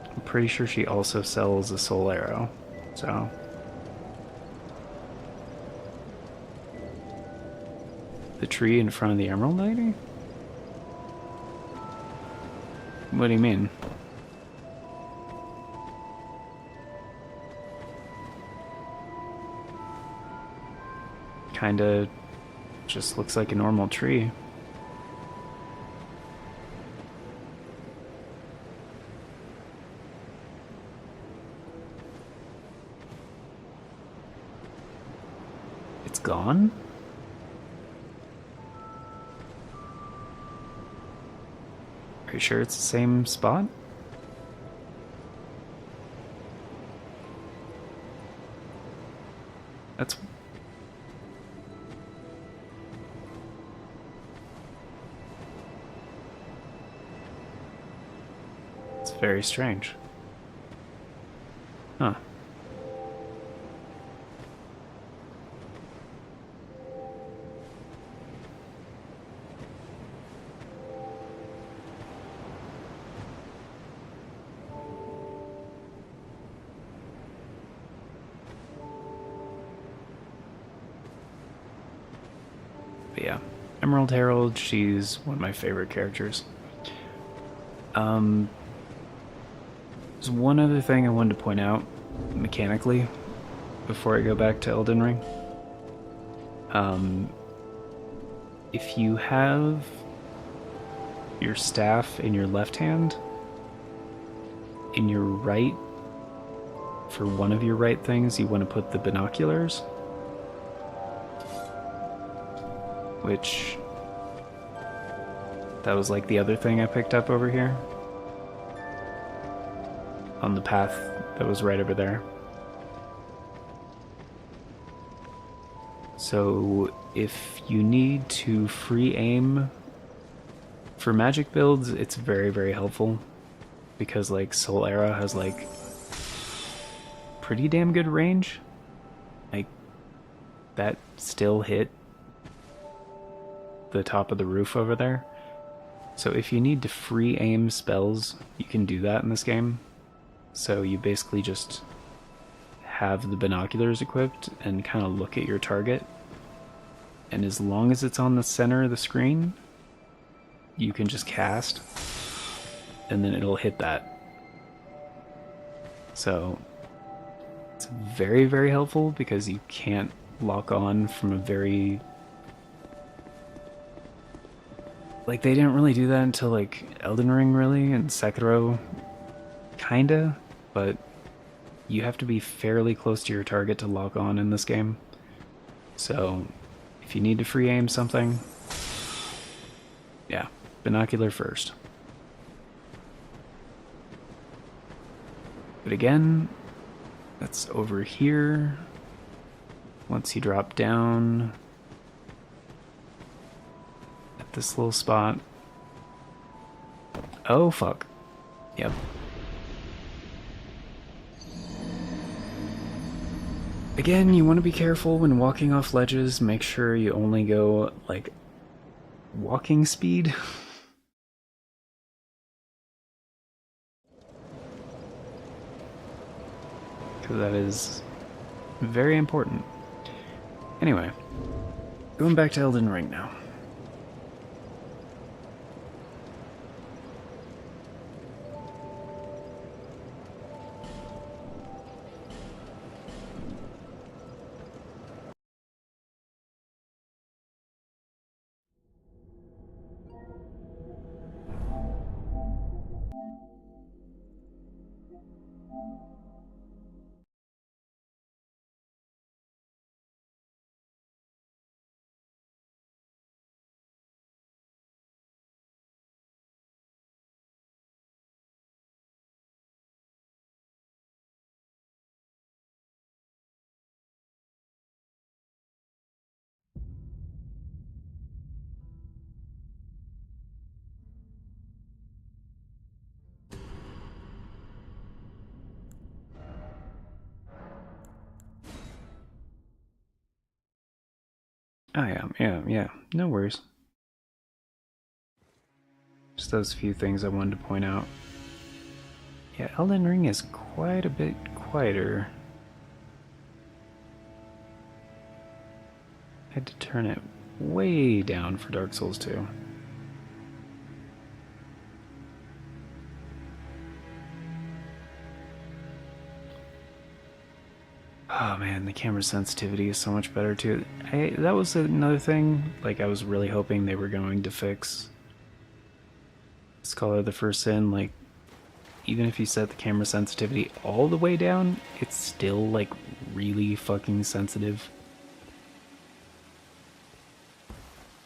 I'm pretty sure she also sells a soul arrow. So the tree in front of the emerald lady? What do you mean? Kinda just looks like a normal tree. It's gone? Are you sure it's the same spot? That's... It's very strange. Huh. But yeah, Emerald Herald, she's one of my favorite characters. There's one other thing I wanted to point out mechanically before I go back to Elden Ring. If you have your staff in your left hand, in your right, for one of your right things, you want to put the binoculars, which that was like the other thing I picked up over here on the path that was right over there. So if you need to free aim for magic builds, it's very, very helpful because like Soul Arrow has like pretty damn good range. Like that still hit the top of the roof over there. So if you need to free aim spells, you can do that in this game. So you basically just have the binoculars equipped and kind of look at your target. And as long as it's on the center of the screen, you can just cast, and then it'll hit that. So it's very, very helpful because you can't lock on from a very... Like, they didn't really do that until, like, Elden Ring, really, and Sekiro, kinda, but you have to be fairly close to your target to lock on in this game. So, if you need to free aim something, yeah, binocular first. But again, that's over here. Once you drop down at this little spot. Oh, fuck. Yep. Again, you want to be careful when walking off ledges. Make sure you only go, like, walking speed. Because that is very important. Anyway, going back to Elden Ring now. I am, yeah. No worries. Just those few things I wanted to point out. Yeah, Elden Ring is quite a bit quieter. I had to turn it way down for Dark Souls 2. Oh man, the camera sensitivity is so much better too. That was another thing, like I was really hoping they were going to fix Scholar of the First Sin. Like, even if you set the camera sensitivity all the way down, it's still like really fucking sensitive.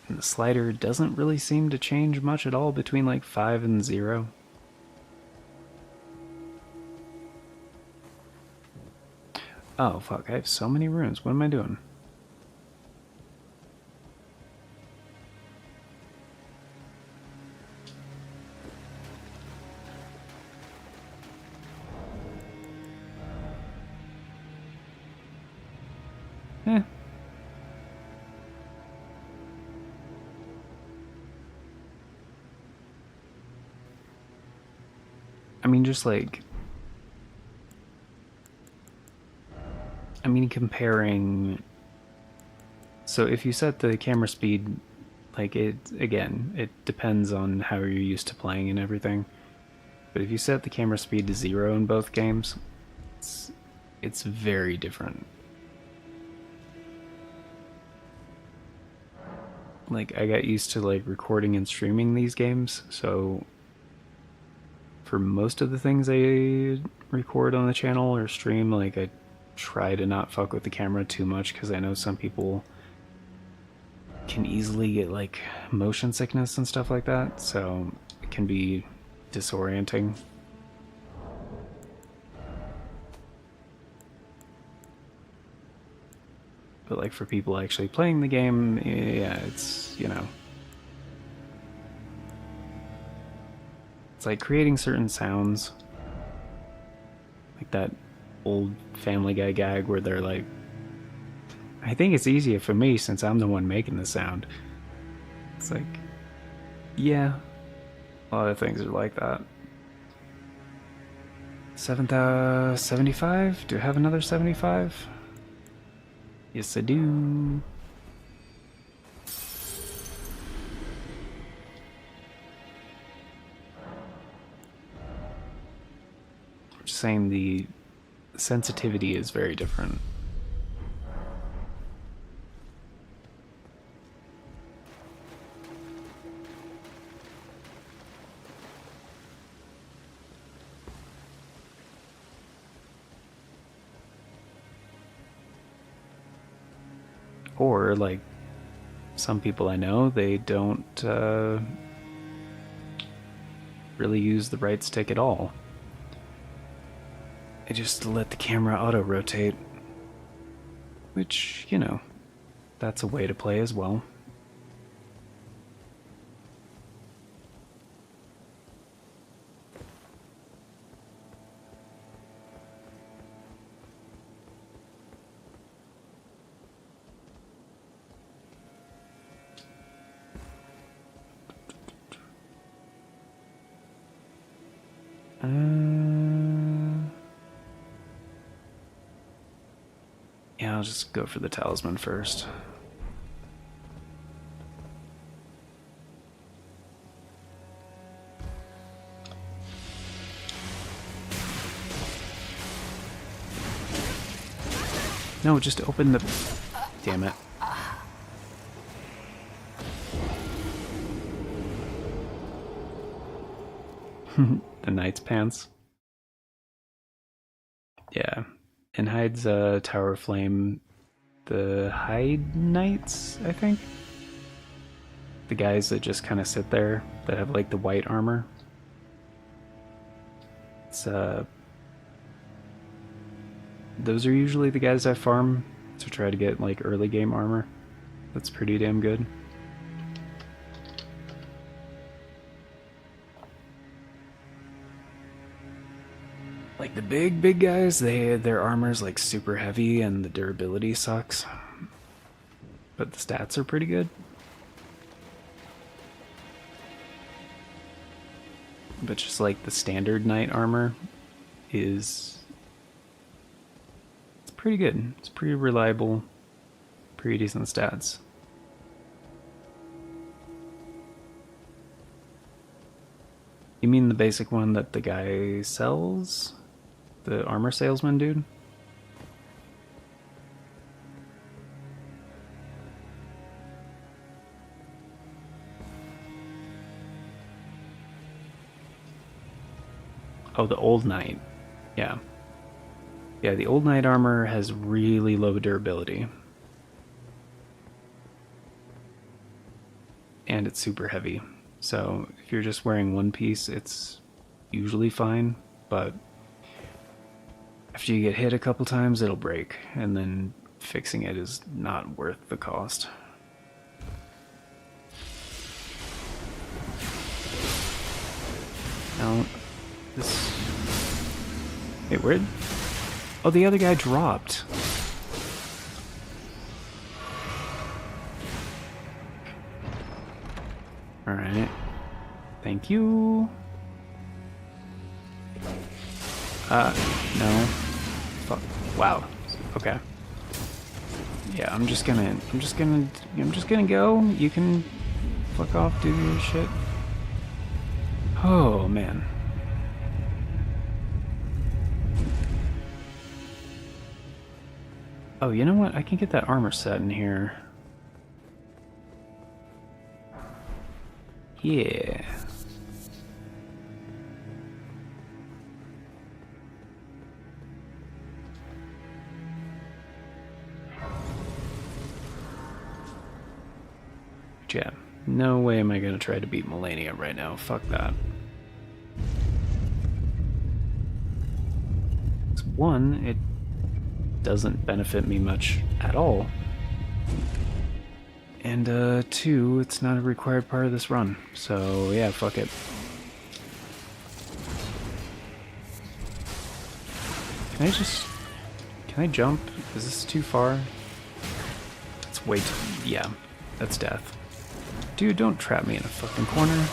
And the slider doesn't really seem to change much at all between like 5 and 0. Oh fuck, I have so many runes. What am I doing? I mean, just like... I mean, comparing... So if you set the camera speed, like again, it depends on how you're used to playing and everything. But if you set the camera speed to 0 in both games, it's very different. Like, I got used to like recording and streaming these games, so for most of the things I record on the channel or stream, like I try to not fuck with the camera too much because I know some people can easily get like motion sickness and stuff like that, so it can be disorienting. But like for people actually playing the game, yeah, it's, you know, it's like creating certain sounds, like that old Family Guy gag where they're like, I think it's easier for me since I'm the one making the sound. It's like, yeah, a lot of things are like that. 75? Do I have another 75? Yes, I do. Just saying the sensitivity is very different. Or, like, some people I know, they don't really use the right stick at all. They just let the camera auto-rotate. Which, you know, that's a way to play as well. Yeah, I'll just go for the talisman first. No, just open the... Damn it. The Knight's Pants. Yeah. And hides Tower of Flame. The Hide Knights, I think? The guys that just kind of sit there, that have like the white armor. It's those are usually the guys I farm to try to get like early game armor. That's pretty damn good. Like the big guys, their armor's like super heavy and the durability sucks. but the stats are pretty good. But just like the standard knight armor is... it's pretty good. It's pretty reliable, pretty decent stats. You mean the basic one that the guy sells? The armor salesman dude? Oh, the old knight. Yeah. Yeah, the old knight armor has really low durability. And it's super heavy. So if you're just wearing one piece, it's usually fine, but after you get hit a couple times, it'll break, and then fixing it is not worth the cost. Now, this... wait, where? Oh, the other guy dropped. Alright. Thank you. No. Fuck. Wow. Okay. Yeah, I'm just gonna go. You can fuck off, do your shit. Oh, man. Oh, you know what? I can get that armor set in here. Yeah. Yeah. No way am I gonna try to beat Melania right now. Fuck that. One, it doesn't benefit me much at all. And two, it's not a required part of this run. So yeah, fuck it. Can I jump? Is this too far? It's way too... yeah, that's death. Dude, don't trap me in a fucking corner.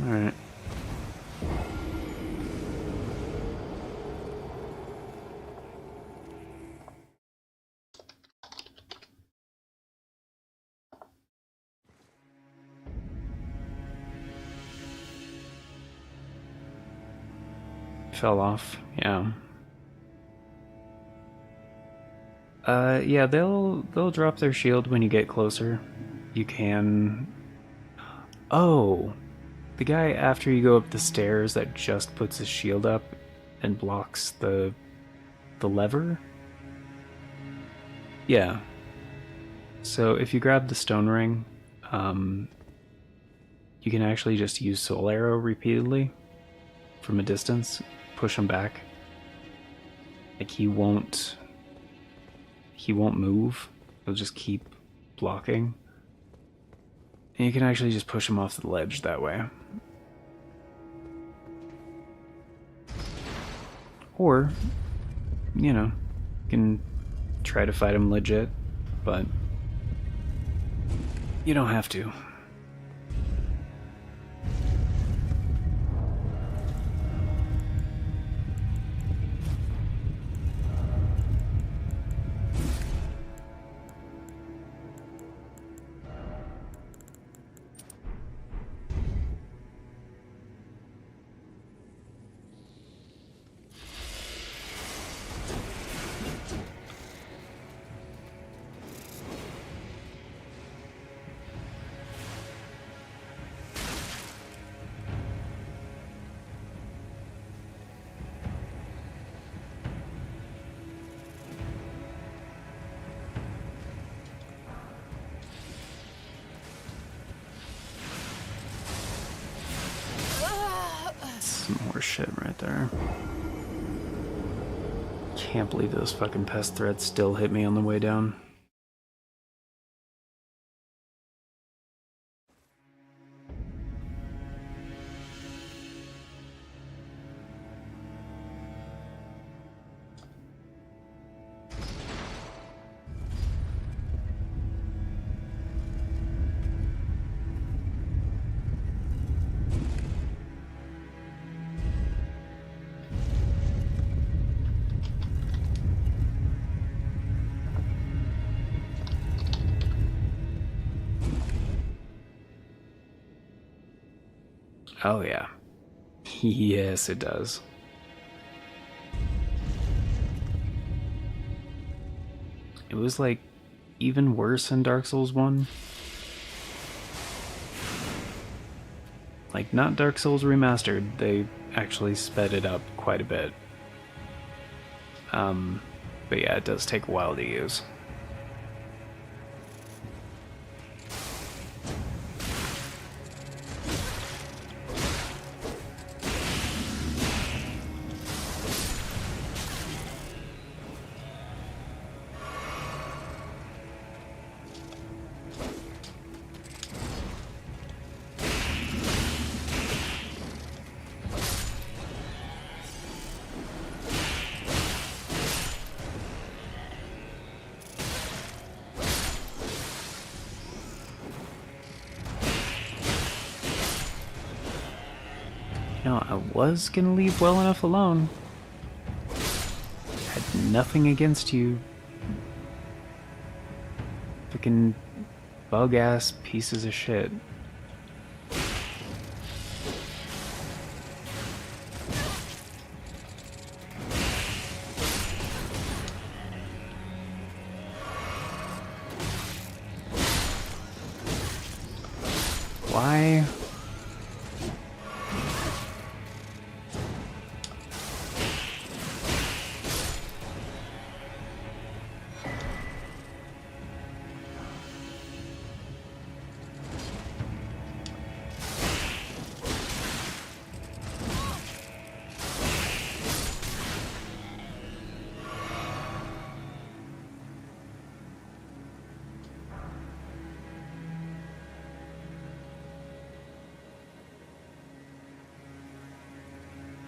Alright. Fell off, yeah. Yeah, they'll drop their shield when you get closer. You can... oh! The guy after you go up the stairs that just puts his shield up and blocks the lever? Yeah. So if you grab the stone ring, you can actually just use soul arrow repeatedly from a distance. Push him back. Like he won't move. He'll just keep blocking. And you can actually just push him off the ledge that way. Or, you know, you can try to fight him legit, but you don't have to. Some more shit right there. Can't believe those fucking pest threats still hit me on the way down. Oh, yeah. Yes, it does. It was like even worse in Dark Souls 1. Like, not Dark Souls Remastered, they actually sped it up quite a bit. But yeah, it does take a while to use. You know, I was gonna leave well enough alone. Had nothing against you. Freaking bug-ass pieces of shit. Why?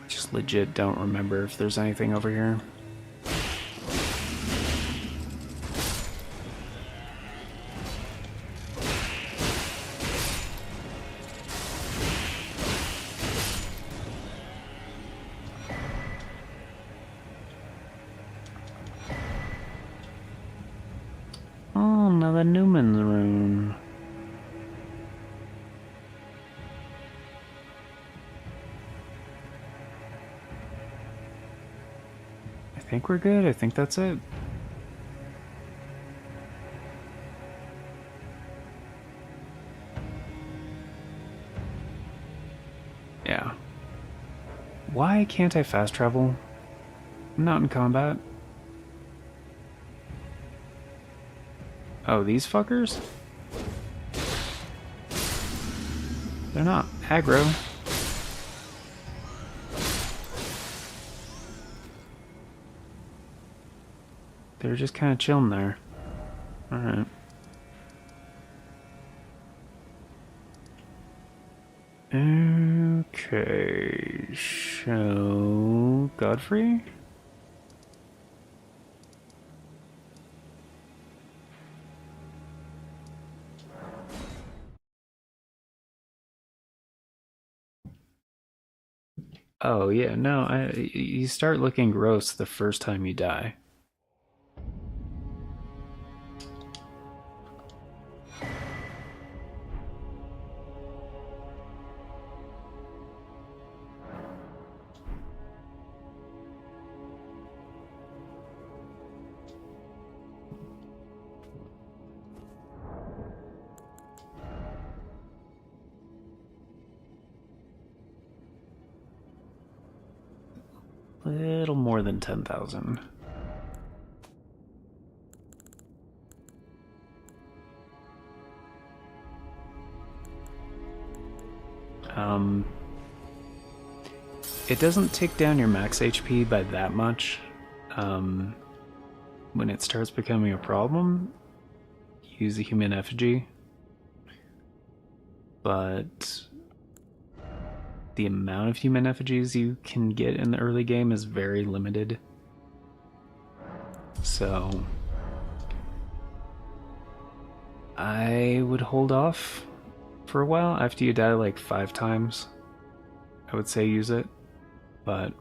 Just legit don't remember if there's anything over here. Oh, another Newman's rune. I think we're good. I think that's it. Yeah. Why can't I fast travel? I'm not in combat. Oh, these fuckers? They're not aggro. They're just kind of chilling there. Alright. Okay, so Godfrey? Oh yeah, no, you start looking gross the first time you die. Little more than 10,000. It doesn't take down your max HP by that much. When it starts becoming a problem, use a human effigy. But the amount of human effigies you can get in the early game is very limited. So I would hold off for a while. After you die like 5 times, I would say use it. But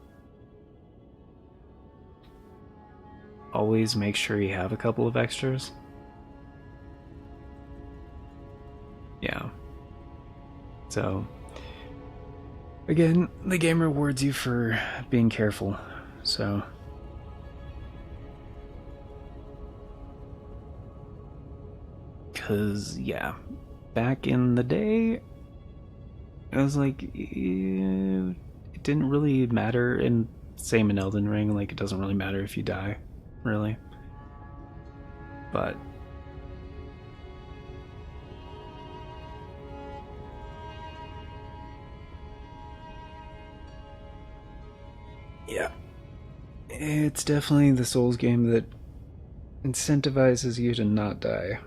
always make sure you have a couple of extras. Yeah. So Again, the game rewards you for being careful, so... Because, yeah, back in the day, I was like, it didn't really matter, and same in Elden Ring, like, it doesn't really matter if you die, really. But... yeah. It's definitely the Souls game that incentivizes you to not die.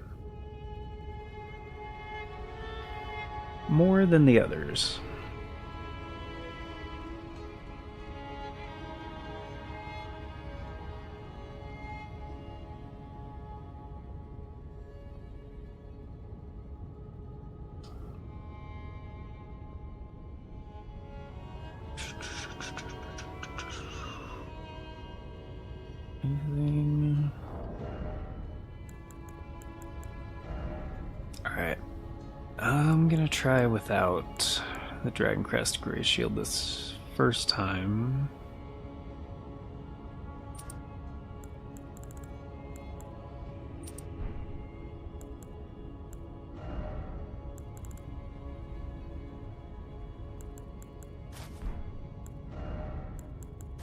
More than the others. Anything? Alright. I'm gonna try without the Dragon Crest Grace Shield this first time.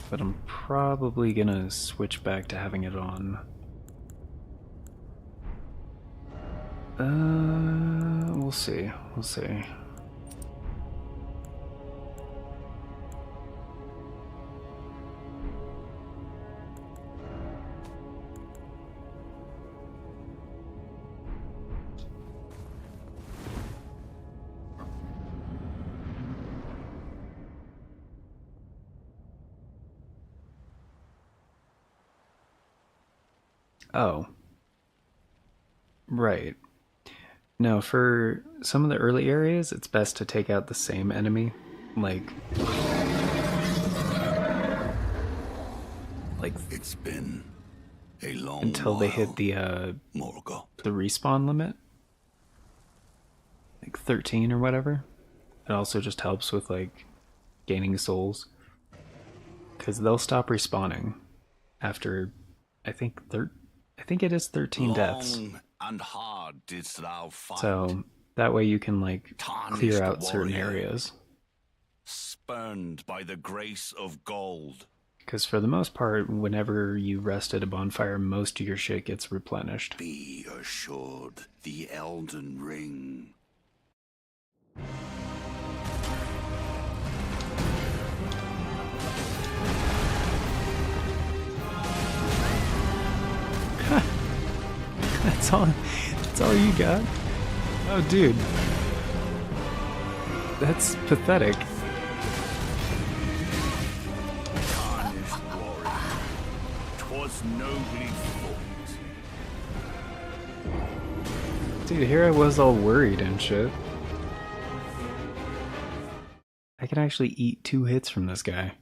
But I'm probably gonna switch back to having it on. We'll see. We'll see. Oh. Right. No, for some of the early areas, it's best to take out the same enemy. Like it's been a long until they hit the respawn limit. Like 13 or whatever. It also just helps with like gaining souls. Because they'll stop respawning after I think it is 13 deaths. And hard didst thou fight. So that way you can like clear out certain areas. Spurned by the grace of gold. Because for the most part, whenever you rest at a bonfire, most of your shit gets replenished. Be assured, the Elden Ring. That's all you got? Oh, dude. That's pathetic. Twas nobly fought. Dude, here I was all worried and shit. I can actually eat 2 hits from this guy.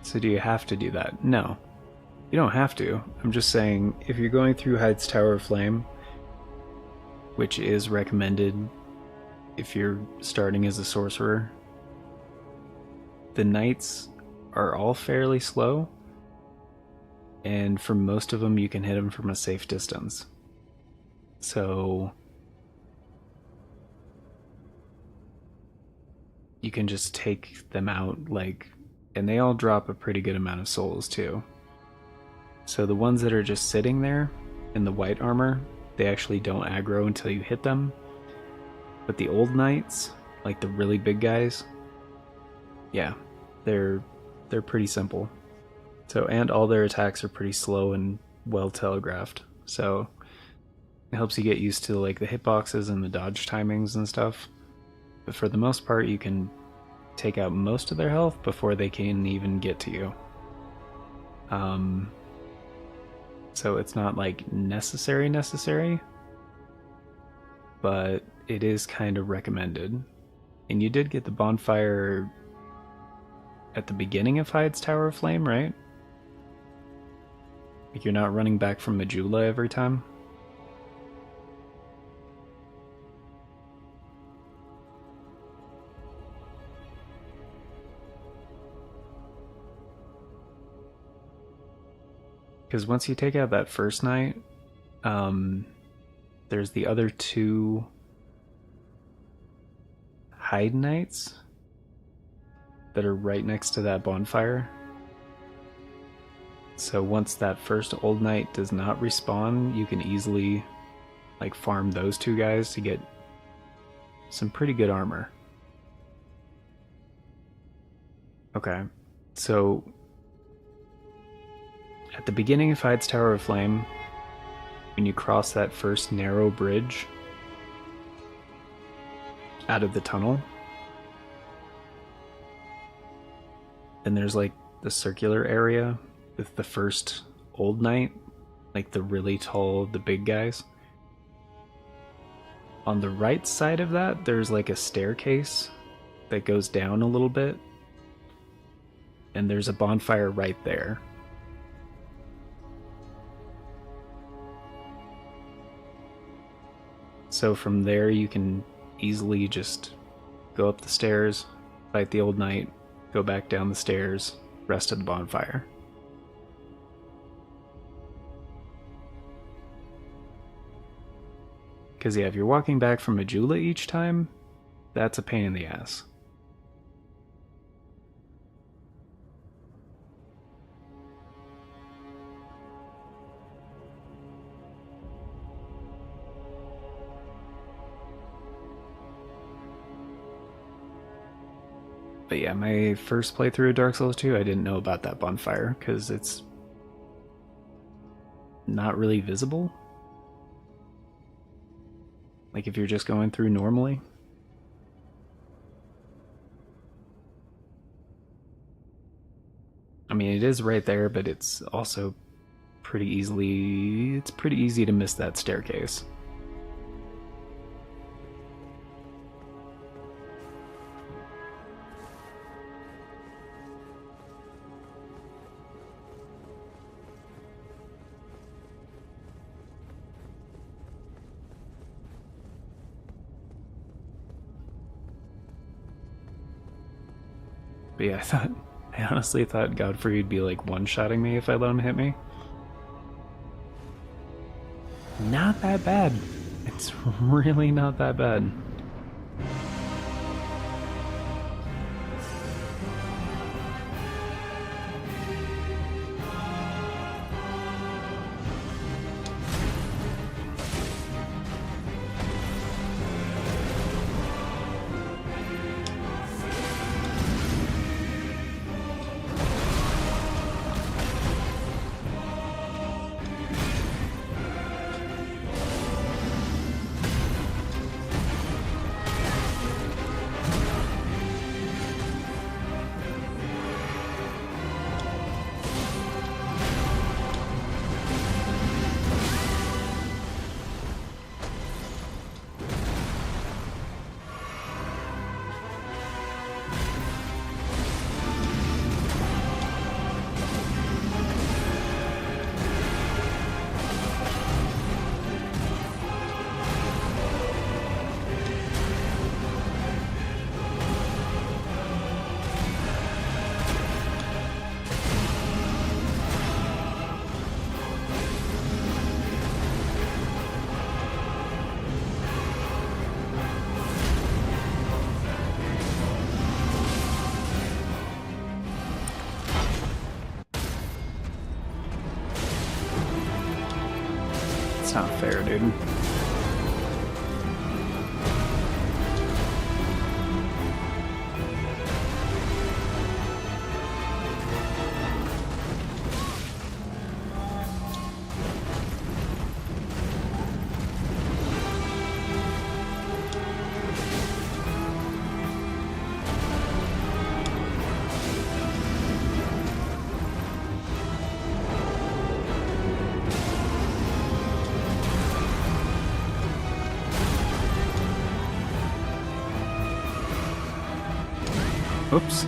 So do you have to do that? No. You don't have to. I'm just saying, if you're going through Hyde's Tower of Flame, which is recommended if you're starting as a sorcerer, the knights are all fairly slow, and for most of them you can hit them from a safe distance. So you can just take them out, like, and they all drop a pretty good amount of souls too. So the ones that are just sitting there in the white armor, they actually don't aggro until you hit them. But the old knights, like the really big guys, yeah, they're pretty simple. So, and all their attacks are pretty slow and well telegraphed. So it helps you get used to like the hitboxes and the dodge timings and stuff. But for the most part, you can take out most of their health before they can even get to you. So it's not like necessary, but it is kind of recommended. And you did get the bonfire at the beginning of Hyde's Tower of Flame, right? Like you're not running back from Majula every time? Because once you take out that first knight, there's the other two hide knights that are right next to that bonfire. So once that first old knight does not respawn, you can easily like farm those two guys to get some pretty good armor. Okay, so at the beginning of Hyde's Tower of Flame, when you cross that first narrow bridge out of the tunnel, then there's like the circular area with the first old knight, like the really tall, the big guys. On the right side of that, there's like a staircase that goes down a little bit, and there's a bonfire right there. So from there you can easily just go up the stairs, fight the old knight, go back down the stairs, rest at the bonfire. Because yeah, if you're walking back from Majula each time, that's a pain in the ass. But yeah, my first playthrough of Dark Souls 2, I didn't know about that bonfire, because it's not really visible. Like if you're just going through normally. I mean, it is right there, but it's also pretty easy to miss that staircase. But yeah, I honestly thought Godfrey would be like one-shotting me if I let him hit me. Not that bad. It's really not that bad. It's not fair, dude. Oops.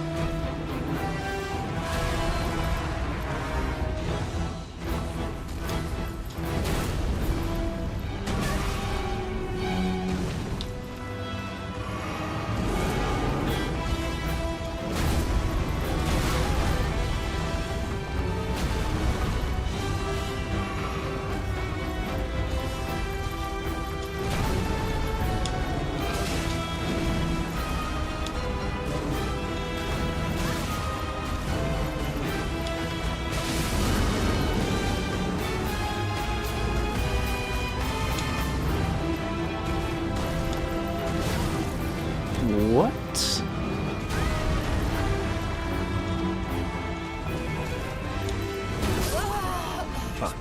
Fuck.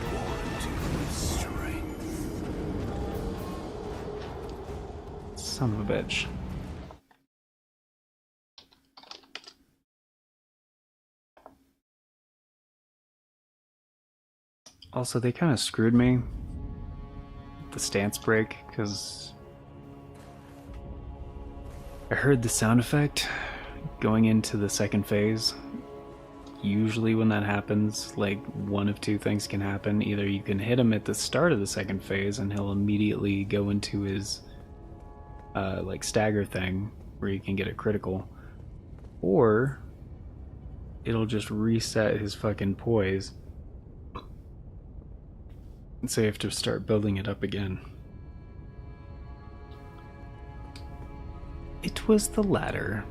Son of a bitch. Also, they kind of screwed me with the stance break, because I heard the sound effect going into the second phase. Usually when that happens, like, one of two things can happen. Either you can hit him at the start of the second phase and he'll immediately go into his like stagger thing where you can get a critical, or it'll just reset his fucking poise, and so you have to start building it up again. It was the latter.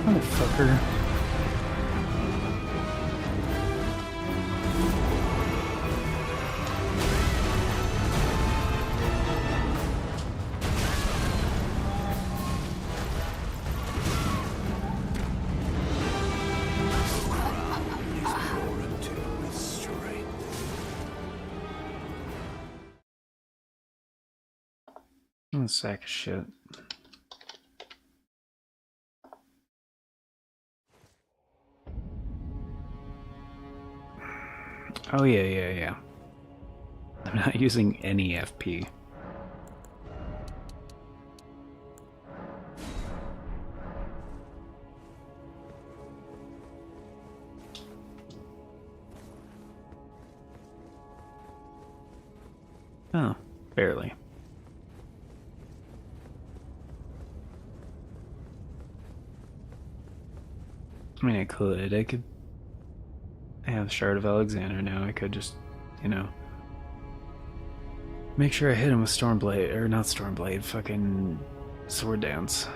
Motherfucker. I'm a sack of shit. Oh yeah. I'm not using any FP. Oh, barely. I mean, I could have Shard of Alexander now. I could just, you know, make sure I hit him with Stormblade, or not Stormblade, fucking Sword Dance.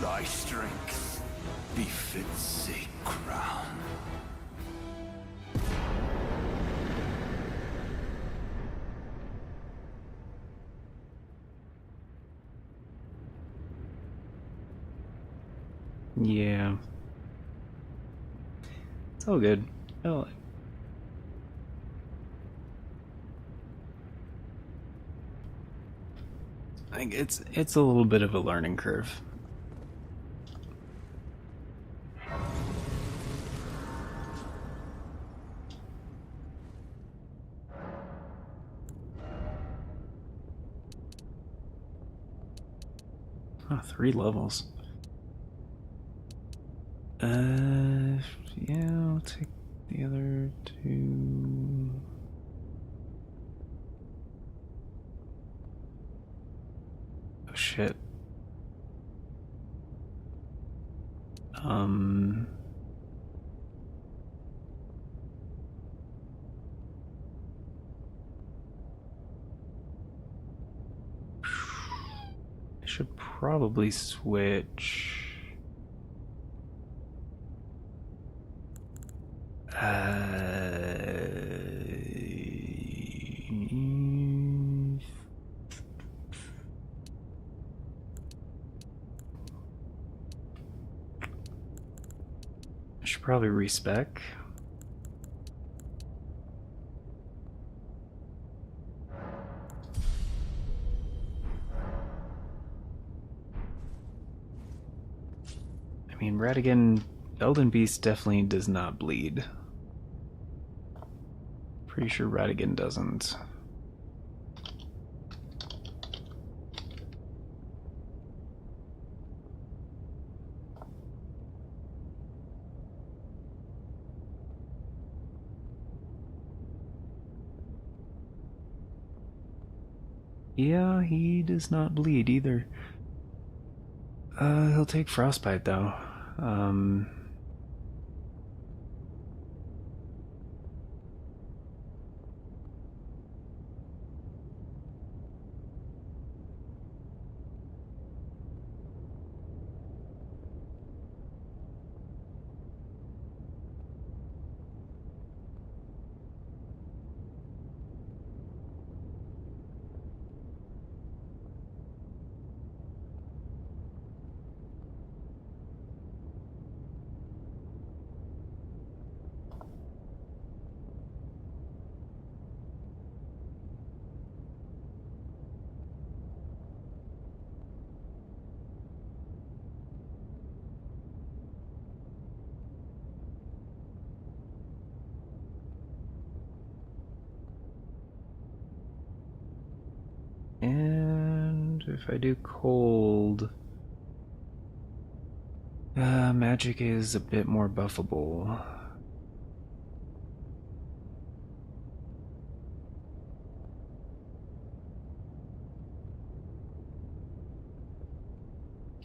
Thy strength befits a crown. Yeah. It's all good. Oh. I think it's a little bit of a learning curve. Oh, 3 levels. Yeah, I'll take the other 2. Oh shit. I should probably switch. I should probably respec. I mean, Radigan, Elden Beast definitely does not bleed. Pretty sure Radigan doesn't. Yeah, he does not bleed either. He'll take Frostbite though. And if I do cold, magic is a bit more buffable.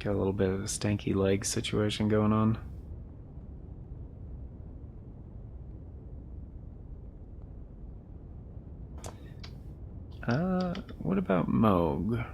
Got a little bit of a stanky leg situation going on. What about Moog?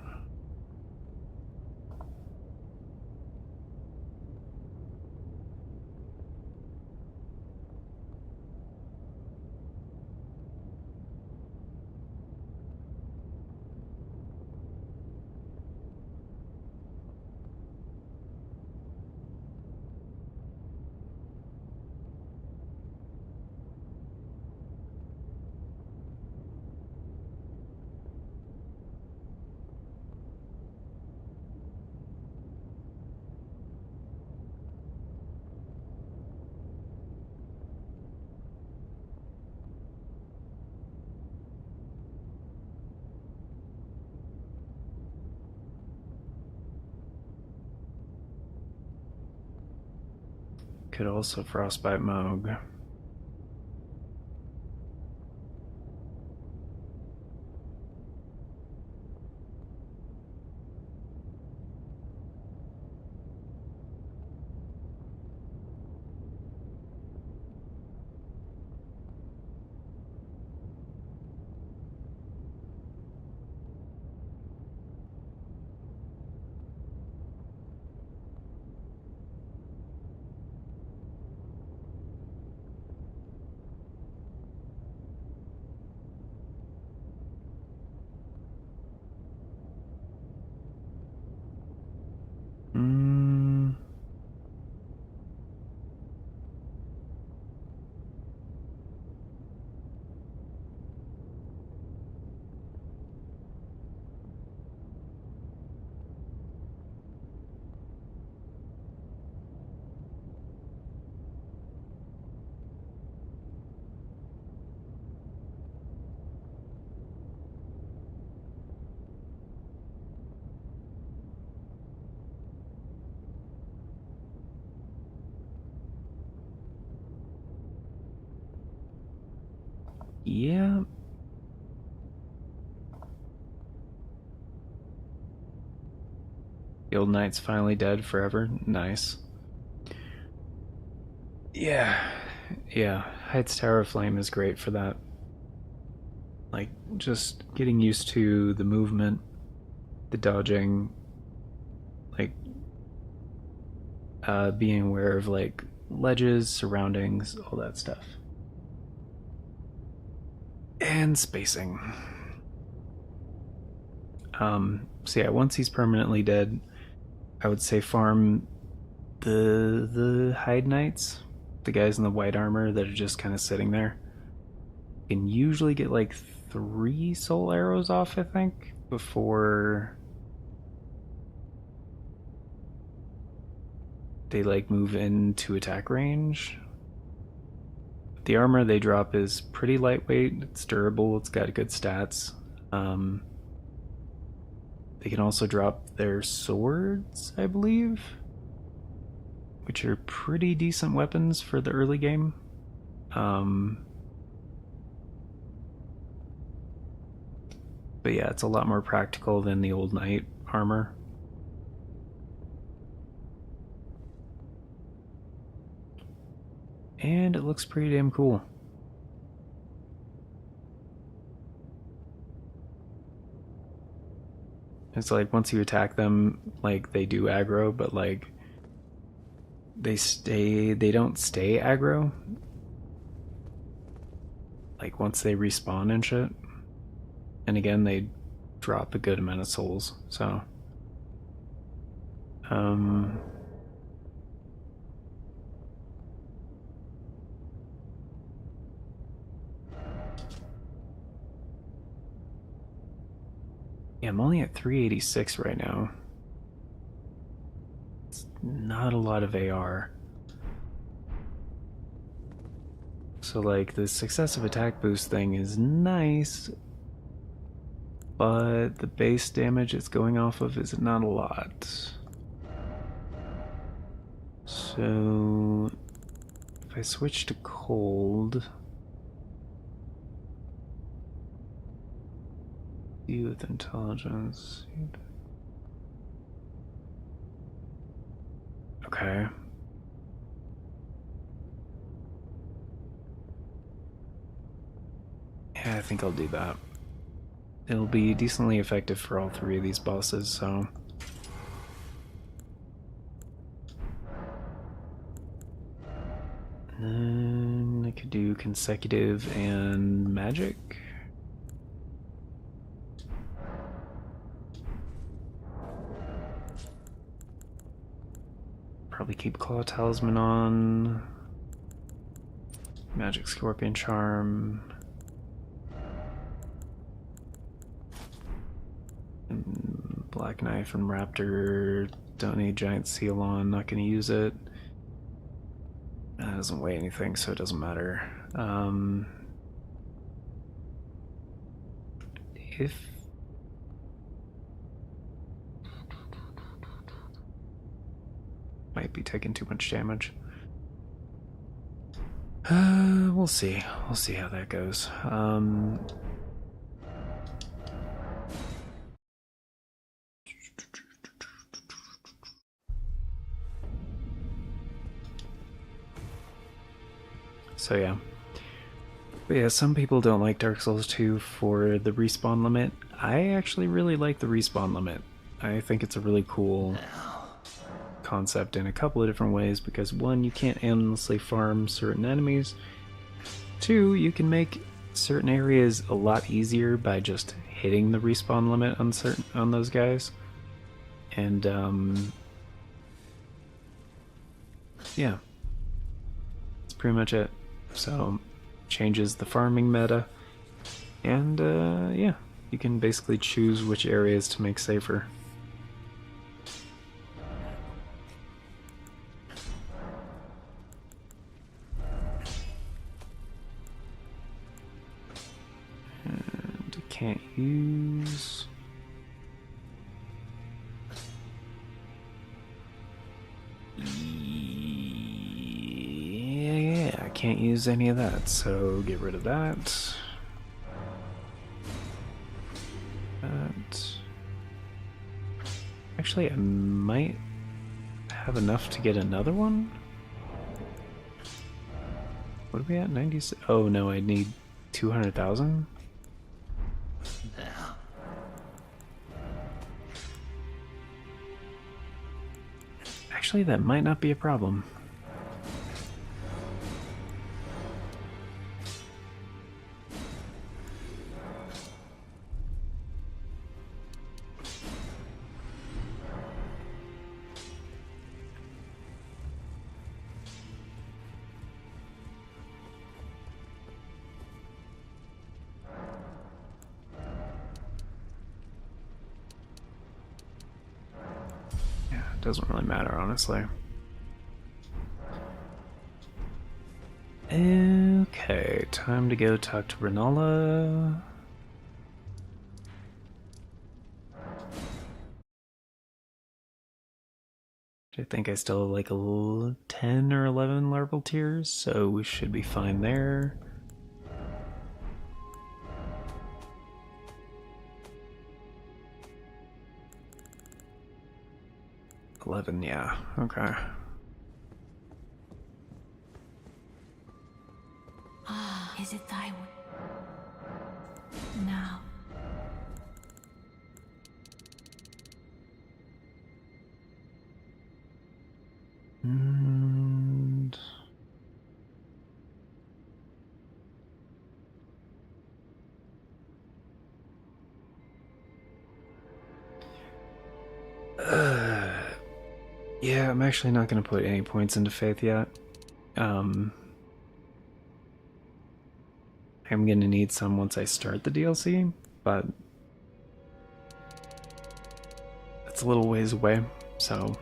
Could also frostbite Moog. Yeah. The old knight's finally dead forever. Nice. Yeah. Yeah. Heights Tower of Flame is great for that. Like, just getting used to the movement, the dodging, like, being aware of, like, ledges, surroundings, all that stuff. And spacing. So yeah, once he's permanently dead, I would say farm the Hide Knights, the guys in the white armor that are just kind of sitting there. You can usually get like 3 soul arrows off, I think, before they like move into attack range. The armor they drop is pretty lightweight, it's durable, it's got good stats. They can also drop their swords, I believe, which are pretty decent weapons for the early game. But yeah, it's a lot more practical than the old knight armor. And it looks pretty damn cool. It's like once you attack them, like they do aggro, but like they don't stay aggro. Like once they respawn and shit. And again, they drop a good amount of souls, so yeah, I'm only at 386 right now. It's not a lot of AR. So like the successive attack boost thing is nice, but the base damage it's going off of is not a lot. So if I switch to cold, see with intelligence. Okay. Yeah, I think I'll do that. It'll be decently effective for all 3 of these bosses, so. And I could do consecutive and magic. Probably keep Claw Talisman on. Magic Scorpion Charm. And Black Knife and Raptor. Don't need Giant Seal on, not gonna use it. That doesn't weigh anything, so it doesn't matter. If might be taking too much damage. We'll see. We'll see how that goes. So yeah. But yeah, some people don't like Dark Souls 2 for the respawn limit. I actually really like the respawn limit. I think it's a really cool concept in a couple of different ways, because 1, you can't endlessly farm certain enemies. 2, you can make certain areas a lot easier by just hitting the respawn limit on those guys. And yeah, that's pretty much it. So changes the farming meta, and yeah, you can basically choose which areas to make safer. And can't use. Yeah, I can't use any of that, so get rid of that. Actually, I might have enough to get another one. What are we at? 96? Oh no, I need 200,000. Actually, that might not be a problem. Yeah, it doesn't really matter, honestly. Okay, time to go talk to Renala. I think I still have like 10 or 11 larval tiers, so we should be fine there. $11, yeah, okay. Ah, is it thy now? And yeah, I'm actually not going to put any points into Faith yet. I'm going to need some once I start the DLC, but it's a little ways away, so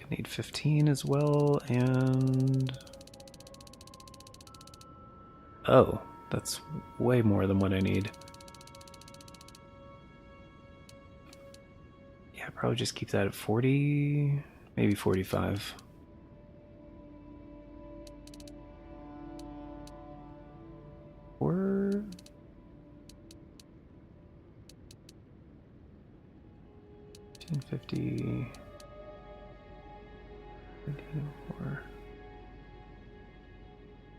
I need 15 as well, and oh, that's way more than what I need. Yeah, probably just keep that at 40, maybe 45. Or 1550. 4.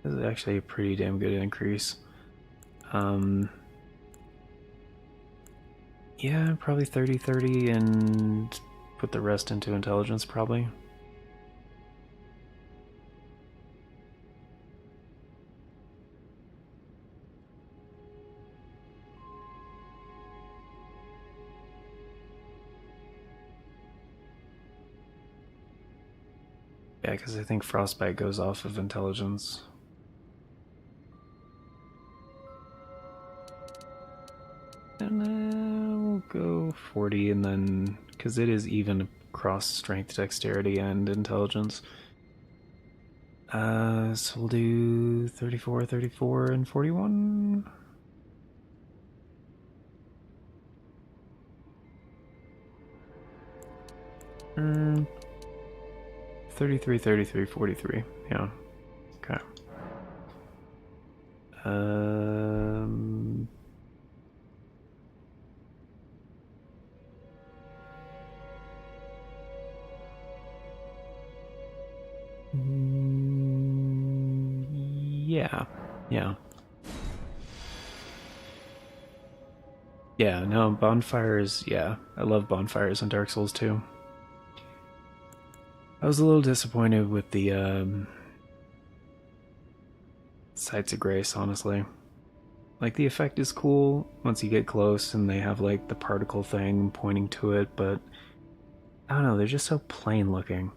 This is actually a pretty damn good increase. Yeah, probably 30-30 and put the rest into intelligence, probably. Yeah, because I think Frostbite goes off of intelligence. And we'll go 40, and then, because it is even across strength, dexterity, and intelligence. So we'll do 34, 34, and 41. Um, 33, 33, 43. Yeah. Okay. Yeah. Yeah. Yeah, no, bonfires, yeah. I love bonfires in Dark Souls 2. I was a little disappointed with the Sights of Grace, honestly. Like, the effect is cool once you get close and they have, like, the particle thing pointing to it, but I don't know, they're just so plain looking.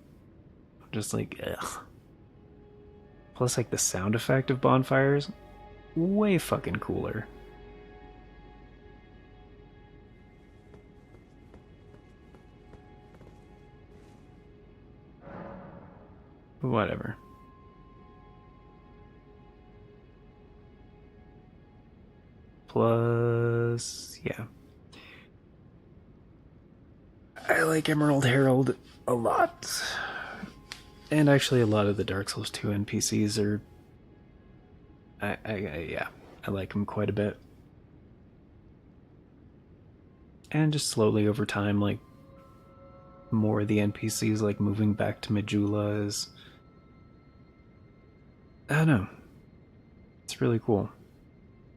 Just like, ugh. Plus, like, the sound effect of bonfires, way fucking cooler. Whatever. Plus, yeah. I like Emerald Herald a lot. And actually, a lot of the Dark Souls 2 NPCs are. Yeah, I like them quite a bit. And just slowly over time, like, more of the NPCs, like, moving back to Majula is... I don't know. It's really cool.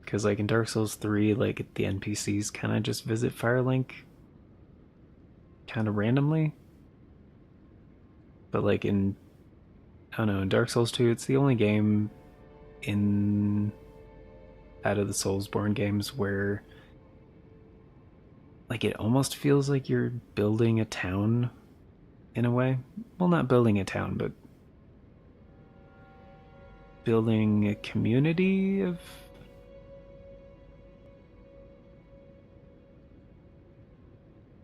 Because, like, in Dark Souls 3, like, the NPCs kind of just visit Firelink kind of randomly. But, like, I don't know, in Dark Souls 2, it's the only game out of the Soulsborne games where, like, it almost feels like you're building a town in a way. Well, not building a town, but building a community of...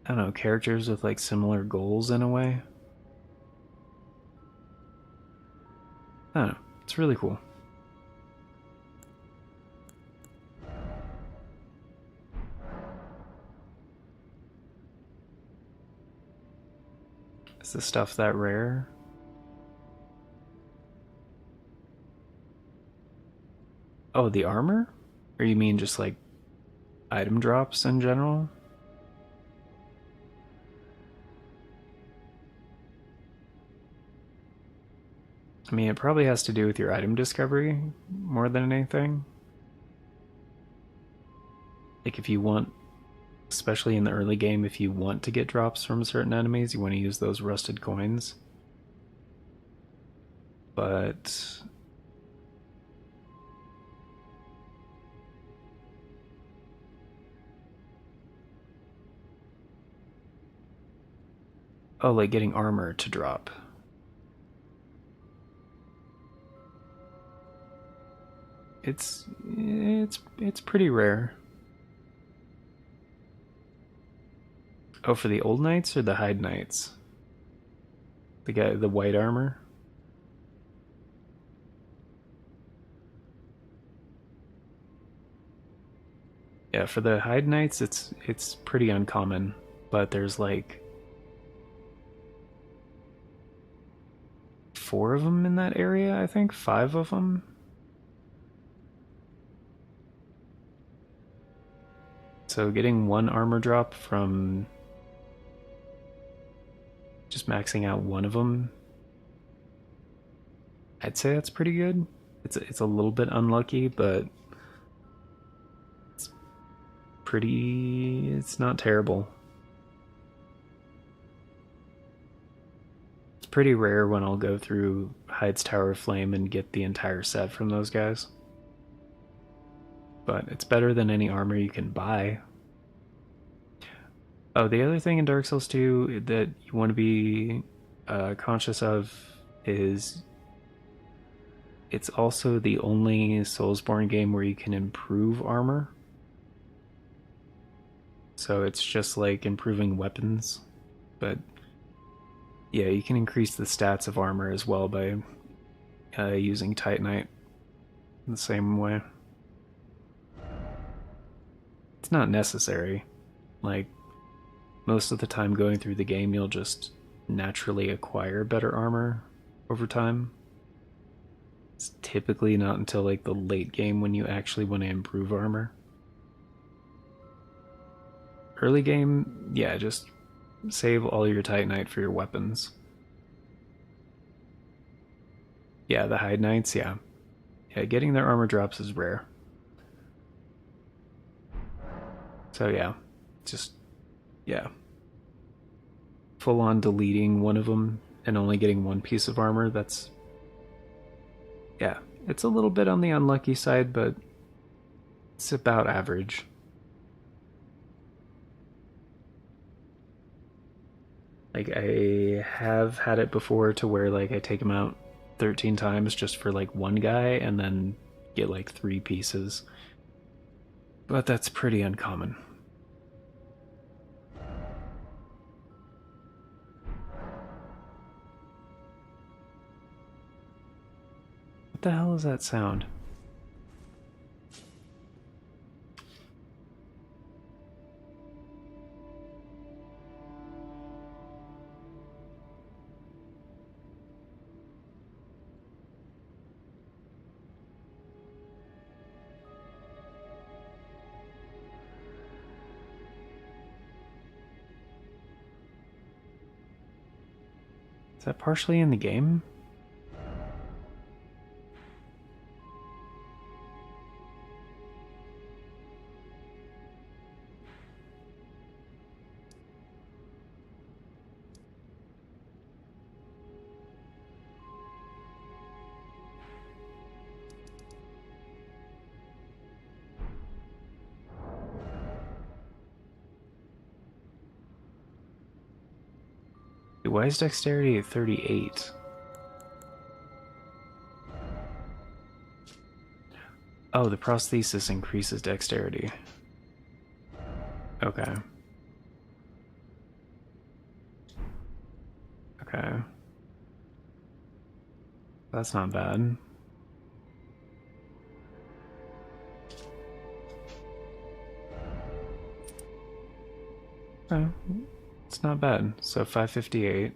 I don't know, characters with, like, similar goals in a way. I don't know, it's really cool. Is the stuff that rare? Oh, the armor? Or you mean just, like, item drops in general? I mean, it probably has to do with your item discovery more than anything. Like, if you want, especially in the early game, if you want to get drops from certain enemies, you want to use those rusted coins. But... oh, like getting armor to drop. It's pretty rare. Oh, for the old knights or the hide knights? The white armor? Yeah, for the hide knights, it's pretty uncommon, but there's like 4 of them in that area, I think, 5 of them. So getting 1 armor drop from just maxing out 1 of them, I'd say that's pretty good. It's a little bit unlucky, but it's not terrible. It's pretty rare when I'll go through Hyde's Tower of Flame and get the entire set from those guys. But it's better than any armor you can buy. Oh, the other thing in Dark Souls 2 that you want to be conscious of is it's also the only Soulsborne game where you can improve armor. So it's just like improving weapons, but yeah, you can increase the stats of armor as well by using Titanite in the same way. It's not necessary. Like, most of the time going through the game, you'll just naturally acquire better armor over time. It's typically not until like the late game when you actually want to improve armor. Early game, yeah, just save all your Titanite for your weapons. Yeah, the Hide Knights, yeah. Yeah, getting their armor drops is rare. So yeah, just, yeah. Full on deleting one of them and only getting 1 piece of armor, that's... yeah, it's a little bit on the unlucky side, but it's about average. Like, I have had it before to where, like, I take him out 13 times just for, like, 1 guy and then get, like, 3 pieces. But that's pretty uncommon. What the hell is that sound? that partially in the game? Why is dexterity at 38? Oh, the prosthesis increases dexterity. Okay. Okay. That's not bad. Okay. It's not bad. So 558.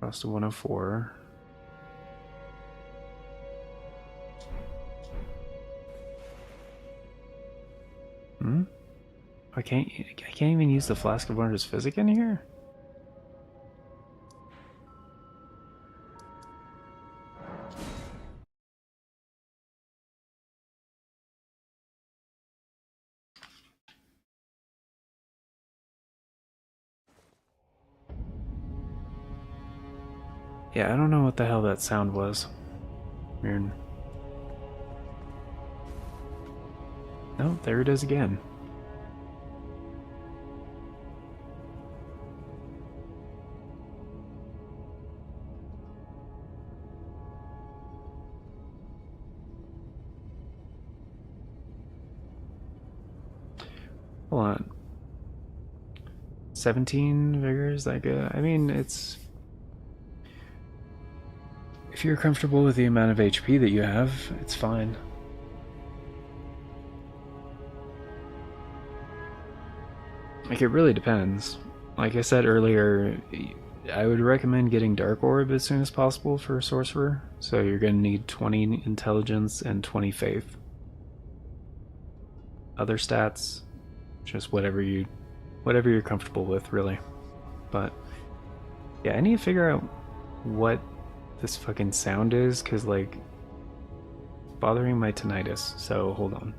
Cross to 104. Hmm? I can't even use the Flask of Wondrous Physic in here? Yeah, I don't know what the hell that sound was. Weird. No, there it is again. Hold on. 17 vigor, is that good? I mean, it's... If you're comfortable with the amount of HP that you have, it's fine. Like, it really depends. Like I said earlier, I would recommend getting Dark Orb as soon as possible for a Sorcerer. So you're going to need 20 Intelligence and 20 Faith. Other stats, just whatever you're comfortable with, really. But yeah, I need to figure out what this fucking sound is, because like it's bothering my tinnitus. So hold on.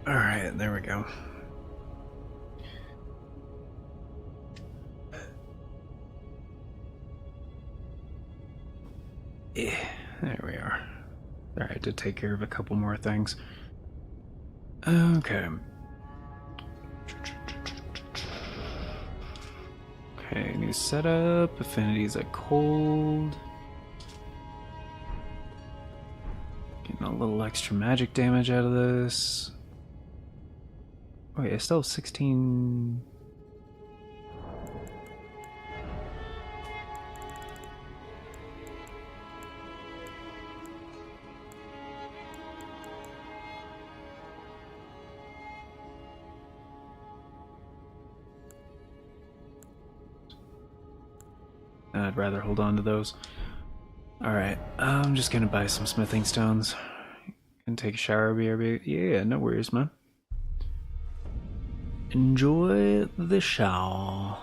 Alright, there we go. Yeah, there we are. Alright, to take care of a couple more things. Okay. Okay, new setup. Affinities at cold. Getting a little extra magic damage out of this. Wait, I still have 16... I'd rather hold on to those. Alright, I'm just gonna buy some smithing stones. And take a shower, BRB. Yeah, no worries, man. Enjoy the shower.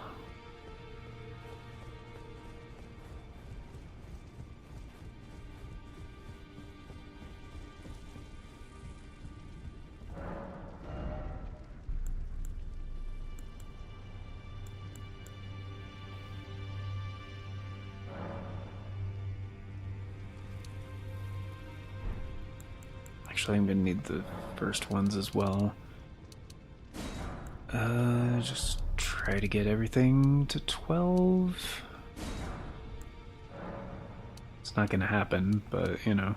Actually, I'm gonna need the first ones as well. Just try to get everything to 12. It's not gonna happen, but you know.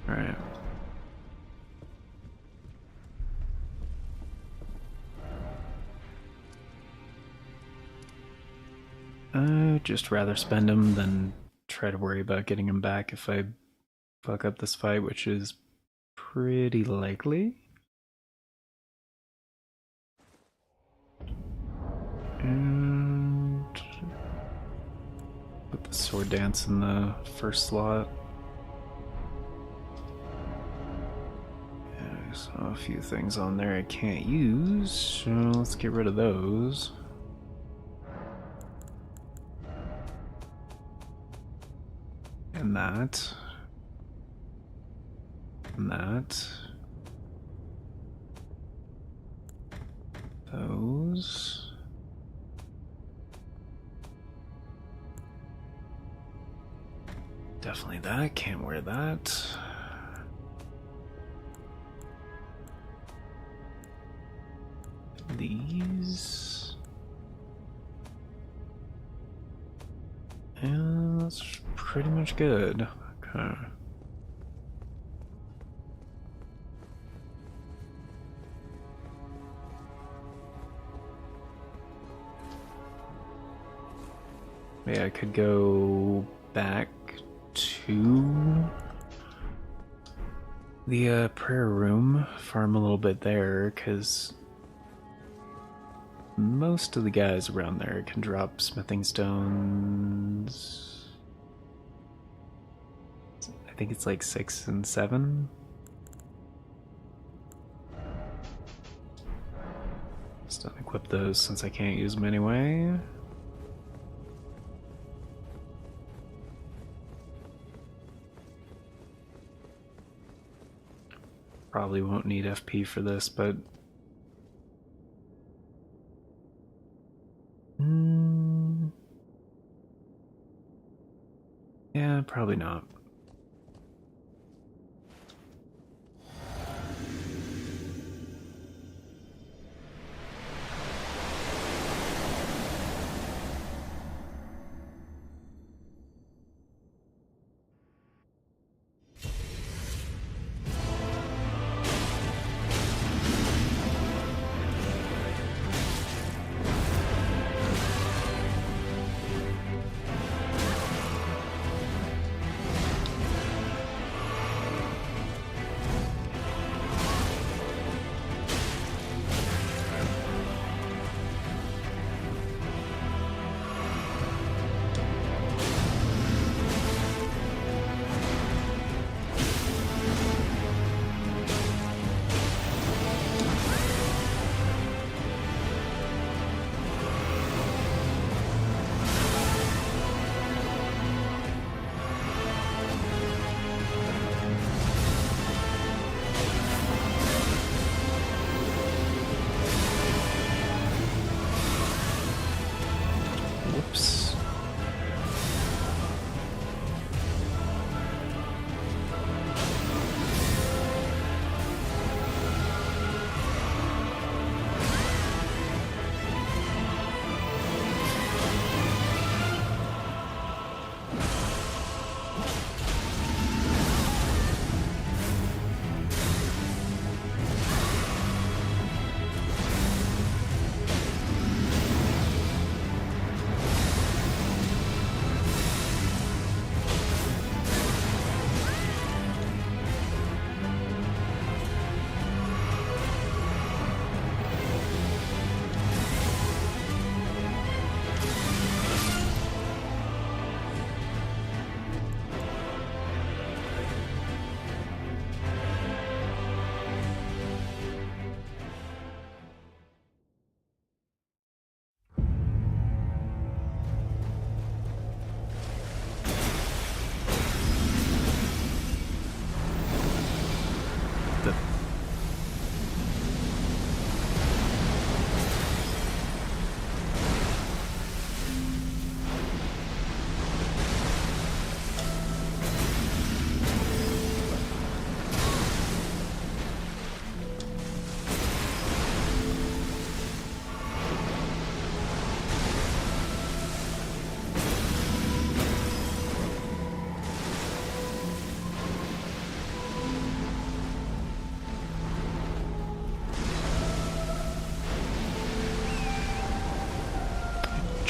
Alright. I'd just rather spend them than try to worry about getting them back if I fuck up this fight, which is pretty likely. And put the sword dance in the first slot. Yeah, I saw a few things on there I can't use, so let's get rid of those. And that. And that. Those. Definitely that. Can't wear that. These. And that's pretty much good. Okay. Maybe I could go back to the prayer room, farm a little bit there, because most of the guys around there can drop smithing stones. I think it's like 6 and 7. Just don't equip those since I can't use them anyway. Probably won't need FP for this, but yeah, probably not.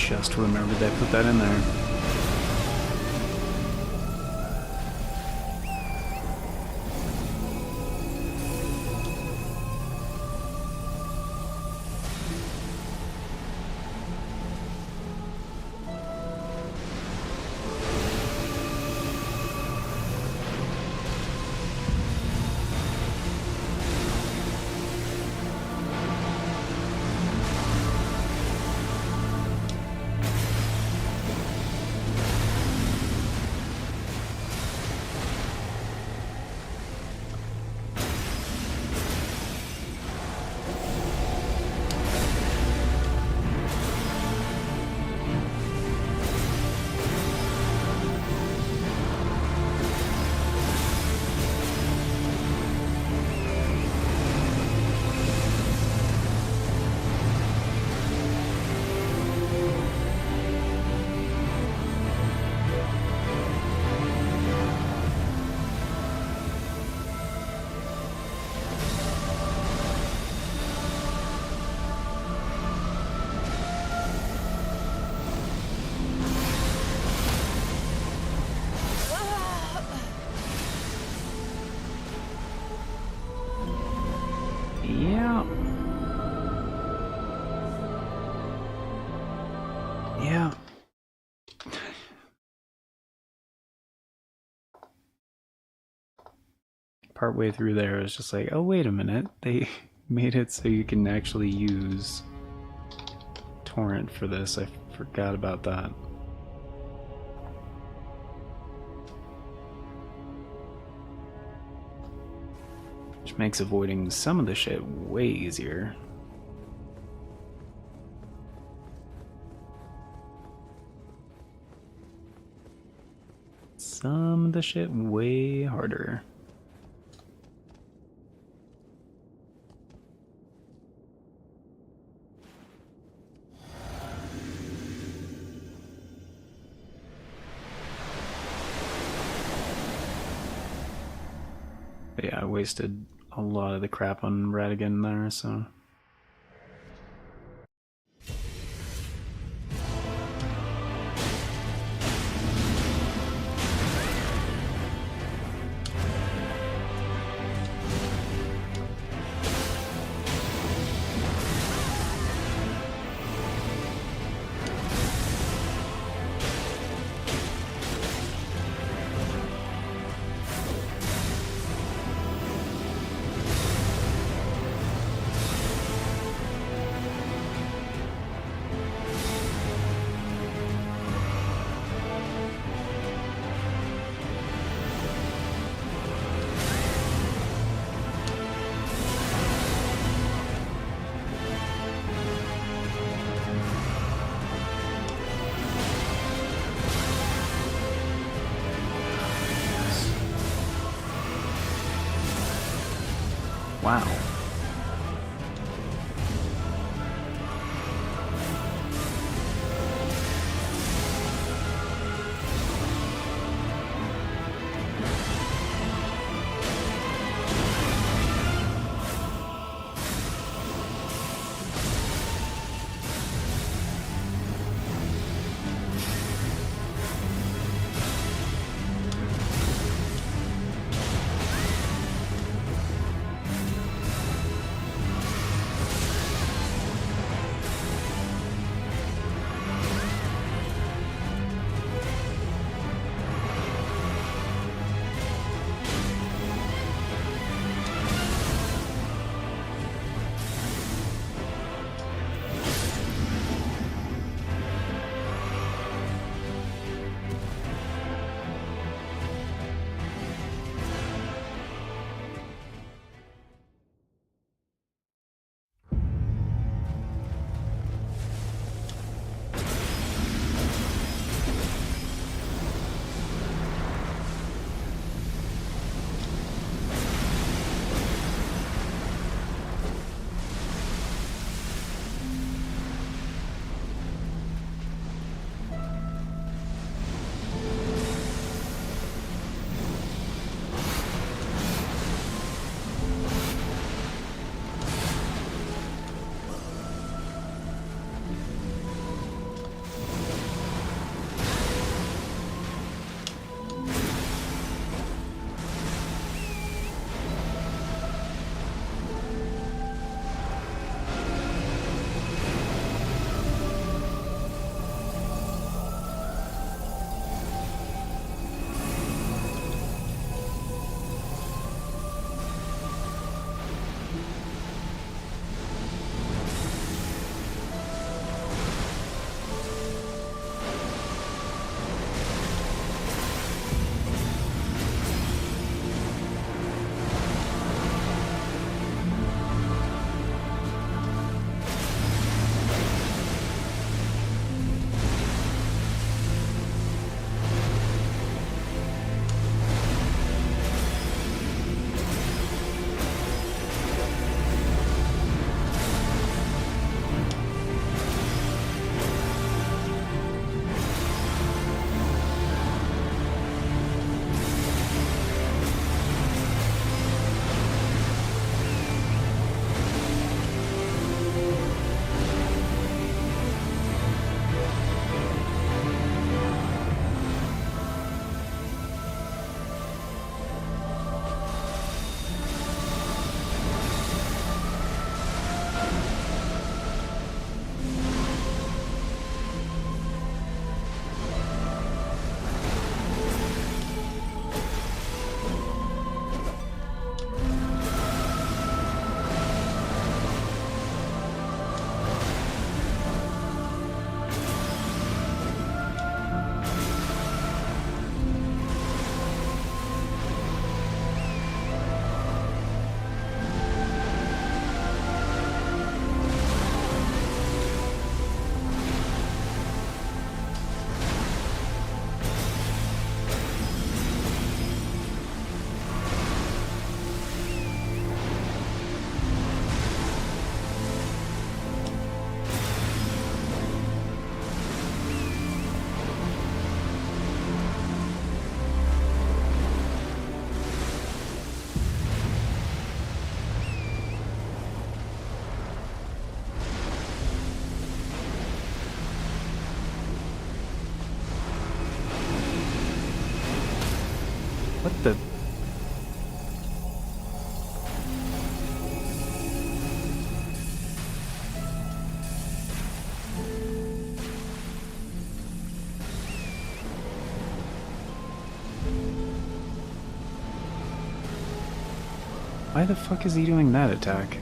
just remembered they put that in there. Yeah. Yeah. Partway through there, it's just like, oh, wait a minute. They made it so you can actually use torrent for this. I forgot about that. Which makes avoiding some of the shit way easier. Some of the shit way harder. But yeah, I wasted a lot of the crap on Radigan there, so... Wow. Why the fuck is he doing that attack?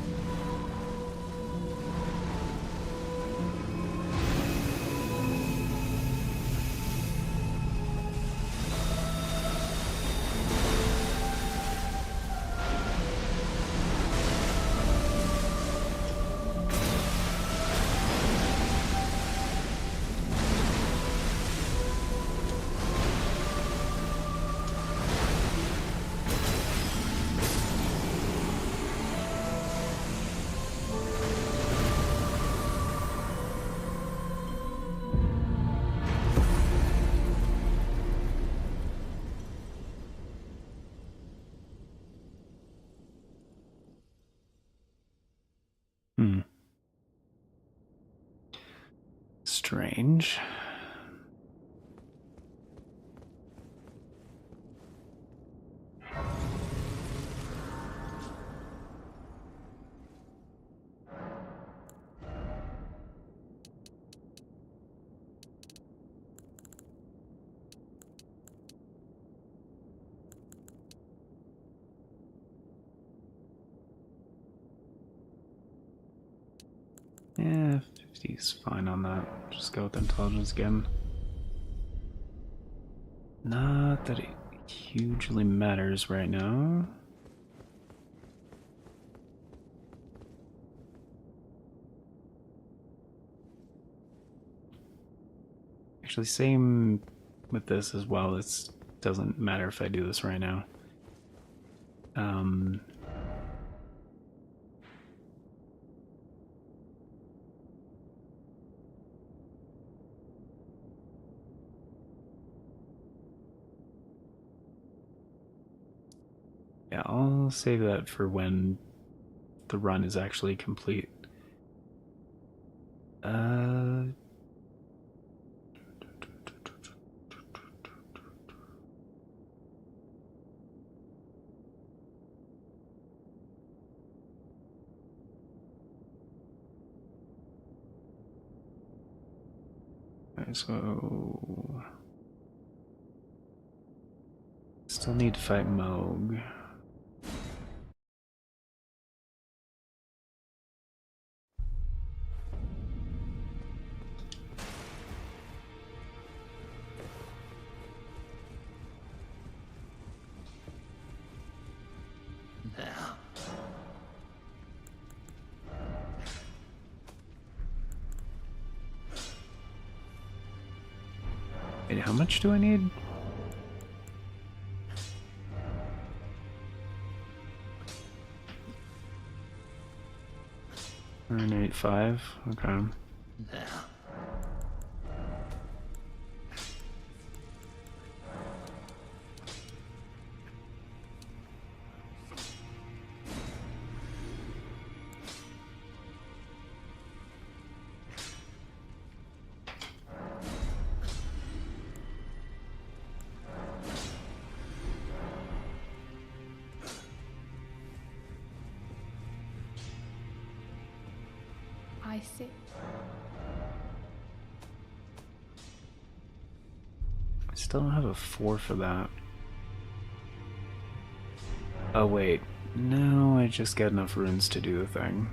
Strange. Yeah, 50 is fine on that. Just go with intelligence again. Not that it hugely matters right now. Actually, same with this as well. It doesn't matter if I do this right now. Yeah, I'll save that for when the run is actually complete. Okay, so still need to fight Moog. Wait, how much do I need? $185. Okay. I see. I still don't have a 4 for that. Oh wait, no, I just got enough runes to do the thing.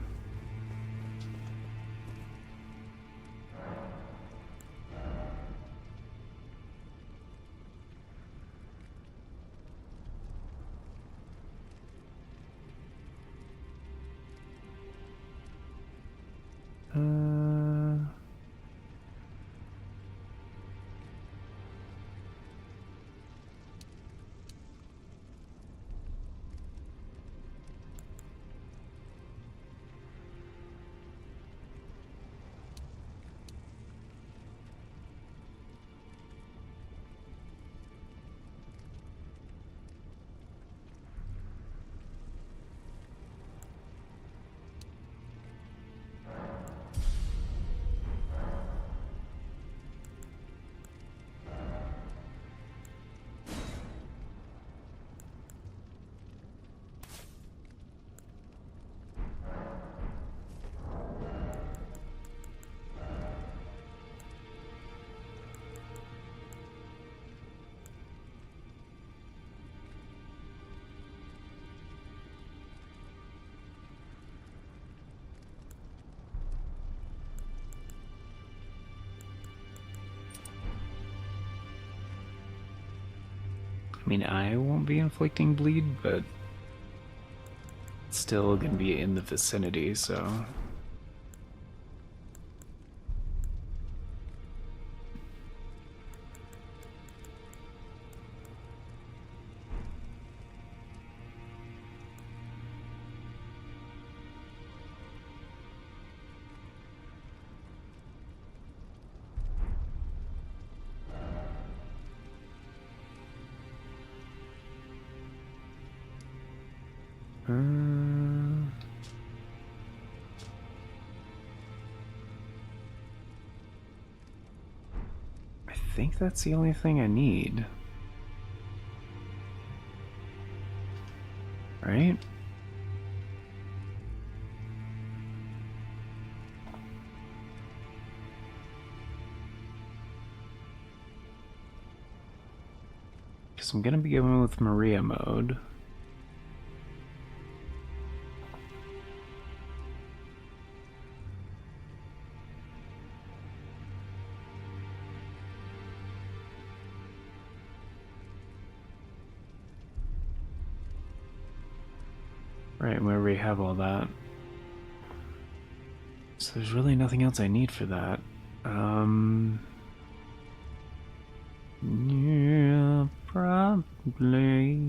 I mean, I won't be inflicting bleed, but it's still gonna be in the vicinity, so... I think that's the only thing I need. Right? Because I'm gonna be going with Maria mode. Right, we already have all that. So there's really nothing else I need for that. Yeah, probably.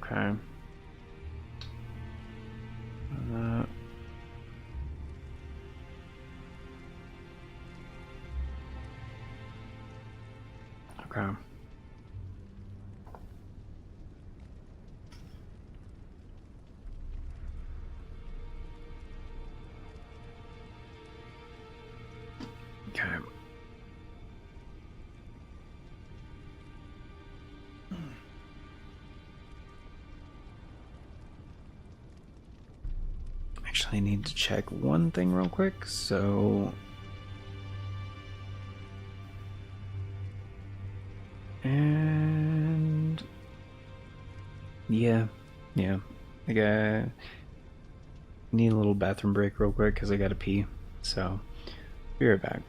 Okay. Okay. Okay. Actually, I need to check one thing real quick, so... And... Yeah. I need a little bathroom break real quick, because I gotta pee. So, be right back.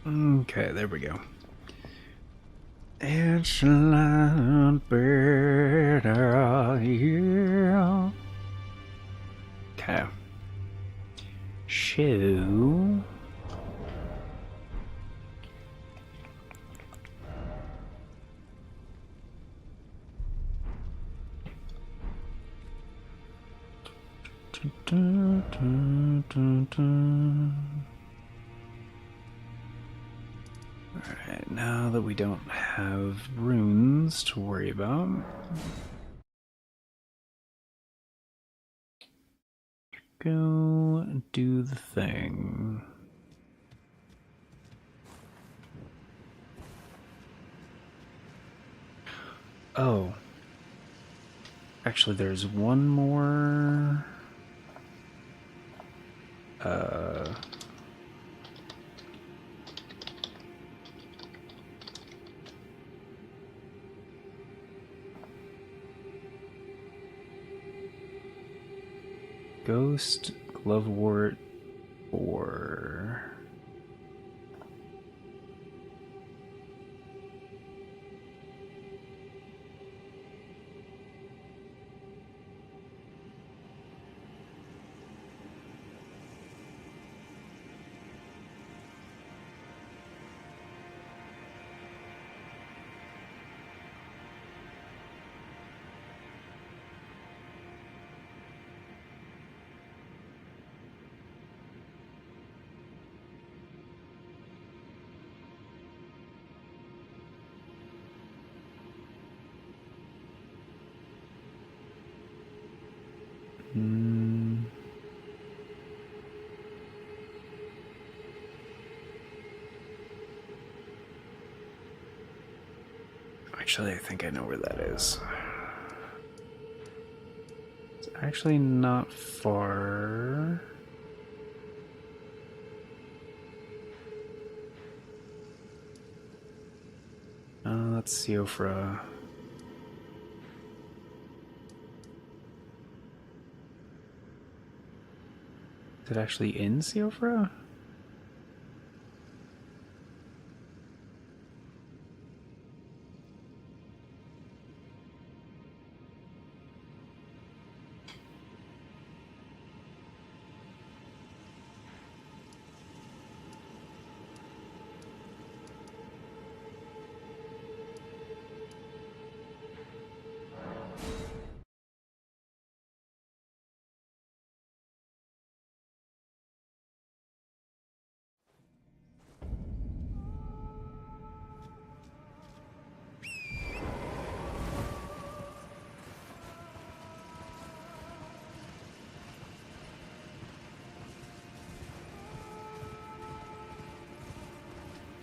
Okay, there we go. It's a lot better, yeah. Okay. Shoe. Alright, now that we don't have runes to worry about, go do the thing. Oh. Actually, there's one more. Ghost Glovewort 4. Actually, I think I know where that is. It's actually not far. That's Siofra. Is it actually in Siofra?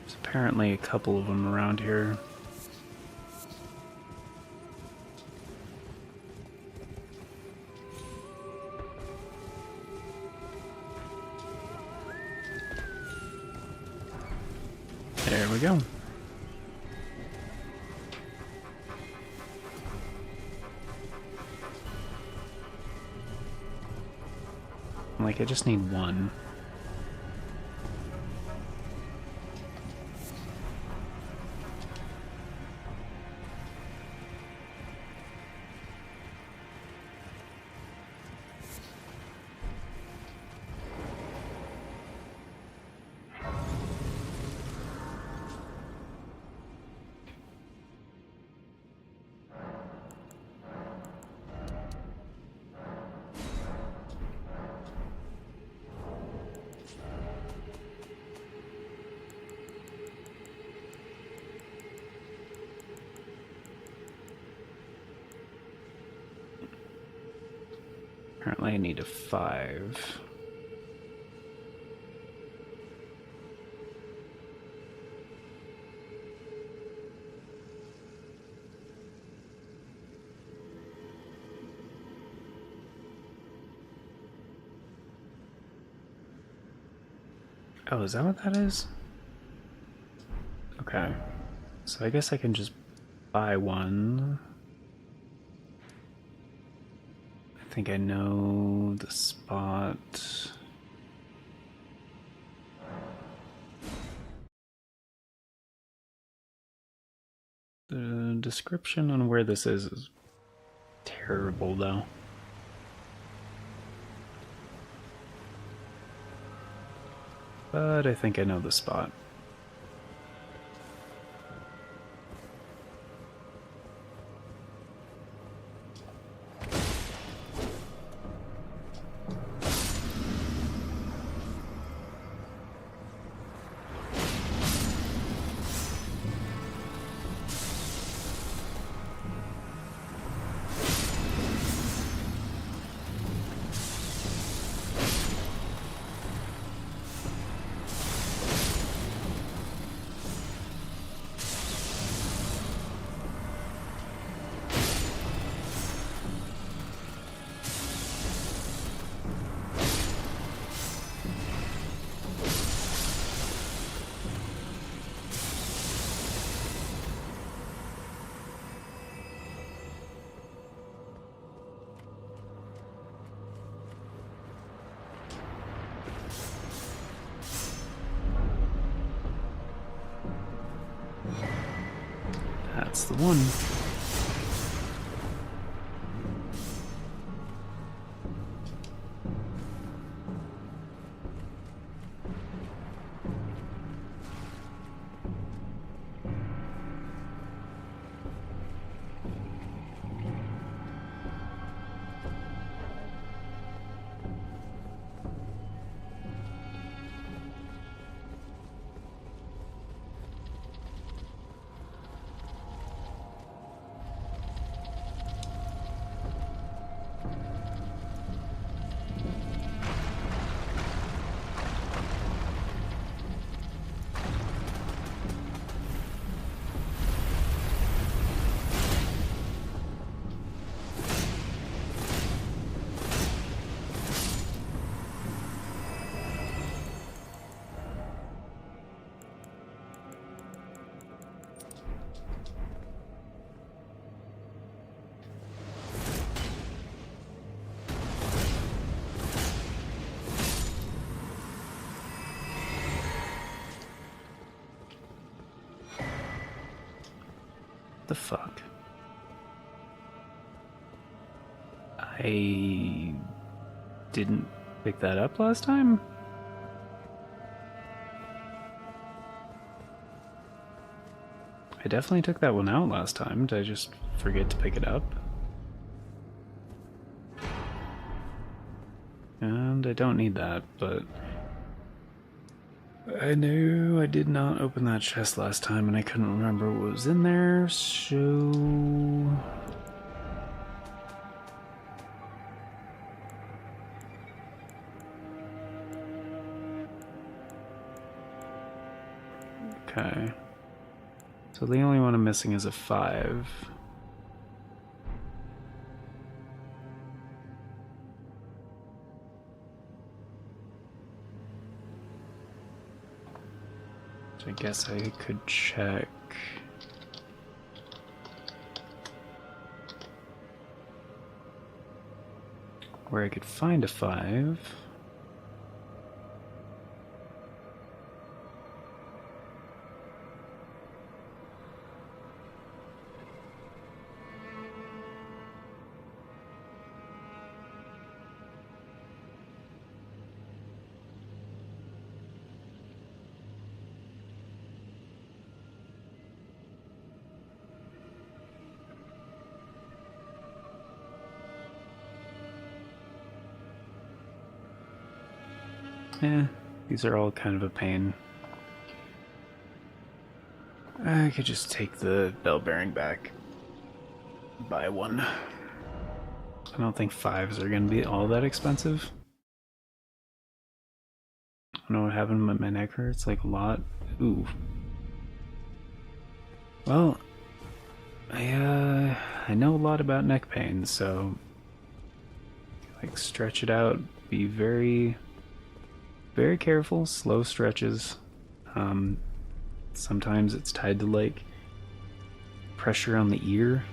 There's apparently a couple of them around here. There we go. Like, I just need one. Apparently I need a 5. Oh, is that what that is? Okay. So I guess I can just buy one. I think I know the spot. description on where this is terrible, though. But I think I know the spot. That's the one. The fuck? I didn't pick that up last time? I definitely took that one out last time. Did I just forget to pick it up? And I don't need that, but I knew I did not open that chest last time and I couldn't remember what was in there, so... Okay. So the only one I'm missing is a 5. I guess I could check where I could find a 5. These are all kind of a pain. I could just take the bell bearing back. Buy one. I don't think 5s are going to be all that expensive. I don't know what happened, but my neck hurts like a lot. Ooh. Well, I know a lot about neck pain, so like stretch it out, be very careful, slow stretches. Sometimes it's tied to like pressure on the ear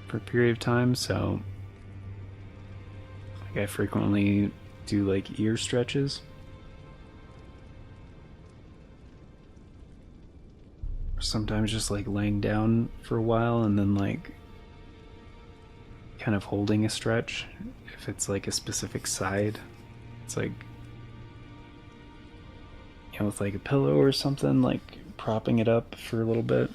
for a period of time, so like I frequently do like ear stretches. sometimes just like laying down for a while and then like kind of holding a stretch if it's like a specific side. It's like, you know, with like a pillow or something, like propping it up for a little bit.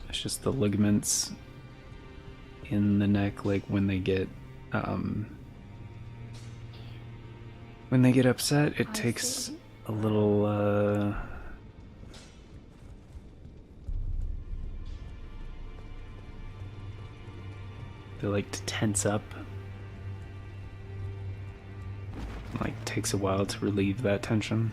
It's just the ligaments in the neck, like when they get upset, it takes a little they like to tense up. Like takes a while to relieve that tension.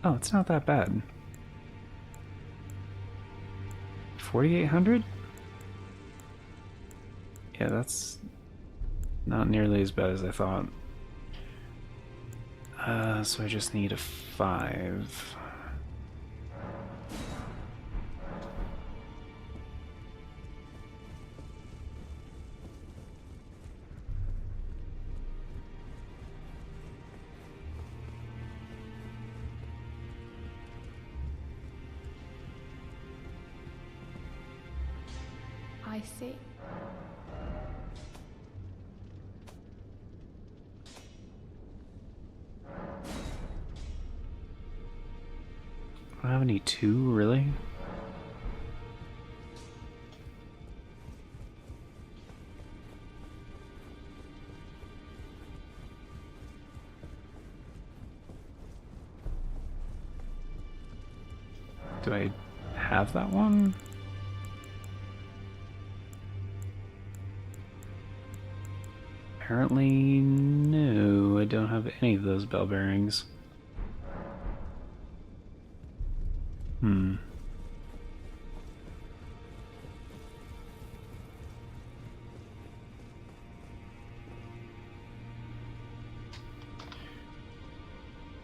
Oh, it's not that bad. 4,800? Yeah, that's not nearly as bad as I thought. So I just need a 5. I see. I don't have any 2, really? Do I have that one? Apparently, no, I don't have any of those bell bearings.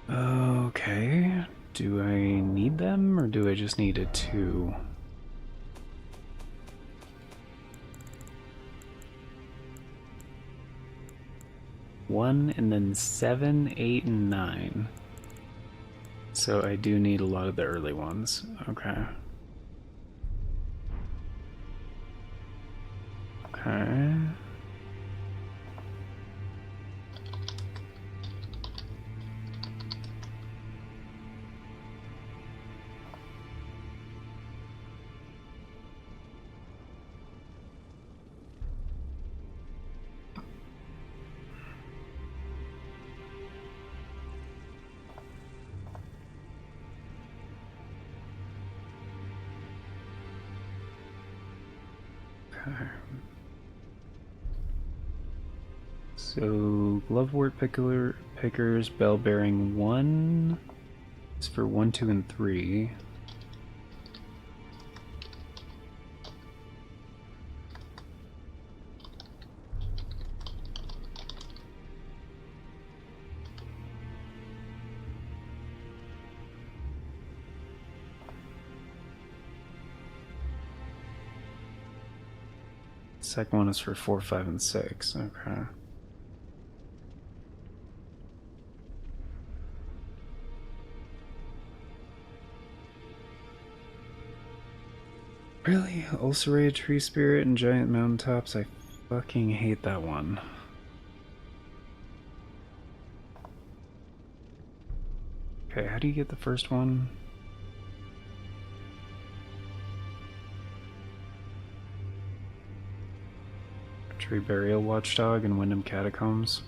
Okay, do I need them or do I just need a 2? One and then 7, 8, and 9. So I do need a lot of the early ones. Okay. Okay. So, glovewort pickers, bell bearing 1 is for 1, 2, and 3. Second one is for 4, 5, and 6. Okay. Really? Ulcerated Tree Spirit and Giant Mountaintops? I fucking hate that one. Okay, how do you get the first one? Tree Burial Watchdog and Wyndham Catacombs.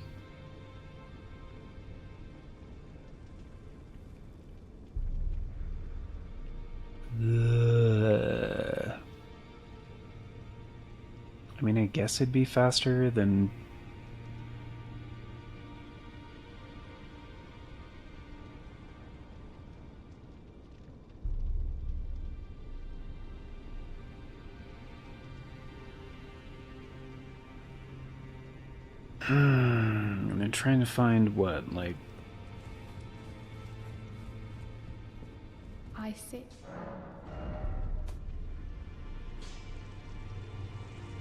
I mean, I guess it'd be faster than... I'm trying to find what, like... I I see.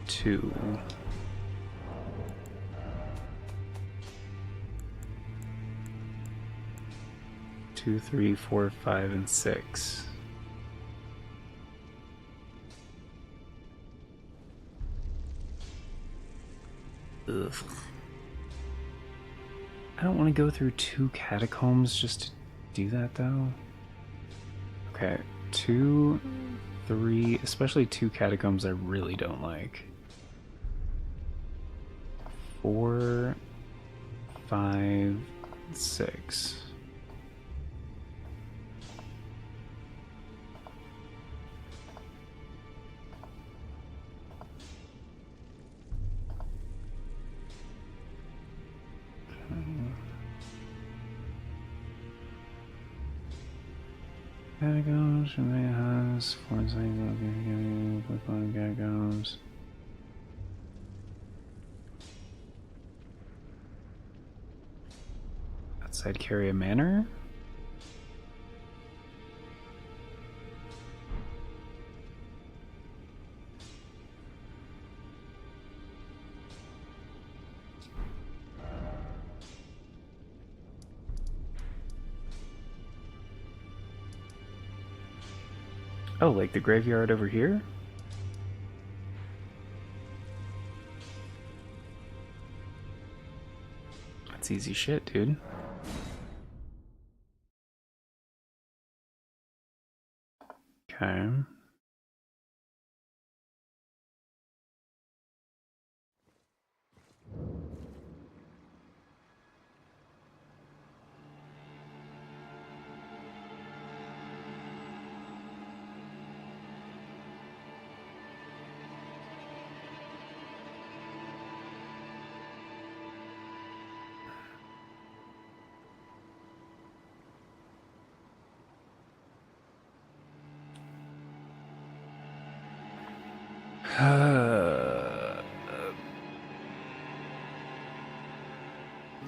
2. 2, 3, 4, 5, and 6. Ugh. I don't want to go through 2 catacombs just to do that, though. Okay, 2, 3, especially 2 catacombs I really don't like. 4, 5, 6. Catacombs, has 4 seconds, catacombs. Outside Carrier Manor? Oh, like the graveyard over here? That's easy shit, dude. Okay.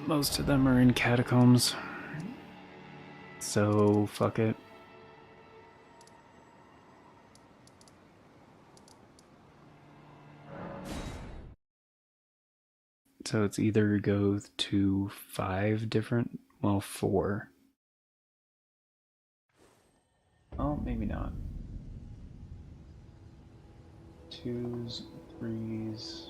Most of them are in catacombs, so fuck it. So it's either go to 5 different, well, 4. Oh, maybe not. 2s, 3s.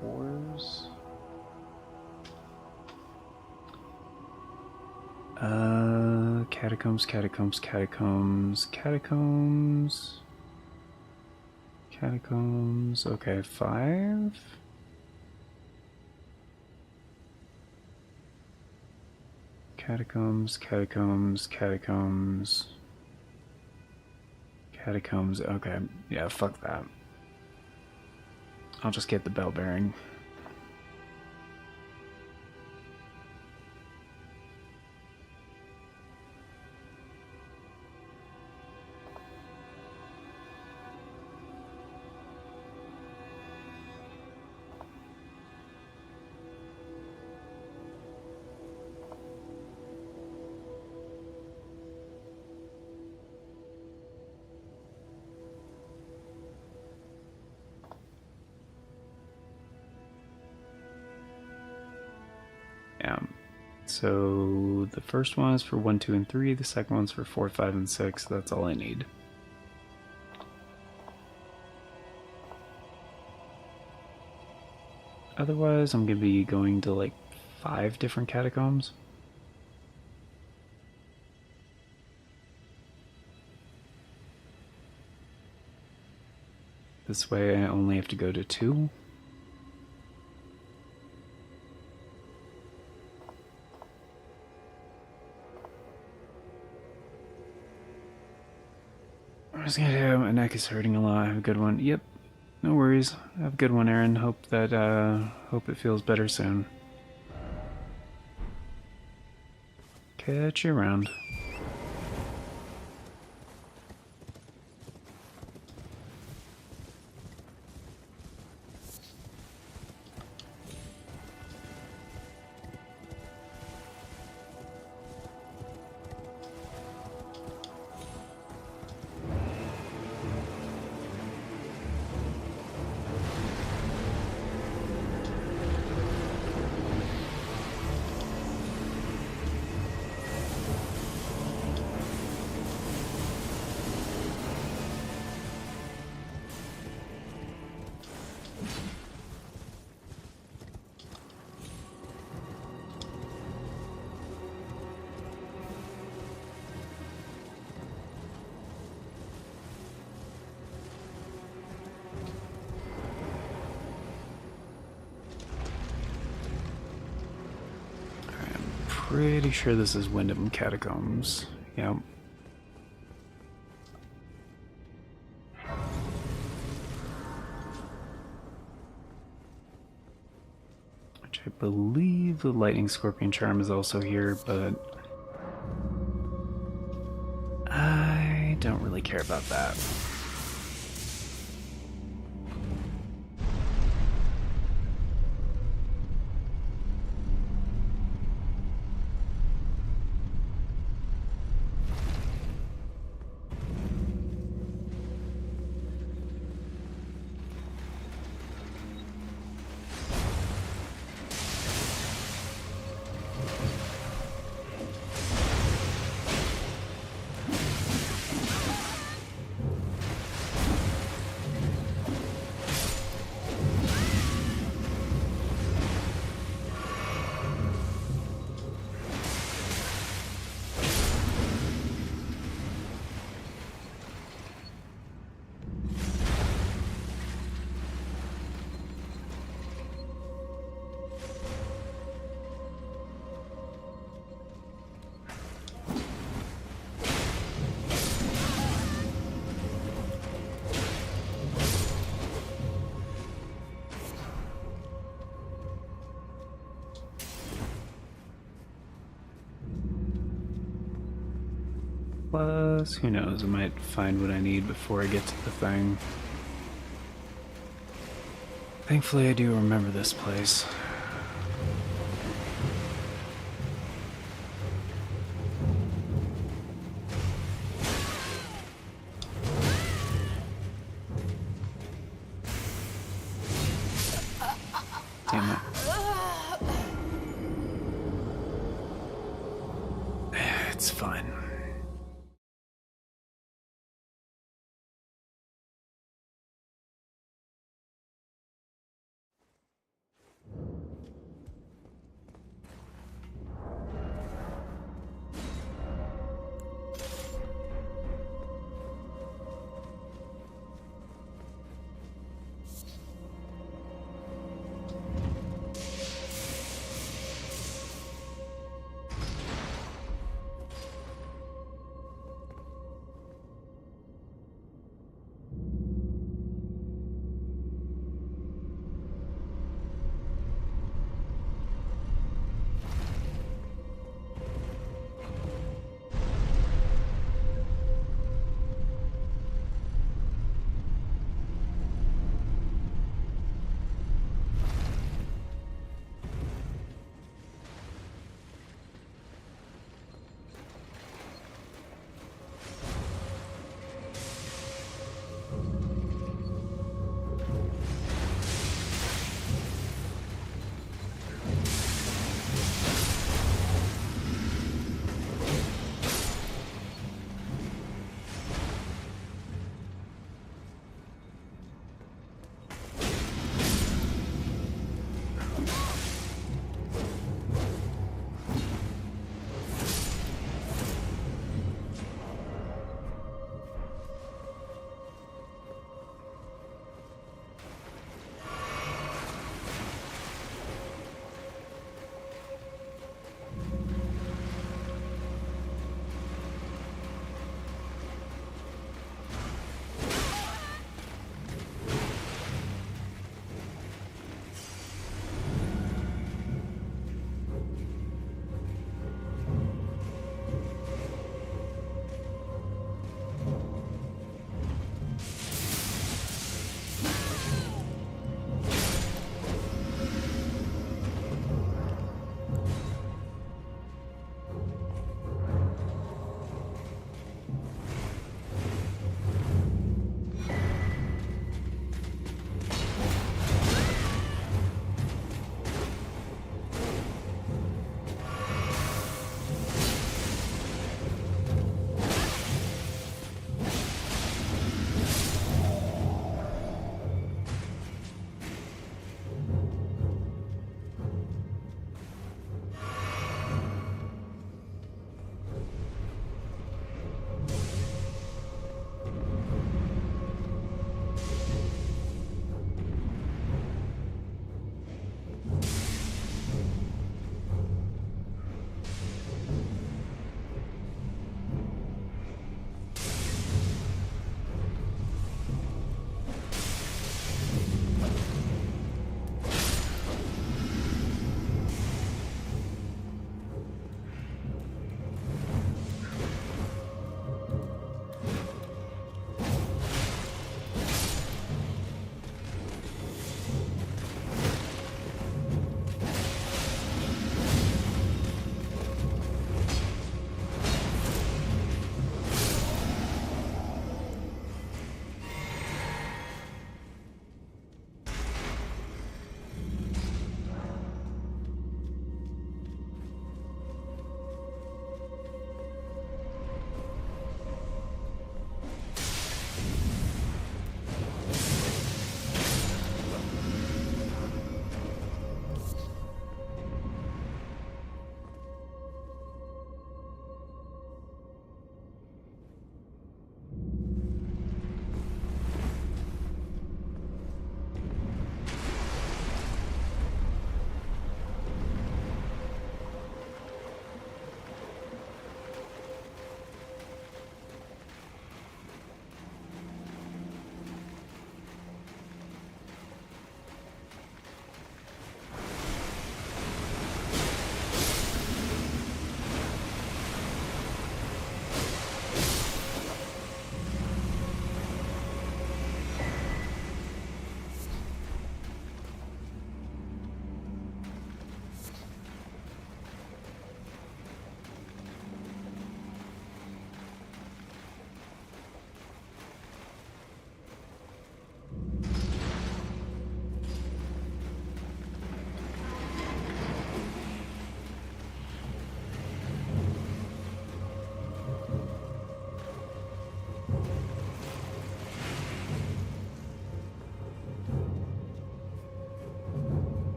4s. Catacombs, catacombs, catacombs, catacombs. Catacombs, okay, 5. Catacombs, catacombs, catacombs. Catacombs, okay, yeah, fuck that. I'll just get the bell bearing. Yeah. So the first one is for 1, 2, and 3. The second one's for 4, 5, and 6. That's all I need. Otherwise, I'm gonna be going to like 5 different catacombs. This way I only have to go to 2. I was gonna do, my neck is hurting a lot. I have a good one. Yep, no worries. Have a good one, Aaron. Hope it feels better soon. Catch you around. pretty sure this is Wyndham Catacombs. Yep. Which I believe the Lightning Scorpion Charm is also here, but I don't really care about that. Plus, who knows, I might find what I need before I get to the thing. Thankfully, I do remember this place. Damn it. It's fine.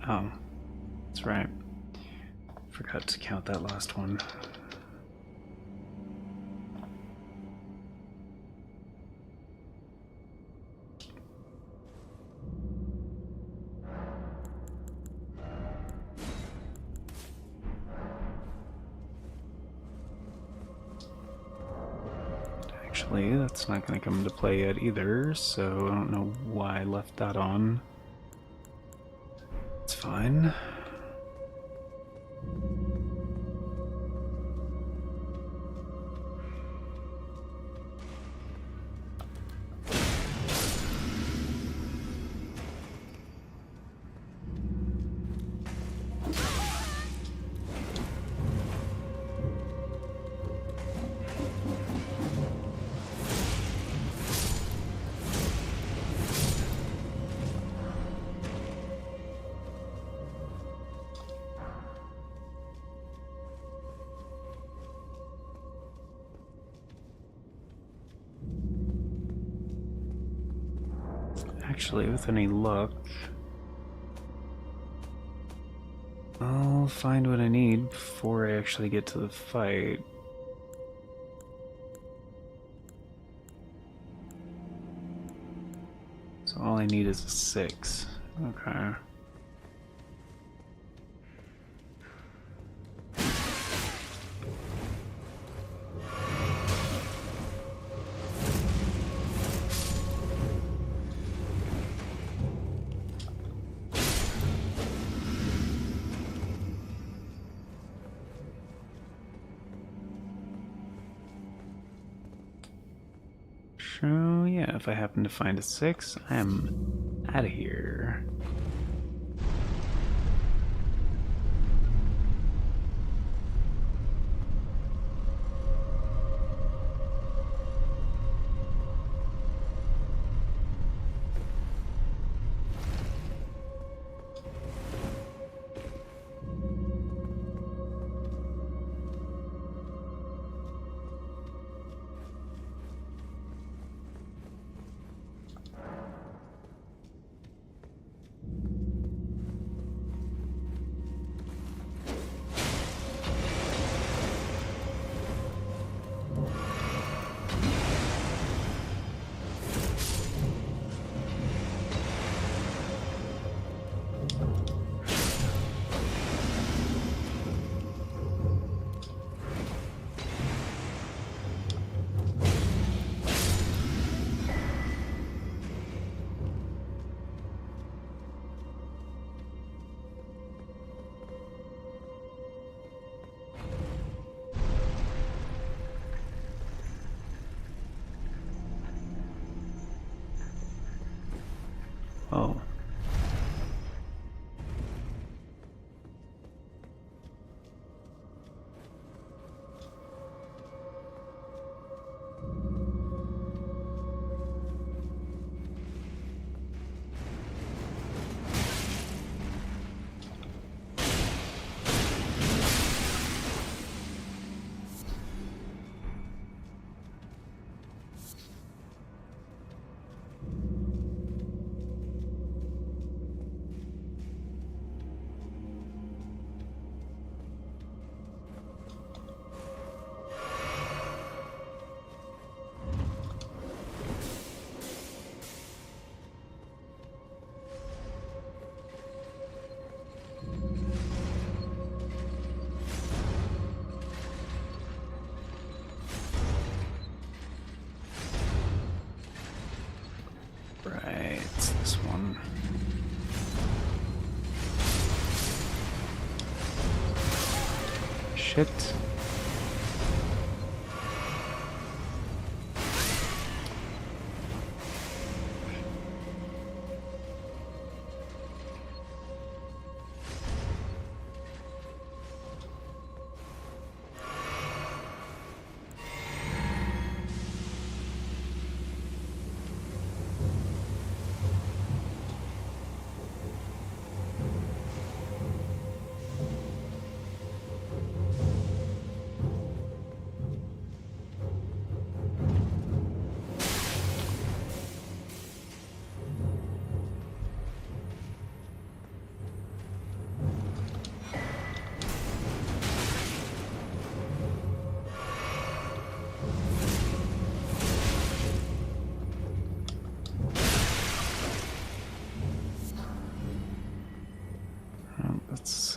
Oh, that's right. Forgot to count that last one. Actually, that's not going to come into play yet either, so I don't know why I left that on. It's fine. Actually, with any luck, I'll find what I need before I actually get to the fight. So all I need is a 6. Okay. So yeah, if I happen to find a 6, I am out of here. Oh. Right, it's this one. Shit.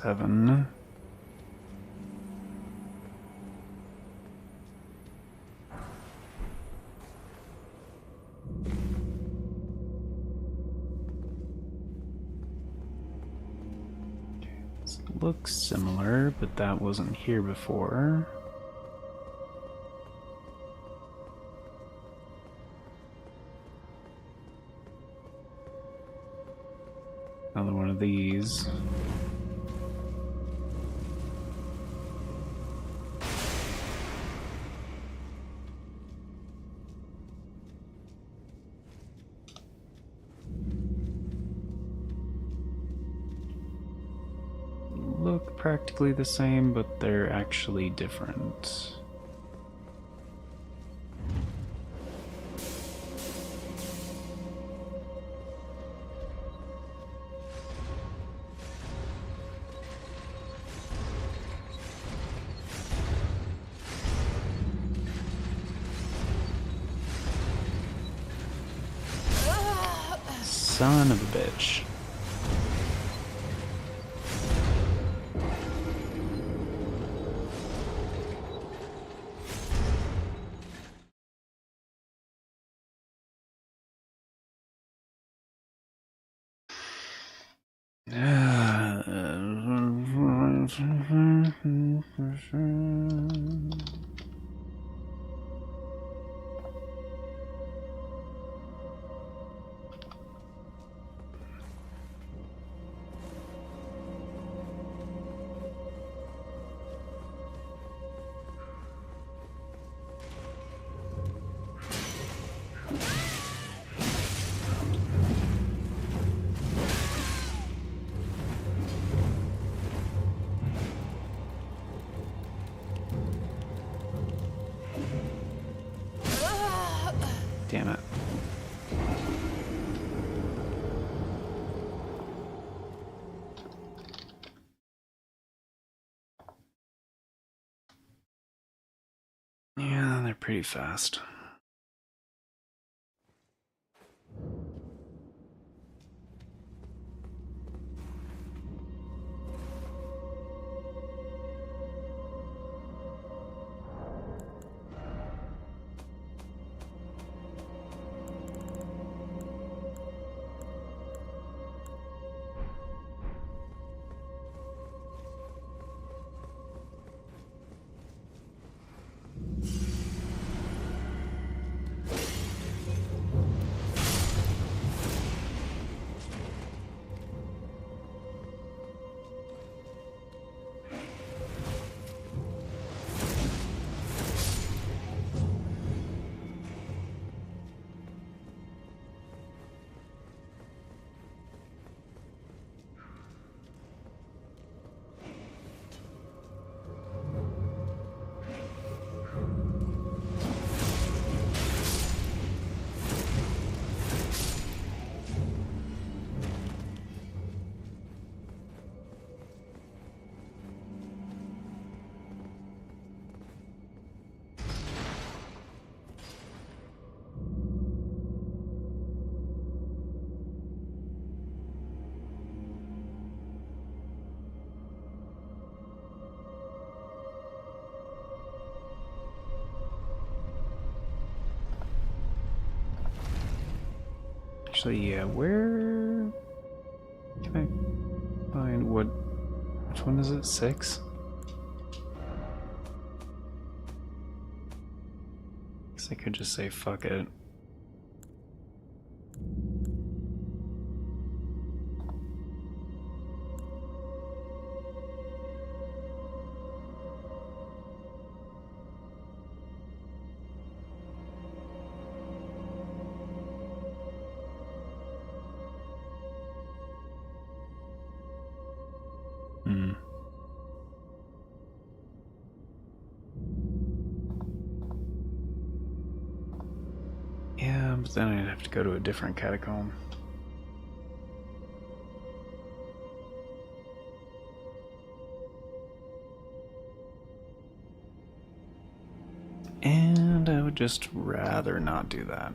7. This looks similar, but that wasn't here before. Another one of these. Look practically the same, but they're actually different. Son of a bitch. Damn it. Yeah, they're pretty fast. Actually, yeah, where can I find which one is it? 6? Guess I could just say fuck it. Yeah, but then I'd have to go to a different catacomb. And I would just rather not do that.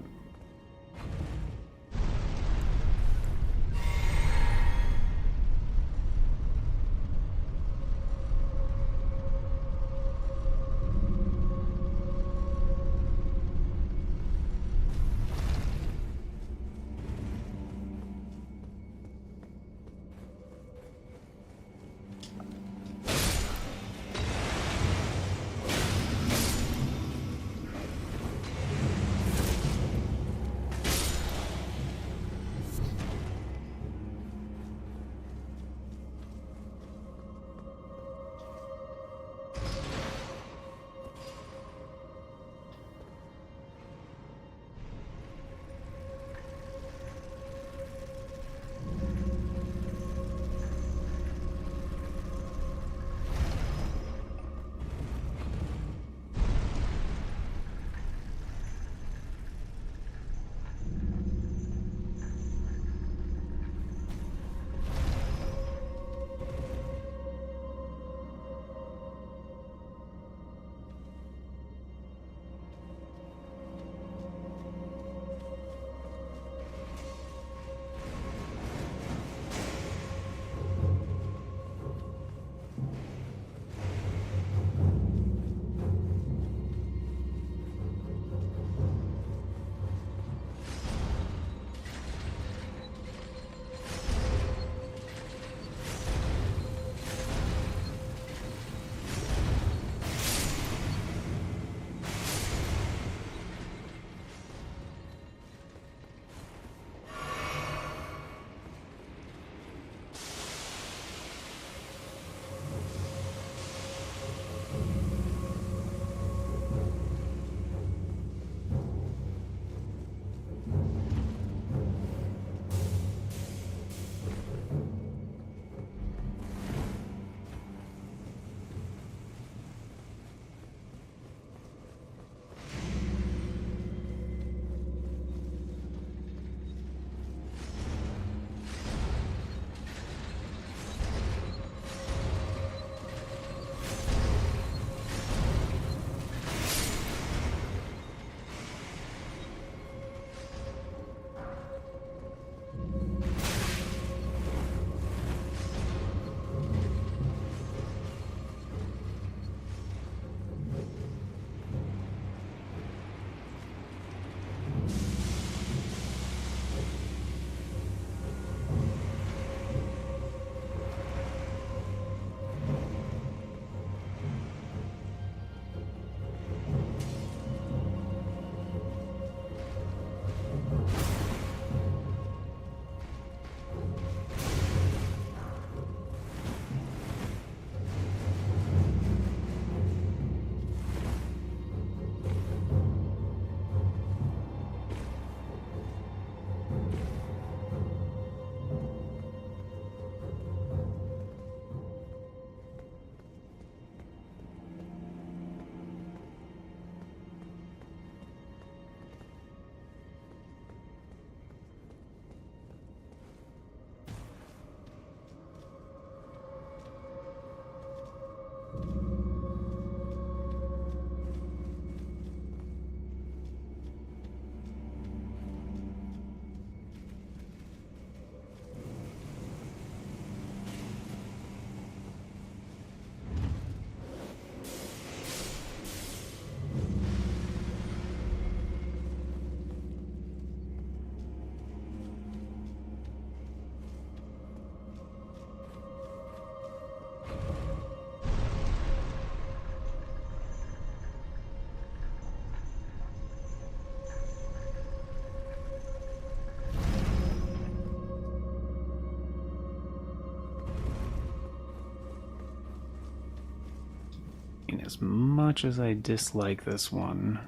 as much as I dislike this one.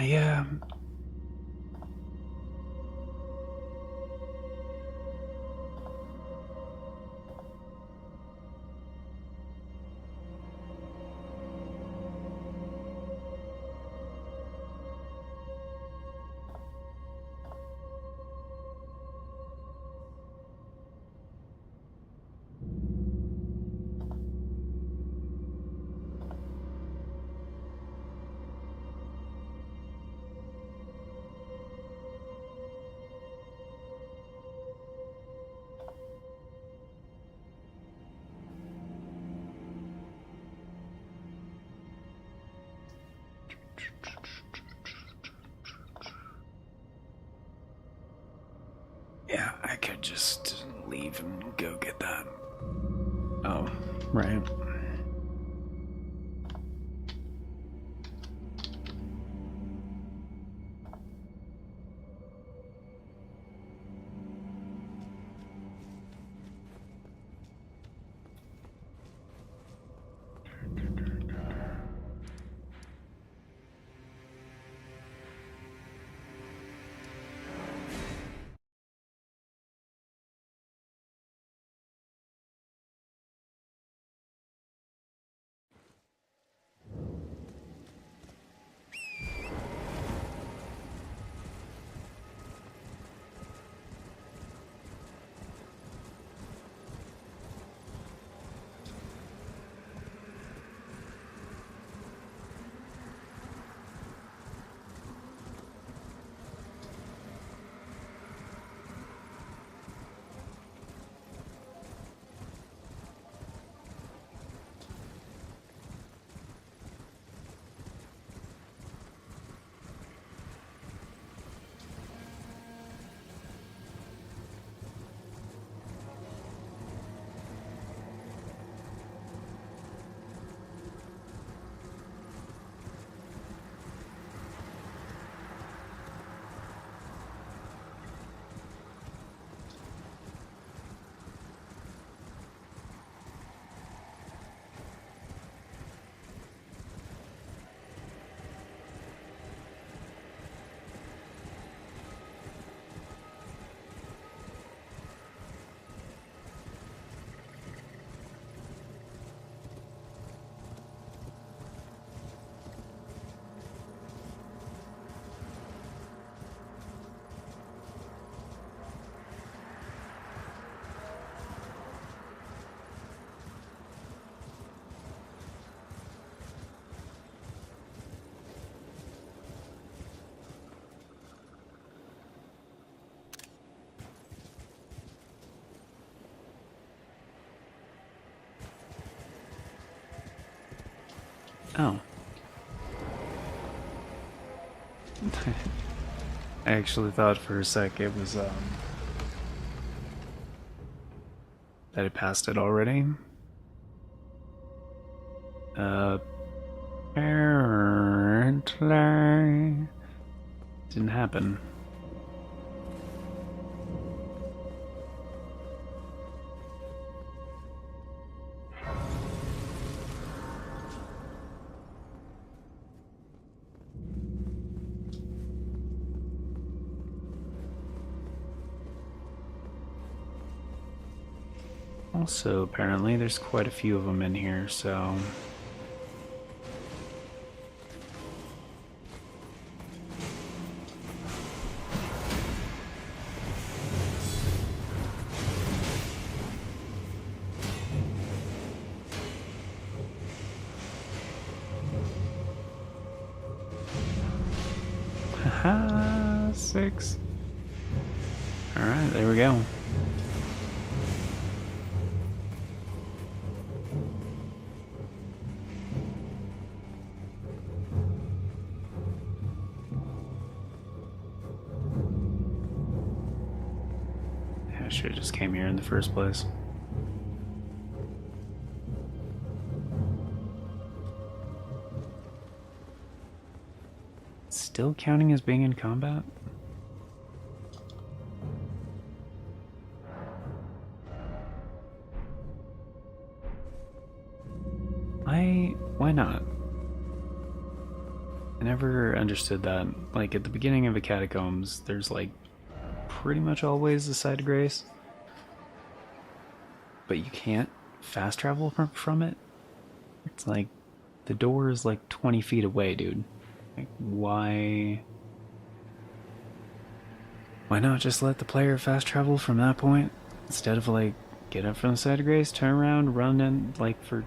Yeah. Yeah, I could just leave and go get that. Oh, right. Oh. I actually thought for a sec it was, that it passed it already. Apparently didn't happen. Also, apparently, there's quite a few of them in here, so... 6. Alright, there we go. I should have just came here in the first place. Still counting as being in combat? Why not? I never understood that. Like, at the beginning of the catacombs, there's like pretty much always a side of grace. But you can't fast travel from it? It's like, the door is like 20 feet away, dude. Like, why not just let the player fast travel from that point? Instead of like, get up from the side of grace, turn around, run in like for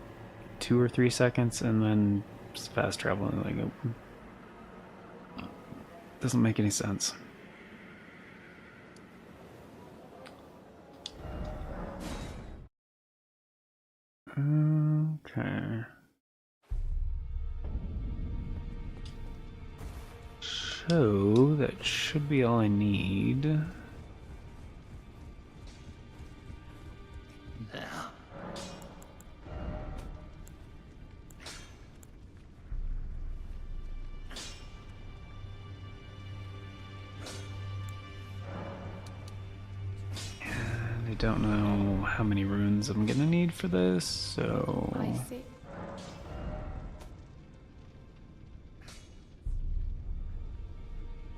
2 or 3 seconds, and then just fast travel. Like, it doesn't make any sense. Okay. So, that should be all I need. And I don't know how many runes I'm gonna need for this, so... I see.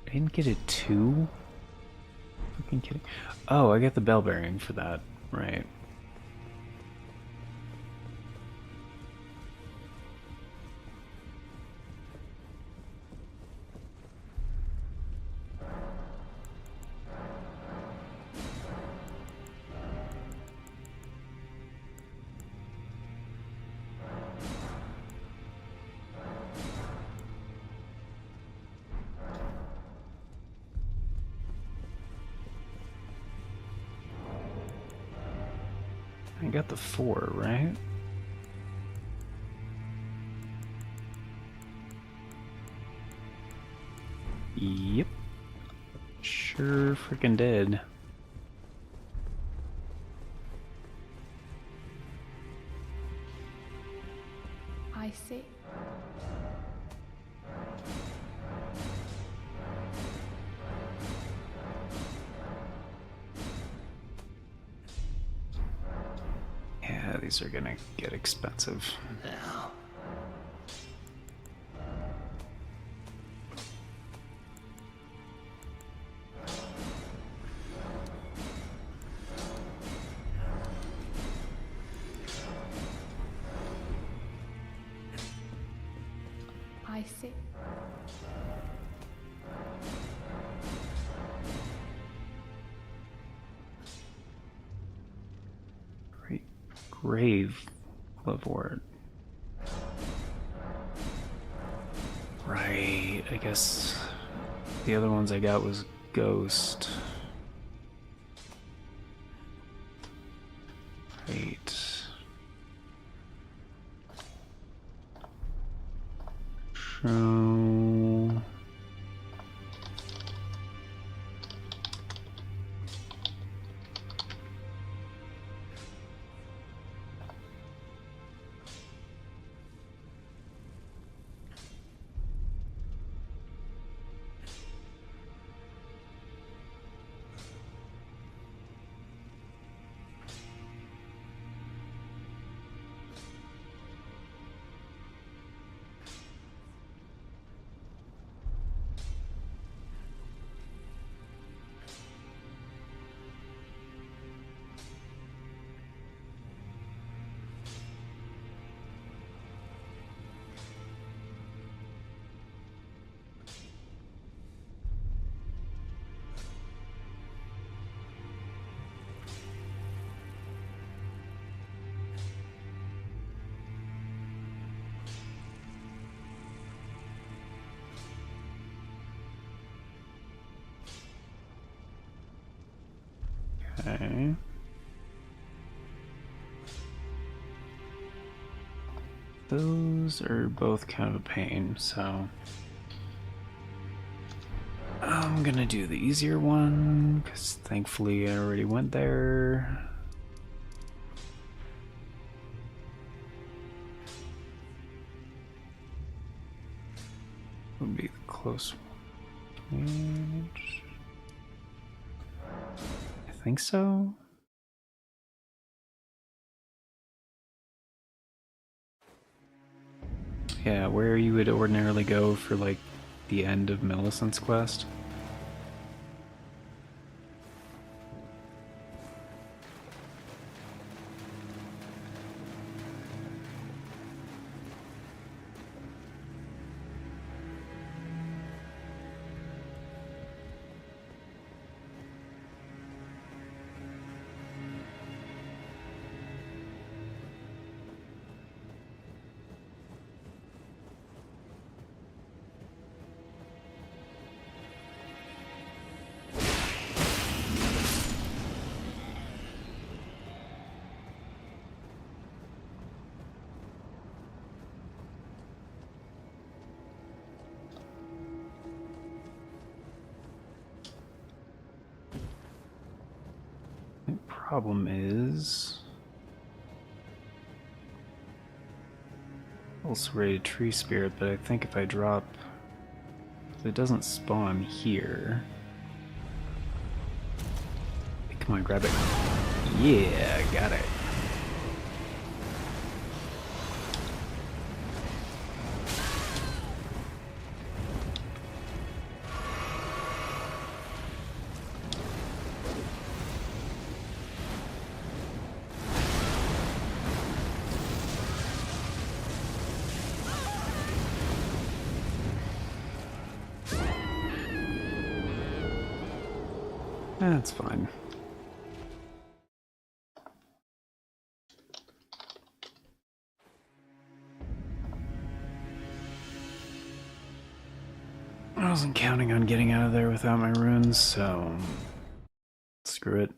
I didn't get it 2? Fucking kidding. Oh, I got the bell bearing for that. Right. I got the 4, right? Yep. Sure freaking did. I see. Yeah, these are gonna get expensive. Now. I see. Great grave Liveward. Right, I guess the other ones I got was Ghost. Right. So... Okay. Those are both kind of a pain, so I'm gonna do the easier one, because thankfully I already went there. Would be the close one. I think so. Yeah, where you would ordinarily go for like the end of Millicent's quest. The problem is ulcerated tree spirit, but I think if I drop, it doesn't spawn here. Hey, come on, grab it. Yeah, got it. That's fine. I wasn't counting on getting out of there without my runes, so screw it.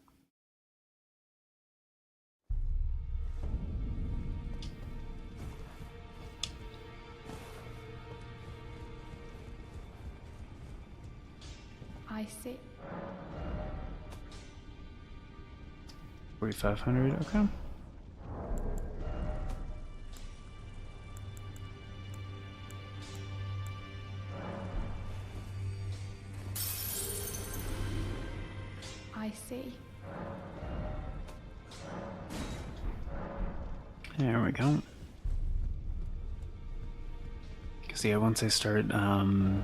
I see. 4,500, okay. I see. There we go. Because yeah, once I start the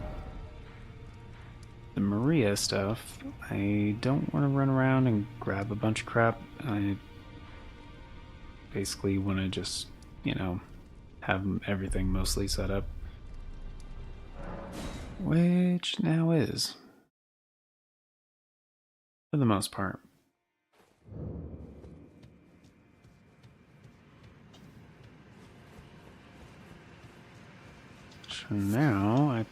Maria stuff, I don't want to run around and grab a bunch of crap. I basically want to just, you know, have everything mostly set up. Which now is. For the most part. So now I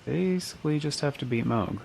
basically just have to beat Moog.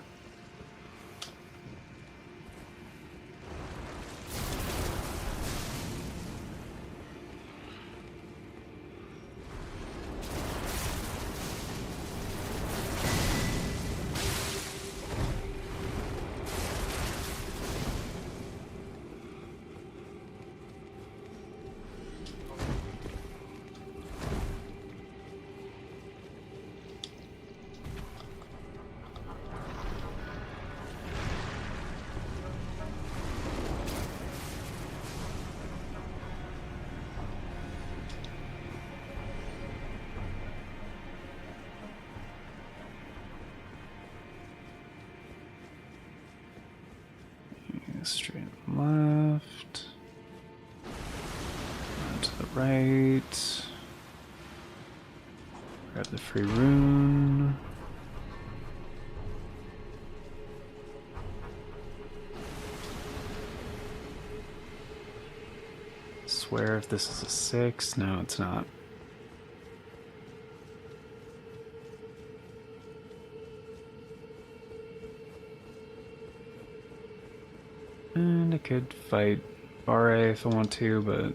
Straight left. On to the right. Grab the free rune. Swear if this is a 6. No, it's not. And I could fight RA if I want to, but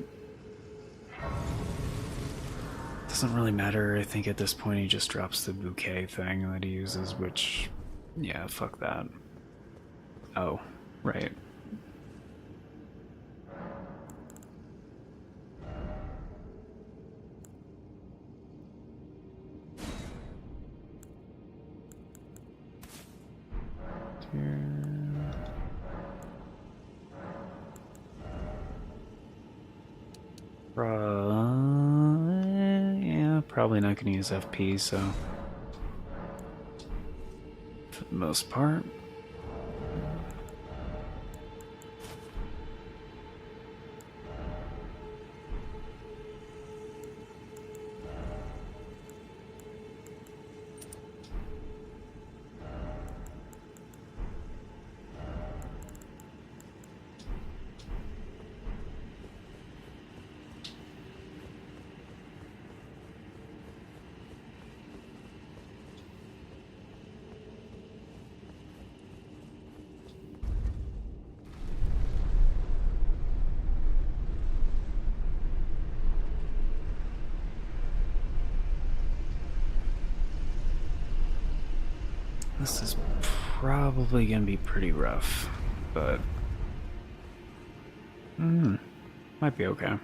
doesn't really matter. I think at this point he just drops the bouquet thing that he uses, which, yeah, fuck that. Oh, right. Yeah, probably not gonna use FP, so for the most part. This is probably gonna be pretty rough, but might be okay.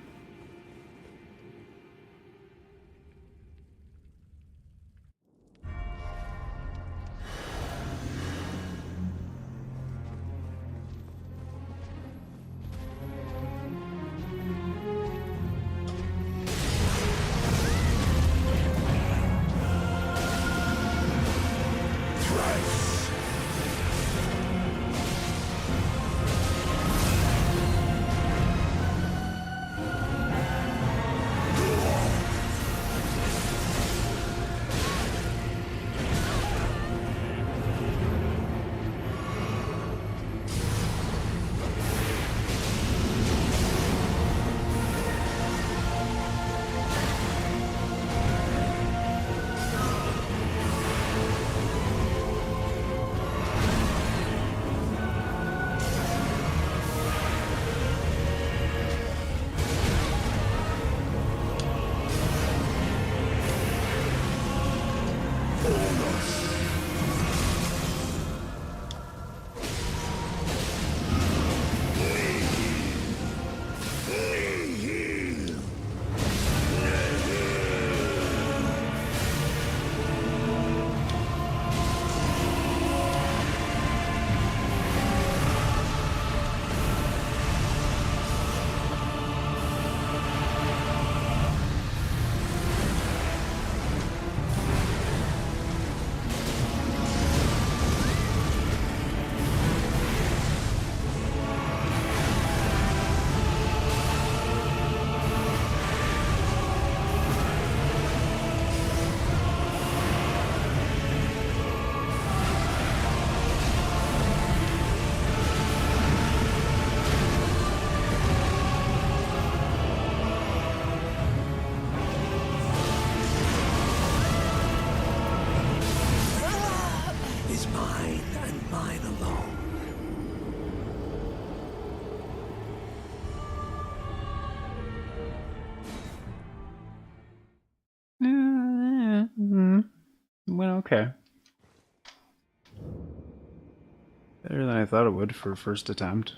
Went okay. Better than I thought it would for first attempt.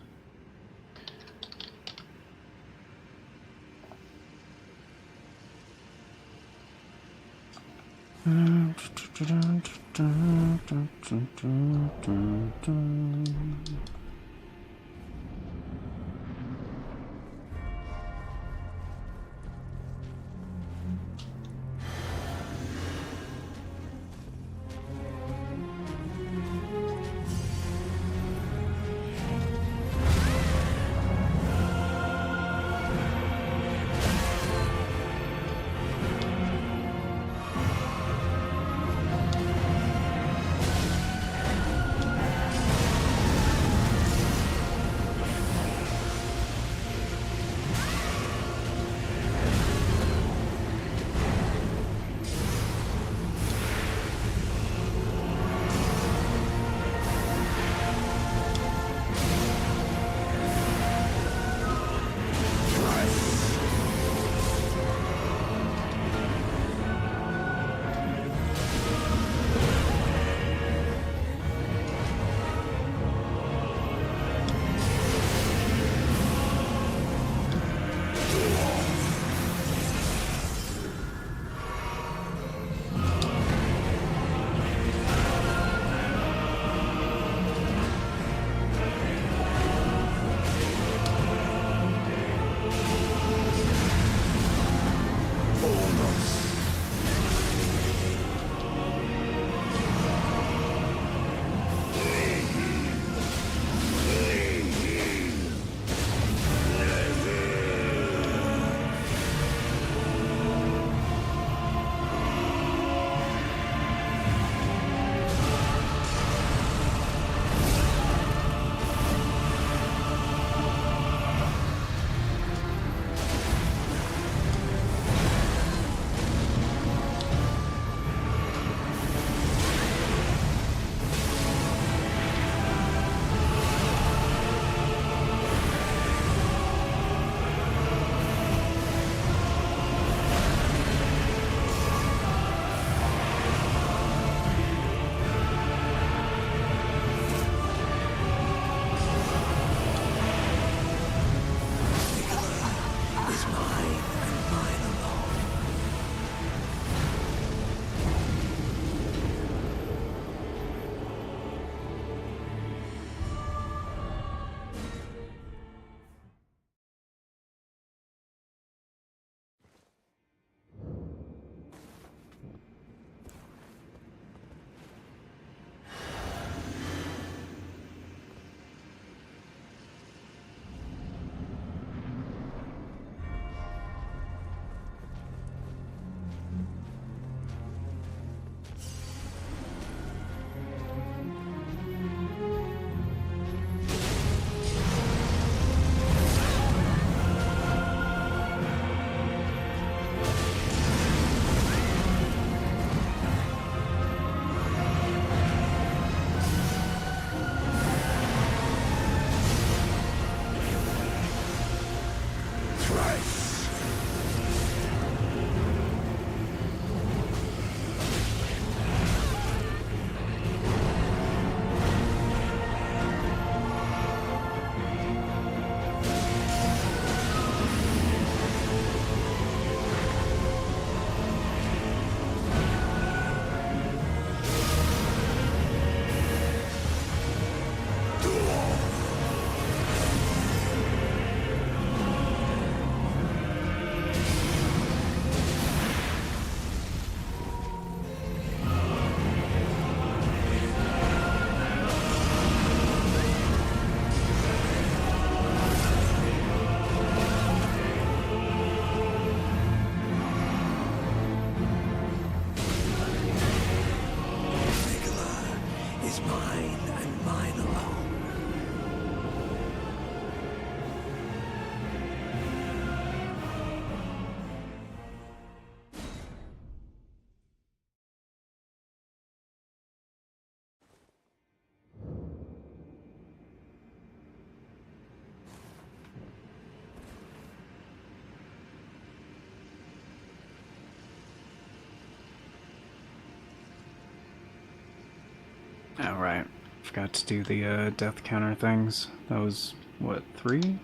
Alright. Forgot to do the death counter things. That was, what, 3?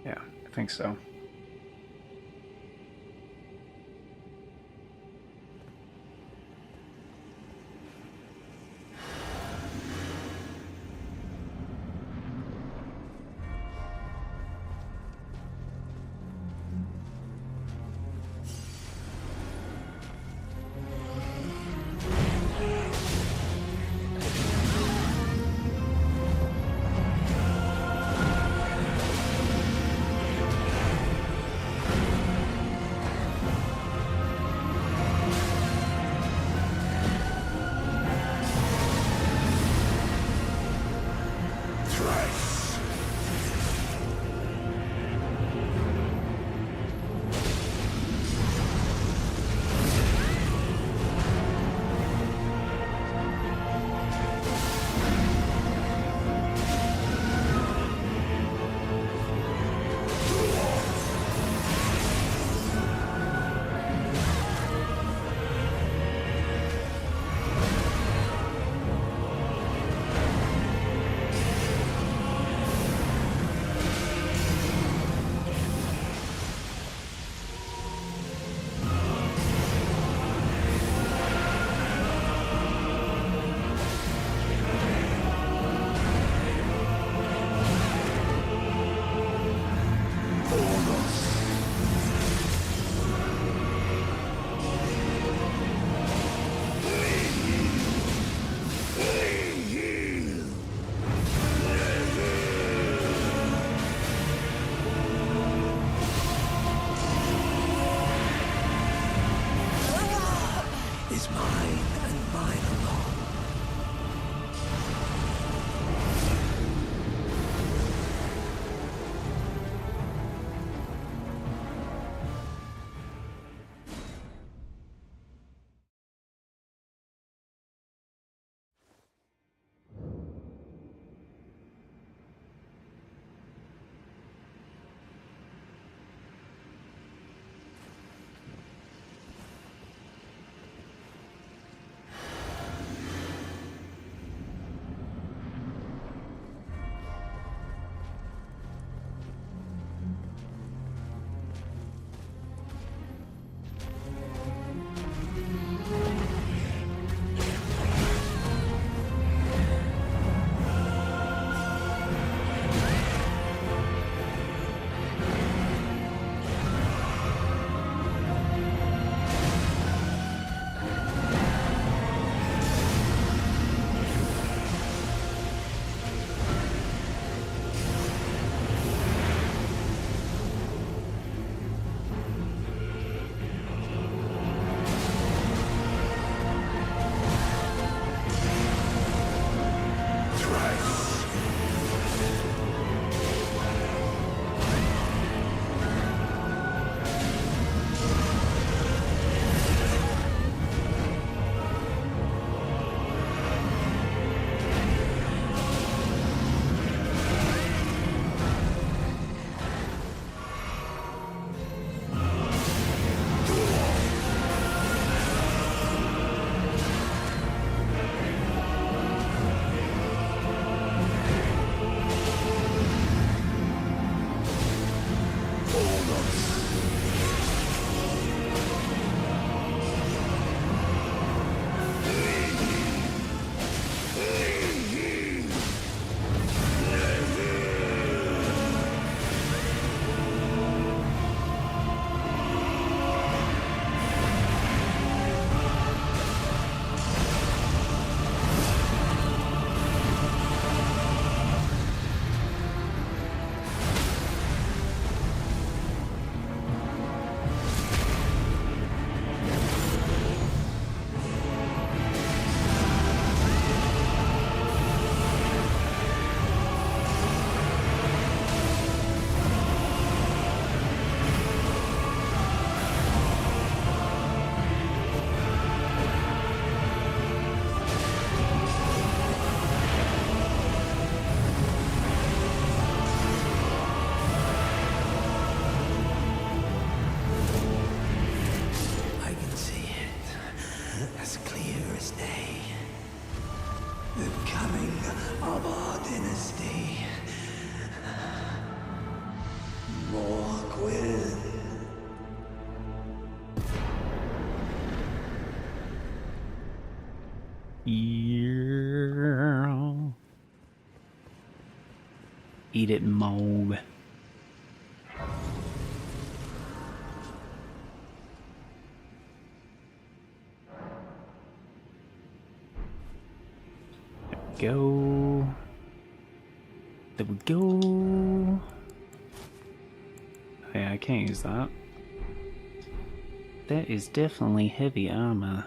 Yeah, I think so. Yeah. Eat it, Moog. There we go. There we go. Oh, yeah, I can't use that. That is definitely heavy armor.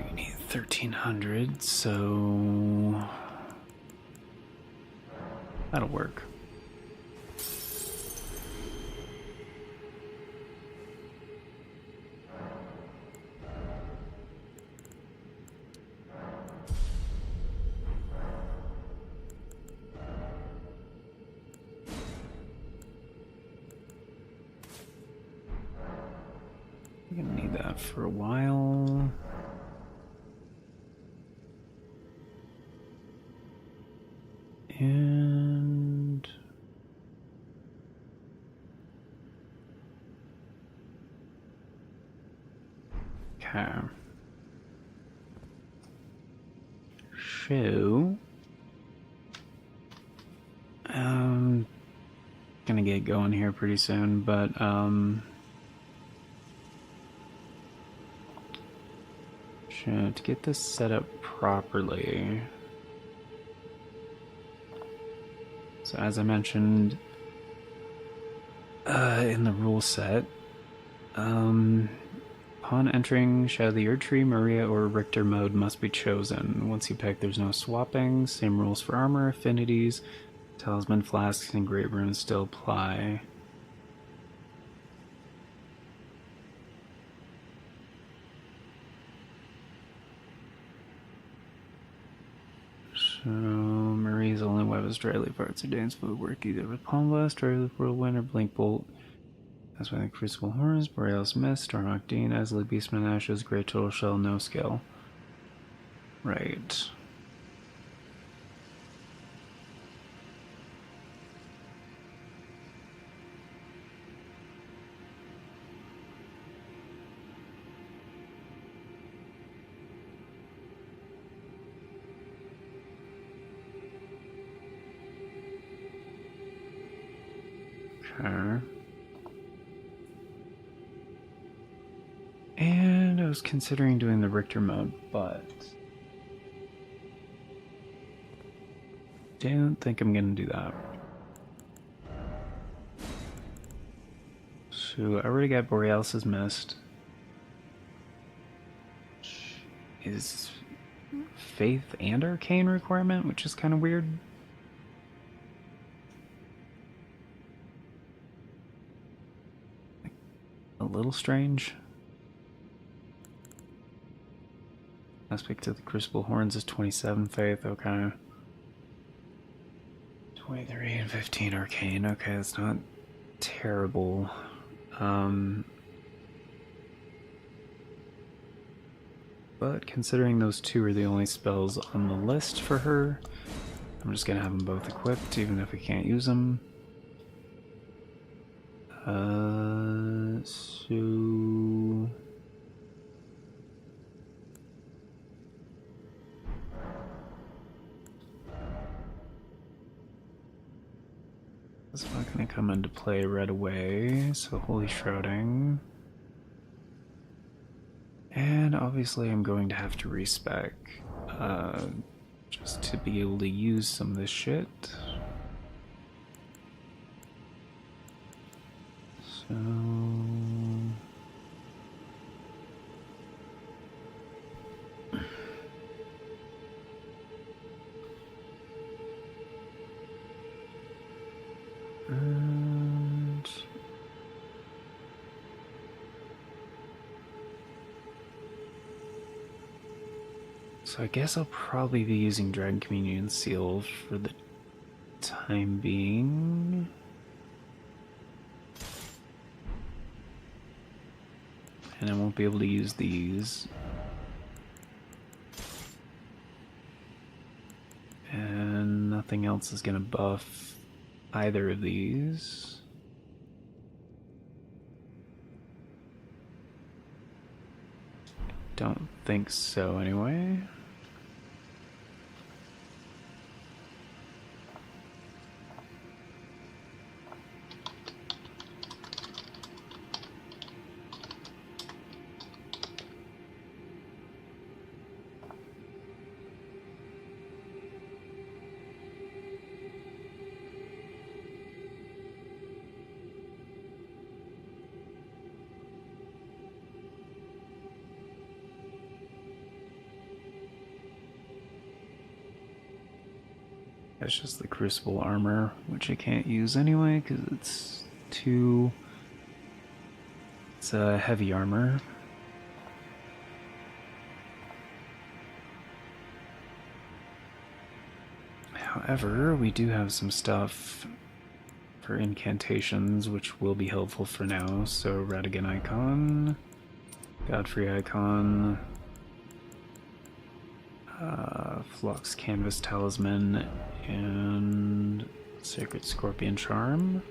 We need 1,300, so that'll work. We're gonna need that for a while. And okay. So gonna get going here pretty soon, but to get this set up properly. So as I mentioned in the rule set, upon entering Shadow the Erd Tree, Maria or Richter mode must be chosen. Once you pick, there's no swapping. Same rules for armor, affinities, talisman, flasks, and great runes still apply. So, Marie's only weapons, dry leaf arts, or dance food work either with Palm Blast, Dry Leaf Whirlwind, or Blink Bolt. That's why the Crucible Horns, Borealis Mist, Stormhawk Dean, Azli Beastman Ashes, Great Total Shell, no skill. Right. Okay. And I was considering doing the Richter mode, but don't think I'm gonna do that. So I already got Borealis' Mist. Is Faith and Arcane requirement, which is kind of weird. A little strange. Aspect of the Crucible Horns is 27 Faith, okay. 23 and 15 Arcane, okay, that's not terrible. But considering those two are the only spells on the list for her, I'm just gonna have them both equipped, even if we can't use them. So... It's not going to come into play right away, so Holy Shrouding. And obviously I'm going to have to respec, just to be able to use some of this shit. So... And So I guess I'll probably be using Dragon Communion Seal for the time being. And I won't be able to use these. And nothing else is going to buff either of these. Don't think so anyway. That's just the Crucible armor, which I can't use anyway because it's too... It's a heavy armor. However, we do have some stuff for incantations, which will be helpful for now. So, Radigan Icon, Godfrey Icon, Flux Canvas Talisman, and Sacred Scorpion Charm.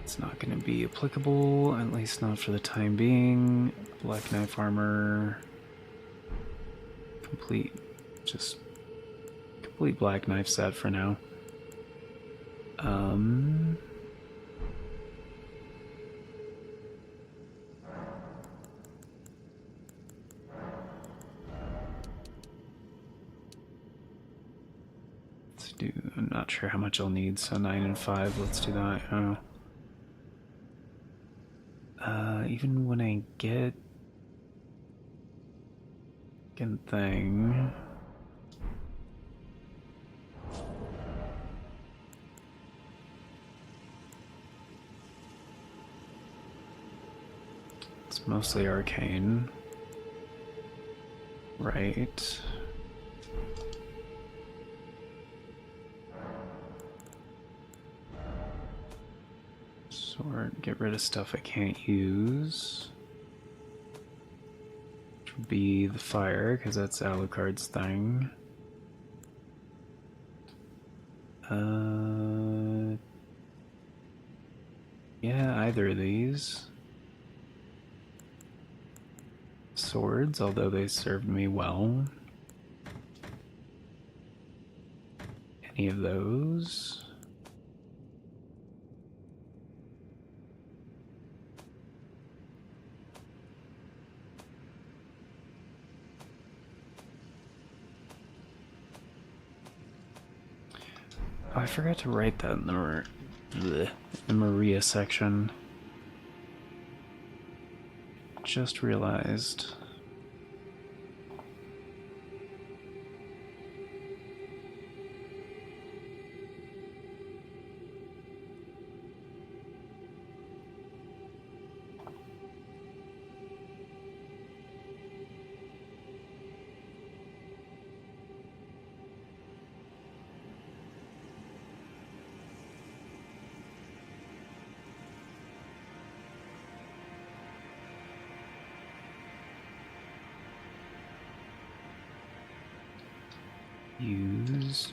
It's not going to be applicable, at least not for the time being. Black Knife Armor, complete Black Knife set for now. Let's do, I'm not sure how much I'll need, so 9 and 5, let's do that. Oh. Even when I get thing, it's mostly arcane, right? Sword, get rid of stuff I can't use. Which would be the fire, because that's Alucard's thing. Yeah, either of these. Swords, although they served me well. Any of those? Oh, I forgot to write that in the Maria section. Just realized. Use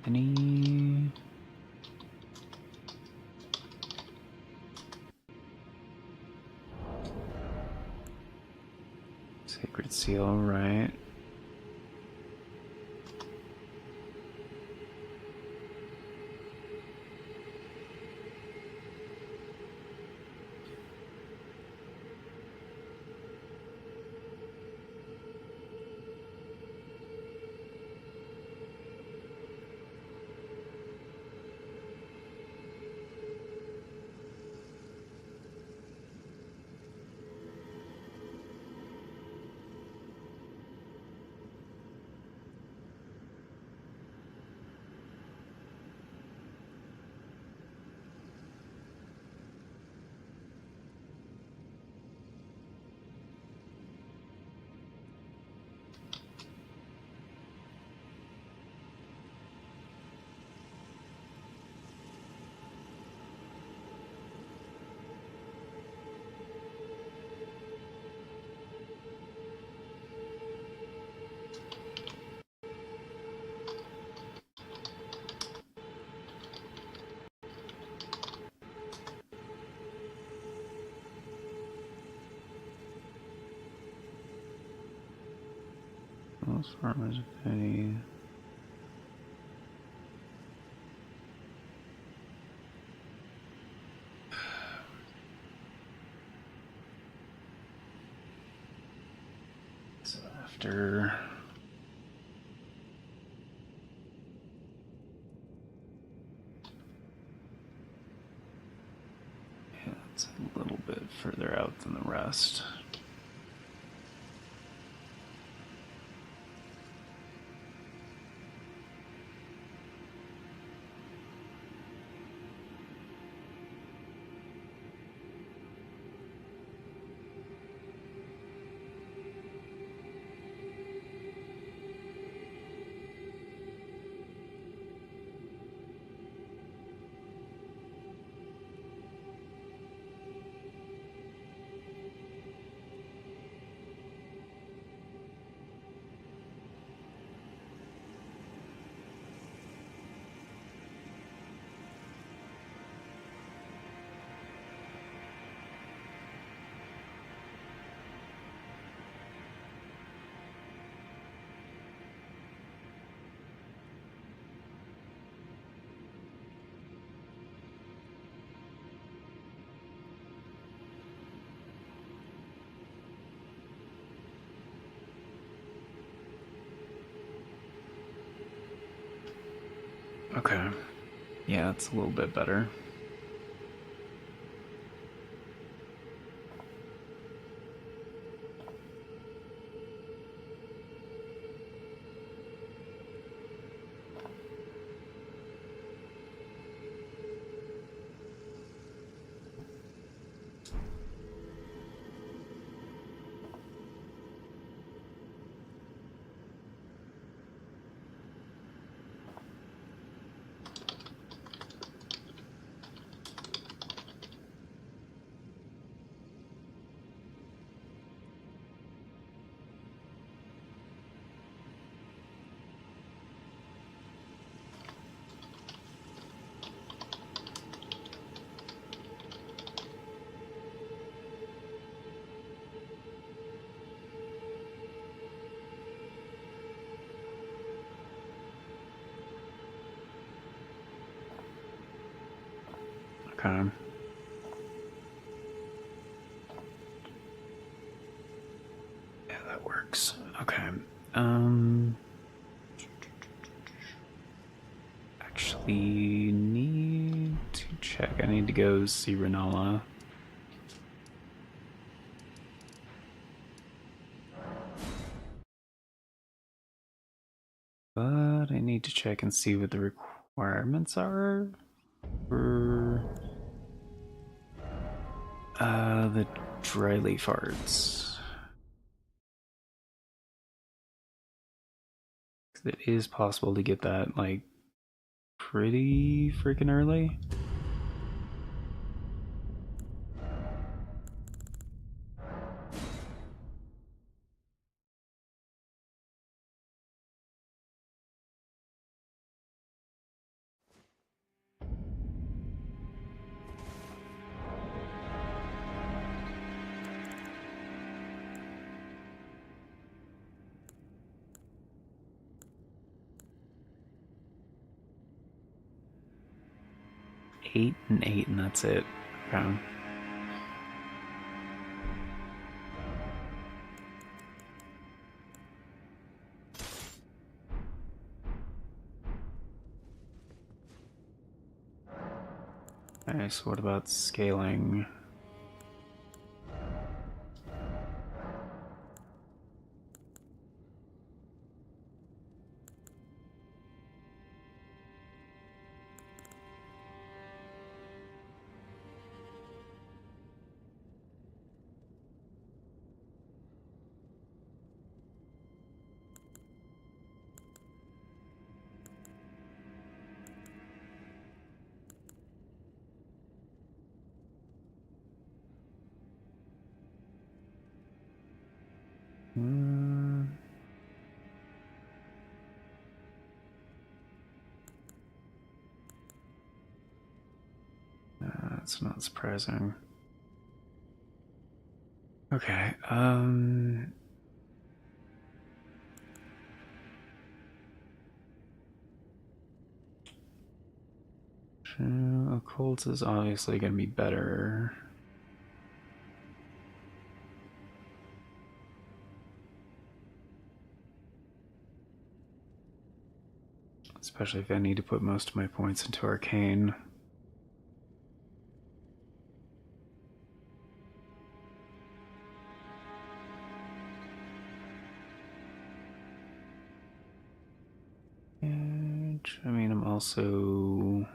any Sacred Seal, right? Most farmers pay. So after. Yeah, it's a little bit further out than the rest. Okay. Yeah, it's a little bit better. Okay. Yeah, that works. Okay. Actually need to check. I need to go see Renala. But I need to check and see what the requirements are for the dry leaf arts. It is possible to get that like pretty freaking early. Eight and 8, and that's it. Okay. Okay, so what about scaling? That's not surprising. Okay, Occult is obviously going to be better. Especially if I need to put most of my points into Arcane. And, I mean, I'm also...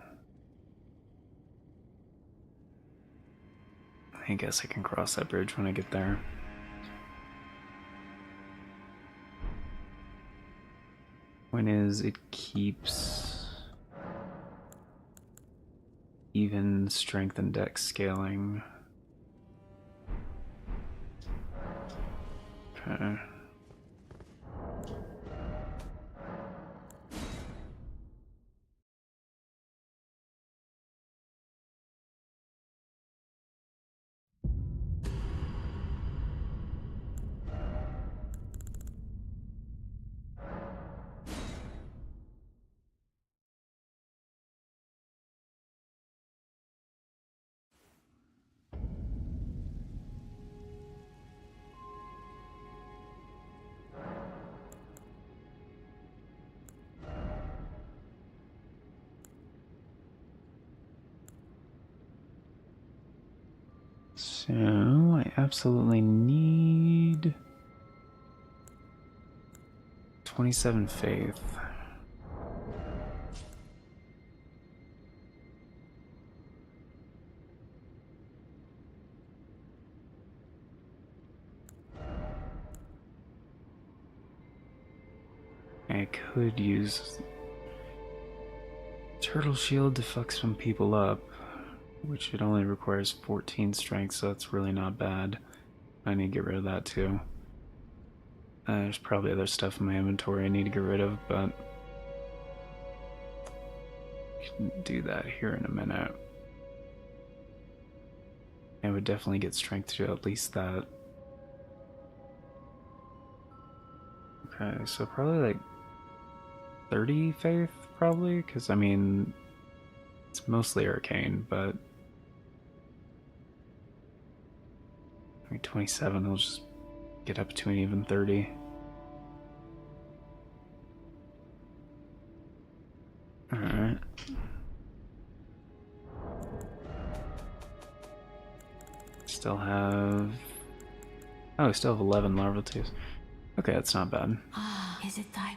I guess I can cross that bridge when I get there. Point is, it keeps even strength and dex scaling. Okay. So, I absolutely need 27 faith. I could use Turtle Shield to fuck some people up, which it only requires 14 strength, so that's really not bad. I need to get rid of that too. There's probably other stuff in my inventory I need to get rid of, but I can do that here in a minute. I would definitely get strength to at least that. Okay, so probably like 30 faith, probably, because I mean, it's mostly arcane, but I mean, 27 will just get up to an even 30. Alright. Still have... Oh, I still have 11 larval teeth. Okay, that's not bad. Ah, is it time?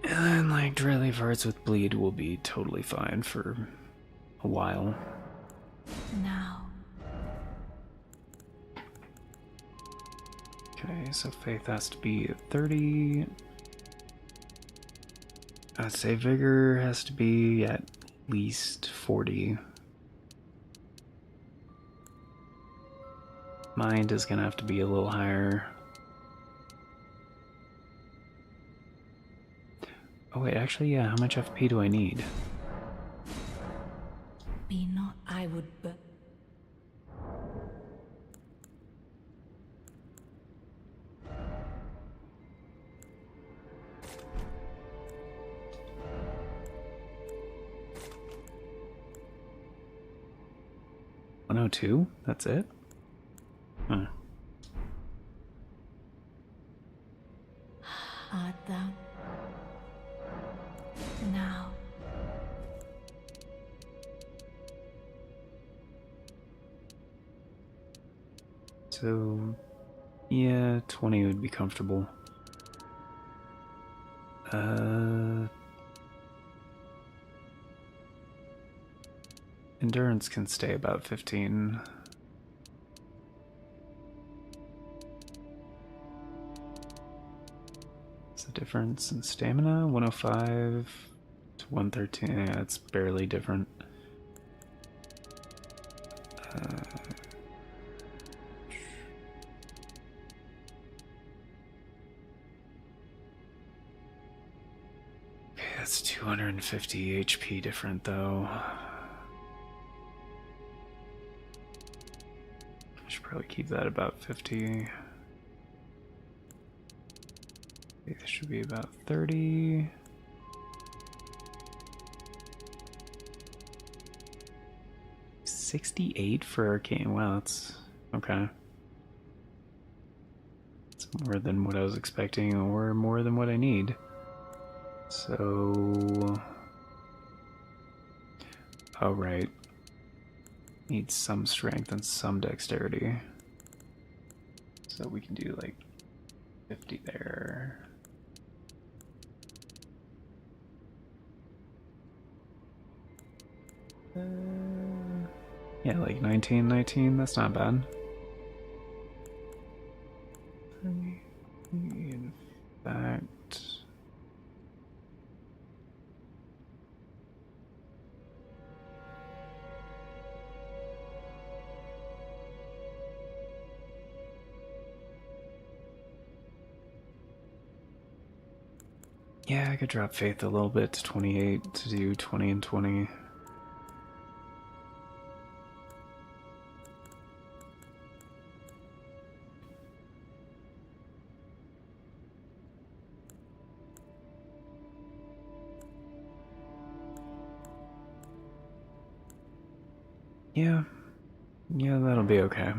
And then, like, dry leaf hearts with bleed will be totally fine for a while. Now. Okay, so faith has to be at 30. I'd say vigor has to be at least 40. Mind is gonna have to be a little higher. Oh wait, actually, yeah, how much FP do I need? Be not, I would, but... $102? That's it? Huh. Art thou? Now. So, yeah, 20 would be comfortable. Endurance can stay about 15. What's the difference in stamina? 105 to 113. Yeah, it's barely different. Okay, that's 250 HP different though. I should probably keep that about 50. Okay, this should be about 30. $68 for arcane. Wow, that's okay. It's more than what I was expecting, or more than what I need. So, oh right, need some strength and some dexterity. So we can do like 50 there. Yeah, like 19, 19, that's not bad. In fact, yeah, I could drop faith a little bit to 28 to do 20 and 20. Yeah, yeah, that'll be okay.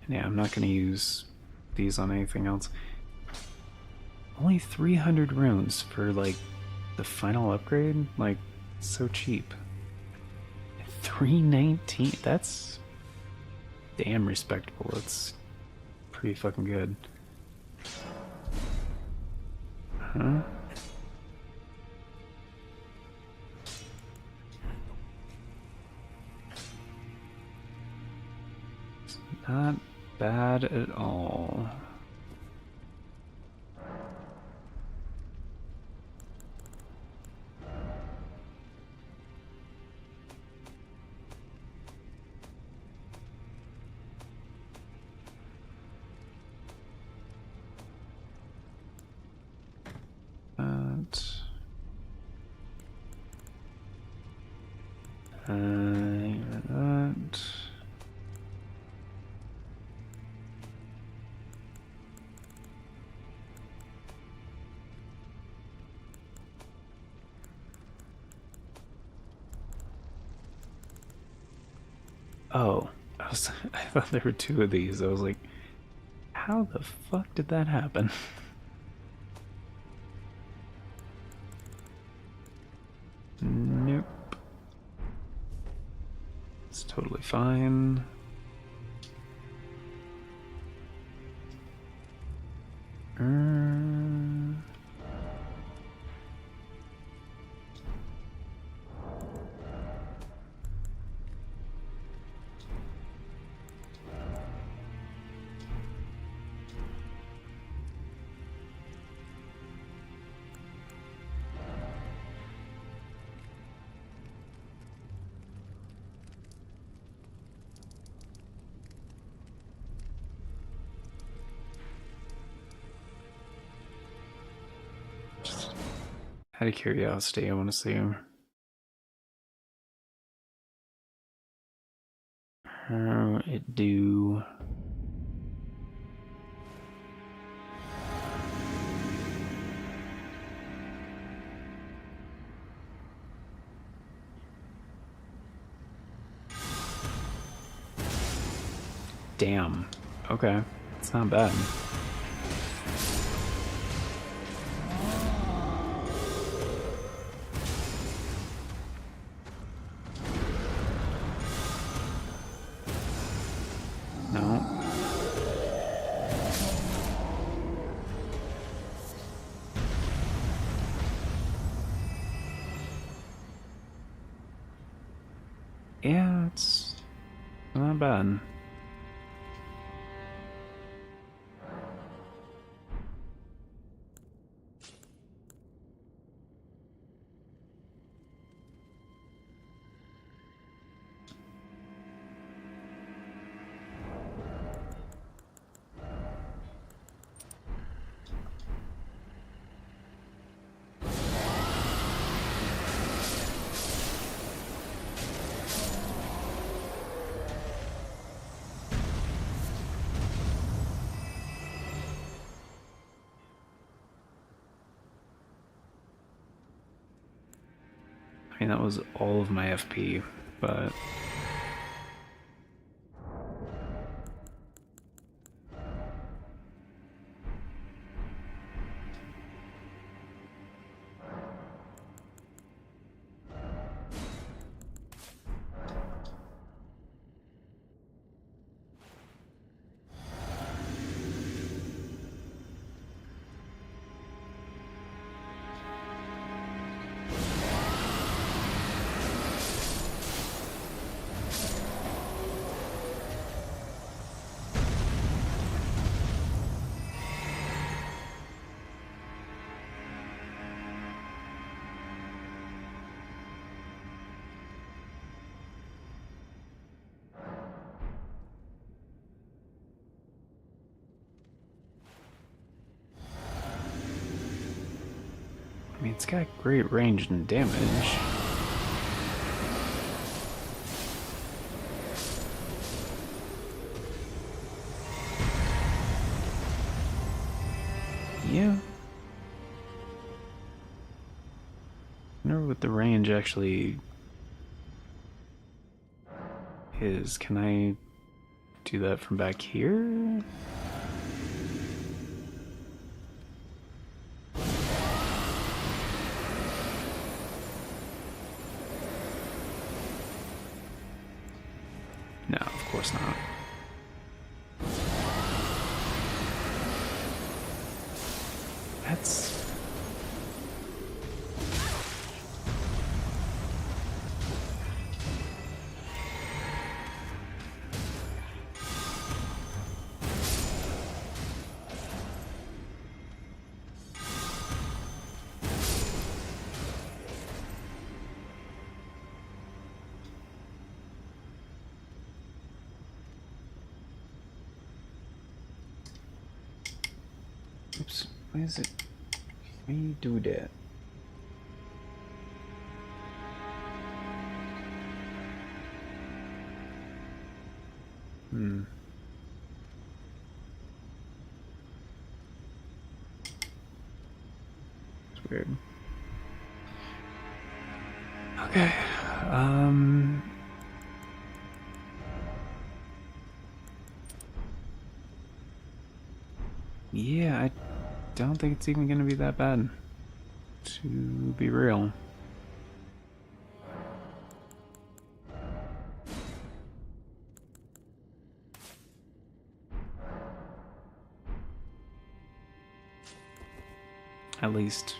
Yeah, I'm not going to use these on anything else. Only 300 runes for, like, the final upgrade? Like, so cheap. 319? That's damn respectable. It's pretty fucking good. Huh? It's not bad at all. That. Oh, I thought there were two of these. I was like, how the fuck did that happen? Nope. It's totally fine. Just out of curiosity, I want to see how it do. Damn. Okay. It's not bad. No. Yeah, it's not bad. I mean, that was all of my FP, but... I mean, it's got great range and damage. Yeah. I wonder what the range actually is. Can I do that from back here? No, of course not. That's... Oops, why is it? Why do you do that? It's weird. Okay, yeah, I don't think it's even gonna be that bad, to be real. At least,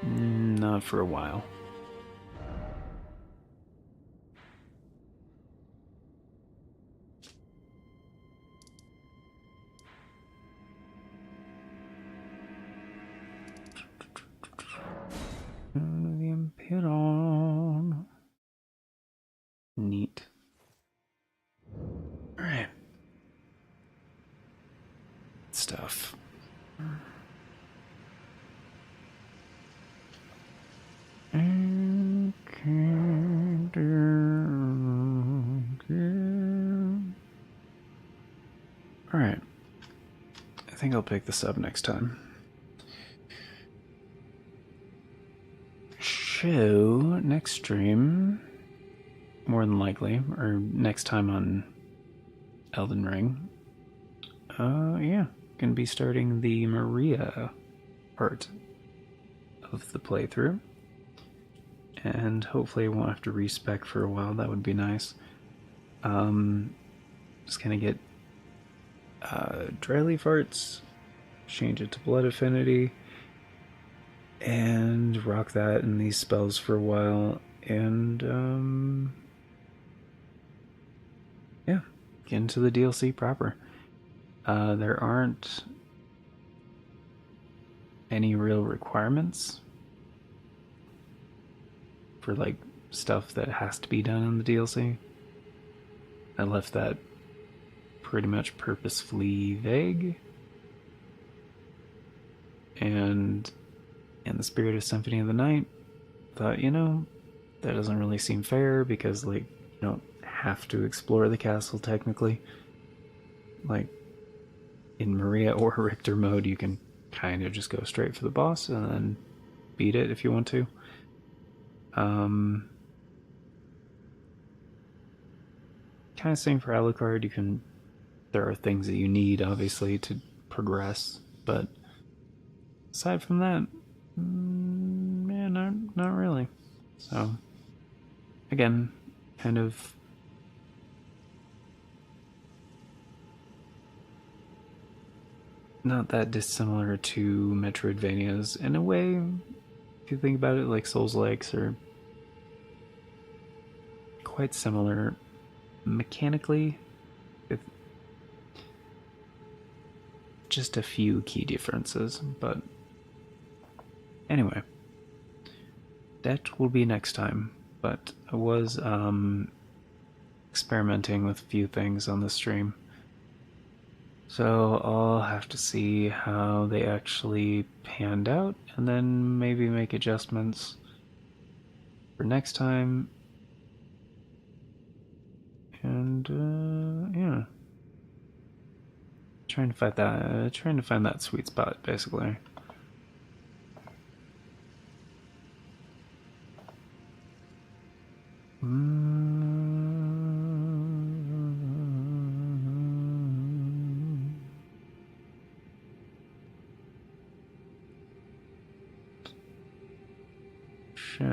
not for a while. The Imperion. Neat. Alright. Stuff. Alright. I think I'll pick this up next time. So, next stream, more than likely, or next time on Elden Ring, yeah, gonna be starting the Maria part of the playthrough. And hopefully I won't have to respec for a while, that would be nice. Just gonna get dry leaf arts, change it to blood affinity, and rock that in these spells for a while, and yeah, get into the DLC proper. There aren't any real requirements for like stuff that has to be done in the DLC. I left that pretty much purposefully vague, and in the spirit of Symphony of the Night, thought, you know, that doesn't really seem fair, because like you don't have to explore the castle technically. Like in Maria or Richter mode, you can kind of just go straight for the boss and then beat it if you want to. Kind of same for Alucard. There are things that you need, obviously, to progress, but aside from that, yeah, not really. So, again, kind of not that dissimilar to Metroidvanias in a way. If you think about it, like Souls-likes are quite similar mechanically, with just a few key differences. But anyway, that will be next time. But I was experimenting with a few things on the stream, so I'll have to see how they actually panned out, and then maybe make adjustments for next time. And yeah, trying to find that sweet spot, basically. So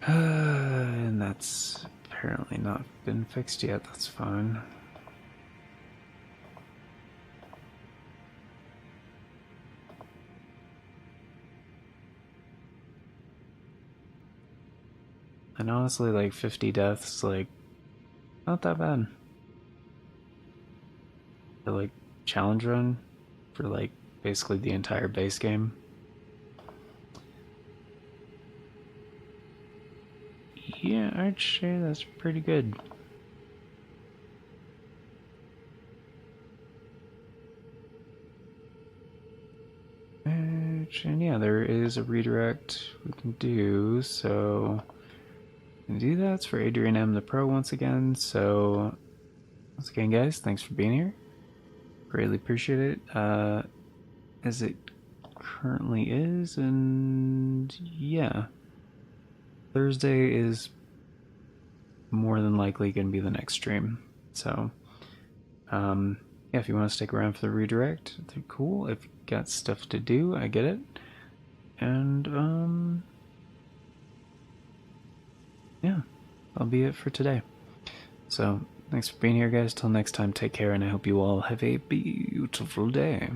and that's apparently not been fixed yet. That's fine. And honestly, like 50 deaths, like, not that bad. For like challenge run, for like basically the entire base game. Yeah, I'd say that's pretty good. And yeah, there is a redirect we can do, so we can do that. It's for Adrian M. the Pro once again. So once again, guys, thanks for being here. Greatly appreciate it. As it currently is, and yeah, Thursday is more than likely going to be the next stream. So yeah, if you want to stick around for the redirect, they're cool. If you got stuff to do, I get it. And yeah, that'll be it for today. So thanks for being here, guys. Till next time, take care, and I hope you all have a beautiful day.